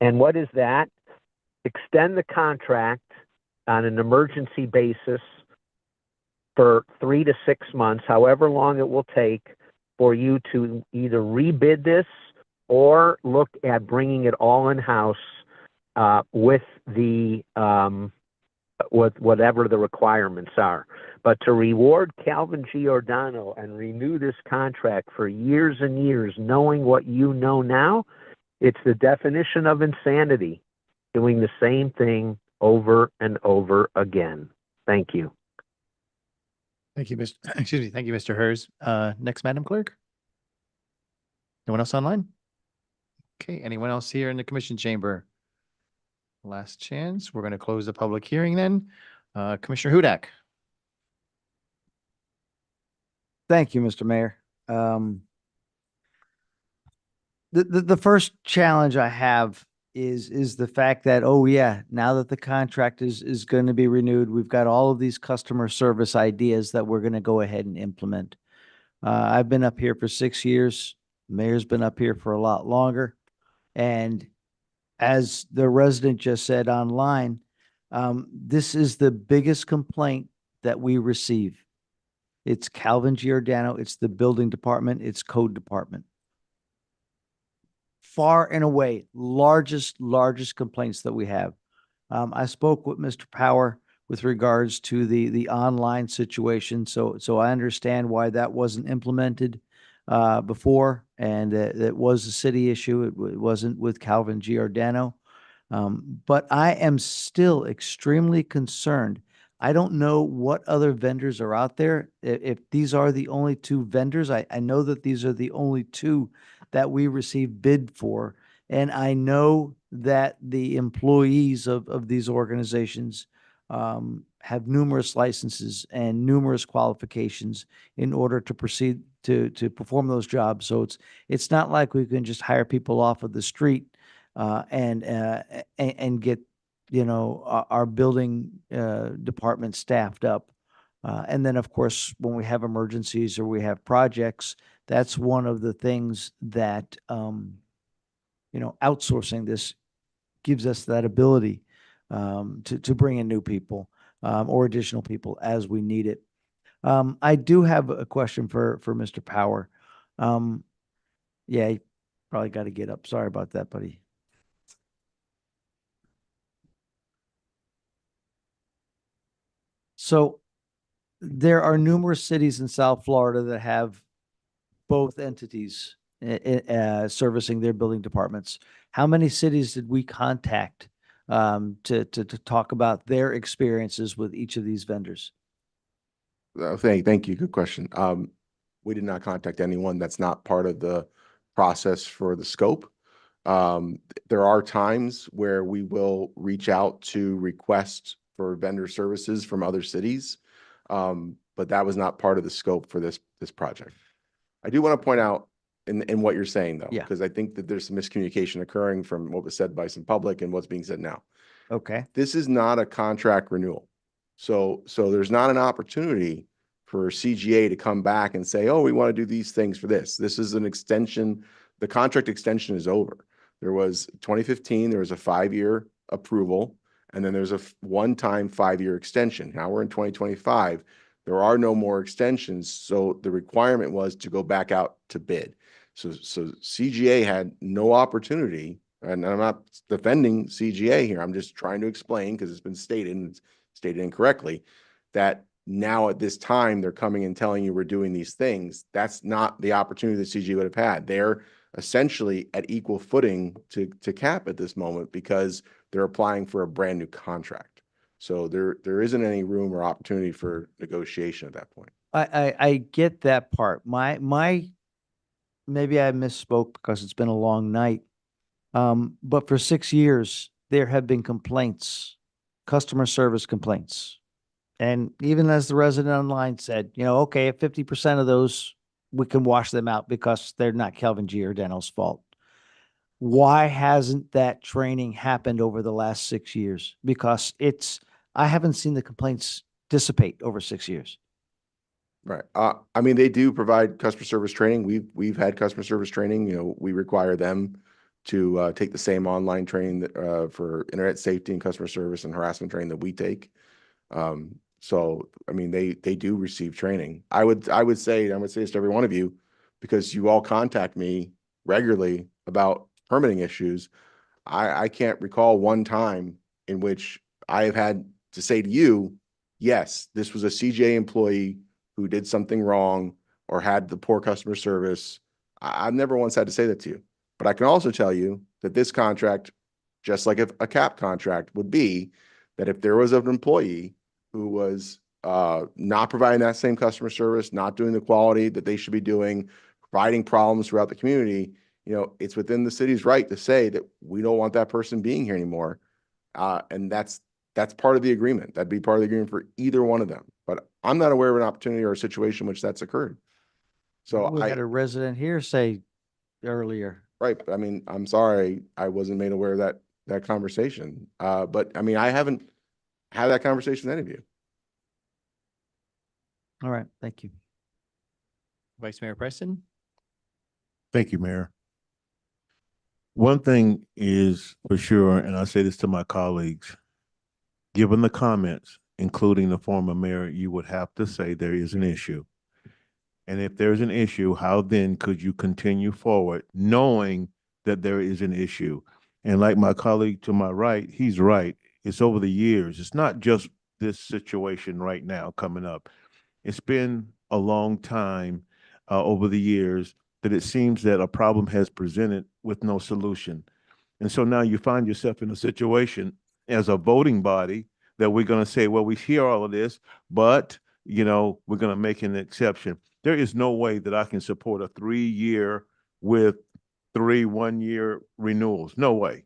And what is that? Extend the contract on an emergency basis for 3 to 6 months, however long it will take for you to either rebid this or look at bringing it all in-house with whatever the requirements are. But to reward Calvin Giordano and renew this contract for years and years, knowing what you know now, it's the definition of insanity, doing the same thing over and over again. Thank you. Thank you, Thank you, Mr. Hers. Next, Madam Clerk. No one else online? Okay, anyone else here in the commission chamber? Last chance. We're going to close the public hearing then. Commissioner Hudak. Thank you, Mr. Mayor. The first challenge I have is the fact that, oh yeah, now that the contract is going to be renewed, we've got all of these customer service ideas that we're going to go ahead and implement. I've been up here for 6 years. Mayor's been up here for a lot longer. And as the resident just said online, this is the biggest complaint that we receive. It's Calvin Giordano, it's the building department, it's code department. Far and away, largest complaints that we have. I spoke with Mr. Power with regards to the online situation. So I understand why that wasn't implemented before, and it was a city issue. It wasn't with Calvin Giordano. But I am still extremely concerned. I don't know what other vendors are out there. If these are the only 2 vendors, I know that these are the only 2 that we received bid for. And I know that the employees of these organizations have numerous licenses and numerous qualifications in order to proceed to perform those jobs. So it's not like we can just hire people off of the street and get, you know, our building department staffed up. And then, of course, when we have emergencies or we have projects, that's one of the things that, you know, outsourcing this gives us that ability to bring in new people or additional people as we need it. I do have a question for Mr. Power. Yeah, you probably got to get up. Sorry about that, buddy. So there are numerous cities in South Florida that have both entities servicing their building departments. How many cities did we contact to talk about their experiences with each of these vendors? Thank you. Good question. We did not contact anyone. That's not part of the process for the scope. There are times where we will reach out to request for vendor services from other cities, but that was not part of the scope for this project. I do want to point out in what you're saying, though, because I think that there's some miscommunication occurring from what was said by some public and what's being said now. Okay. This is not a contract renewal. So there's not an opportunity for CGA to come back and say, oh, we want to do these things for this. This is an extension. The contract extension is over. There was 2015, there was a 5-year approval, and then there's a one-time 5-year extension. Now we're in 2025. There are no more extensions. So the requirement was to go back out to bid. So CGA had no opportunity, and I'm not defending CGA here. I'm just trying to explain, because it's been stated, and it's stated incorrectly, that now at this time they're coming and telling you we're doing these things. That's not the opportunity that CGA would have had. They're essentially at equal footing to CAP at this moment, because they're applying for a brand new contract. So there isn't any room or opportunity for negotiation at that point. I get that part. Maybe I misspoke because it's been a long night. But for 6 years, there have been complaints, customer service complaints. And even as the resident online said, okay, if 50% of those, we can wash them out because they're not Calvin Giordano's fault. Why hasn't that training happened over the last 6 years? Because I haven't seen the complaints dissipate over 6 years. Right. I mean, they do provide customer service training. We've had customer service training. We require them to take the same online training that, for internet safety and customer service and harassment training that we take. So, I mean, they do receive training. I would say this to every one of you, because you all contact me regularly about permitting issues. I can't recall one time in which I have had to say to you, yes, this was a CJ employee who did something wrong or had the poor customer service. I've never once had to say that to you. But I can also tell you that this contract, just like a CAP contract would be, that if there was an employee who was not providing that same customer service, not doing the quality that they should be doing, providing problems throughout the community, it's within the city's right to say that we don't want that person being here anymore. And that's part of the agreement. That'd be part of the agreement for either one of them. But I'm not aware of an opportunity or a situation in which that's occurred. So We had a resident here say earlier. Right. I mean, I'm sorry, I wasn't made aware of that conversation. But I mean, I haven't had that conversation with any of you. All right. Thank you. Vice Mayor Preston. Thank you, Mayor. One thing is for sure, and I say this to my colleagues, given the comments, including the former mayor, you would have to say there is an issue. And if there's an issue, how then could you continue forward knowing that there is an issue? And like my colleague to my right, he's right. It's over the years. It's not just this situation right now coming up. It's been a long time over the years that it seems that a problem has presented with no solution. And so now you find yourself in a situation as a voting body that we're going to say, well, we hear all of this, but, we're going to make an exception. There is no way that I can support a 3-year with 3 1-year renewals. No way.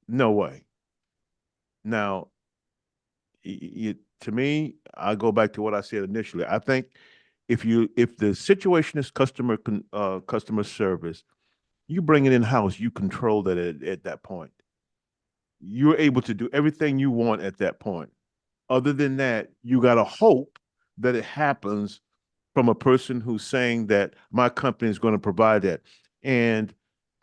No way. Now, to me, I go back to what I said initially. I think if the situation is customer service, you bring it in-house, you control that at that point. You're able to do everything you want at that point. Other than that, you got to hope that it happens from a person who's saying that my company is going to provide that. And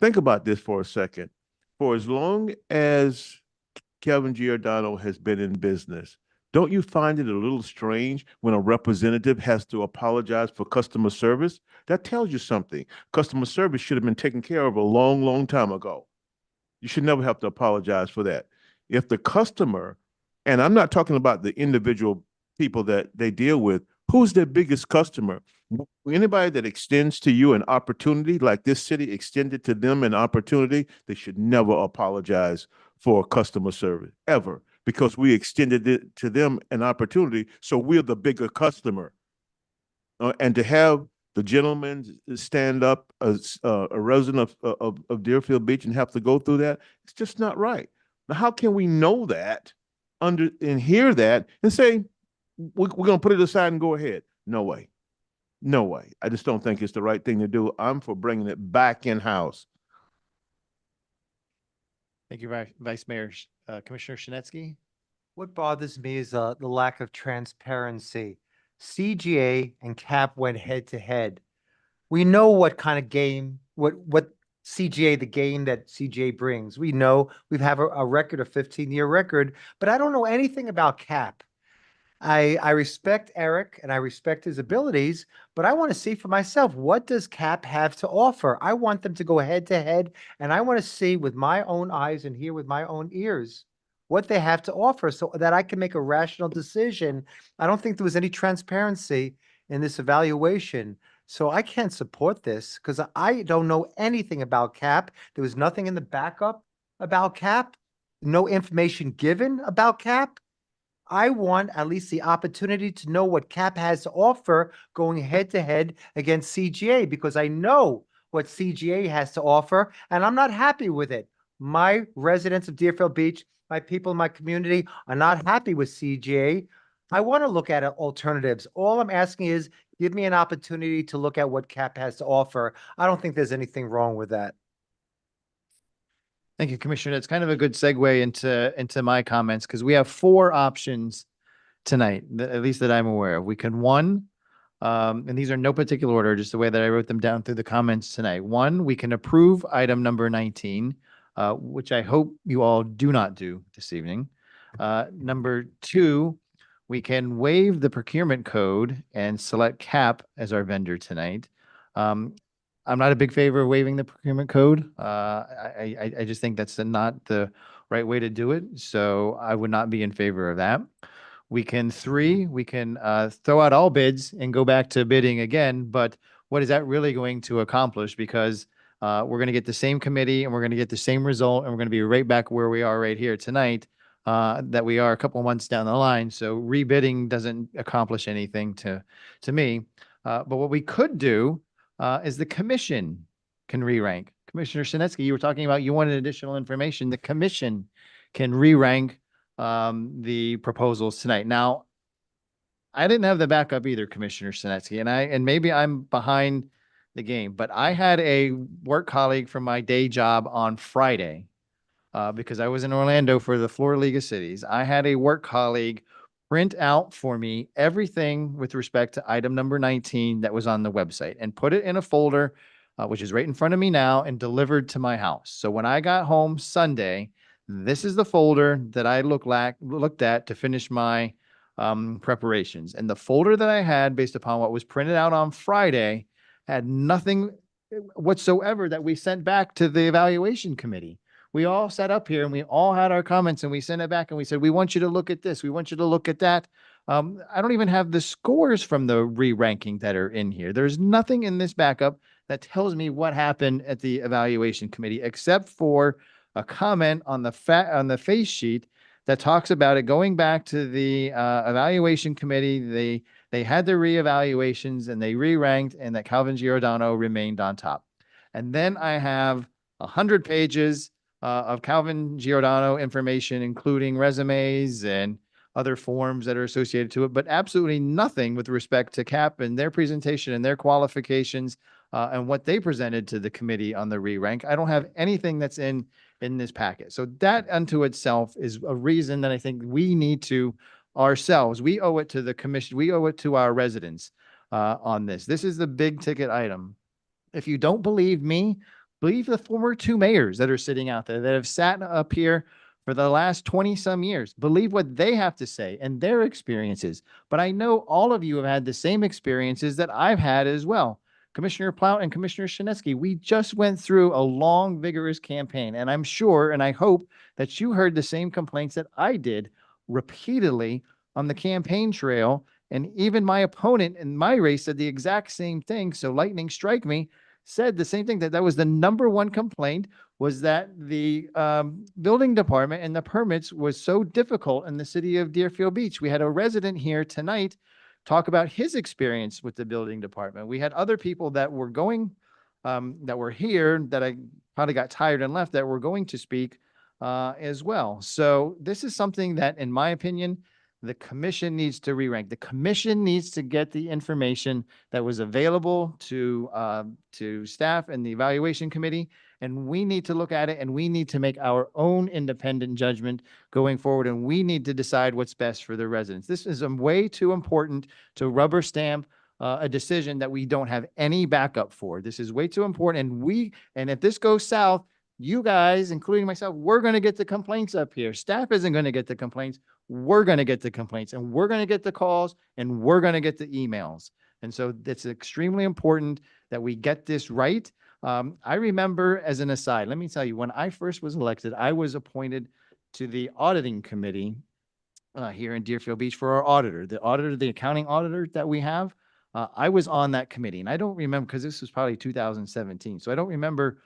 think about this for a second. For as long as Calvin Giordano has been in business, don't you find it a little strange when a representative has to apologize for customer service? That tells you something. Customer service should have been taken care of a long, long time ago. You should never have to apologize for that. If the customer, and I'm not talking about the individual people that they deal with, who's their biggest customer? Anybody that extends to you an opportunity, like this city extended to them an opportunity, they should never apologize for customer service, ever, because we extended it to them an opportunity, so we're the bigger customer. And to have the gentleman stand up as a resident of Deerfield Beach and have to go through that, it's just not right. Now, how can we know that and hear that and say, we're going to put it aside and go ahead? No way. No way. I just don't think it's the right thing to do. I'm for bringing it back in-house. Thank you, Vice Mayor. Commissioner Shinetsky. What bothers me is the lack of transparency. CGA and CAP went head to head. We know what kind of game, what CGA, the game that CGA brings. We know we've have a record, a 15-year record, but I don't know anything about CAP. I respect Eric and I respect his abilities, but I want to see for myself, what does CAP have to offer? I want them to go head to head, and I want to see with my own eyes and hear with my own ears what they have to offer so that I can make a rational decision. I don't think there was any transparency in this evaluation. So I can't support this because I don't know anything about CAP. There was nothing in the backup about CAP, no information given about CAP. I want at least the opportunity to know what CAP has to offer going head to head against CGA, because I know what CGA has to offer and I'm not happy with it. My residents of Deerfield Beach, my people in my community are not happy with CGA. I want to look at alternatives. All I'm asking is give me an opportunity to look at what CAP has to offer. I don't think there's anything wrong with that. Thank you, Commissioner. That's kind of a good segue into my comments, because we have four options tonight, at least that I'm aware of. We can, one, and these are no particular order, just the way that I wrote them down through the comments tonight. One, we can approve item number 19, which I hope you all do not do this evening. Number two, we can waive the procurement code and select CAP as our vendor tonight. I'm not a big favor of waiving the procurement code. I just think that's not the right way to do it. So I would not be in favor of that. We can throw out all bids and go back to bidding again, but what is that really going to accomplish? Because we're going to get the same committee and we're going to get the same result, and we're going to be right back where we are right here tonight, that we are a couple months down the line. So rebidding doesn't accomplish anything to me. But what we could do is the commission can re-rank. Commissioner Sinetsky, you were talking about you wanted additional information. The commission can re-rank the proposals tonight. Now, I didn't have the backup either, Commissioner Sinetsky, and maybe I'm behind the game, but I had a work colleague from my day job on Friday, because I was in Orlando for the Florida League of Cities. I had a work colleague print out for me everything with respect to item number 19 that was on the website and put it in a folder, which is right in front of me now, and delivered to my house. So when I got home Sunday, this is the folder that I looked at to finish my preparations. And the folder that I had, based upon what was printed out on Friday, had nothing whatsoever that we sent back to the evaluation committee. We all sat up here and we all had our comments and we sent it back and we said, we want you to look at this. We want you to look at that. I don't even have the scores from the re-ranking that are in here. There's nothing in this backup that tells me what happened at the evaluation committee, except for a comment on the face sheet that talks about it going back to the evaluation committee. They had their reevaluations and they re-ranked, and that Calvin Giordano remained on top. And then I have 100 pages of Calvin Giordano information, including resumes and other forms that are associated to it, but absolutely nothing with respect to CAP and their presentation and their qualifications and what they presented to the committee on the re-rank. I don't have anything that's in this packet. So that unto itself is a reason that I think we need to ourselves, we owe it to the commission, we owe it to our residents on this. This is the big ticket item. If you don't believe me, believe the former two mayors that are sitting out there that have sat up here for the last 20 some years. Believe what they have to say and their experiences. But I know all of you have had the same experiences that I've had as well. Commissioner Plout and Commissioner Shinesky, we just went through a long, vigorous campaign, and I'm sure and I hope that you heard the same complaints that I did repeatedly on the campaign trail. And even my opponent in my race said the exact same thing. So lightning strike me, said the same thing, that was the number one complaint, was that the building department and the permits was so difficult in the city of Deerfield Beach. We had a resident here tonight talk about his experience with the building department. We had other people that were going, that were here, that I probably got tired and left, that were going to speak as well. So this is something that, in my opinion, the commission needs to re-rank. The commission needs to get the information that was available to staff and the evaluation committee and we need to look at it and we need to make our own independent judgment going forward. And we need to decide what's best for the residents. This is way too important to rubber stamp a decision that we don't have any backup for. This is way too important. And if this goes south, you guys, including myself, we're going to get the complaints up here. Staff isn't going to get the complaints. We're going to get the complaints, and we're going to get the calls, and we're going to get the emails. And so it's extremely important that we get this right. I remember, as an aside, let me tell you, when I first was elected, I was appointed to the auditing committee here in Deerfield Beach for our auditor, the accounting auditor that we have. I was on that committee, and I don't remember, because this was probably 2017. So I don't remember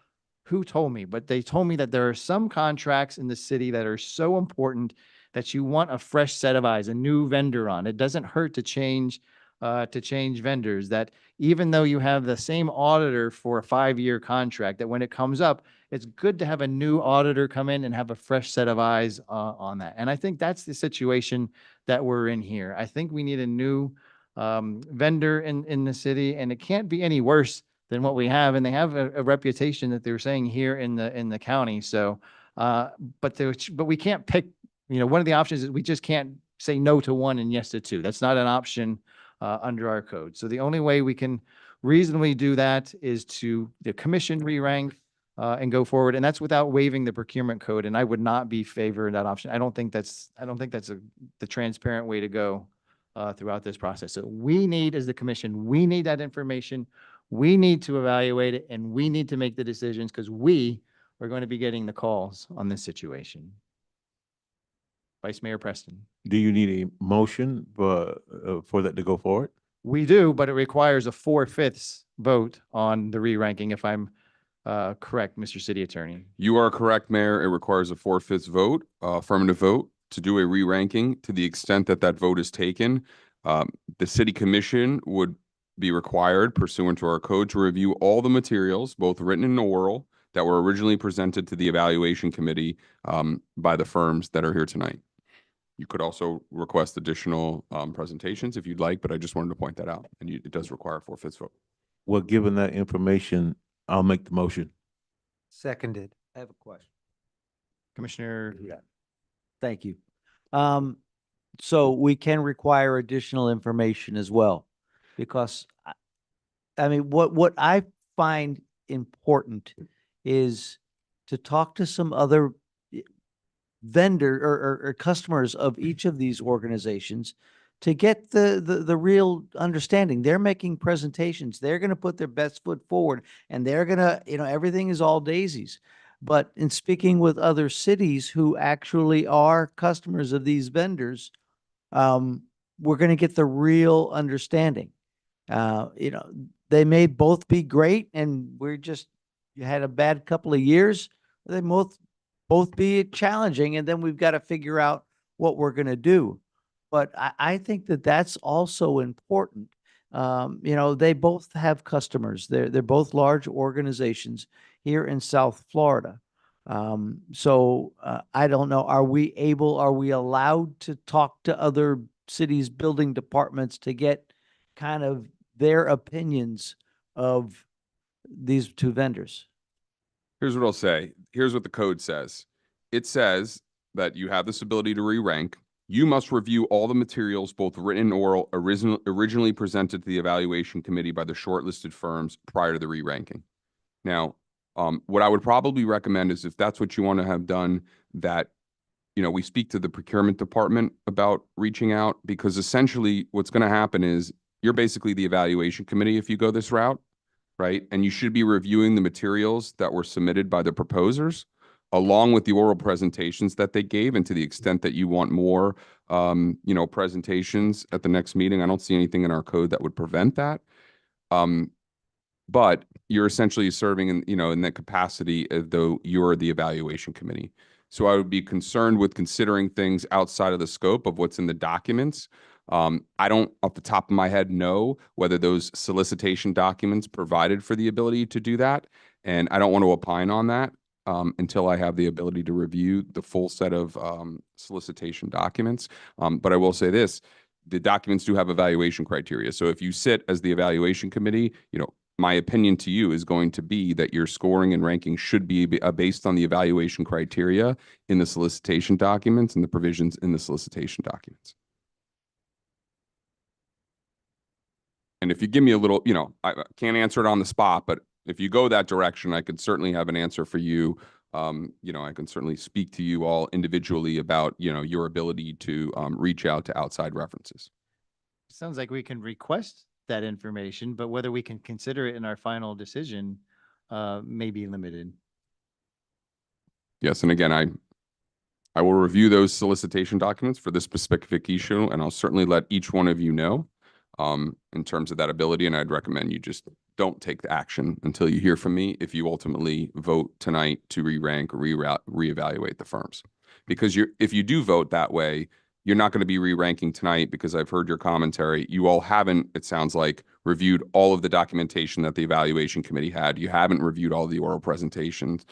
who told me, but they told me that there are some contracts in the city that are so important that you want a fresh set of eyes, a new vendor on. It doesn't hurt to change vendors, that even though you have the same auditor for a 5-year contract, that when it comes up, it's good to have a new auditor come in and have a fresh set of eyes on that. And I think that's the situation that we're in here. I think we need a new vendor in the city, and it can't be any worse than what we have. And they have a reputation that they were saying here in the county. So, but we can't pick, one of the options is we just can't say no to one and yes to two. That's not an option under our code. So the only way we can reasonably do that is to the commission re-rank and go forward. And that's without waiving the procurement code. And I would not be favoring that option. I don't think that's the transparent way to go throughout this process. So we need, as the commission, we need that information. We need to evaluate it, and we need to make the decisions, because we are going to be getting the calls on this situation. Vice Mayor Preston. Do you need a motion for that to go forward? We do, but it requires a 4/5 vote on the re-ranking, if I'm correct, Mr. City Attorney. You are correct, Mayor. It requires a 4/5 vote, affirmative vote, to do a re-ranking. To the extent that that vote is taken, the city commission would be required, pursuant to our code, to review all the materials, both written and oral, that were originally presented to the evaluation committee by the firms that are here tonight. You could also request additional presentations if you'd like, but I just wanted to point that out. And it does require a 4/5 vote. Well, given that information, I'll make the motion. Seconded. I have a question. Commissioner. Thank you. So we can require additional information as well, because I mean, what I find important is to talk to some other vendor or customers of each of these organizations to get the real understanding. They're making presentations. They're going to put their best foot forward, and they're going to, everything is all daisies. But in speaking with other cities who actually are customers of these vendors, we're going to get the real understanding. They may both be great, and you had a bad couple of years. They both be challenging, and then we've got to figure out what we're going to do. But I think that that's also important. They both have customers. They're both large organizations here in South Florida. So I don't know, are we allowed to talk to other cities' building departments to get kind of their opinions of these two vendors? Here's what I'll say. Here's what the code says. It says that you have this ability to re-rank. You must review all the materials, both written and oral, originally presented to the evaluation committee by the shortlisted firms prior to the re-ranking. Now, what I would probably recommend is, if that's what you want to have done, that, we speak to the procurement department about reaching out, because essentially what's going to happen is you're basically the evaluation committee if you go this route, right? And you should be reviewing the materials that were submitted by the proposers, along with the oral presentations that they gave. And to the extent that you want more, presentations at the next meeting, I don't see anything in our code that would prevent that. But you're essentially serving in that capacity as though you're the evaluation committee. So I would be concerned with considering things outside of the scope of what's in the documents. I don't, off the top of my head, know whether those solicitation documents provided for the ability to do that. And I don't want to opine on that until I have the ability to review the full set of solicitation documents. But I will say this, the documents do have evaluation criteria. So if you sit as the evaluation committee, my opinion to you is going to be that your scoring and ranking should be based on the evaluation criteria in the solicitation documents and the provisions in the solicitation documents. And if you give me a little, I can't answer it on the spot, but if you go that direction, I could certainly have an answer for you. I can certainly speak to you all individually about, your ability to reach out to outside references. Sounds like we can request that information, but whether we can consider it in our final decision may be limited. Yes, and again, I will review those solicitation documents for this specific issue, and I'll certainly let each one of you know in terms of that ability, and I'd recommend you just don't take the action until you hear from me if you ultimately vote tonight to re-rank or reevaluate the firms. Because if you do vote that way, you're not going to be re-ranking tonight because I've heard your commentary. You all haven't, it sounds like, reviewed all of the documentation that the evaluation committee had. You haven't reviewed all the oral presentations,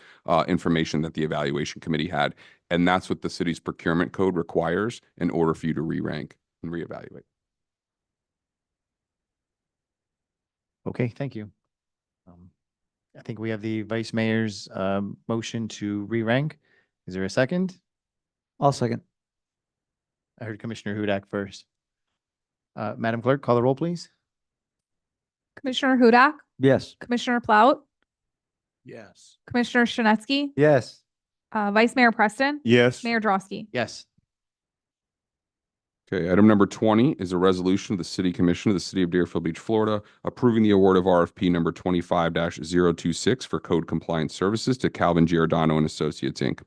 information that the evaluation committee had. And that's what the city's procurement code requires in order for you to re-rank and reevaluate. Okay, thank you. I think we have the vice mayor's motion to re-rank. Is there a second? I'll second. I heard Commissioner Hudak first. Madam Clerk, call the roll, please. Commissioner Hudak, Yes. Commissioner Plout, Yes. Commissioner Shinetsky, Yes. Vice Mayor Preston, Yes. Mayor Drosky. Yes. Okay, item number 20 is a resolution of the City Commission of the City of Deerfield Beach, Florida, approving the award of RFP number 25-026 for code compliance services to Calvin Giordano and Associates, Inc.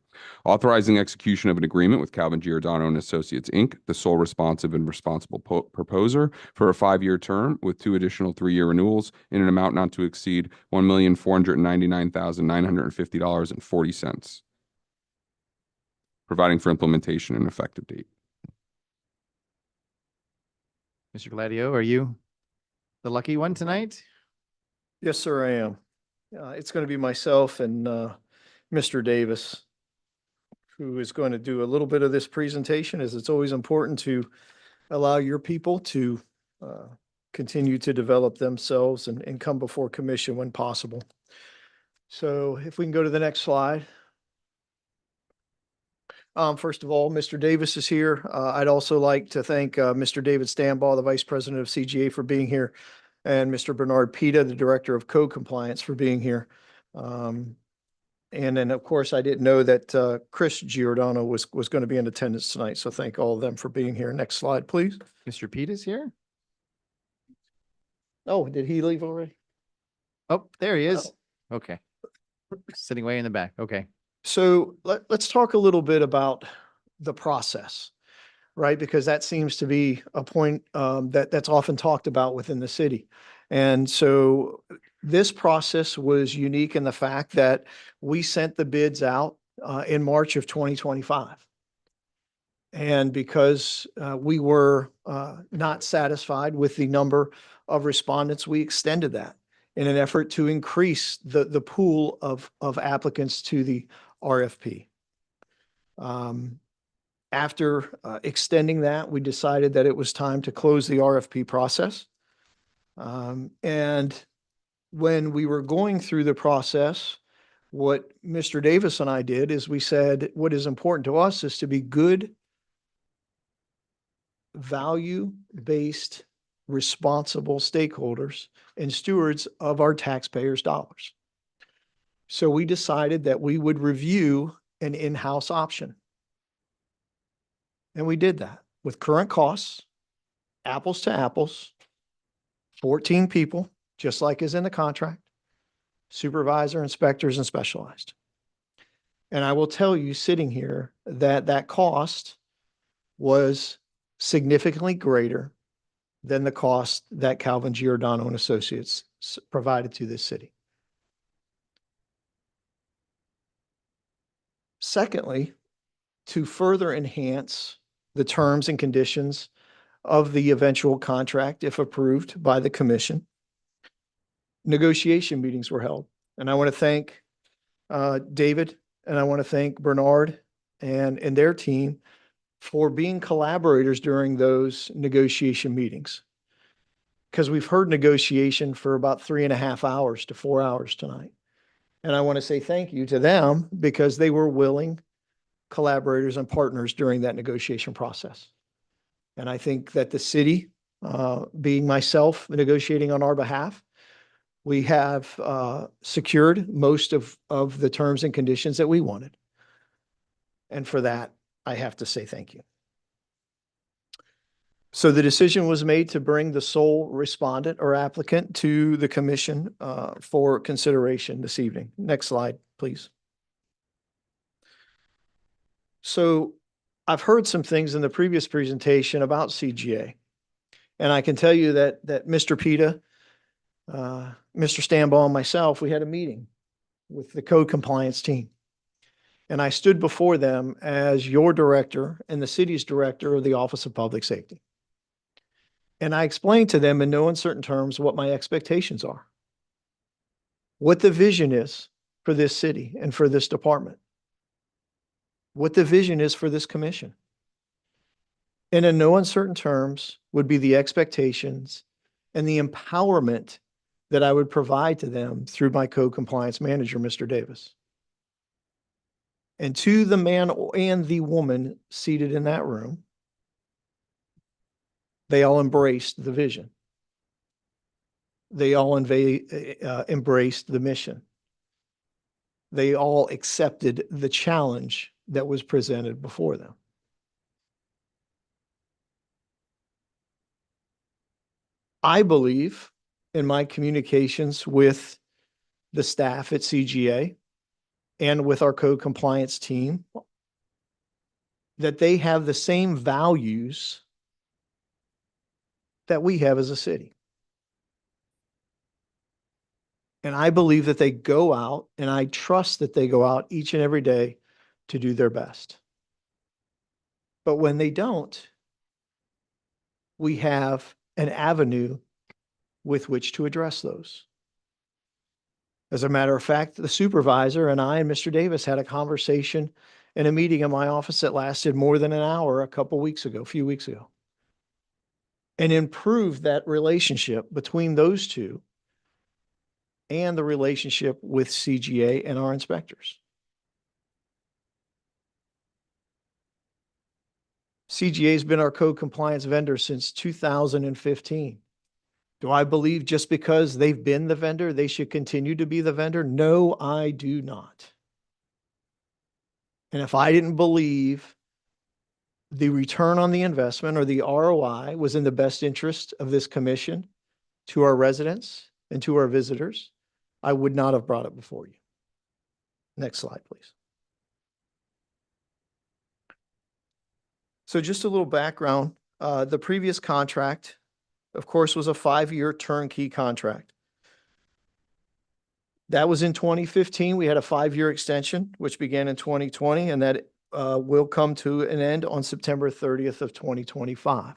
Authorizing execution of an agreement with Calvin Giordano and Associates, Inc., the sole responsive and responsible proposer for a 5-year term with 2 additional 3-year renewals in an amount not to exceed $1,499,950.40. Providing for implementation and effective date. Mr. Gladio, are you the lucky one tonight? Yes, sir, I am. It's going to be myself and Mr. Davis, who is going to do a little bit of this presentation, as it's always important to allow your people to continue to develop themselves and come before commission when possible. So if we can go to the next slide. First of all, Mr. Davis is here. I'd also like to thank Mr. David Stambaugh, the Vice President of CGA, for being here, and Mr. Bernard Pita, the Director of Code Compliance, for being here. And then, of course, I didn't know that Chris Giordano was going to be in attendance tonight, so thank all of them for being here. Next slide, please. Mr. Pete is here? Oh, did he leave already? Oh, there he is. Okay. Sitting way in the back. Okay. So let's talk a little bit about the process, right? Because that seems to be a point that's often talked about within the city. And so this process was unique in the fact that we sent the bids out in March of 2025. And because we were not satisfied with the number of respondents, we extended that in an effort to increase the pool of applicants to the RFP. After extending that, we decided that it was time to close the RFP process. And when we were going through the process, what Mr. Davis and I did is we said, what is important to us is to be good, value-based, responsible stakeholders and stewards of our taxpayers' dollars. So we decided that we would review an in-house option. And we did that with current costs, apples to apples, 14 people, just like is in the contract, supervisor, inspectors, and specialized. And I will tell you, sitting here, that that cost was significantly greater than the cost that Calvin Giordano and Associates provided to this city. Secondly, to further enhance the terms and conditions of the eventual contract, if approved by the commission, negotiation meetings were held. And I want to thank David, and I want to thank Bernard and their team for being collaborators during those negotiation meetings. because we've heard negotiation for about 3.5 hours to 4 hours tonight. And I want to say thank you to them because they were willing collaborators and partners during that negotiation process. And I think that the city, being myself negotiating on our behalf, we have secured most of the terms and conditions that we wanted. And for that, I have to say thank you. So the decision was made to bring the sole respondent or applicant to the commission for consideration this evening. Next slide, please. So I've heard some things in the previous presentation about CGA. And I can tell you that Mr. Pita, Mr. Stanbaugh, and myself, we had a meeting with the code compliance team. And I stood before them as your director and the city's director of the Office of Public Safety. And I explained to them in no uncertain terms what my expectations are, what the vision is for this city and for this department, what the vision is for this commission. And in no uncertain terms would be the expectations and the empowerment that I would provide to them through my code compliance manager, Mr. Davis. And to the man and the woman seated in that room, they all embraced the vision. They all embraced the mission. They all accepted the challenge that was presented before them. I believe in my communications with the staff at CGA and with our code compliance team that they have the same values that we have as a city. And I believe that they go out, and I trust that they go out each and every day to do their best. But when they don't, we have an avenue with which to address those. As a matter of fact, the supervisor and I and Mr. Davis had a conversation in a meeting in my office that lasted more than an hour a few weeks ago, and improved that relationship between those two and the relationship with CGA and our inspectors. CGA has been our code compliance vendor since 2015. Do I believe just because they've been the vendor, they should continue to be the vendor? No, I do not. And if I didn't believe the return on the investment or the ROI was in the best interest of this commission to our residents and to our visitors, I would not have brought it before you. Next slide, please. So just a little background. The previous contract, of course, was a 5-year turnkey contract. That was in 2015. We had a 5-year extension, which began in 2020, and that will come to an end on September 30th of 2025.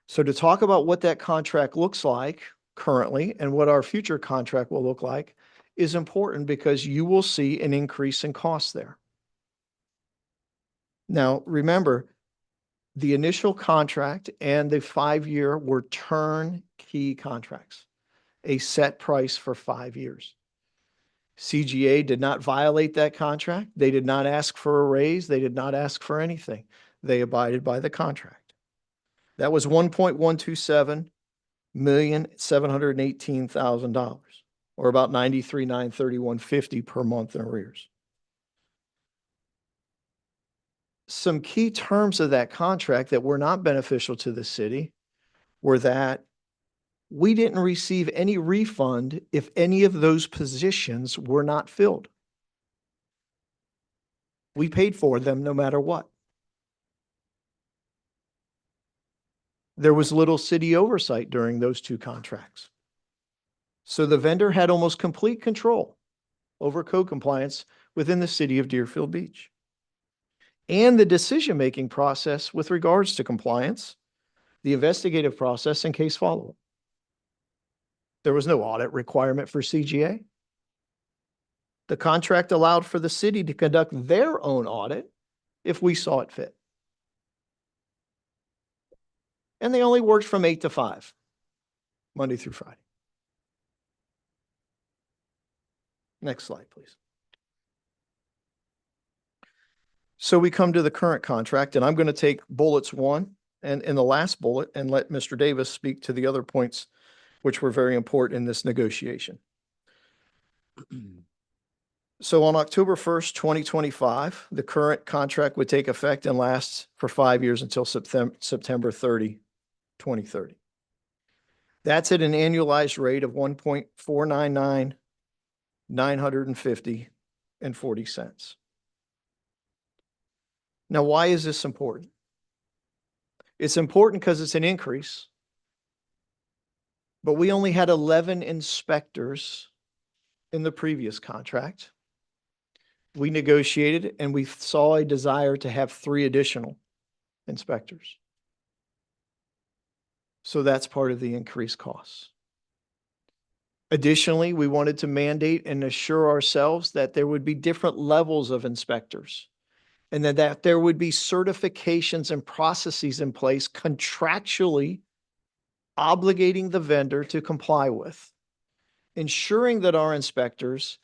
So to talk about what that contract looks like currently and what our future contract will look like is important because you will see an increase in costs there. Now, remember, the initial contract and the 5-year were turnkey contracts, a set price for 5 years. CGA did not violate that contract. They did not ask for a raise. They did not ask for anything. They abided by the contract. That was $1.127,718,000, or about $93,931.50 per month in arrears. Some key terms of that contract that were not beneficial to the city were that we didn't receive any refund if any of those positions were not filled. We paid for them no matter what. There was little city oversight during those two contracts. So the vendor had almost complete control over code compliance within the city of Deerfield Beach. And the decision-making process with regards to compliance, the investigative process, and case follow-up. There was no audit requirement for CGA. The contract allowed for the city to conduct their own audit if we saw it fit. And they only worked from 8 to 5. Monday through Friday. Next slide, please. So we come to the current contract, and I'm going to take bullets 1 and the last bullet and let Mr. Davis speak to the other points which were very important in this negotiation. So on October 1st, 2025, the current contract would take effect and last for 5 years until September 30, 2030. That's at an annualized rate of 1.499950.40. Now, why is this important? It's important because it's an increase, but we only had 11 inspectors in the previous contract. We negotiated and we saw a desire to have 3 additional inspectors. So that's part of the increased costs. Additionally, we wanted to mandate and assure ourselves that there would be different levels of inspectors and that there would be certifications and processes in place contractually obligating the vendor to comply with, ensuring that our inspectors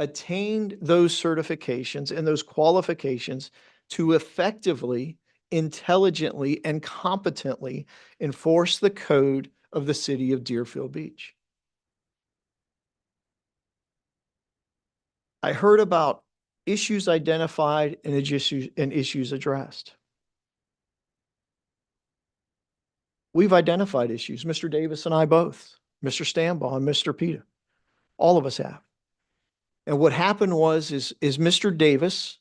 attained those certifications and those qualifications to effectively, intelligently, and competently enforce the code of the city of Deerfield Beach. I heard about issues identified and issues addressed. We've identified issues, Mr. Davis and I both, Mr. Stambaugh and Mr. Pita. All of us have. And what happened was Mr. Davis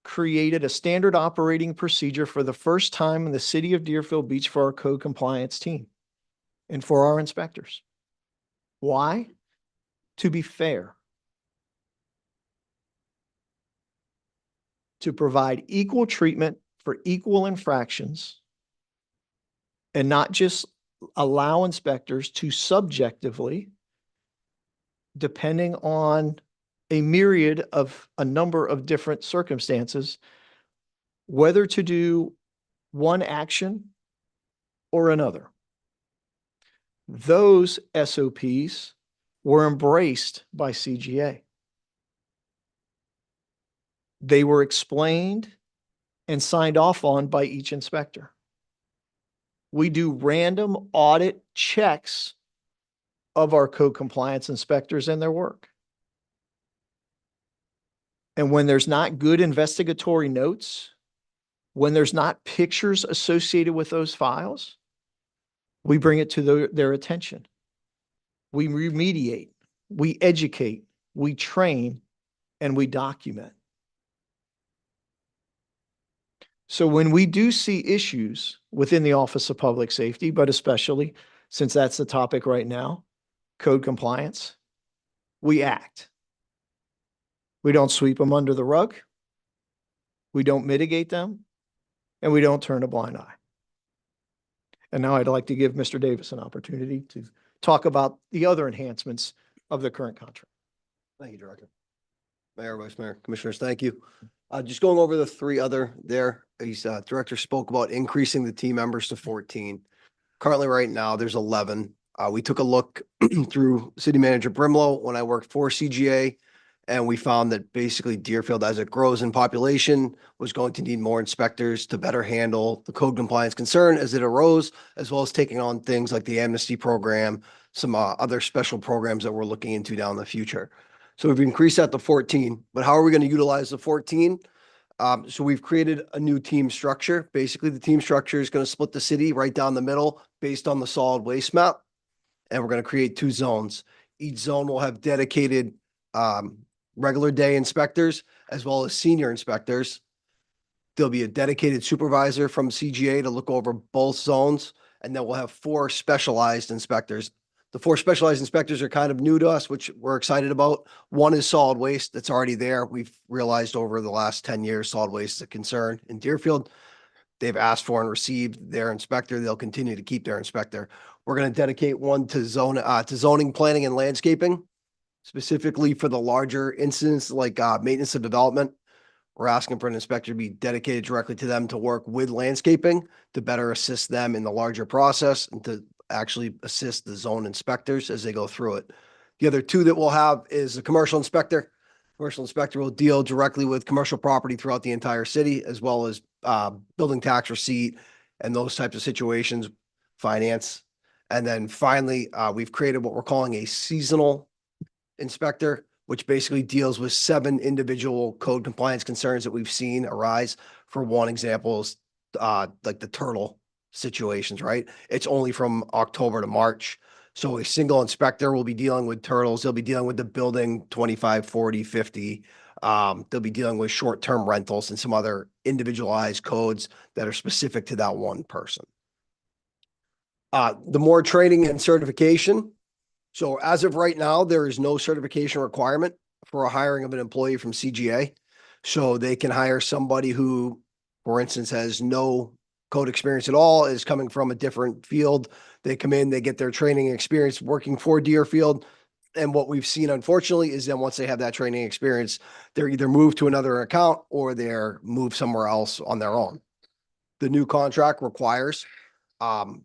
created a standard operating procedure for the first time in the city of Deerfield Beach for our code compliance team and for our inspectors. Why? To be fair. To provide equal treatment for equal infractions and not just allow inspectors to subjectively, depending on a myriad of a number of different circumstances, whether to do one action or another. Those SOPs were embraced by CGA. They were explained and signed off on by each inspector. We do random audit checks of our code compliance inspectors and their work. And when there's not good investigatory notes, when there's not pictures associated with those files, we bring it to their attention. We remediate, we educate, we train, and we document. So when we do see issues within the Office of Public Safety, but especially since that's the topic right now, code compliance, we act. We don't sweep them under the rug. We don't mitigate them, and we don't turn a blind eye. And now I'd like to give Mr. Davis an opportunity to talk about the other enhancements of the current contract. Thank you, Director. Mayor, Vice Mayor, Commissioners, thank you. Just going over the 3 other there, Director spoke about increasing the team members to 14. Currently, right now, there's 11. We took a look through City Manager Brimlow when I worked for CGA, and we found that basically Deerfield, as it grows in population, was going to need more inspectors to better handle the code compliance concern as it arose, as well as taking on things like the amnesty program, some other special programs that we're looking into down the future. So we've increased that to 14, but how are we going to utilize the 14? So we've created a new team structure. Basically, the team structure is going to split the city right down the middle based on the solid waste map. And we're going to create 2 zones. Each zone will have dedicated regular day inspectors as well as senior inspectors. There'll be a dedicated supervisor from CGA to look over both zones. And then we'll have 4 specialized inspectors. The 4 specialized inspectors are kind of new to us, which we're excited about. One is solid waste that's already there. We've realized over the last 10 years, solid waste is a concern in Deerfield. They've asked for and received their inspector. They'll continue to keep their inspector. We're going to dedicate one to zoning, planning, and landscaping, specifically for the larger incidents like maintenance and development. We're asking for an inspector to be dedicated directly to them to work with landscaping to better assist them in the larger process and to actually assist the zone inspectors as they go through it. The other two that we'll have is the commercial inspector. Commercial inspector will deal directly with commercial property throughout the entire city, as well as building tax receipt and those types of situations, finance. And then finally, we've created what we're calling a seasonal inspector, which basically deals with 7 individual code compliance concerns that we've seen arise. For one example is like the turtle situations, right? It's only from October to March. So a single inspector will be dealing with turtles. They'll be dealing with the building 25, 40, 50. They'll be dealing with short-term rentals and some other individualized codes that are specific to that one person. The more training and certification. So as of right now, there is no certification requirement for a hiring of an employee from CGA. So they can hire somebody who, for instance, has no code experience at all, is coming from a different field. They come in, they get their training and experience working for Deerfield. And what we've seen, unfortunately, is then once they have that training experience, they're either moved to another account or they're moved somewhere else on their own. The new contract requires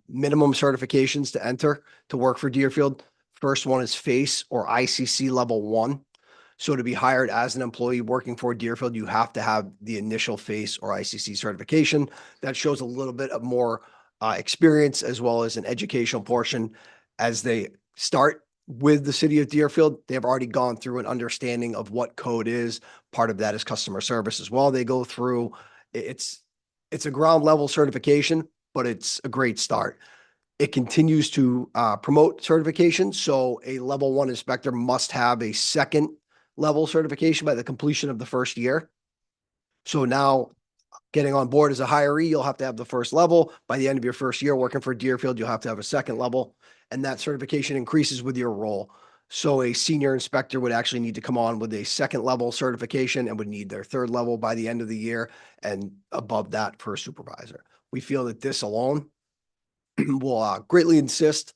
minimum certifications to enter to work for Deerfield. First one is FACE or ICC level 1. So to be hired as an employee working for Deerfield, you have to have the initial FACE or ICC certification. That shows a little bit of more experience as well as an educational portion. As they start with the city of Deerfield, they've already gone through an understanding of what code is. Part of that is customer service as well. They go through, it's a ground level certification, but it's a great start. It continues to promote certification. So a level 1 inspector must have a second level certification by the completion of the first year. So now getting on board as a hiree, you'll have to have the first level. By the end of your first year working for Deerfield, you'll have to have a second level, and that certification increases with your role. So a senior inspector would actually need to come on with a second level certification and would need their third level by the end of the year, and above that for a supervisor. We feel that this alone will greatly assist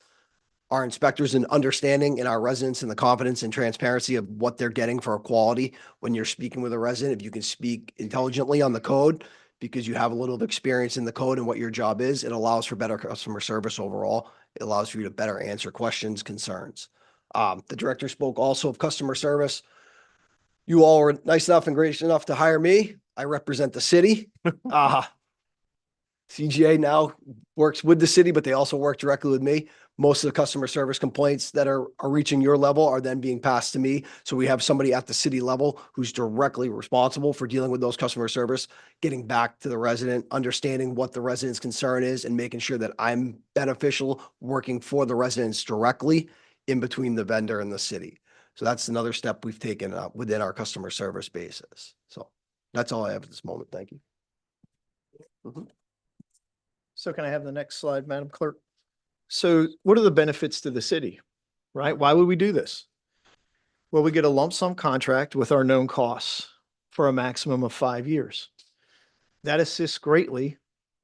our inspectors in understanding and our residents and the confidence and transparency of what they're getting for a quality. When you're speaking with a resident, if you can speak intelligently on the code because you have a little of experience in the code and what your job is, it allows for better customer service overall. It allows for you to better answer questions, concerns. The director spoke also of customer service. You all were nice enough and gracious enough to hire me. I represent the city. CGA now works with the city, but they also work directly with me. Most of the customer service complaints that are reaching your level are then being passed to me. So we have somebody at the city level who's directly responsible for dealing with those customer service, getting back to the resident, understanding what the resident's concern is, and making sure that I'm beneficial working for the residents directly in between the vendor and the city. So that's another step we've taken within our customer service basis. So that's all I have at this moment. Thank you. So can I have the next slide, Madam Clerk? So what are the benefits to the city, right? Why would we do this? Well, we get a lump sum contract with our known costs for a maximum of 5 years. That assists greatly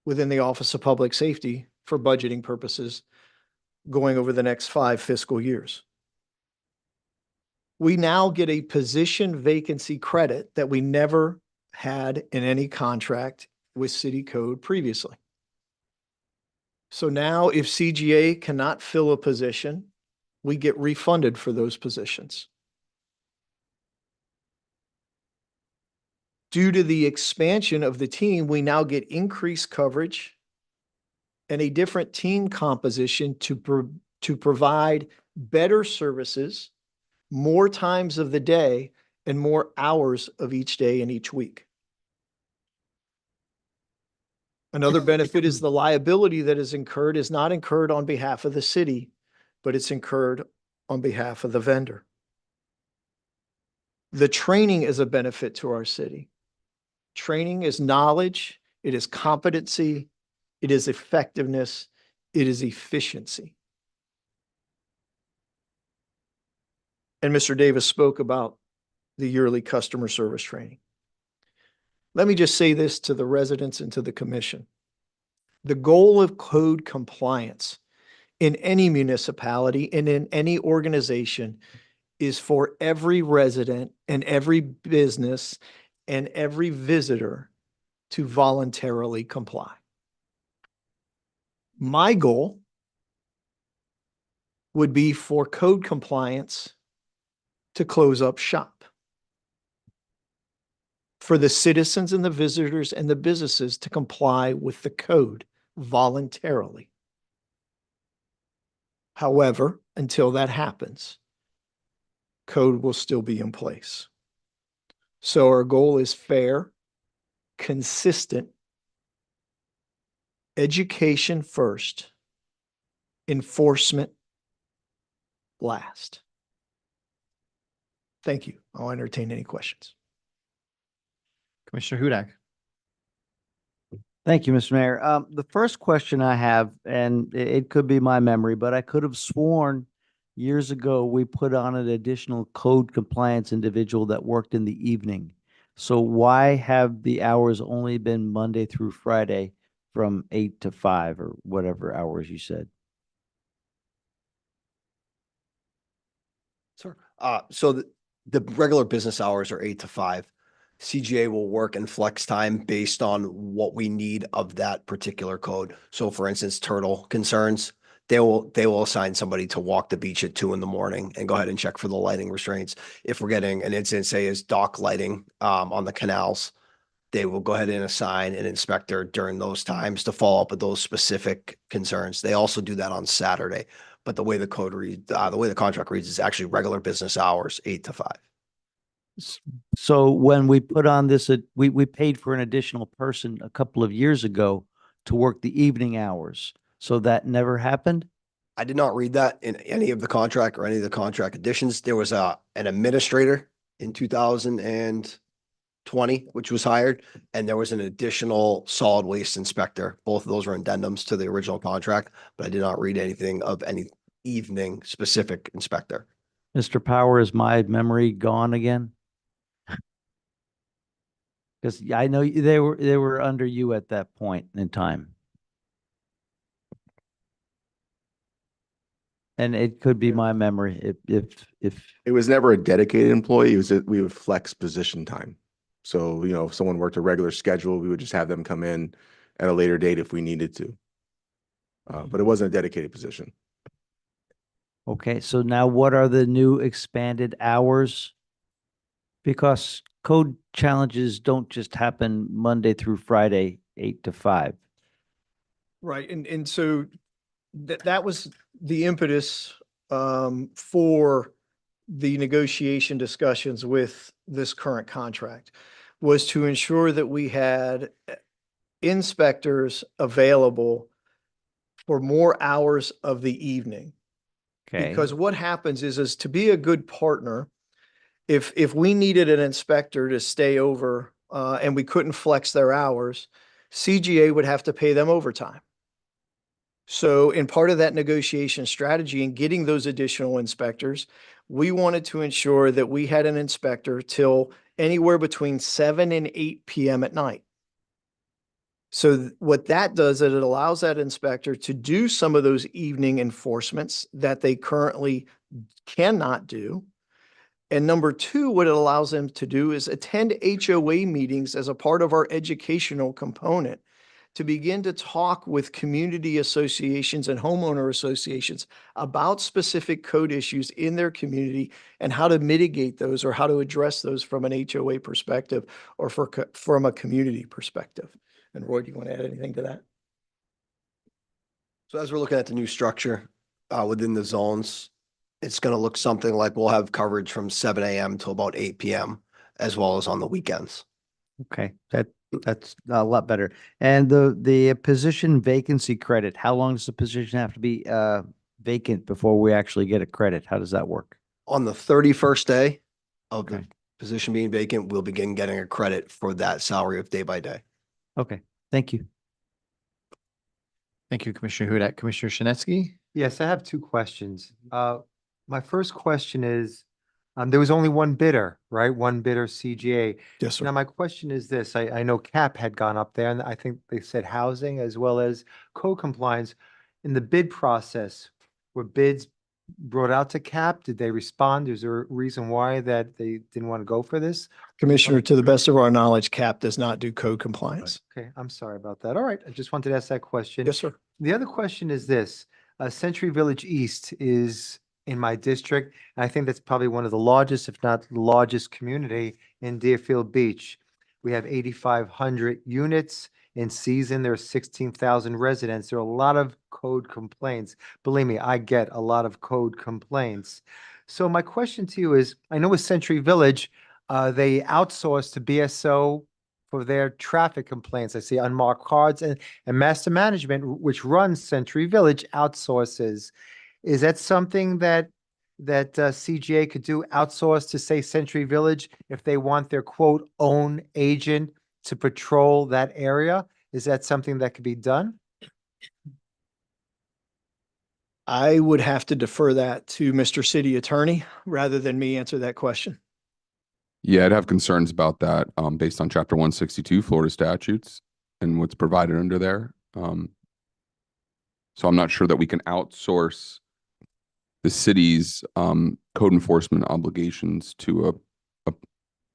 within the Office of Public Safety for budgeting purposes going over the next 5 fiscal years. We now get a position vacancy credit that we never had in any contract with city code previously. So now if CGA cannot fill a position, we get refunded for those positions. Due to the expansion of the team, we now get increased coverage and a different team composition to provide better services, more times of the day, and more hours of each day and each week. Another benefit is the liability that is incurred is not incurred on behalf of the city, but it's incurred on behalf of the vendor. The training is a benefit to our city. Training is knowledge, it is competency, it is effectiveness, it is efficiency. And Mr. Davis spoke about the yearly customer service training. Let me just say this to the residents and to the commission. The goal of code compliance in any municipality and in any organization is for every resident and every business and every visitor to voluntarily comply. My goal would be for code compliance to close up shop. For the citizens and the visitors and the businesses to comply with the code voluntarily. However, until that happens, code will still be in place. So our goal is fair, consistent, education first, enforcement last. Thank you. I'll entertain any questions. Commissioner Hudak. Thank you, Mr. Mayor. The first question I have, and it could be my memory, but I could have sworn years ago we put on an additional code compliance individual that worked in the evening. So why have the hours only been Monday through Friday from 8 to 5 or whatever hours you said? Sure. So the regular business hours are 8 to 5. CGA will work in flex time based on what we need of that particular code. So for instance, turtle concerns, they will assign somebody to walk the beach at 2 in the morning and go ahead and check for the lighting restraints. If we're getting an incident, say is dock lighting on the canals, they will go ahead and assign an inspector during those times to follow up with those specific concerns. They also do that on Saturday, but the way the code reads, the way the contract reads is actually regular business hours, 8 to 5. So when we put on this, we paid for an additional person a couple of years ago to work the evening hours. So that never happened? I did not read that in any of the contract or any of the contract additions. There was an administrator in 2020, which was hired, and there was an additional solid waste inspector. Both of those were addendums to the original contract, but I did not read anything of any evening specific inspector. Mr. Power, is my memory gone again? Because I know they were under you at that point in time. And it could be my memory if It was never a dedicated employee. It was we would flex position time. So, if someone worked a regular schedule, we would just have them come in at a later date if we needed to. But it wasn't a dedicated position. Okay, so now what are the new expanded hours? Because code challenges don't just happen Monday through Friday, 8 to 5. Right. And so that was the impetus for the negotiation discussions with this current contract, was to ensure that we had inspectors available for more hours of the evening. Okay. Because what happens is to be a good partner, if we needed an inspector to stay over and we couldn't flex their hours, CGA would have to pay them overtime. So in part of that negotiation strategy and getting those additional inspectors, we wanted to ensure that we had an inspector till anywhere between 7 and 8 p.m. at night. So what that does is it allows that inspector to do some of those evening enforcements that they currently cannot do. And number two, what it allows them to do is attend HOA meetings as a part of our educational component to begin to talk with community associations and homeowner associations about specific code issues in their community and how to mitigate those or how to address those from an HOA perspective or from a community perspective. And Roy, do you want to add anything to that? So as we're looking at the new structure within the zones, it's going to look something like we'll have coverage from 7 a.m. till about 8 p.m. as well as on the weekends. Okay, that's a lot better. And the position vacancy credit, how long does the position have to be vacant before we actually get a credit? How does that work? On the 31st day of the position being vacant, we'll begin getting a credit for that salary of day by day. Okay, thank you. Thank you, Commissioner Hudak. Commissioner Shinetsky? Yes, I have two questions. My first question is, there was only one bidder, right? One bidder, CGA. Yes, sir. Now, my question is this, I know CAP had gone up there and I think they said housing as well as code compliance. In the bid process, were bids brought out to CAP? Did they respond? Is there a reason why that they didn't want to go for this? Commissioner, to the best of our knowledge, CAP does not do code compliance. Okay, I'm sorry about that. All right, I just wanted to ask that question. Yes, sir. The other question is this, Century Village East is in my district. And I think that's probably one of the largest, if not the largest community in Deerfield Beach. We have 8,500 units in season. There are 16,000 residents. There are a lot of code complaints. Believe me, I get a lot of code complaints. So my question to you is, I know with Century Village, they outsource to BSO for their traffic complaints. I see unmarked cards and Master Management, which runs Century Village, outsources. Is that something that CGA could do, outsource to, say, Century Village if they want their quote own agent to patrol that area? Is that something that could be done? I would have to defer that to Mr. City Attorney rather than me answer that question. Yeah, I'd have concerns about that, based on Chapter 162 Florida statutes and what's provided under there. So I'm not sure that we can outsource the city's code enforcement obligations to a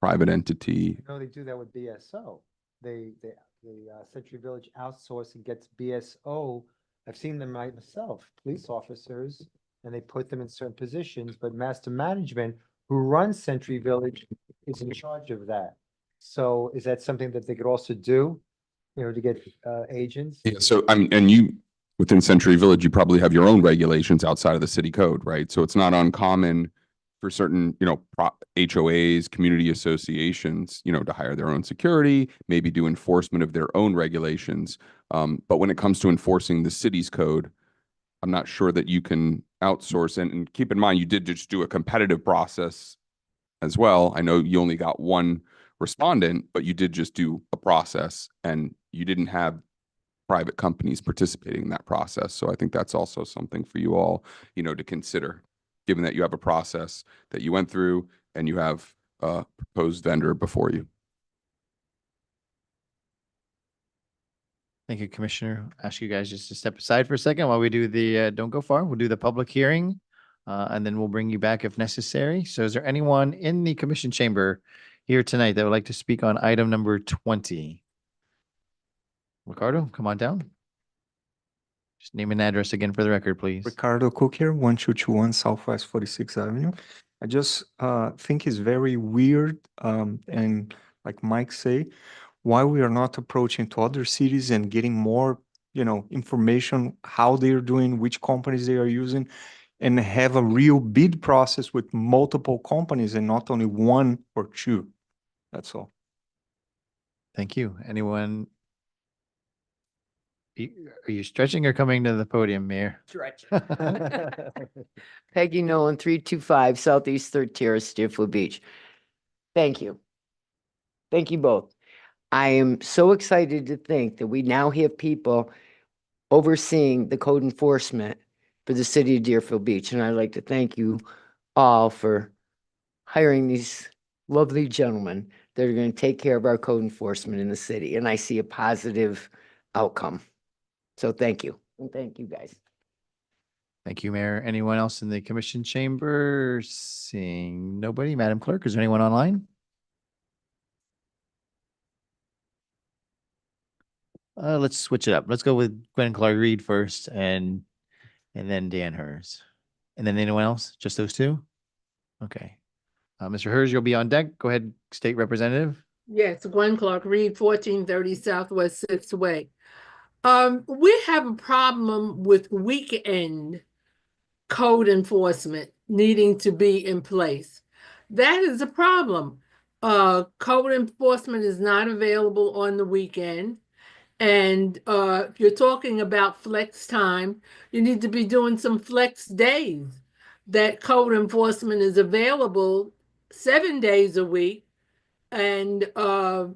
private entity. No, they do that with BSO. The Century Village outsource and gets BSO. I've seen them myself, police officers, and they put them in certain positions, but Master Management, who runs Century Village, is in charge of that. So is that something that they could also do, to get agents? Yeah, so I mean, and you, within Century Village, you probably have your own regulations outside of the city code, right? So it's not uncommon for certain, HOAs, community associations, to hire their own security, maybe do enforcement of their own regulations. But when it comes to enforcing the city's code, I'm not sure that you can outsource. And keep in mind, you did just do a competitive process as well. I know you only got one respondent, but you did just do a process and you didn't have private companies participating in that process. So I think that's also something for you all, to consider, given that you have a process that you went through and you have a proposed vendor before you. Thank you, Commissioner. Ask you guys just to step aside for a second while we do the, don't go far, we'll do the public hearing. And then we'll bring you back if necessary. So is there anyone in the commission chamber here tonight that would like to speak on item number 20? Ricardo, come on down. Just name and address again for the record, please. Ricardo Cook here, 1221 Southwest 46th Avenue. I just think it's very weird, and like Mike say, why we are not approaching to other cities and getting more, information, how they're doing, which companies they are using, and have a real bid process with multiple companies and not only one or two. That's all. Thank you. Anyone? Are you stretching or coming to the podium, Mayor? Stretching. Peggy Nolan, 325 Southeast Third Terrace, Deerfield Beach. Thank you. Thank you both. I am so excited to think that we now have people overseeing the code enforcement for the city of Deerfield Beach. And I'd like to thank you all for hiring these lovely gentlemen that are going to take care of our code enforcement in the city. And I see a positive outcome. So thank you. And thank you guys. Thank you, Mayor. Anyone else in the commission chamber? Seeing nobody. Madam Clerk, is there anyone online? Let's switch it up. Let's go with Gwen Clark Reed first and then Dan Hers. And then anyone else? Just those two? Okay. Mr. Hers, you'll be on deck. Go ahead, State Representative. Yes, Gwen Clark Reed, 1430 Southwest 6th Way. We have a problem with weekend code enforcement needing to be in place. That is a problem. Code enforcement is not available on the weekend. And if you're talking about flex time, you need to be doing some flex days. That code enforcement is available 7 days a week and to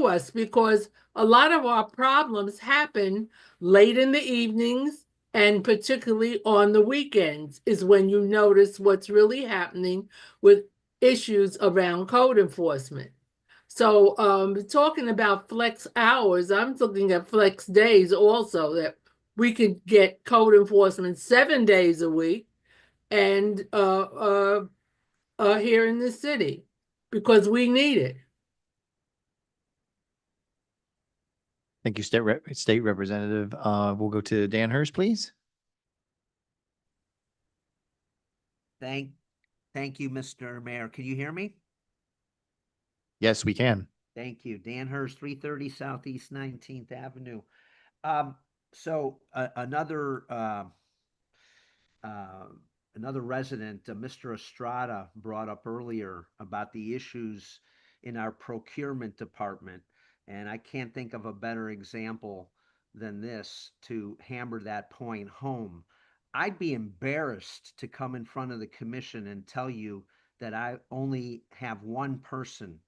us, because a lot of our problems happen late in the evenings and particularly on the weekends is when you notice what's really happening with issues around code enforcement. So talking about flex hours, I'm looking at flex days also, that we could get code enforcement 7 days a week and here in the city, because we need it. Thank you, State Representative. We'll go to Dan Hers, please. Thank you, Mr. Mayor. Can you hear me? Yes, we can. Thank you. Dan Hurst, 330 Southeast 19th Avenue. Another resident, Mr. Estrada, brought up earlier about the issues in our procurement department. And I can't think of a better example than this to hammer that point home. I'd be embarrassed to come in front of the commission and tell you that I only have one person.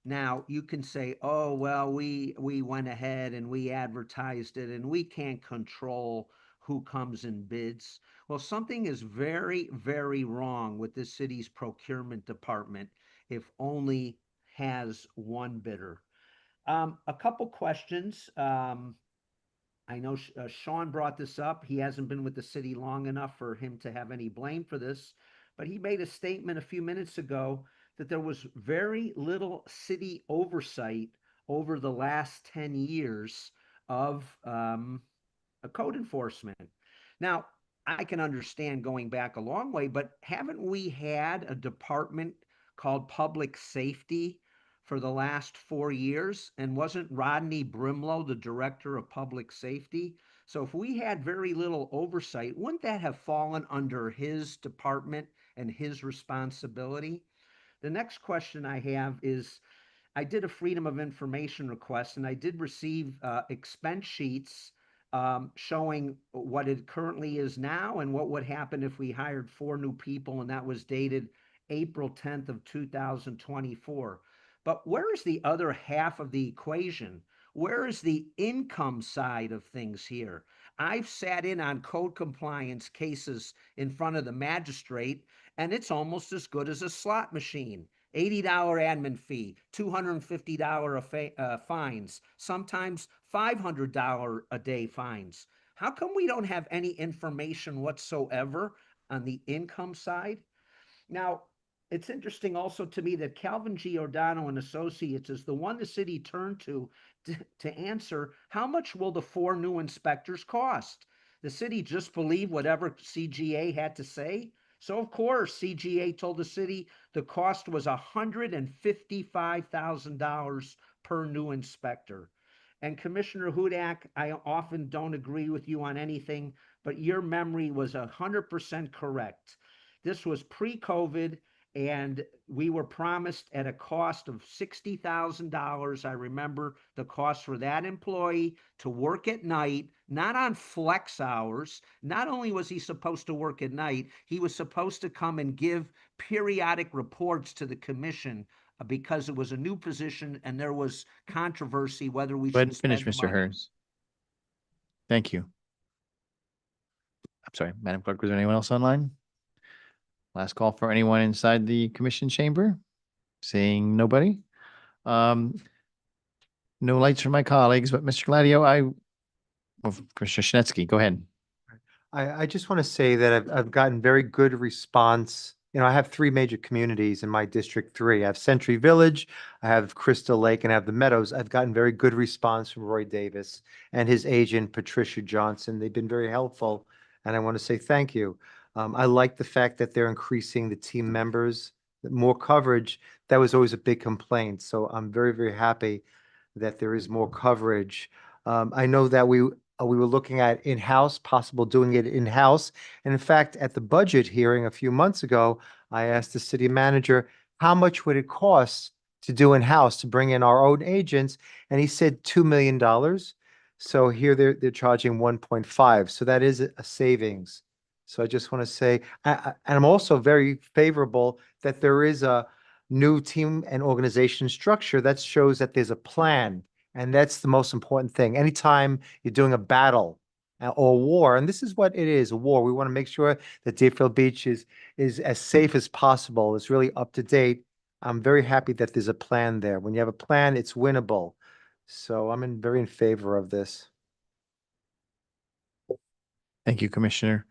Now, you can say, oh, well, we went ahead and we advertised it and we can't control who comes and bids. Well, something is very, very wrong with this city's procurement department if only has one bidder. A couple questions. I know Sean brought this up. He hasn't been with the city long enough for him to have any blame for this, but he made a statement a few minutes ago that there was very little city oversight over the last 10 years of a code enforcement. Now, I can understand going back a long way, but haven't we had a department called Public Safety for the last 4 years? And wasn't Rodney Brimlow the director of public safety? So if we had very little oversight, wouldn't that have fallen under his department and his responsibility? The next question I have is, I did a Freedom of Information request and I did receive expense sheets showing what it currently is now and what would happen if we hired 4 new people, and that was dated April 10th of 2024. But where is the other half of the equation? Where is the income side of things here? I've sat in on code compliance cases in front of the magistrate, and it's almost as good as a slot machine. $80 admin fee, $250 fines, sometimes $500 a day fines. How come we don't have any information whatsoever on the income side? Now, it's interesting also to me that Calvin Giordano and Associates is the one the city turned to answer, how much will the 4 new inspectors cost? The city just believed whatever CGA had to say. So of course, CGA told the city the cost was $155,000 per new inspector. And Commissioner Hudak, I often don't agree with you on anything, but your memory was 100% correct. This was pre-COVID, and we were promised at a cost of $60,000. I remember the cost for that employee to work at night, not on flex hours. Not only was he supposed to work at night, he was supposed to come and give periodic reports to the commission because it was a new position and there was controversy whether we Go ahead should and finish, spend the Mr. money. Hurst. Thank you. I'm sorry, Madam Clerk, was there anyone else online? Last call for anyone inside the commission chamber. Seeing nobody. No lights from my colleagues, but Mr. Gladio, Commissioner Schnetsky, go ahead. I just want to say that I've gotten very good response. You know, I have 3 major communities in my District 3. I have Century Village, I have Crystal Lake, and I have the Meadows. I've gotten very good response from Roy Davis and his agent, Patricia Johnson. They've been very helpful, and I want to say thank you. I like the fact that they're increasing the team members, more coverage. That was always a big complaint. So I'm very, very happy that there is more coverage. I know that we were looking at in-house, possible doing it in-house. And in fact, at the budget hearing a few months ago, I asked the city manager, how much would it cost to do in-house, to bring in our own agents? And he said $2 million. So here they're charging 1.5. So that is a savings. So I just want to say, and I'm also very favorable that there is a new team and organization structure that shows that there's a plan. And that's the most important thing. Anytime you're doing a battle or war, and this is what it is, a war, we want to make sure that Deerfield Beach is as safe as possible. It's really up to date. I'm very happy that there's a plan there. When you have a plan, it's winnable. So I'm very in favor of this. Thank you, Commissioner.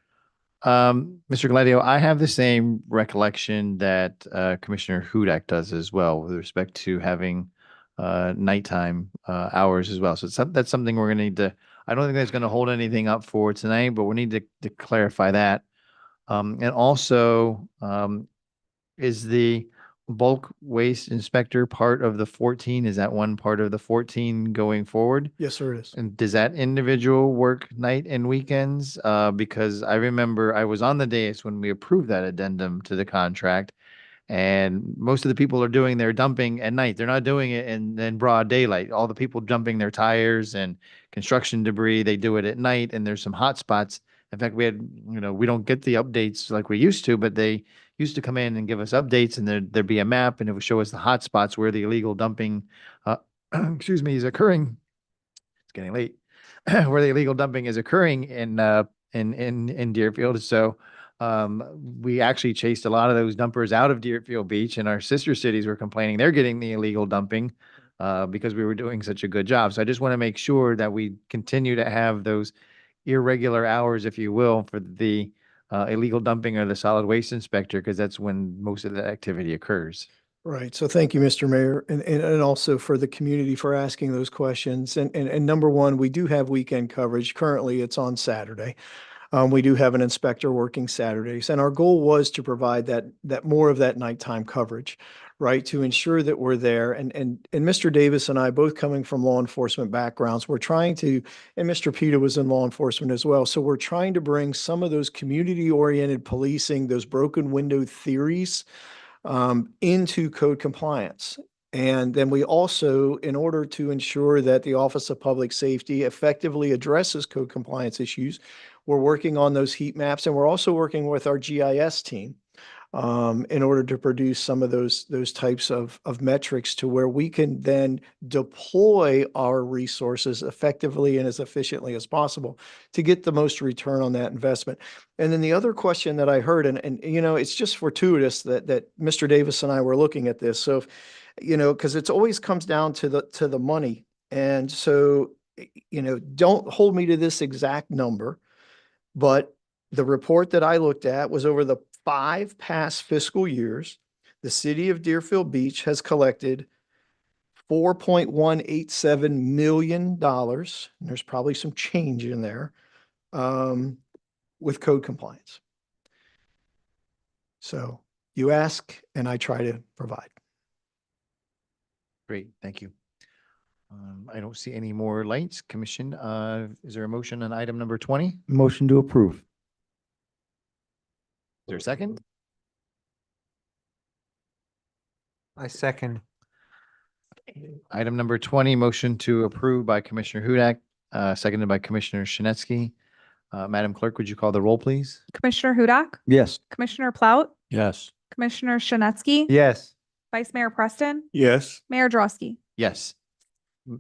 Mr. Gladio, I have the same recollection that Commissioner Hudak does as well with respect to having nighttime hours as well. So that's something we're going to need to, I don't think that's going to hold anything up for tonight, but we need to clarify that. And also, is the bulk waste inspector part of the 14? Is that one part of the 14 going forward? Yes, sir, it is. And does that individual work night and weekends? Because I remember I was on the dais when we approved that addendum to the contract. And most of the people are doing their dumping at night. They're not doing it in broad daylight. All the people dumping their tires and construction debris, they do it at night, and there's some hot spots. In fact, we don't get the updates like we used to, but they used to come in and give us updates, and there'd be a map, and it would show us the hot spots where the illegal dumping, excuse me, is occurring. It's getting late. Where the illegal dumping is occurring in Deerfield. So we actually chased a lot of those dumpers out of Deerfield Beach, and our sister cities were complaining they're getting the illegal dumping because we were doing such a good job. So I just want to make sure that we continue to have those irregular hours, if you will, for the illegal dumping or the solid waste inspector, because that's when most of the activity occurs. Right. So thank you, Mr. Mayor, and also for the community for asking those questions. And number one, we do have weekend coverage. Currently, it's on Saturday. We do have an inspector working Saturdays, and our goal was to provide that more of that nighttime coverage, right? To ensure that we're there. And Mr. Davis and I, both coming from law enforcement backgrounds, we're trying to, and Mr. Pita was in law enforcement as well. So we're trying to bring some of those community-oriented policing, those broken window theories, into code compliance. And then we also, in order to ensure that the Office of Public Safety effectively addresses code compliance issues, we're working on those heat maps, and we're also working with our GIS team in order to produce some of those types of metrics to where we can then deploy our resources effectively and as efficiently as possible to get the most return on that investment. And then the other question that I heard, and it's just fortuitous that Mr. Davis and I were looking at this. So, because it's always comes down to the money. And so, don't hold me to this exact number, but the report that I looked at was over the 5 past fiscal years, the city of Deerfield Beach has collected $4.187 million. And there's probably some change in there with code compliance. So you ask, and I try to provide. Great, thank you. I don't see any more lights. Commission, is there a motion on item number 20? Is Motion to approve. there a second? I second. Item number 20, motion to approve by Commissioner Hudak, seconded by Commissioner Shinetsky. Madam Clerk, would you call the roll, please? Commissioner Hudak, Yes. Commissioner Plout, Yes. Commissioner Shinetsky, Yes. Vice Mayor Preston, Yes. Mayor Drosky. Yes.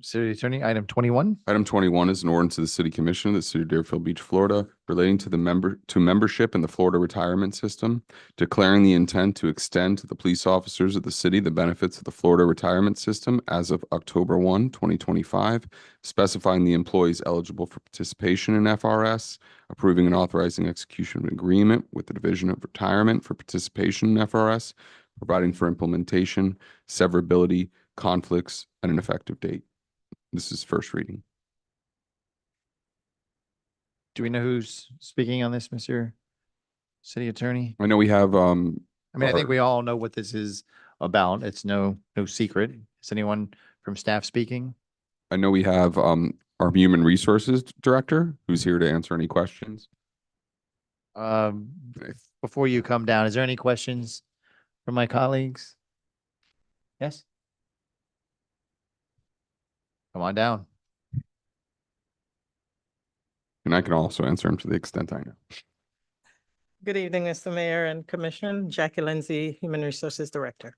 City Attorney, item 21. Item 21 is an ordinance of the City Commission of the City of Deerfield Beach, Florida, relating to membership in the Florida retirement system, declaring the intent to extend to the police officers of the city the benefits of the Florida retirement system as of October 1, 2025, specifying the employees eligible for participation in FRS, approving and authorizing execution of an agreement with the Division of Retirement for participation in FRS, providing for implementation, severability, conflicts, and an effective date. This is first reading. Do we know who's speaking on this, Mr. City Attorney? I know we have, I mean, I think we all know what this is about. It's no secret. Is anyone from staff speaking? I know we have our Human Resources Director who's here to answer any questions. Before you come down, is there any questions from my colleagues? Yes? Come on down. And I can also answer them to the extent I know. Good evening, Mr. Mayor and Commission. Jackie Lindsay, Human Resources Director.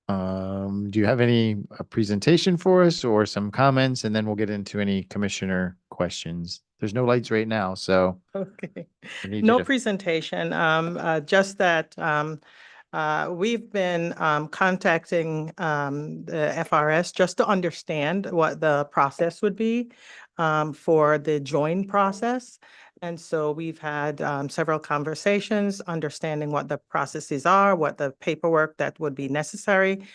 Do you have any presentation for us or some comments, and then we'll get into any commissioner questions? There's no lights right now, so. Okay. I need you No to- presentation, just that we've been contacting the FRS just to understand what the process would be for the join process. And so we've had several conversations, understanding what the processes are, what the paperwork that would be necessary.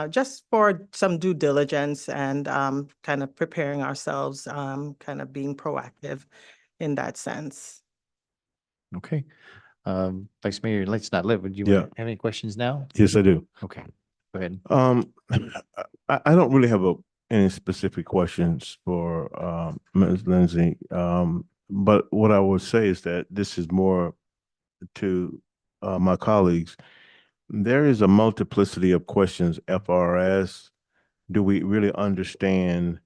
just for some due diligence and kind of preparing ourselves, kind of being proactive in that sense. Okay. Vice Mayor, let's not live. Would you Yeah. have any questions now? Yes, I do. Okay, go ahead. I don't really have any specific questions for Ms. Lindsay. But what I would say is that this is more to my colleagues. There is a multiplicity of questions. FRS, do we really understand?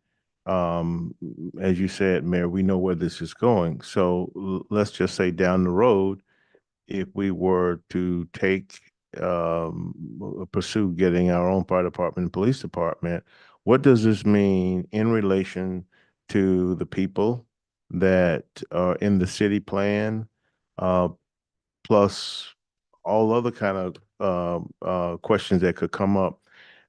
As you said, Mayor, we know where this is going. So let's just say down the road, if we were to pursue getting our own fire department and police department, what does this mean in relation to the people that are in the city plan, plus all other kind of questions that could come up?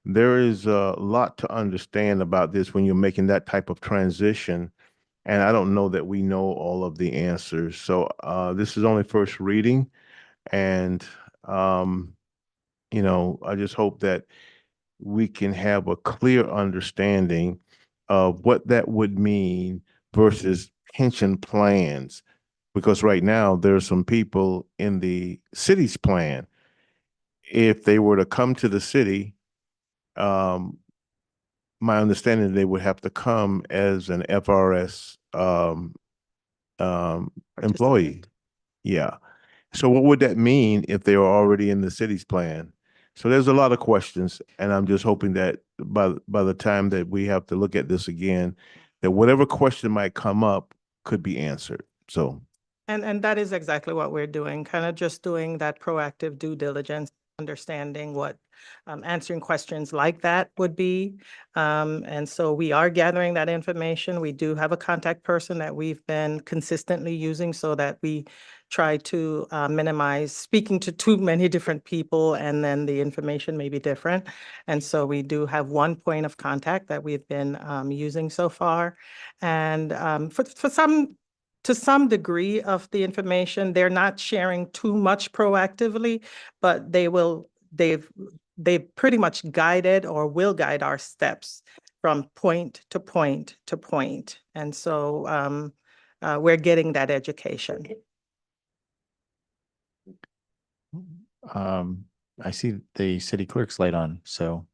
There is a lot to understand about this when you're making that type of transition. And I don't know that we know all of the answers. So this is only first reading. And, I just hope that we can have a clear understanding of what that would mean versus pension plans. Because right now, there are some people in the city's plan. If they were to come to the city, my understanding, they would have to come as an FRS employee. Yeah. So what would that mean if they were already in the city's plan? So there's a lot of questions, and I'm just hoping that by the time that we have to look at this again, that whatever question might come up could be answered. So. And that is exactly what we're doing, kind of just doing that proactive due diligence, understanding what answering questions like that would be. And so we are gathering that information. We do have a contact person that we've been consistently using so that we try to minimize speaking to too many different people, and then the information may be different. And so we do have one point of contact that we've been using so far. And to some degree of the information, they're not sharing too much proactively, but they've pretty much guided or will guide our steps from point to point to point. And so we're getting that education. I see the city clerk's light on, so.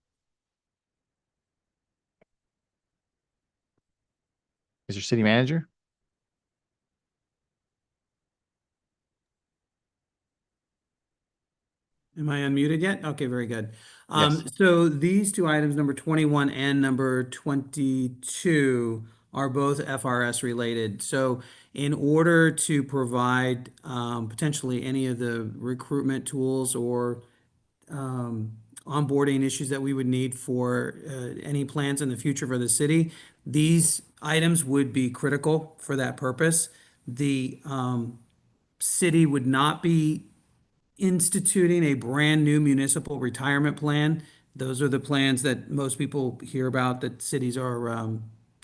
Is your city manager? Am I unmuted yet? Okay, very good. Yes. So these two items, number 21 and number 22, are both FRS related. So in order to provide potentially any of the recruitment tools or onboarding issues that we would need for any plans in the future for the city, these items would be critical for that purpose. The city would not be instituting a brand new municipal retirement plan. Those are the plans that most people hear about, that cities are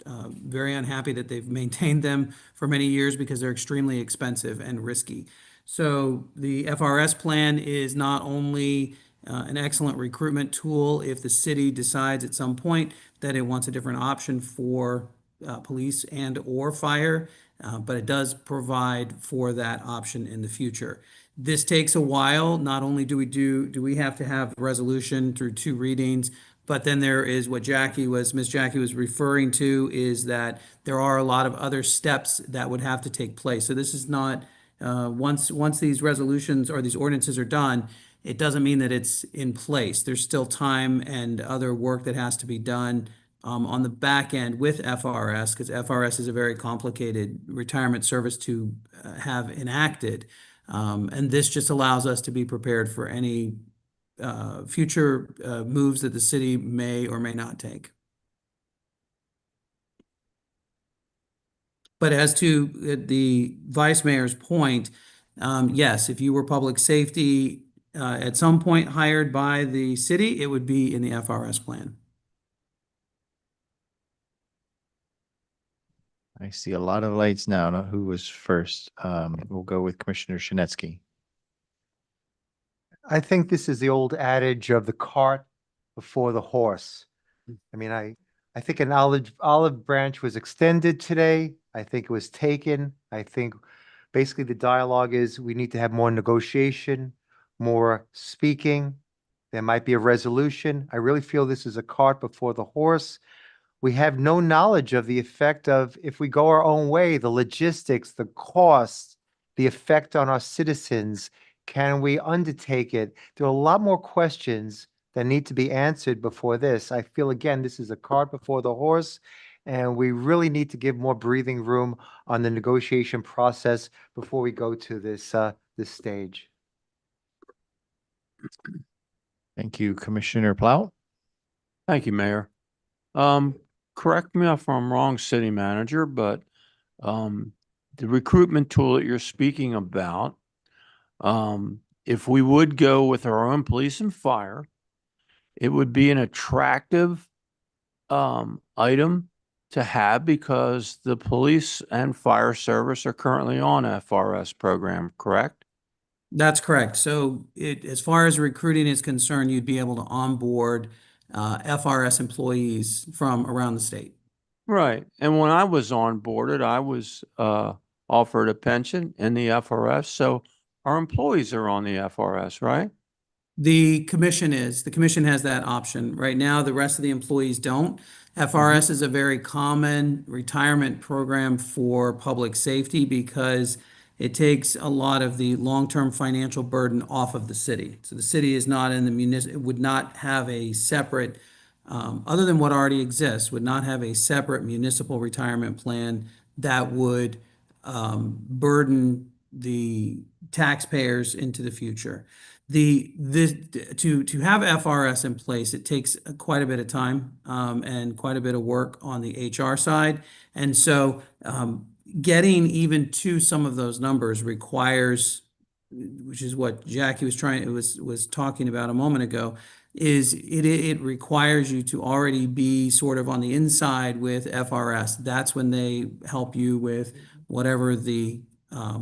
very unhappy that they've maintained them for many years because they're extremely expensive and risky. So the FRS plan is not only an excellent recruitment tool if the city decides at some point that it wants a different option for police and or fire, but it does provide for that option in the future. This takes a while. Not only do we have to have resolution through 2 readings, but then there is what Ms. Jackie was referring to, is that there are a lot of other steps that would have to take place. So this is not, once these resolutions or these ordinances are done, it doesn't mean that it's in place. There's still time and other work that has to be done on the back end with FRS, because FRS is a very complicated retirement service to have enacted. And this just allows us to be prepared for any future moves that the city may or may not take. But as to the vice mayor's point, yes, if you were public safety at some point hired by the city, it would be in the FRS plan. I see a lot of lights now. Now, who was first? We'll go with Commissioner Shinetsky. I think this is the old adage of the cart before the horse. I mean, I think an olive branch was extended today. I think it was taken. I think basically the dialogue is we need to have more negotiation, more speaking. There might be a resolution. I really feel this is a cart before the horse. We have no knowledge of the effect of, if we go our own way, the logistics, the costs, the effect on our citizens. Can we undertake it? There are a lot more questions that need to be answered before this. I feel, again, this is a cart before the horse, and we really need to give more breathing room on the negotiation process before we go to this stage. Thank you, Commissioner Plow. Thank you, Mayor. Correct me if I'm wrong, City Manager, but the recruitment tool that you're speaking about, if we would go with our own police and fire, it would be an attractive item to have because the police and fire service are currently on FRS program, correct? That's correct. So as far as recruiting is concerned, you'd be able to onboard FRS employees from around the state. Right. And when I was onboarded, I was offered a pension in the FRS. So our employees are on the FRS, right? The commission has that option. Right now, the rest of the employees don't. FRS is a very common retirement program for public safety because it takes a lot of the long-term financial burden off of the city. So the city is not in the would not have a separate, other than what already exists, would not have a separate municipal retirement plan that would burden the taxpayers into the future. To have FRS in place, it takes quite a bit of time and quite a bit of work on the HR side. And so getting even to some of those numbers requires, which is what Jackie was talking about a moment ago, is it requires you to already be sort of on the inside with FRS. That's when they help you with whatever the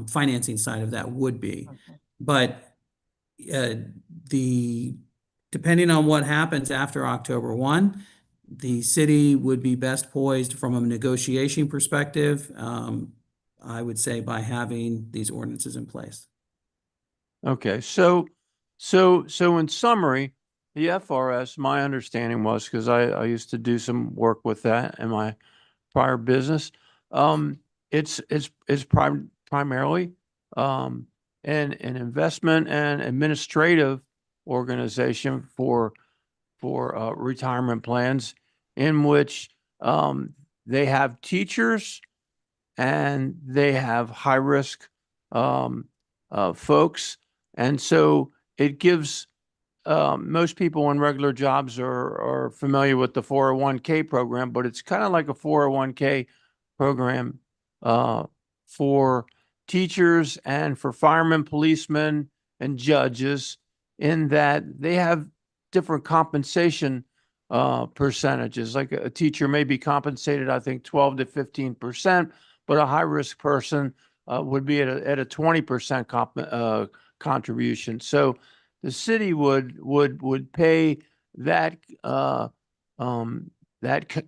financing side of that would be. But depending on what happens after October 1, the city would be best poised from a negotiation perspective, I would say, by having these ordinances in place. Okay. So in summary, the FRS, my understanding was, because I used to do some work with that in my prior business, it's primarily an investment and administrative organization for retirement plans in which they have teachers and they have high risk folks. And so it gives most people in regular jobs are familiar with the 401k program, but it's kind of like a 401k program for teachers and for firemen, policemen, and judges, in that they have different compensation percentages. Like a teacher may be compensated, I think, 12 to 15%, but a high-risk person would be at a 20% contribution. So the city would pay that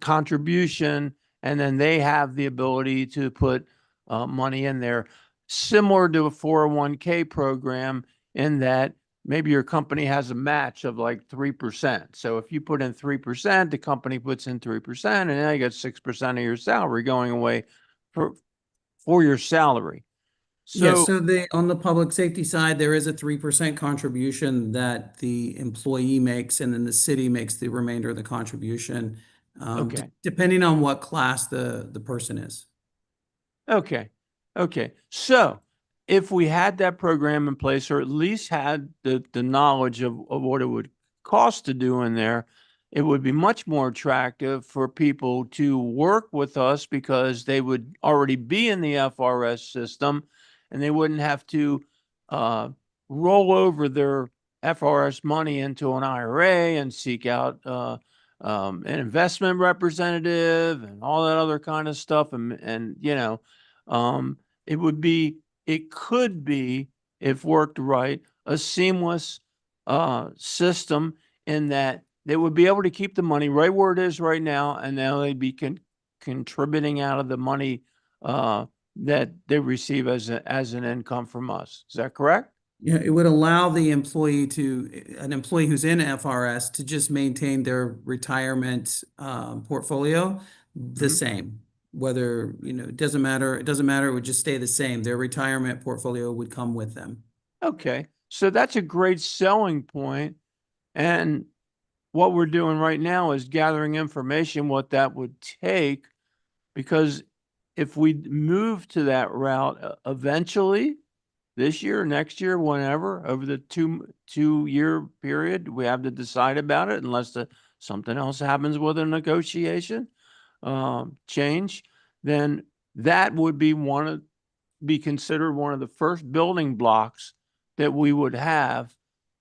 contribution, and then they have the ability to put money in there, similar to a 401k program, in that maybe your company has a match of like 3%. So if you put in 3%, the company puts in 3%, and now you got 6% of your salary going away for your salary. So on the public safety side, there is a 3% contribution that the employee makes, and then the city makes the remainder of the contribution, depending on what class the person is. Okay. So if we had that program in place, or at least had the knowledge of what it would cost to do in there, it would be much more attractive for people to work with us because they would already be in the FRS system, and they wouldn't have to roll over their FRS money into an IRA and seek out an investment representative and all that other kind of stuff. And it could be, if worked right, a seamless system, in that they would be able to keep the money right where it is right now, and now they'd be contributing out of the money that they receive as an income from us. Is that correct? Yeah, it would allow the employee an employee who's in FRS to just maintain their retirement portfolio the same. Whether, it doesn't matter, it would just stay the same. Their retirement portfolio would come with them. Okay, so that's a great selling point. And what we're doing right now is gathering information, what that would take, because if we move to that route eventually, this year, next year, whenever, over the two-year period, we have to decide about it unless something else happens with a negotiation change, then that would be considered one of the first building blocks that we would have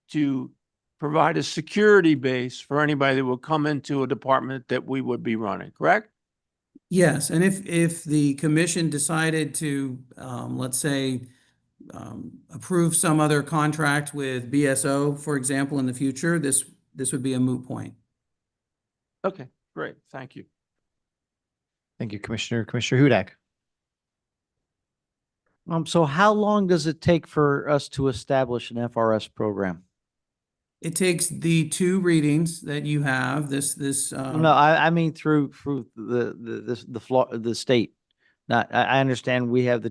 to provide a security base for anybody that would come into a department that we would be running, correct? Yes, and if the commission decided to, let's say, approve some other contract with BSO, for example, in the future, this would be a moot point. Okay, great. Thank you. Thank you, Commissioner. Commissioner Hudak. So how long does it take for us to establish an FRS program? It takes the 2 readings that you have, No, I mean through the state. Not, I understand we have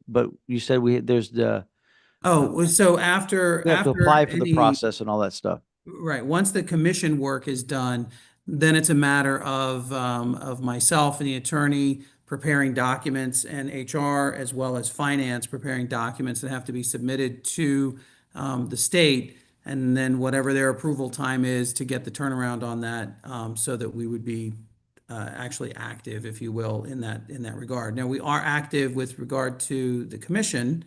but you said there's the. So after We have to apply for the any- process and all that stuff. Right. Once the commission work is done, then it's a matter of myself and the attorney preparing documents, and HR as well as finance preparing documents that have to be submitted to the state, and then whatever their approval time is to get the turnaround on that, so that we would be actually active, if you will, in that regard. Now, we are active with regard to the commission,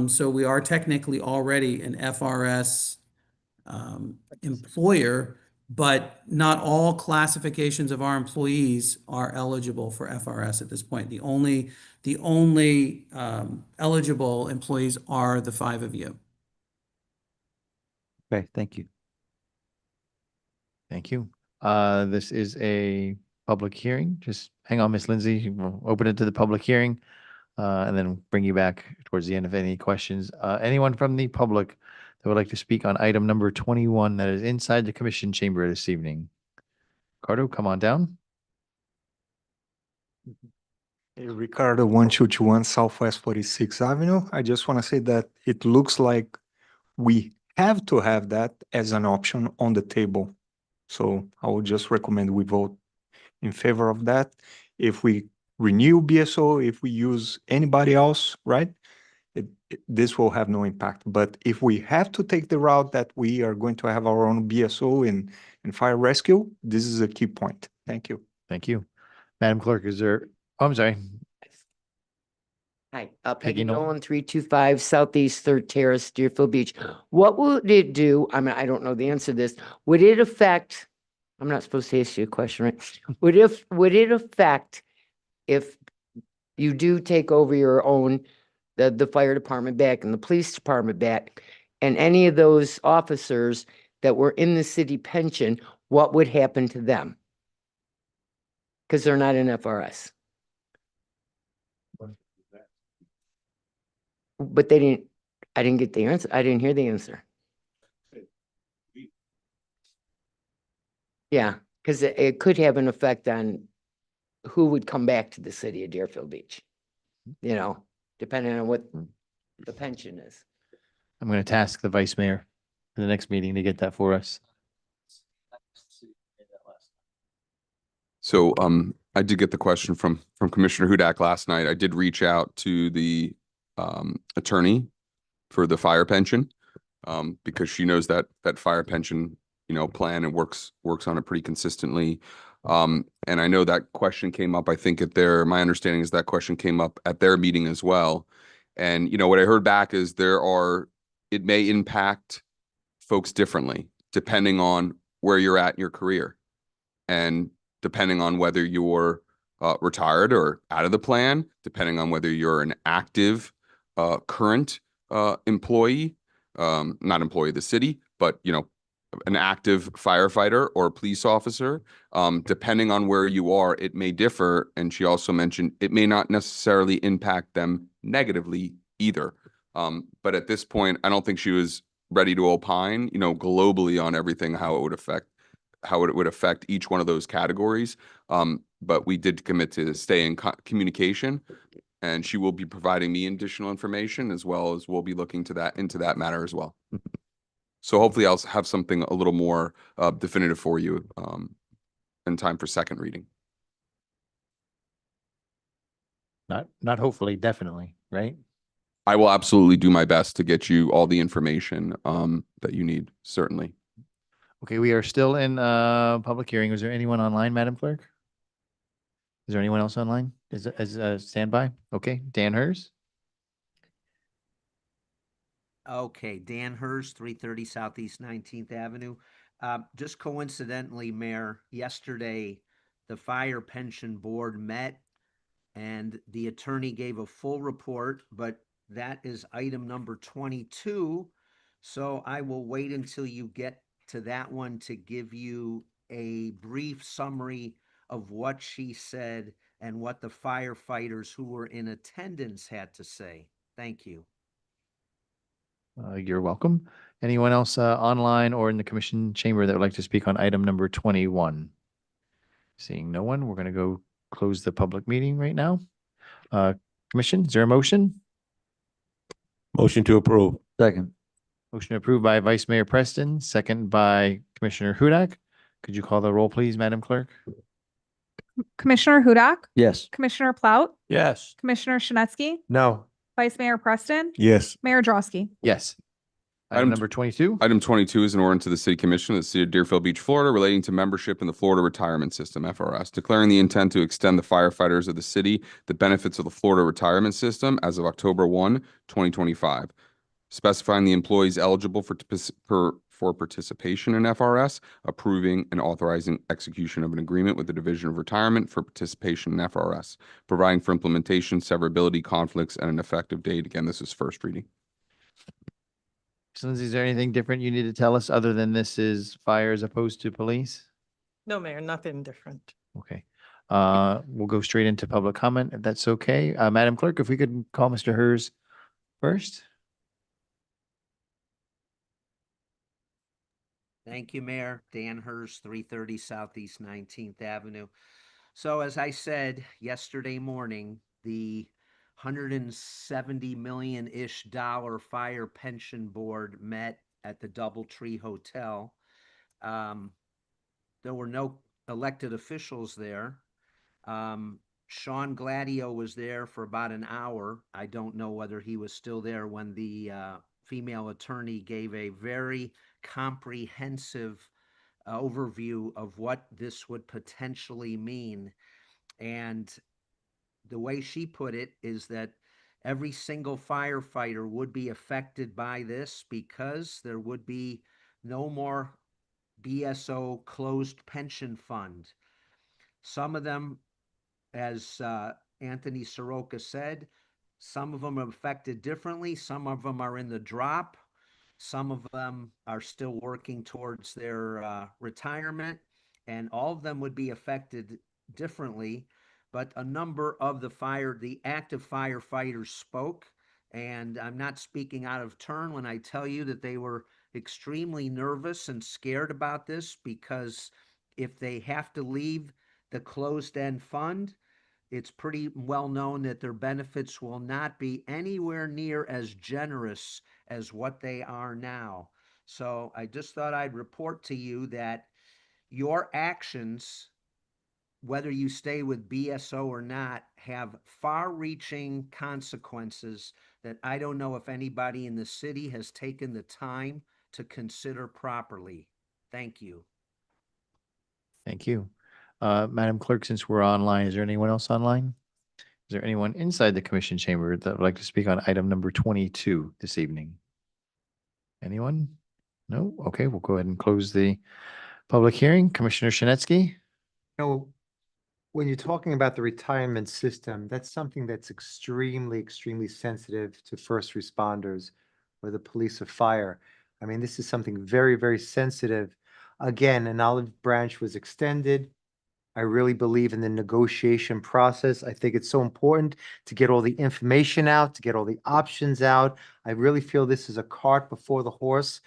so we are technically already an FRS employer, but not all classifications of our employees are eligible for FRS at this point. The only eligible employees are the 5 of you. Okay, thank you. Thank you. This is a public hearing. Just hang on, Miss Lindsay. We'll open it to the public hearing and then bring you back towards the end of any questions. Anyone from the public that would like to speak on item number 21 that is inside the commission chamber this evening? Ricardo, come on down. Hey, Ricardo, 1221 Southwest 46th Avenue. I just want to say that it looks like we have to have that as an option on the table. So I would just recommend we vote in favor of that. If we renew BSO, if we use anybody else, right? This will have no impact. But if we have to take the route that we are going to have our own BSO in fire rescue, this is a key point. Thank you. Thank you. Madam Clerk, is there, oh, I'm sorry. Hi, Peggy Peggy Nolan. Nolan, 325 Southeast Third Terrace, Deerfield Beach. What would it do? I mean, I don't know the answer to this. Would it affect, I'm not supposed to ask you a question, right? Would it affect if you do take over your own, the fire department back and the police department back, and any of those officers that were in the city pension, what would happen to them? Because they're not in FRS. But I didn't get the answer. I didn't hear the answer. Yeah, because it could have an effect on who would come back to the city of Deerfield Beach, depending on what the pension is. I'm going to task the vice mayor in the next meeting to get that for us. So I did get the question from Commissioner Hudak last night. I did reach out to the attorney for the fire pension because she knows that fire pension plan and works on it pretty consistently. And I know that question came up, I think my understanding is that question came up at their meeting as well. And what I heard back is it may impact folks differently depending on where you're at in your career and depending on whether you're retired or out of the plan, depending on whether you're an active current employee, not employee of the city, but an active firefighter or police officer. Depending on where you are, it may differ. And she also mentioned it may not necessarily impact them negatively either. But at this point, I don't think she was ready to opine, globally on everything, how it would affect each one of those categories. But we did commit to stay in communication, and she will be providing me additional information, as well as we'll be looking into that matter as well. So hopefully I'll have something a little more definitive for you in time for second reading. Not hopefully, definitely, right? I will absolutely do my best to get you all the information that you need, certainly. Okay, we are still in public hearing. Is there anyone online, Madam Clerk? Is there anyone else online? As standby? Okay, Dan Hers? Okay, Dan Hurst, 330 Southeast 19th Avenue. Just coincidentally, Mayor, yesterday, the Fire Pension Board met and the attorney gave a full report, but that is item number 22. So I will wait until you get to that one to give you a brief summary of what she said and what the firefighters who were in attendance had to say. Thank you. You're welcome. Anyone else online or in the commission chamber that would like to speak on item number 21? Seeing no one, we're going to go close the public meeting right now. Commission, is there a motion? Motion to approve. Second. Motion approved by Vice Mayor Preston, second by Commissioner Hudak. Could you call the roll, please, Madam Clerk? Commissioner Hudak, Yes. Commissioner Plout, Yes. Commissioner Shinetsky, No. Vice Mayor Preston, Yes. Mayor Drosky. Yes. Item Item number 22. Item 22 is an ordinance to the City Commission of the City of Deerfield Beach, Florida, relating to membership in the Florida Retirement System, FRS, declaring the intent to extend the firefighters of the city the benefits of the Florida Retirement System as of October 1, 2025, specifying the employees eligible for participation in FRS, approving and authorizing execution of an agreement with the Division of Retirement for participation in FRS, providing for implementation, severability, conflicts, and an effective date. Again, this is first reading. So Lindsay, is there anything different you need to tell us other than this is fire as opposed to police? No, Mayor, nothing different. Okay. We'll go straight into public comment, if that's okay. Madam Clerk, if we could call Mr. Hers first. Thank you, Mayor. Dan Hurst, 330 Southeast 19th Avenue. So as I said yesterday morning, the $170 million-ish Fire Pension Board met at the DoubleTree Hotel. There were no elected officials there. Sean Gladio was there for about an hour. I don't know whether he was still there when the female attorney gave a very comprehensive overview of what this would potentially mean. And the way she put it is that every single firefighter would be affected by this because there would be no more BSO closed pension fund. Some of them, as Anthony Soroka said, some of them are affected differently. Some of them are in the drop. Some of them are still working towards their retirement, and all of them would be affected differently. But a number of the active firefighters spoke, and I'm not speaking out of turn when I tell you that they were extremely nervous and scared about this, because if they have to leave the closed-end fund, it's pretty well known that their benefits will not be anywhere near as generous as what they are now. So I just thought I'd report to you that your actions, whether you stay with BSO or not, have far-reaching consequences that I don't know if anybody in the city has taken the time to consider properly. Thank you. Thank you. Madam Clerk, since we're online, is there anyone else online? Is there anyone inside the commission chamber that would like to speak on item number 22 this evening? Anyone? No? Okay, we'll go ahead and close the public hearing. Commissioner Shinetsky? When you're talking about the retirement system, that's something that's extremely, extremely sensitive to first responders or the police or fire. I mean, this is something very, very sensitive. Again, an olive branch was extended. I really believe in the negotiation process. I think it's so important to get all the information out, to get all the options out. I really feel this is a cart before the horse.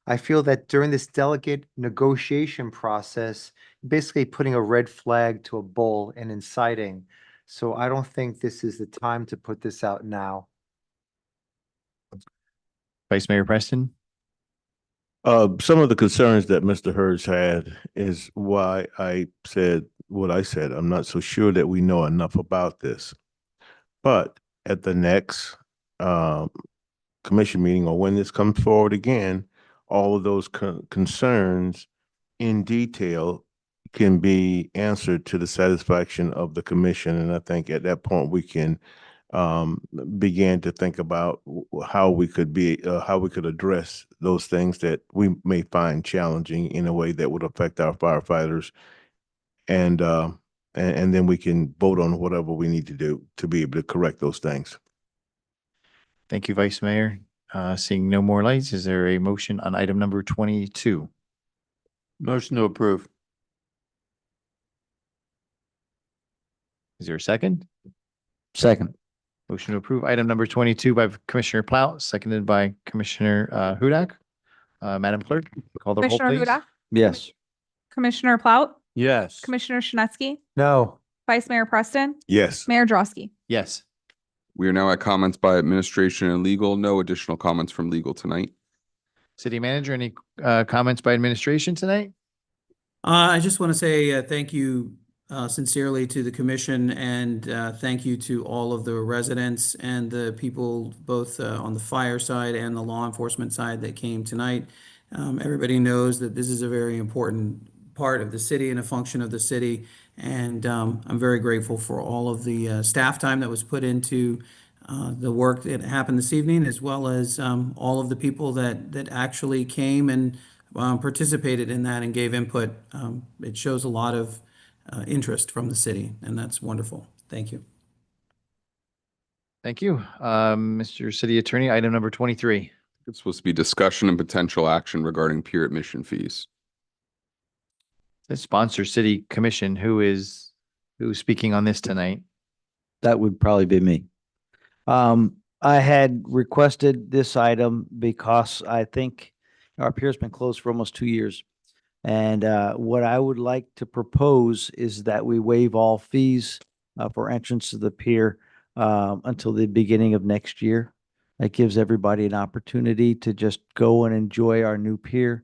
I feel that during this delicate negotiation process, basically putting a red flag to a bull and inciting. So I don't think this is the time to put this out now. Vice Mayor Preston? Some of the concerns that Mr. Hurst had is why I said what I said. I'm not so sure that we know enough about this. But at the next commission meeting, or when this comes forward again, all of those concerns in detail can be answered to the satisfaction of the commission. And I think at that point we can began to think about how we could address those things that we may find challenging in a way that would affect our firefighters. And then we can vote on whatever we need to do to be able to correct those things. Thank you, Vice Mayor. Seeing no more lights, is there a motion on item number 22? Motion to approve. Is there a second? Second. Motion to approve item number 22 by Commissioner Plout, seconded by Commissioner Hudak. Madam Clerk, call the roll, Commissioner please. Hudak, Yes. Commissioner Plout, Yes. Commissioner Shinesky, No. Vice Mayor Preston, Yes. Mayor Drosky. Yes. We are now at comments by administration and legal. No additional comments from legal tonight. City Manager, any comments by administration tonight? I just want to say thank you sincerely to the commission, and thank you to all of the residents and the people both on the fire side and the law enforcement side that came tonight. Everybody knows that this is a very important part of the city and a function of the city. And I'm very grateful for all of the staff time that was put into the work that happened this evening, as well as all of the people that actually came and participated in that and gave input. It shows a lot of interest from the city, and that's wonderful. Thank you. Thank you. Mr. City Attorney, item number 23. It's supposed to be discussion and potential action regarding Pier admission fees. The sponsor city commission, who's speaking on this tonight? That would probably be me. I had requested this item because I think our pier's been closed for almost 2 years. And what I would like to propose is that we waive all fees for entrance to the pier until the beginning of next year. That gives everybody an opportunity to just go and enjoy our new pier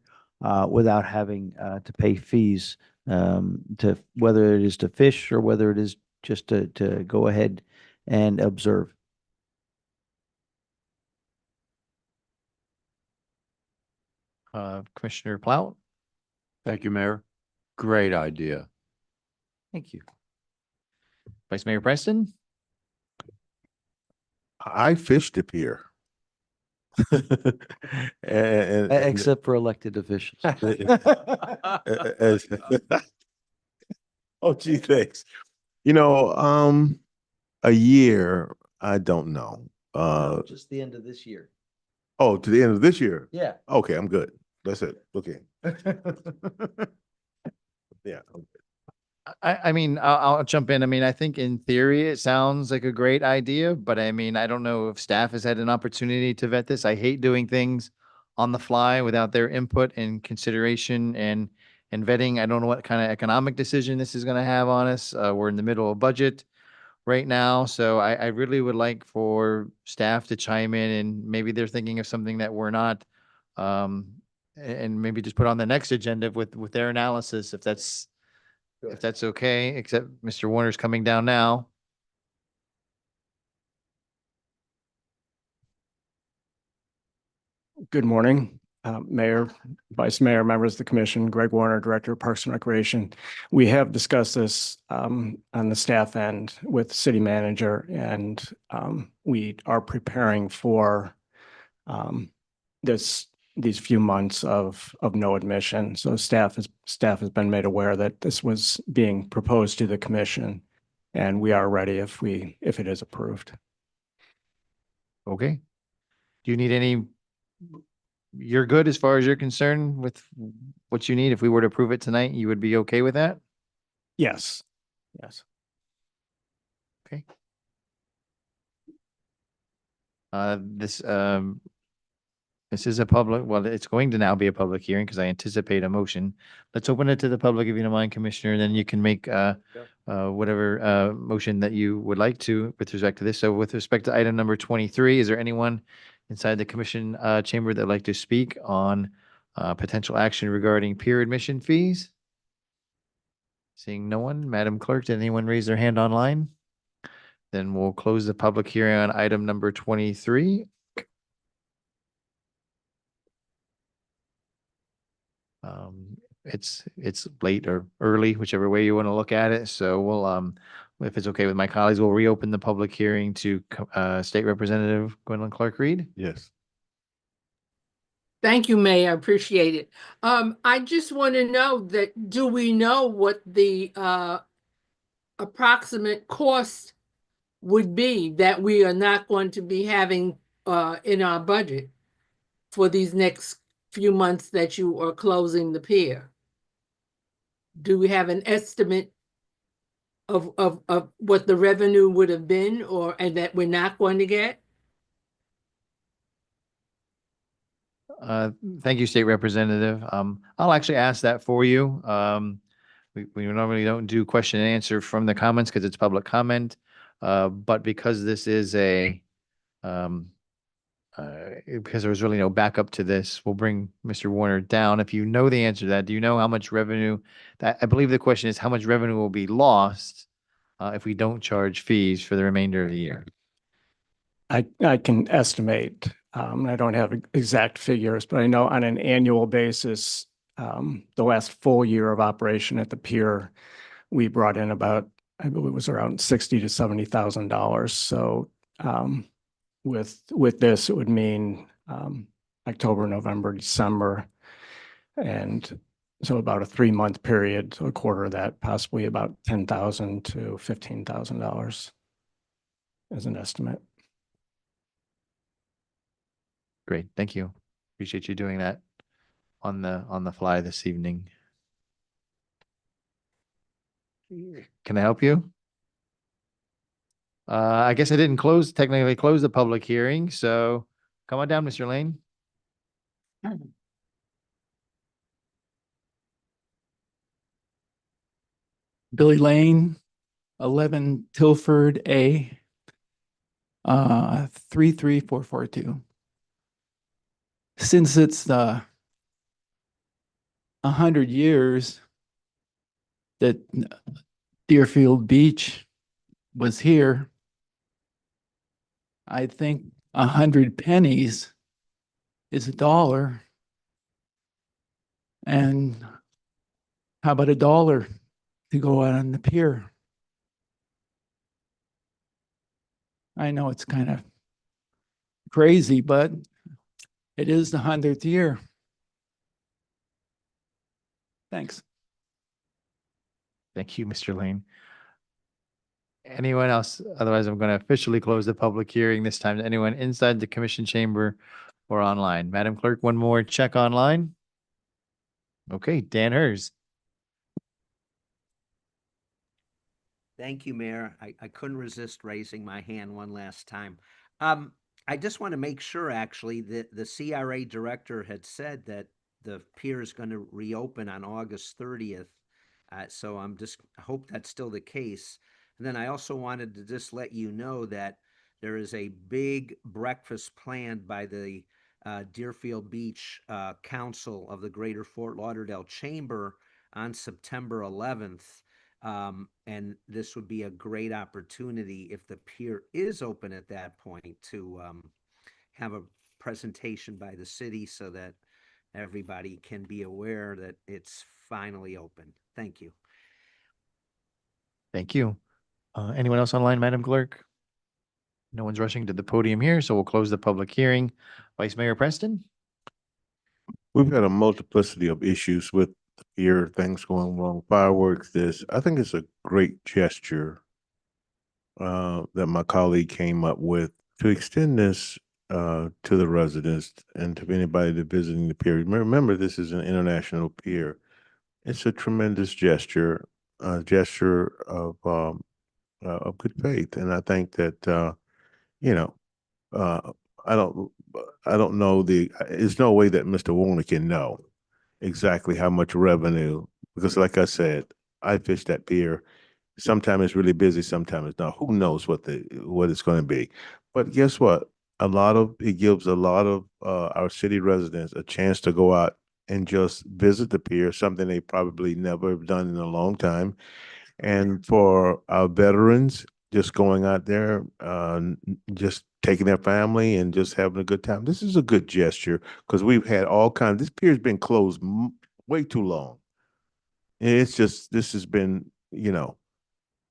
without having to pay fees, to whether it is to fish or whether it is just to go ahead and observe. Commissioner Plout? Thank you, Mayor. Great idea. Thank you. Vice Mayor Preston? I fished the pier. and Except for elected officials. Oh, gee, thanks. A year, I don't know. Just the end of this year. Oh, to the end of this year? Yeah. Okay, I'm good. That's it. Okay. Yeah. I mean, I'll jump in. I mean, I think in theory, it sounds like a great idea, but I mean, I don't know if staff has had an opportunity to vet this. I hate doing things on the fly without their input and consideration and vetting. I don't know what kind of economic decision this is going to have on us. We're in the middle of budget right now. So I really would like for staff to chime in, and maybe they're thinking of something that we're not, and maybe just put on the next agenda with their analysis, if that's okay, except Mr. Warner's coming down now. Good morning, Mayor, Vice Mayor, members of the commission, Greg Warner, Director of Parks and Recreation. We have discussed this on the staff end with the city manager, and we are preparing for these few months of no admission. So staff has been made aware that this was being proposed to the commission, and we are ready if it is approved. Okay. Do you need any you're good as far as you're concerned with what you need. If we were to approve it tonight, you would be okay with that? Yes, yes. Okay. This is a public, well, it's going to now be a public hearing because I anticipate a motion. Let's open it to the public if you don't mind, Commissioner, and then you can make whatever motion that you would like to with respect to this. So with respect to item number 23, is there anyone inside the commission chamber that'd like to speak on potential action regarding peer admission fees? Seeing no one, Madam Clerk, did anyone raise their hand online? Then we'll close the public hearing on item number 23. It's late or early, whichever way you want to look at it. So we'll, if it's okay with my colleagues, we'll reopen the public hearing to State Representative Gwendolyn Clark-Reed. Yes. Thank you, Mayor. I appreciate it. I just want to know that, do we know what the approximate cost would be that we are not going to be having in our budget for these next few months that you are closing the pier? Do we have an estimate of what the revenue would have been, and that we're not going to get? Thank you, State Representative. I'll actually ask that for you. We normally don't do question and answer from the comments because it's public comment. But because this is because there was really no backup to this, we'll bring Mr. Warner down. If you know the answer to that, do you know how much revenue that, I believe the question is how much revenue will be lost if we don't charge fees for the remainder of the year? I can estimate. I don't have exact figures, but I know on an annual basis, the last full year of operation at the pier, we brought in about, I believe it was around $60,000 to $70,000. So with this, it would mean October, November, December, and so about a 3-month period, so a quarter of that, possibly about $10,000 to $15,000 as an estimate. Great, thank you. Appreciate you doing that on the fly this evening. Can I help you? I guess I didn't technically close the public hearing, so come on down, Mr. Lane. Billy Lane, 11 Tilford A, 33442. Since it's 100 years that Deerfield Beach was here, I think 100 pennies is $1. And how about $1 to go out on the pier? I know it's kind of crazy, but it is the 100th year. Thanks. Thank you, Mr. Lane. Anyone else? Otherwise, I'm going to officially close the public hearing this time to anyone inside the commission chamber or online. Madam Clerk, one more check online. Okay, Dan Hers. Thank you, Mayor. I couldn't resist raising my hand one last time. I just want to make sure, actually, that the CRA director had said that the pier is going to reopen on August 30th. So I hope that's still the case. And then I also wanted to just let you know that there is a big breakfast planned by the Deerfield Beach Council of the Greater Fort Lauderdale Chamber on September 11th. And this would be a great opportunity, if the pier is open at that point, to have a presentation by the city so that everybody can be aware that it's finally open. Thank you. Thank you. Anyone else online, Madam Clerk? No one's rushing to the podium here, so we'll close the public hearing. Vice Mayor Preston? We've had a multiplicity of issues with the pier, things going wrong, fireworks, this. I think it's a great gesture that my colleague came up with to extend this to the residents and to anybody that visiting the pier. Remember, this is an international pier. It's a tremendous gesture, gesture of good faith. And I think that, you know, uh, I don't, I don't know there's no way that Mr. Warner can know exactly how much revenue, because like I said, I fish that pier. Sometimes it's really busy, sometimes it's not. Who knows what it's going to be? But guess what? It gives a lot of our city residents a chance to go out and just visit the pier, something they probably never have done in a long time. And for our veterans, just going out there, just taking their family and just having a good time. This is a good gesture because we've had all kinds. This pier's been closed way too long. It's just, this has been,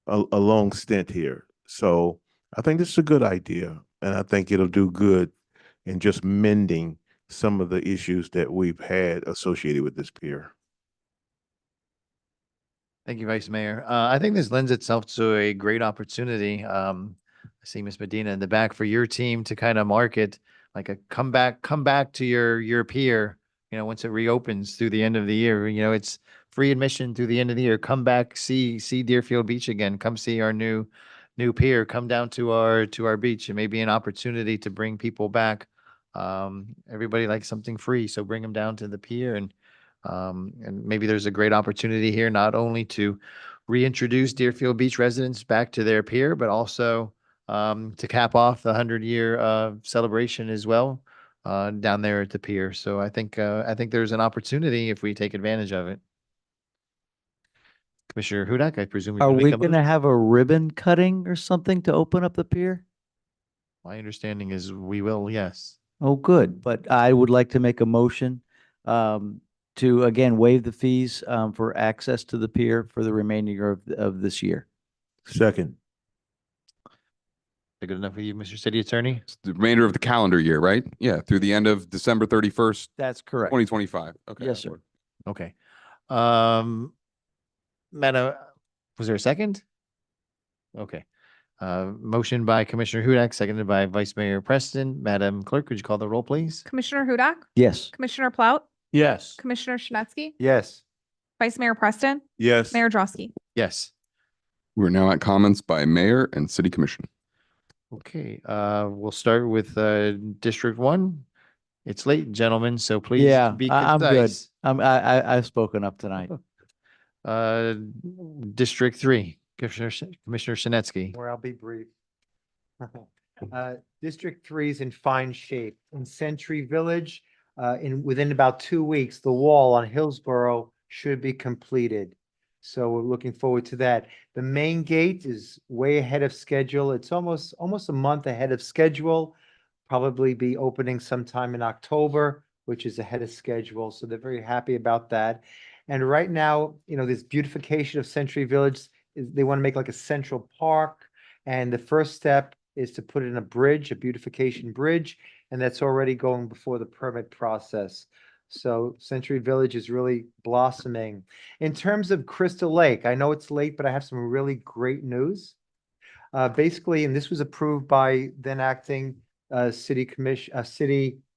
a long stint here. So I think this is a good idea, and I think it'll do good in just mending some of the issues that we've had associated with this pier. Thank you, Vice Mayor. I think this lends itself to a great opportunity. I see Ms. Medina in the back for your team to kind of market like a come back to your pier, once it reopens through the end of the year. It's free admission through the end of the year. Come back, see Deerfield Beach again. Come see our new pier. Come down to our beach. It may be an opportunity to bring people back. Everybody likes something free, so bring them down to the pier, and maybe there's a great opportunity here not only to reintroduce Deerfield Beach residents back to their pier, but also to cap off the 100-year celebration as well down there at the pier. So I think there's an opportunity if we take advantage of it. Commissioner Hudak, I presume you're Are gonna make we a going to motion? have a ribbon cutting or something to open up the pier? My understanding is we will, yes. Oh, good. But I would like to make a motion to again waive the fees for access to the pier for the remainder of this year. Second. Is that good enough for you, Mr. City Attorney? It's the remainder of the calendar year, right? Yeah, through the end of December 31st, That's correct. 2025. Okay. Yes, sir. Okay. Madam, was there a second? Okay. Motion by Commissioner Hudak, seconded by Vice Mayor Preston. Madam Clerk, could you call the roll, please? Commissioner Hudak? Yes. Commissioner Plout? Yes. Commissioner Shinesky? Yes. Vice Mayor Preston? Yes. Mayor Drosky? Yes. We're now at comments by mayor and city commission. Okay, we'll start with District 1. It's late, gentlemen, so please Yeah, be I'm good. concise. I've spoken up tonight. District 3, Commissioner Sinetsky. Where I'll be brief. District 3 is in fine shape. In Century Village, within about 2 weeks, the wall on Hillsborough should be completed. So we're looking forward to that. The main gate is way ahead of schedule. It's almost a month ahead of schedule. Probably be opening sometime in October, which is ahead of schedule. So they're very happy about that. And right now, this beautification of Century Village they want to make like a central park. And the first step is to put in a bridge, a beautification bridge, and that's already going before the permit process. So Century Village is really blossoming. In terms of Crystal Lake, I know it's late, but I have some really great news. Basically, and this was approved by then acting city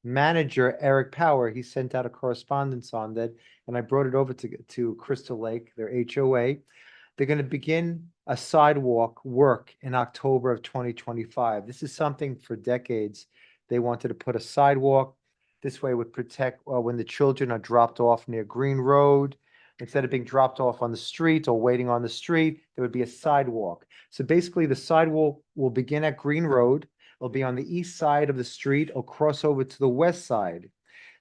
manager Eric Power. He sent out a correspondence on that, and I brought it over to Crystal Lake, their HOA. They're going to begin a sidewalk work in October of 2025. This is something for decades. They wanted to put a sidewalk. This way would protect when the children are dropped off near Green Road. Instead of being dropped off on the street or waiting on the street, there would be a sidewalk. So basically the sidewalk will begin at Green Road. It'll be on the east side of the street or cross over to the west side.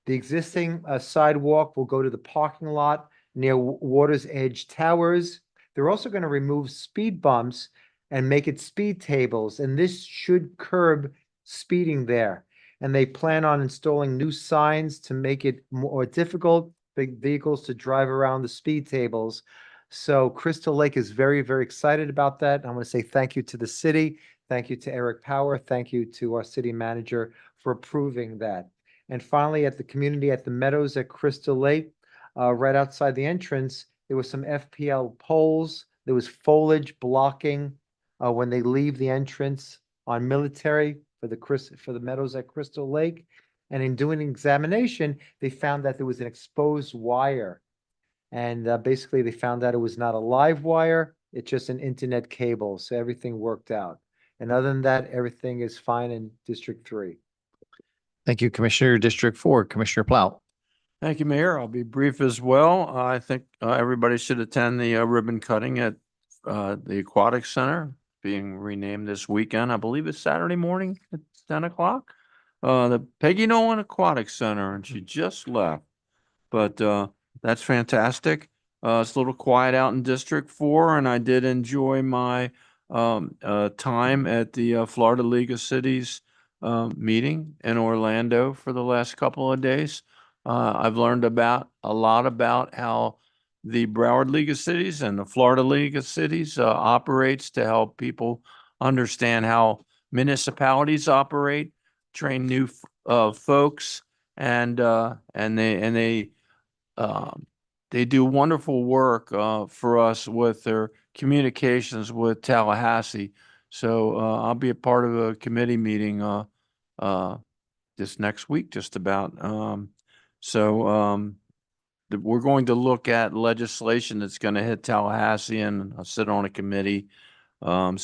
The existing sidewalk will go to the parking lot near Water's Edge Towers. They're also going to remove speed bumps and make it speed tables, and this should curb speeding there. And they plan on installing new signs to make it more difficult for vehicles to drive around the speed tables. So Crystal Lake is very, very excited about that. I want to say thank you to the city. Thank you to Eric Power. Thank you to our city manager for approving that. And finally, at the community at the Meadows at Crystal Lake, right outside the entrance, there was some FPL poles. There was foliage blocking when they leave the entrance on Military. for the meadows at Crystal Lake. And in doing an examination, they found that there was an exposed wire. And basically they found out it was not a live wire, it's just an internet cable. So everything worked out. And other than that, everything is fine in District 3. Thank you, Commissioner. District 4, Commissioner Plow. Thank you, Mayor. I'll be brief as well. I think everybody should attend the ribbon cutting at the Aquatic Center being renamed this weekend. I believe it's Saturday morning at 10 o'clock. The Peggy Nolan Aquatic Center, and she just left. But that's fantastic. It's a little quiet out in District 4, and I did enjoy my time at the Florida League of Cities meeting in Orlando for the last couple of days. I've learned a lot about how the Broward League of Cities and the Florida League of Cities operates to help people understand how municipalities operate, train new folks, and they do wonderful work for us with their communications with Tallahassee. So I'll be a part of a committee meeting this next week, just about. We're going to look at legislation that's going to hit Tallahassee, and I'll sit on a committee to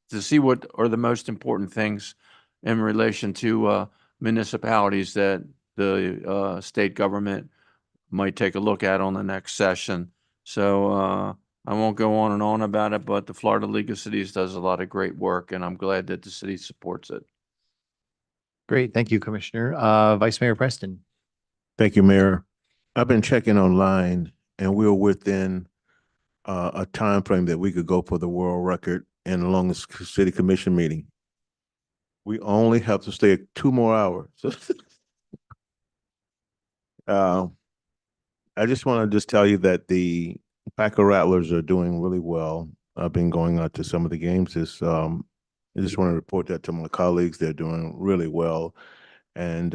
see what are the most important things in relation to municipalities that the state government might take a look at on the next session. So I won't go on and on about it, but the Florida League of Cities does a lot of great work, and I'm glad that the city supports it. Great. Thank you, Commissioner. Vice Mayor Preston. Thank you, Mayor. I've been checking online and we're within a time frame that we could go for the world record in the longest city commission meeting. We only have to stay 2 more hours. I just want to tell you that the Packer Rattlers are doing really well. I've been going out to some of the games. I just want to report that to my colleagues. They're doing really well. And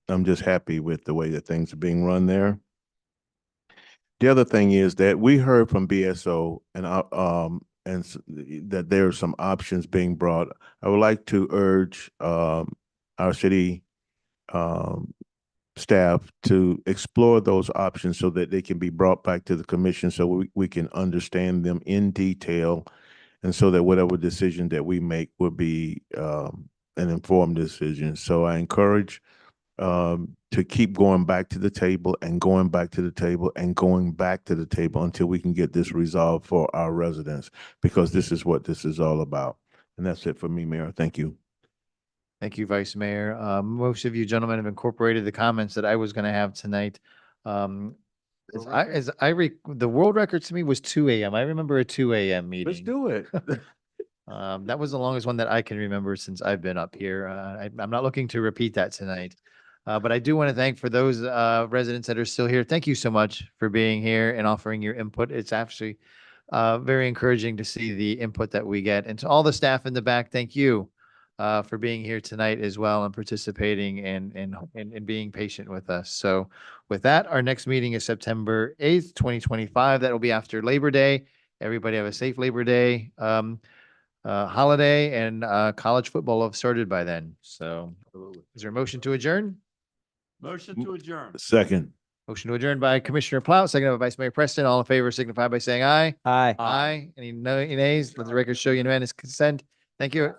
I'm just happy with the way that things are being run there. The other thing is that we heard from BSO and that there are some options being brought. I would like to urge our city staff to explore those options so that they can be brought back to the commission so we can understand them in detail, and so that whatever decision that we make will be an informed decision. So I encourage to keep going back to the table and going back to the table and going back to the table until we can get this resolved for our residents, because this is what this is all about. And that's it for me, Mayor. Thank you. Thank you, Vice Mayor. Most of you gentlemen have incorporated the comments that I was going to have tonight. The world record to me was 2 a.m. I remember a 2 a.m. meeting. Let's do it. That was the longest one that I can remember since I've been up here. I'm not looking to repeat that tonight. But I do want to thank for those residents that are still here. Thank you so much for being here and offering your input. It's actually very encouraging to see the input that we get. And to all the staff in the back, thank you for being here tonight as well and participating and being patient with us. So with that, our next meeting is September 8th, 2025. That will be after Labor Day. Everybody have a safe Labor Day holiday, and college football will have started by then. So is there a motion to adjourn? Motion to adjourn. Second. Motion to adjourn by Commissioner Plow, seconded by Vice Mayor Preston. All in favor signify by saying aye. Aye. Aye. Any nays? Let the record show unanimous consent. Thank you.